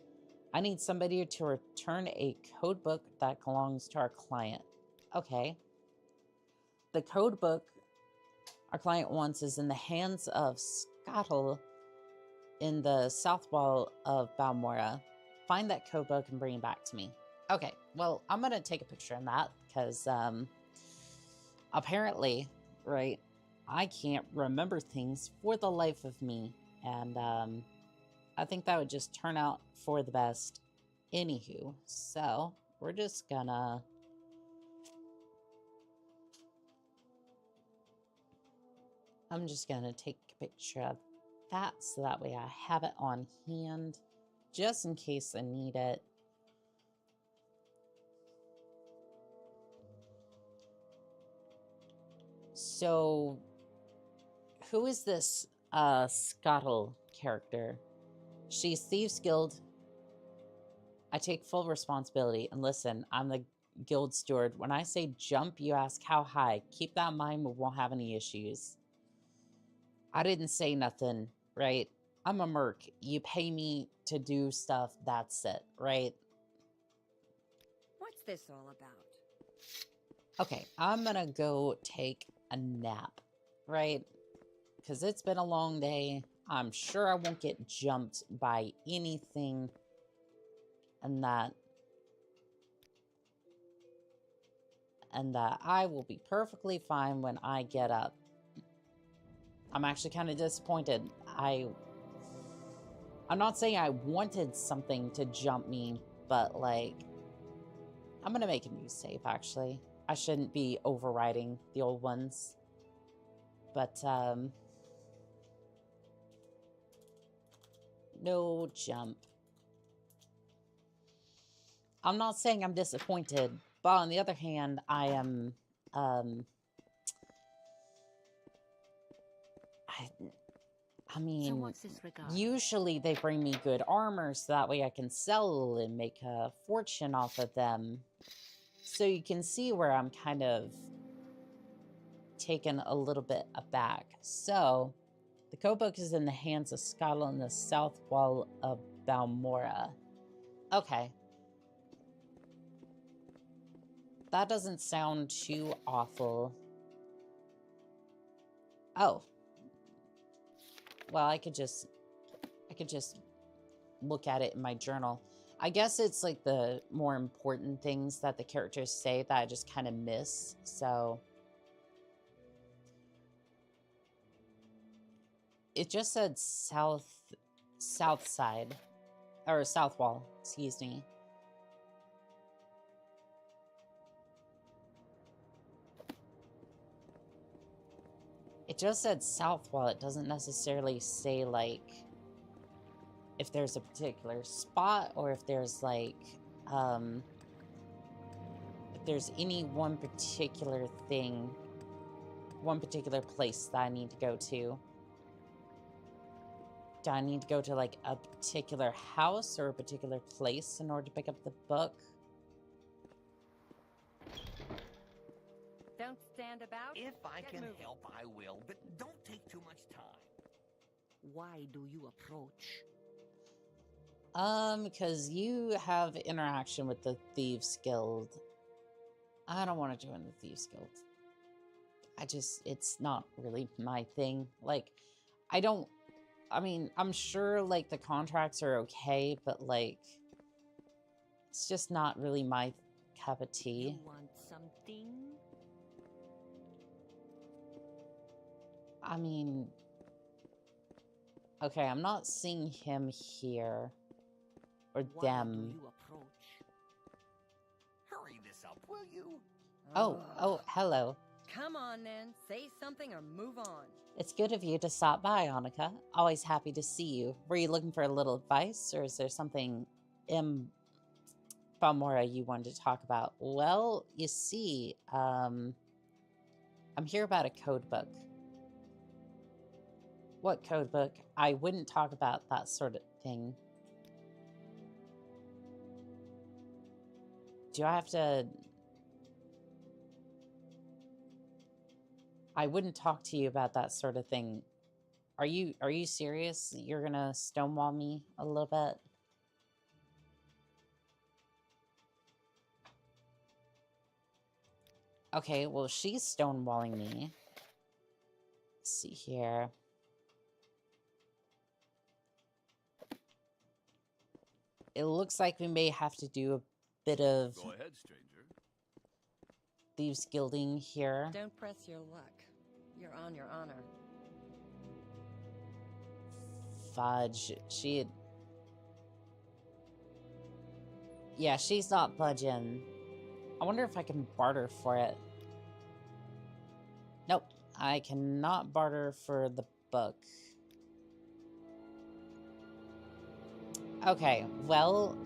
I need somebody to return a code book that belongs to our client. Okay. The code book our client wants is in the hands of Scottle in the south wall of Balmora. Find that code book and bring it back to me. Okay, well, I'm going to take a picture of that because apparently, right, I can't remember things for the life of me. And I think that would just turn out for the best. Anywho, so we're just gonna... I'm just gonna take a picture of that so that way I have it on hand just in case I need it. So, who is this Scottle character? She's Thieves Guild. I take full responsibility. And listen, I'm the guild steward. When I say jump, you ask how high. Keep that in mind, we won't have any issues. I didn't say nothing, right? I'm a merc. You pay me to do stuff, that's it, right? What's this all about? Okay, I'm gonna go take a nap, right? Because it's been a long day. I'm sure I won't get jumped by anything. And that I will be perfectly fine when I get up. I'm actually kind of disappointed. I I'm not saying I wanted something to jump me, but like, I'm gonna make a new save actually. I shouldn't be overriding the old ones. But, no jump. I'm not saying I'm disappointed, but on the other hand, I am, I mean, So what's this regard? usually they bring me good armor so that way I can sell and make a fortune off of them. So you can see where I'm kind of taken a little bit aback. So, the codebook is in the hands of Scotland on the south wall of Balmora. Okay. That doesn't sound too awful. Oh. Well, I could just look at it in my journal. I guess it's like the more important things that the characters say that I just kind of miss. So it just said south side or south wall, excuse me. It just said south wall. It doesn't necessarily say like if there's a particular spot or if there's like if there's any one particular thing, one particular place that I need to go to. Do I need to go to like a particular house or a particular place in order to pick up the book? Don't stand about. If I Get can moving. help, I will, but don't take too much time. Why do you approach? Because you have interaction with the Thieves Guild. I don't want to join the Thieves Guild. It's not really my thing. Like, I mean, I'm sure, like, the contracts are okay, but, like, it's just not really my cup of tea. You want something? I mean, okay, I'm not seeing him here. Or Why them. do you approach? Hurry this up, will you? Oh, hello. Come on then, say something or move on. It's good of you to stop by, Annika. Always happy to see you. Were you looking for a little advice, or is there something in Balmora you wanted to talk about? Well, you see, I'm here about a code book. What code book? I wouldn't talk about that sort of thing. Do I have to... I wouldn't talk to you about that sort of thing. Are you serious? You're gonna stonewall me a little bit? Okay, well, she's stonewalling me. Let's see here. It looks like we may have to do a bit of Go ahead, stranger. Thieves Guilding here. Don't press your luck. You're on your honor. Fudge. Yeah, she's not budging. I wonder if I can barter for it. Nope. I cannot barter for the book. Okay, well,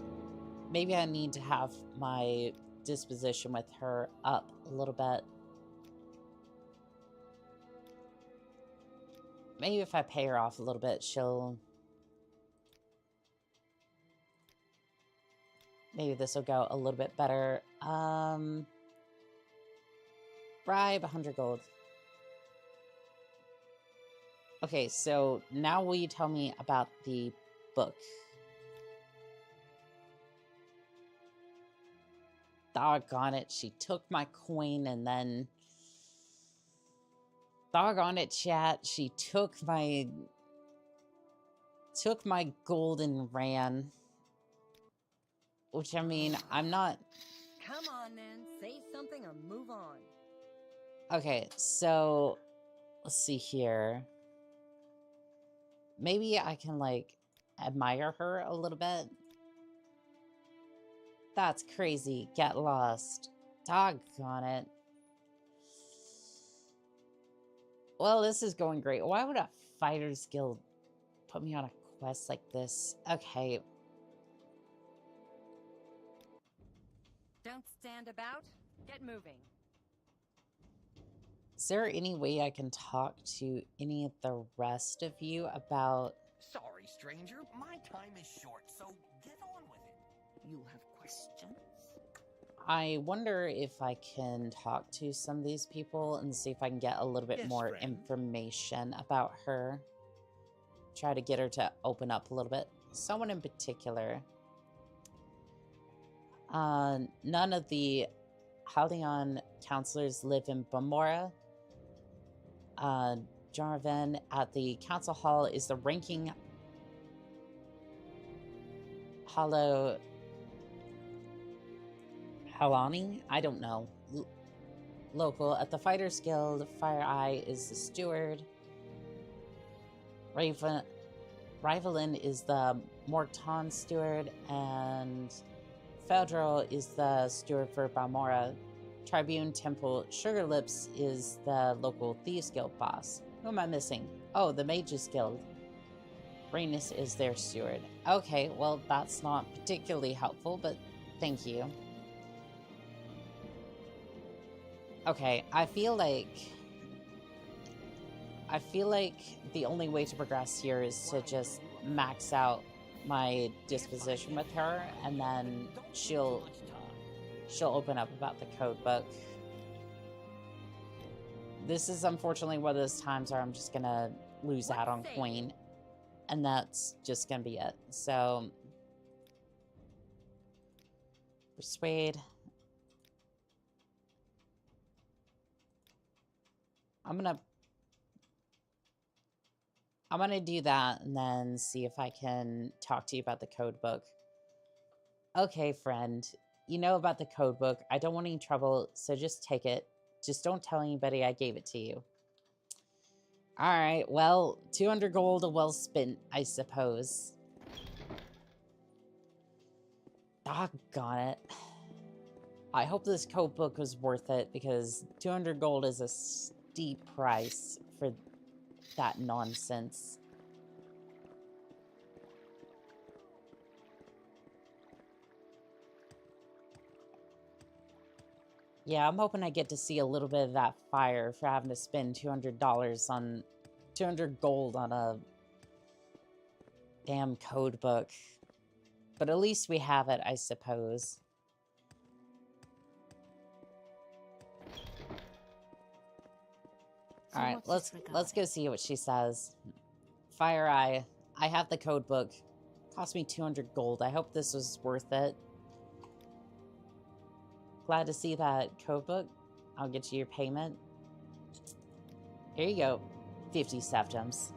maybe I need to have my disposition with her up a little bit. Maybe if I pay her off a little bit, she'll... Maybe this will go a little bit better. Bribe 100 gold. Okay, so now will you tell me about the book? Doggone it, she took my coin and then... Doggone it, chat, she took my gold and ran. Which, I mean, I'm not... Come on then, say something or move on. Okay, so... Let's see here. Maybe I can, like... admire her a little bit. That's crazy. Get lost. Doggone it. Well, this is going great. Why would a Fighters Guild put me on a quest like this? Okay. Don't stand about. Get moving. Is there any way I can talk to any of the rest of you about... Sorry, stranger. My time is short, so get on with it. You have questions? I wonder if I can talk to some of these people and see if I can get a little bit Yes, more friend. information about her. Try to get her to open up a little bit. Someone in particular. None of the Haldeon counselors live in Bamora. Jarvan at the council hall is the ranking Halani? I don't know. Local. At the Fighters Guild, Fire Eye is the steward. Rivalin is the Morton steward, and Fedro is the steward for Balmora. Tribune Temple Sugar Lips is the local Thieves Guild boss. Who am I missing? Oh, the Mages Guild. Rhaenys is their steward. Okay, well, that's not particularly helpful, but thank you. Okay, I feel like the only way to progress here is to just max out my disposition with her, and then she'll open up about the code book. This is unfortunately one of those times where I'm just gonna lose out on coin, and that's just gonna be it. So, persuade. I'm gonna do that and then see if I can talk to you about the code book. Okay, friend. You know about the code book. I don't want any trouble, so just take it. Just don't tell anybody I gave it to you. Alright, well, 200 gold well spent, I suppose. Doggone it. I hope this code book was worth it, because 200 gold is a steep price for that nonsense. Yeah, I'm hoping I get to see a little bit of that fire for having to spend $200 on 200 gold on a damn code book. But at least we have it, I suppose. So Alright, what's this let's go see what she says. Fire Eye, I have the code book. Cost me 200 gold. I hope this was worth it. Glad to see that code book. I'll get you your payment. Here you go. 50 septims.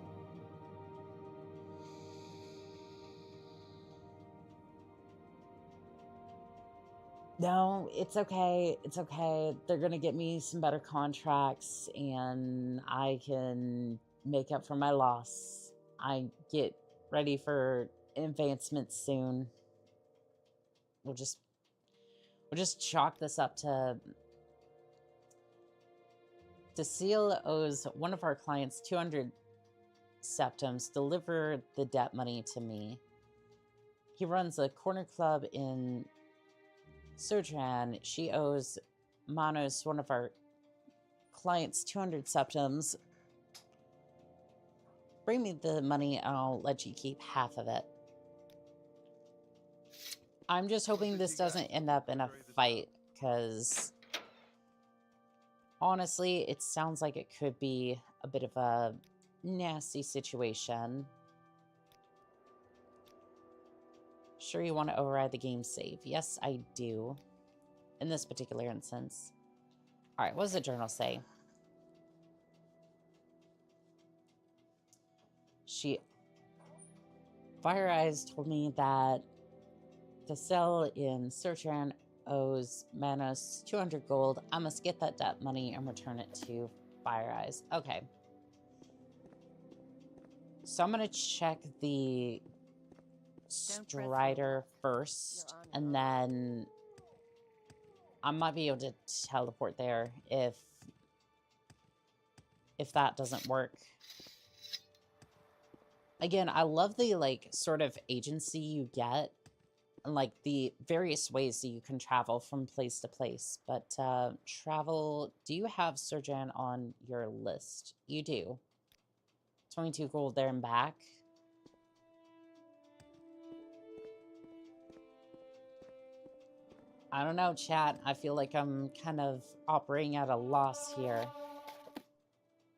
No, it's okay. It's okay. They're going to get me some better contracts, and I can make up for my loss. I get ready for advancement soon. We'll just chalk this up to Seal owes one of our clients 200 septims. Deliver the debt money to me. He runs a corner club in Sotran. She owes Manos, one of our clients, 200 septims. Bring me the money and I'll let you keep half of it. I'm just hoping this doesn't end up in a fight, because honestly, it sounds like it could be a bit of a nasty situation. Sure you want to override the game save? Yes, I do. In this particular instance. Alright, what does the journal say? Fire Eyes told me that the cell in Sertran owes Manos 200 gold. I must get that debt money and return it to Fire Eyes. Okay. So I'm going to check the Strider first, and then I might be able to teleport there if that doesn't work. Again, I love the, like, sort of agency you get, and, like, the various ways that you can travel from place to place. But, travel... Do you have Surgeon on your list? You do. 22 gold there and back. I don't know, chat. I feel like I'm kind of operating at a loss here.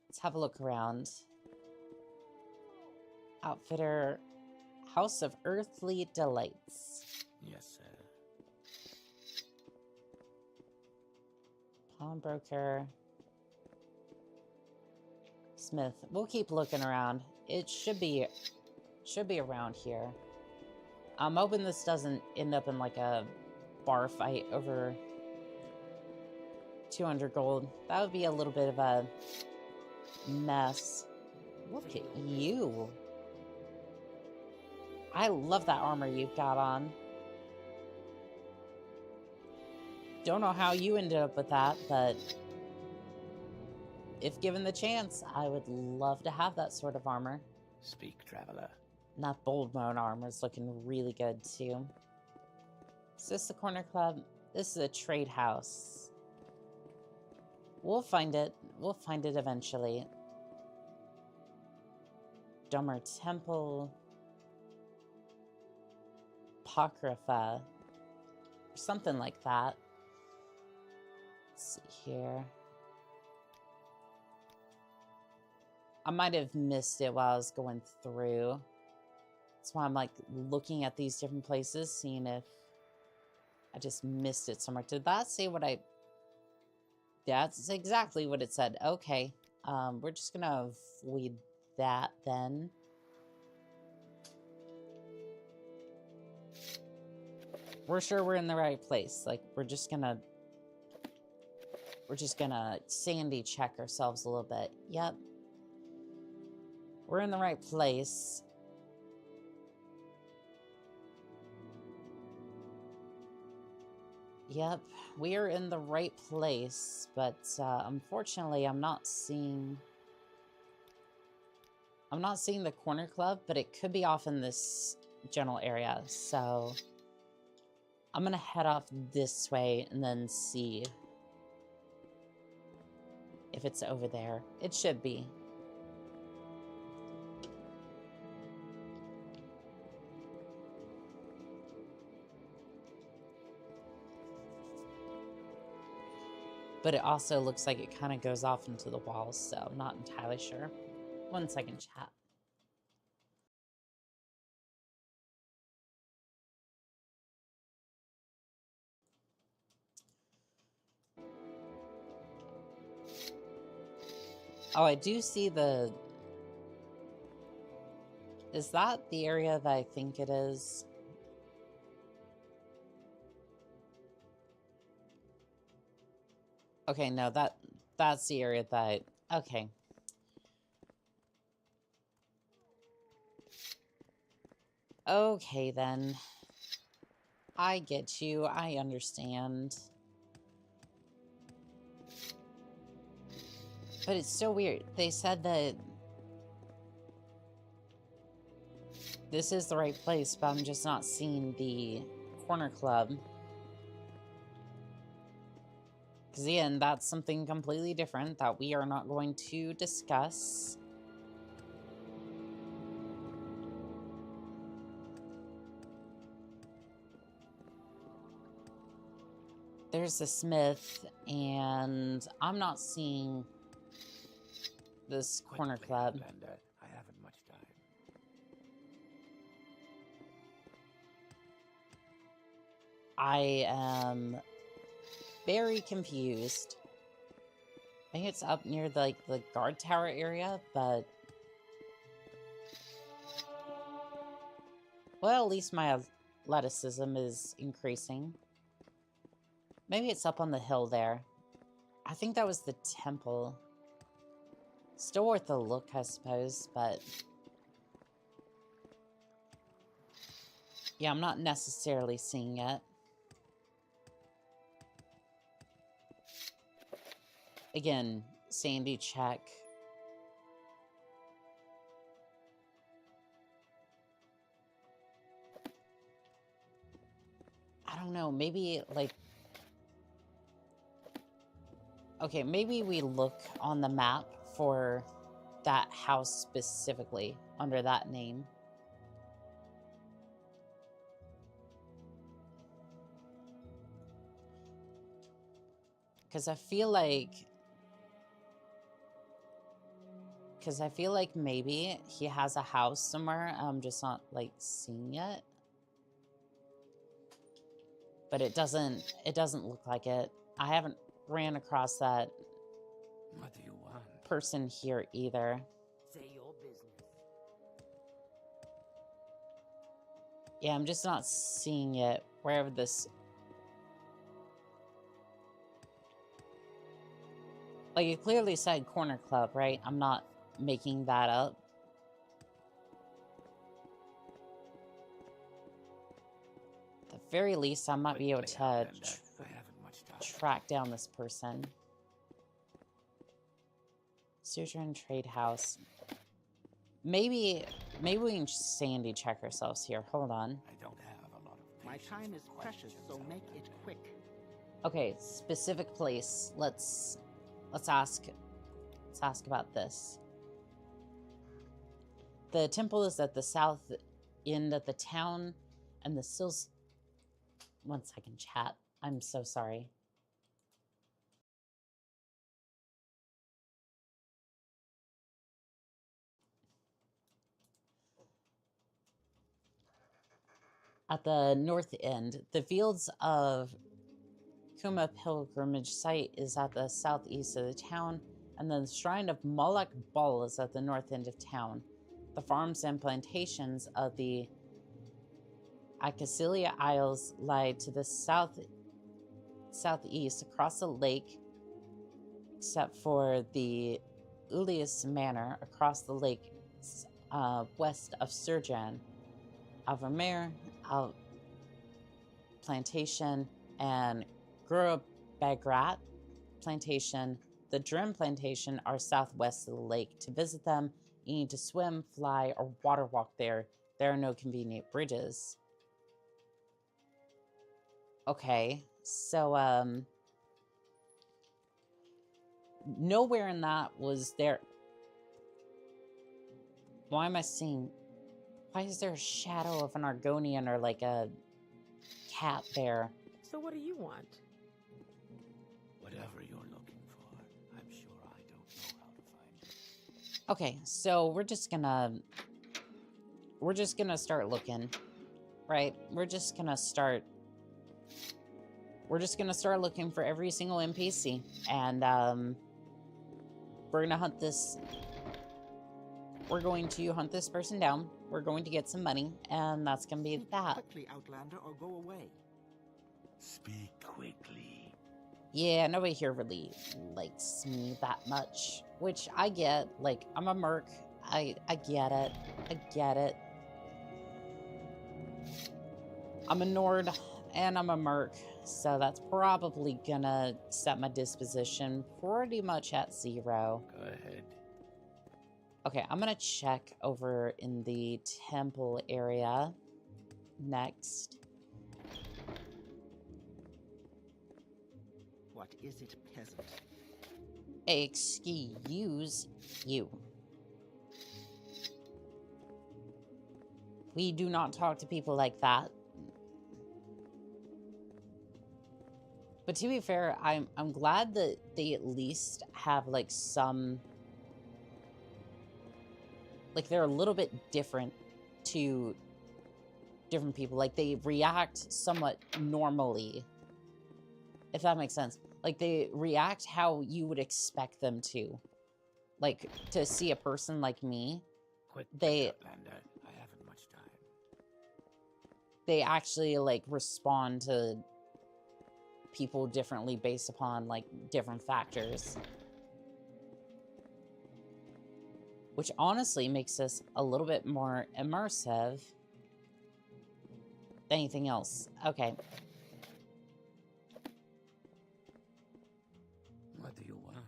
Let's have a look around. Outfitter, House of Earthly Delights. Yes, sir. Pawnbroker. Smith. We'll keep looking around. It should be around here. I'm hoping this doesn't end up in like a bar fight over 200 gold. That would be a little bit of a mess. Look at you. I love that armor you've got on. Don't know how you ended up with that, but if given the chance, I would love to have that sort of armor. Speak, traveler. And that bold bone armor is looking really good, too. Is this the corner club? This is a trade house. We'll find it. We'll find it eventually. Dumber Temple. Apocrypha. Or something like that. Let's see here. I might have missed it while I was going through. That's why I'm like looking at these different places, seeing if I just missed it somewhere. Did that say what I... That's exactly what it said. Okay. We're just gonna avoid that then. We're sure we're in the right place. Like, we're just gonna sandy check ourselves a little bit. Yep. We're in the right place. Yep, we are in the right place, but unfortunately I'm not seeing the corner club, but it could be off in this general area, so I'm gonna head off this way and then see if it's over there. It should be. But it also looks like it kind of goes off into the walls, so I'm not entirely sure. 1 second, chat. Oh, I do see the... Is that the area that I think it is? Okay, no, that's the area that... Okay. Okay, then. I get you. I understand. But it's so weird. They said that this is the right place, but I'm just not seeing the corner club. Because again, that's something completely different that we are not going to discuss. There's the smith, and I'm not seeing this corner club. Blender. I haven't much time. I am very confused. I think it's up near the guard tower area, but... Well, at least my athleticism is increasing. Maybe it's up on the hill there. I think that was the temple. Still worth a look, I suppose, but... Yeah, I'm not necessarily seeing it. Again, sandy check. I don't know, maybe, like... Okay, maybe we look on the map for that house specifically under that name. Because I feel like maybe he has a house somewhere. I'm just not, like, seeing it. But it doesn't look like it. I haven't ran across that What do you want? person here either. Say your business. Yeah, I'm just not seeing it wherever this... Like, it clearly said Corner Club, right? I'm not making that up. At the very least, I might be able to track down this person. Sojourn Trade House. Maybe we can sandy check ourselves here. Hold on. I don't have a lot of My time is precious, so make it quick. Okay, specific place. Let's ask about this. The temple is at the south end of the town, and the sills... One second, chat. I'm so sorry. At the north end, the fields of Kuma pilgrimage site is at the southeast of the town, and then the shrine of Moloch Bal is at the north end of town. The farms and plantations of the Acacilia Isles lie to the southeast across the lake, except for the Ulius Manor across the lake west of Surjan, Alvermere, Plantation, and Gurubagrat Plantation. The Drim Plantation are southwest of the lake. To visit them, you need to swim, fly, or water walk there. There are no convenient bridges. Okay, so, nowhere in that was there... Why am I seeing... Why is there a shadow of an Argonian or, like, a cat there? So what do you want? Whatever you're looking for, I'm sure I don't know how to find it. Okay, so we're just gonna start looking, right? We're just gonna start looking for every single NPC, and we're gonna hunt this. We're going to hunt this person down. We're going to get some money, and that's gonna be that. Quickly, Outlander, or go away. Speak quickly. Yeah, nobody here really likes me that much, which I get. Like, I'm a merc. I get it. I get it. I'm a Nord, and I'm a merc, so that's probably gonna set my disposition pretty much at 0. Go ahead. Okay, I'm gonna check over in the temple area next. What is it, peasant? Excuse you. We do not talk to people like that. But to be fair, I'm glad that they at least have, like, some... Like, they're a little bit different to different people. Like, they react somewhat normally, if that makes sense. Like, they react how you would expect them to. Like, to see a person like me, they haven't much time. They actually, like, respond to people differently based upon, like, different factors. Which honestly makes this a little bit more immersive. anything else. Okay. What do you want?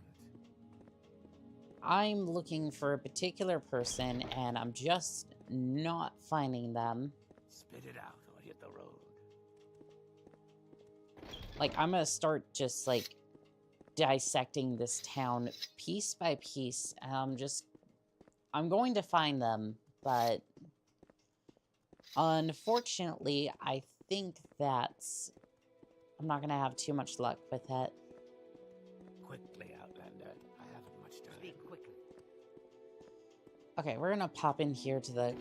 I'm looking for a particular person, and I'm just not finding them. Spit it out or hit the road. Like, I'm gonna start just, like, dissecting this town piece by piece. I'm going to find them, but unfortunately, I think that's... I'm not gonna have too much luck with it. Quickly, Outlander. I haven't much time. Speak quickly. Okay, we're gonna pop in here to the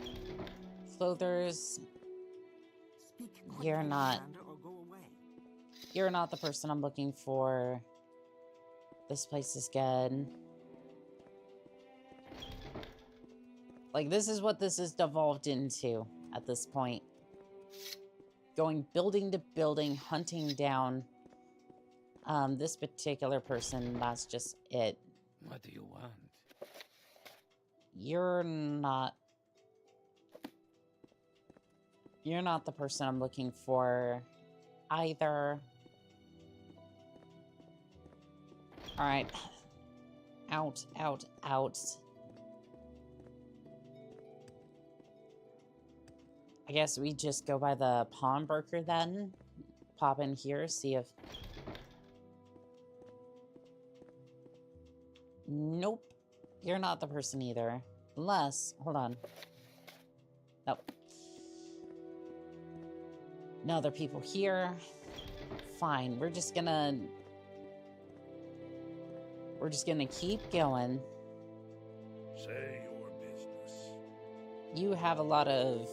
clothers. Speak quickly, You're not... Commander, or go away. You're not the person I'm looking for. This place is good. Like, this is what this is devolved into at this point. Going building to building, hunting down this particular person. That's just it. What do you want? You're not the person I'm looking for either. Alright. Out, out, out. I guess we just go by the pawnbroker then. Pop in here, see if... Nope. You're not the person either. Unless... Hold on. Nope. No, there are people here. Fine. We're just gonna keep going. Say your business. You have a lot of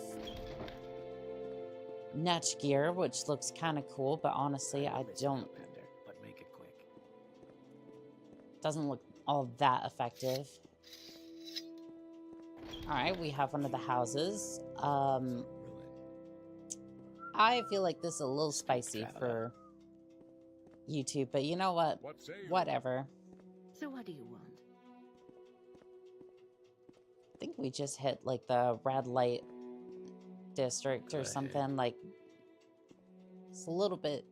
netch gear, which looks kind of cool, but honestly, I don't... Outlander, but make it quick. Doesn't look all that effective. Alright, we have one of the houses. I feel like this is a little spicy for YouTube, but you know what? Whatever. So what do you want? I think we just hit, like, the red light district or something. Like, it's a little bit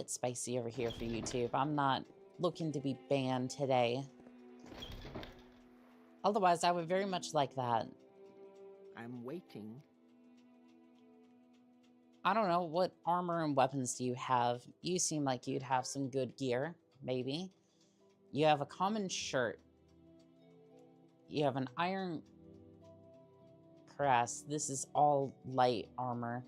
spicy over here for YouTube. I'm not looking to be banned today. Otherwise, I would very much like that. I'm waiting. I don't know, what armor and weapons do you have? You seem like you'd have some good gear, maybe. You have a common shirt. You have an iron cuirass. This is all light armor.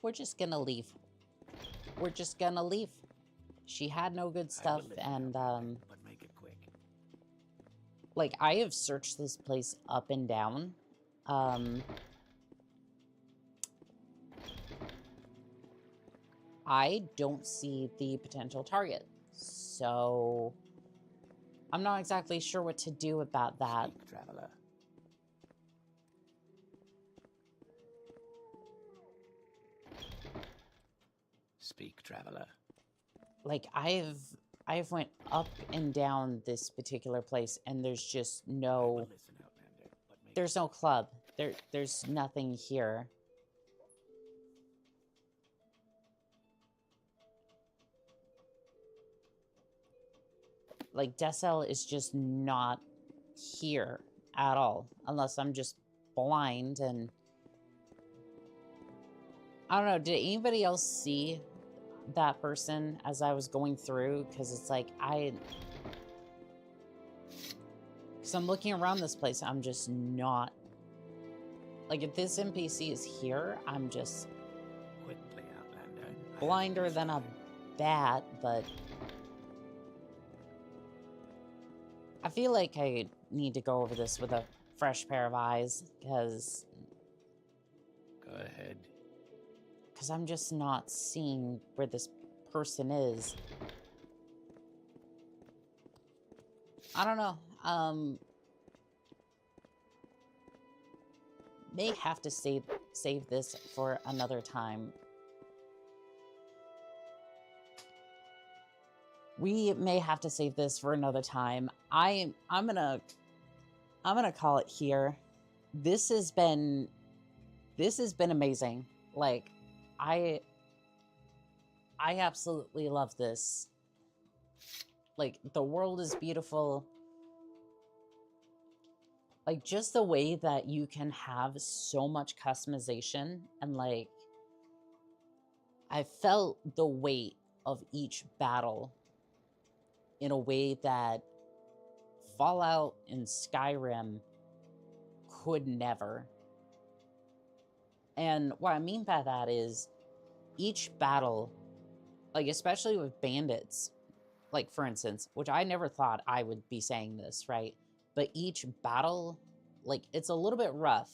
We're just gonna leave. We're just gonna leave. She had no good stuff, and, but make it quick. like, I have searched this place up and down. I don't see the potential target, so I'm not exactly sure what to do about that. Speak, traveler. Speak, traveler. Like, I've went up and down this particular place, and there's just no... Listen, Outlander, but make There's no club. There's nothing here. Like, Decel is just not here at all. Unless I'm just blind and... I don't know, did anybody else see that person as I was going through? Because it's like, because I'm looking around this place, I'm just not... Like, if this NPC is here, I'm just quickly, Outlander. blinder than a bat, but... I feel like I need to go over this with a fresh pair of eyes, because... Go ahead. Because I'm just not seeing where this person is. I don't know. May have to save this for another time. we may have to save this for another time. I'm gonna call it here. This has been amazing. Like, I absolutely love this. Like, the world is beautiful. Like, just the way that you can have so much customization, and like, I felt the weight of each battle in a way that Fallout and Skyrim could never. And what I mean by that is each battle, like especially with bandits, like for instance, which I never thought I would be saying this, right? But each battle, like it's a little bit rough,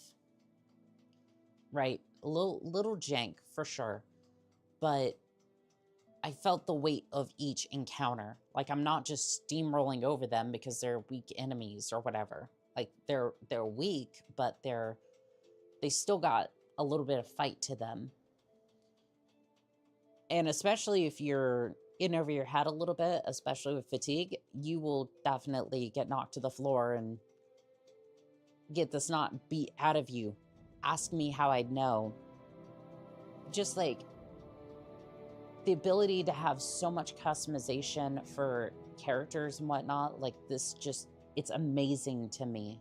right? A little jank for sure. But I felt the weight of each encounter. Like I'm not just steamrolling over them because they're weak enemies or whatever. Like they're weak, but they still got a little bit of fight to them. And especially if you're in over your head a little bit, especially with fatigue, you will definitely get knocked to the floor and get the snot beat out of you. Ask me how I'd know. Just like the ability to have so much customization for characters and whatnot, like this just, it's amazing to me.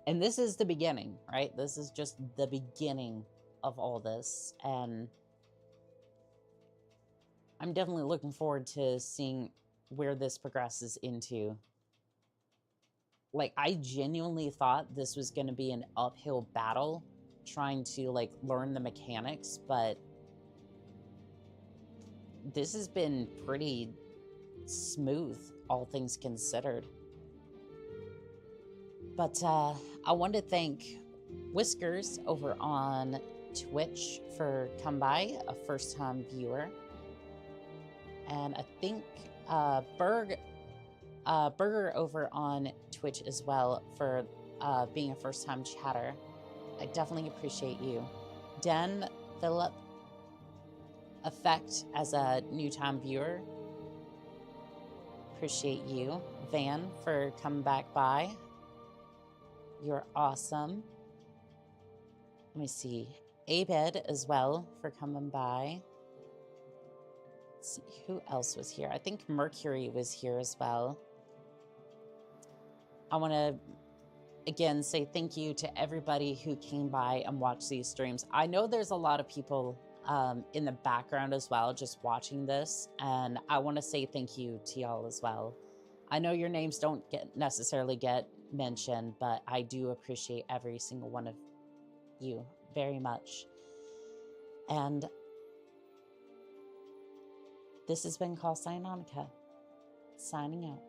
And this is the beginning, right? This is just the beginning of all this. And I'm definitely looking forward to seeing where this progresses into. Like, I genuinely thought this was going to be an uphill battle trying to, like, learn the mechanics, but this has been pretty smooth, all things considered. But I want to thank Whiskers over on Twitch for coming by, a first-time viewer. And I think Burger over on Twitch as well for being a first-time chatter. I definitely appreciate you. Den, Philip, Effect as a new-time viewer. Appreciate you. Van for coming back by. You're awesome. Let me see. Abed as well for coming by. Let's see, who else was here? I think Mercury was here as well. I want to, again, say thank you to everybody who came by and watched these streams. I know there's a lot of people in the background as well, just watching this, and I want to say thank you to y'all as well. I know your names don't necessarily get mentioned, but I do appreciate every single one of you very much. And this has been Call Sign Annika, signing out.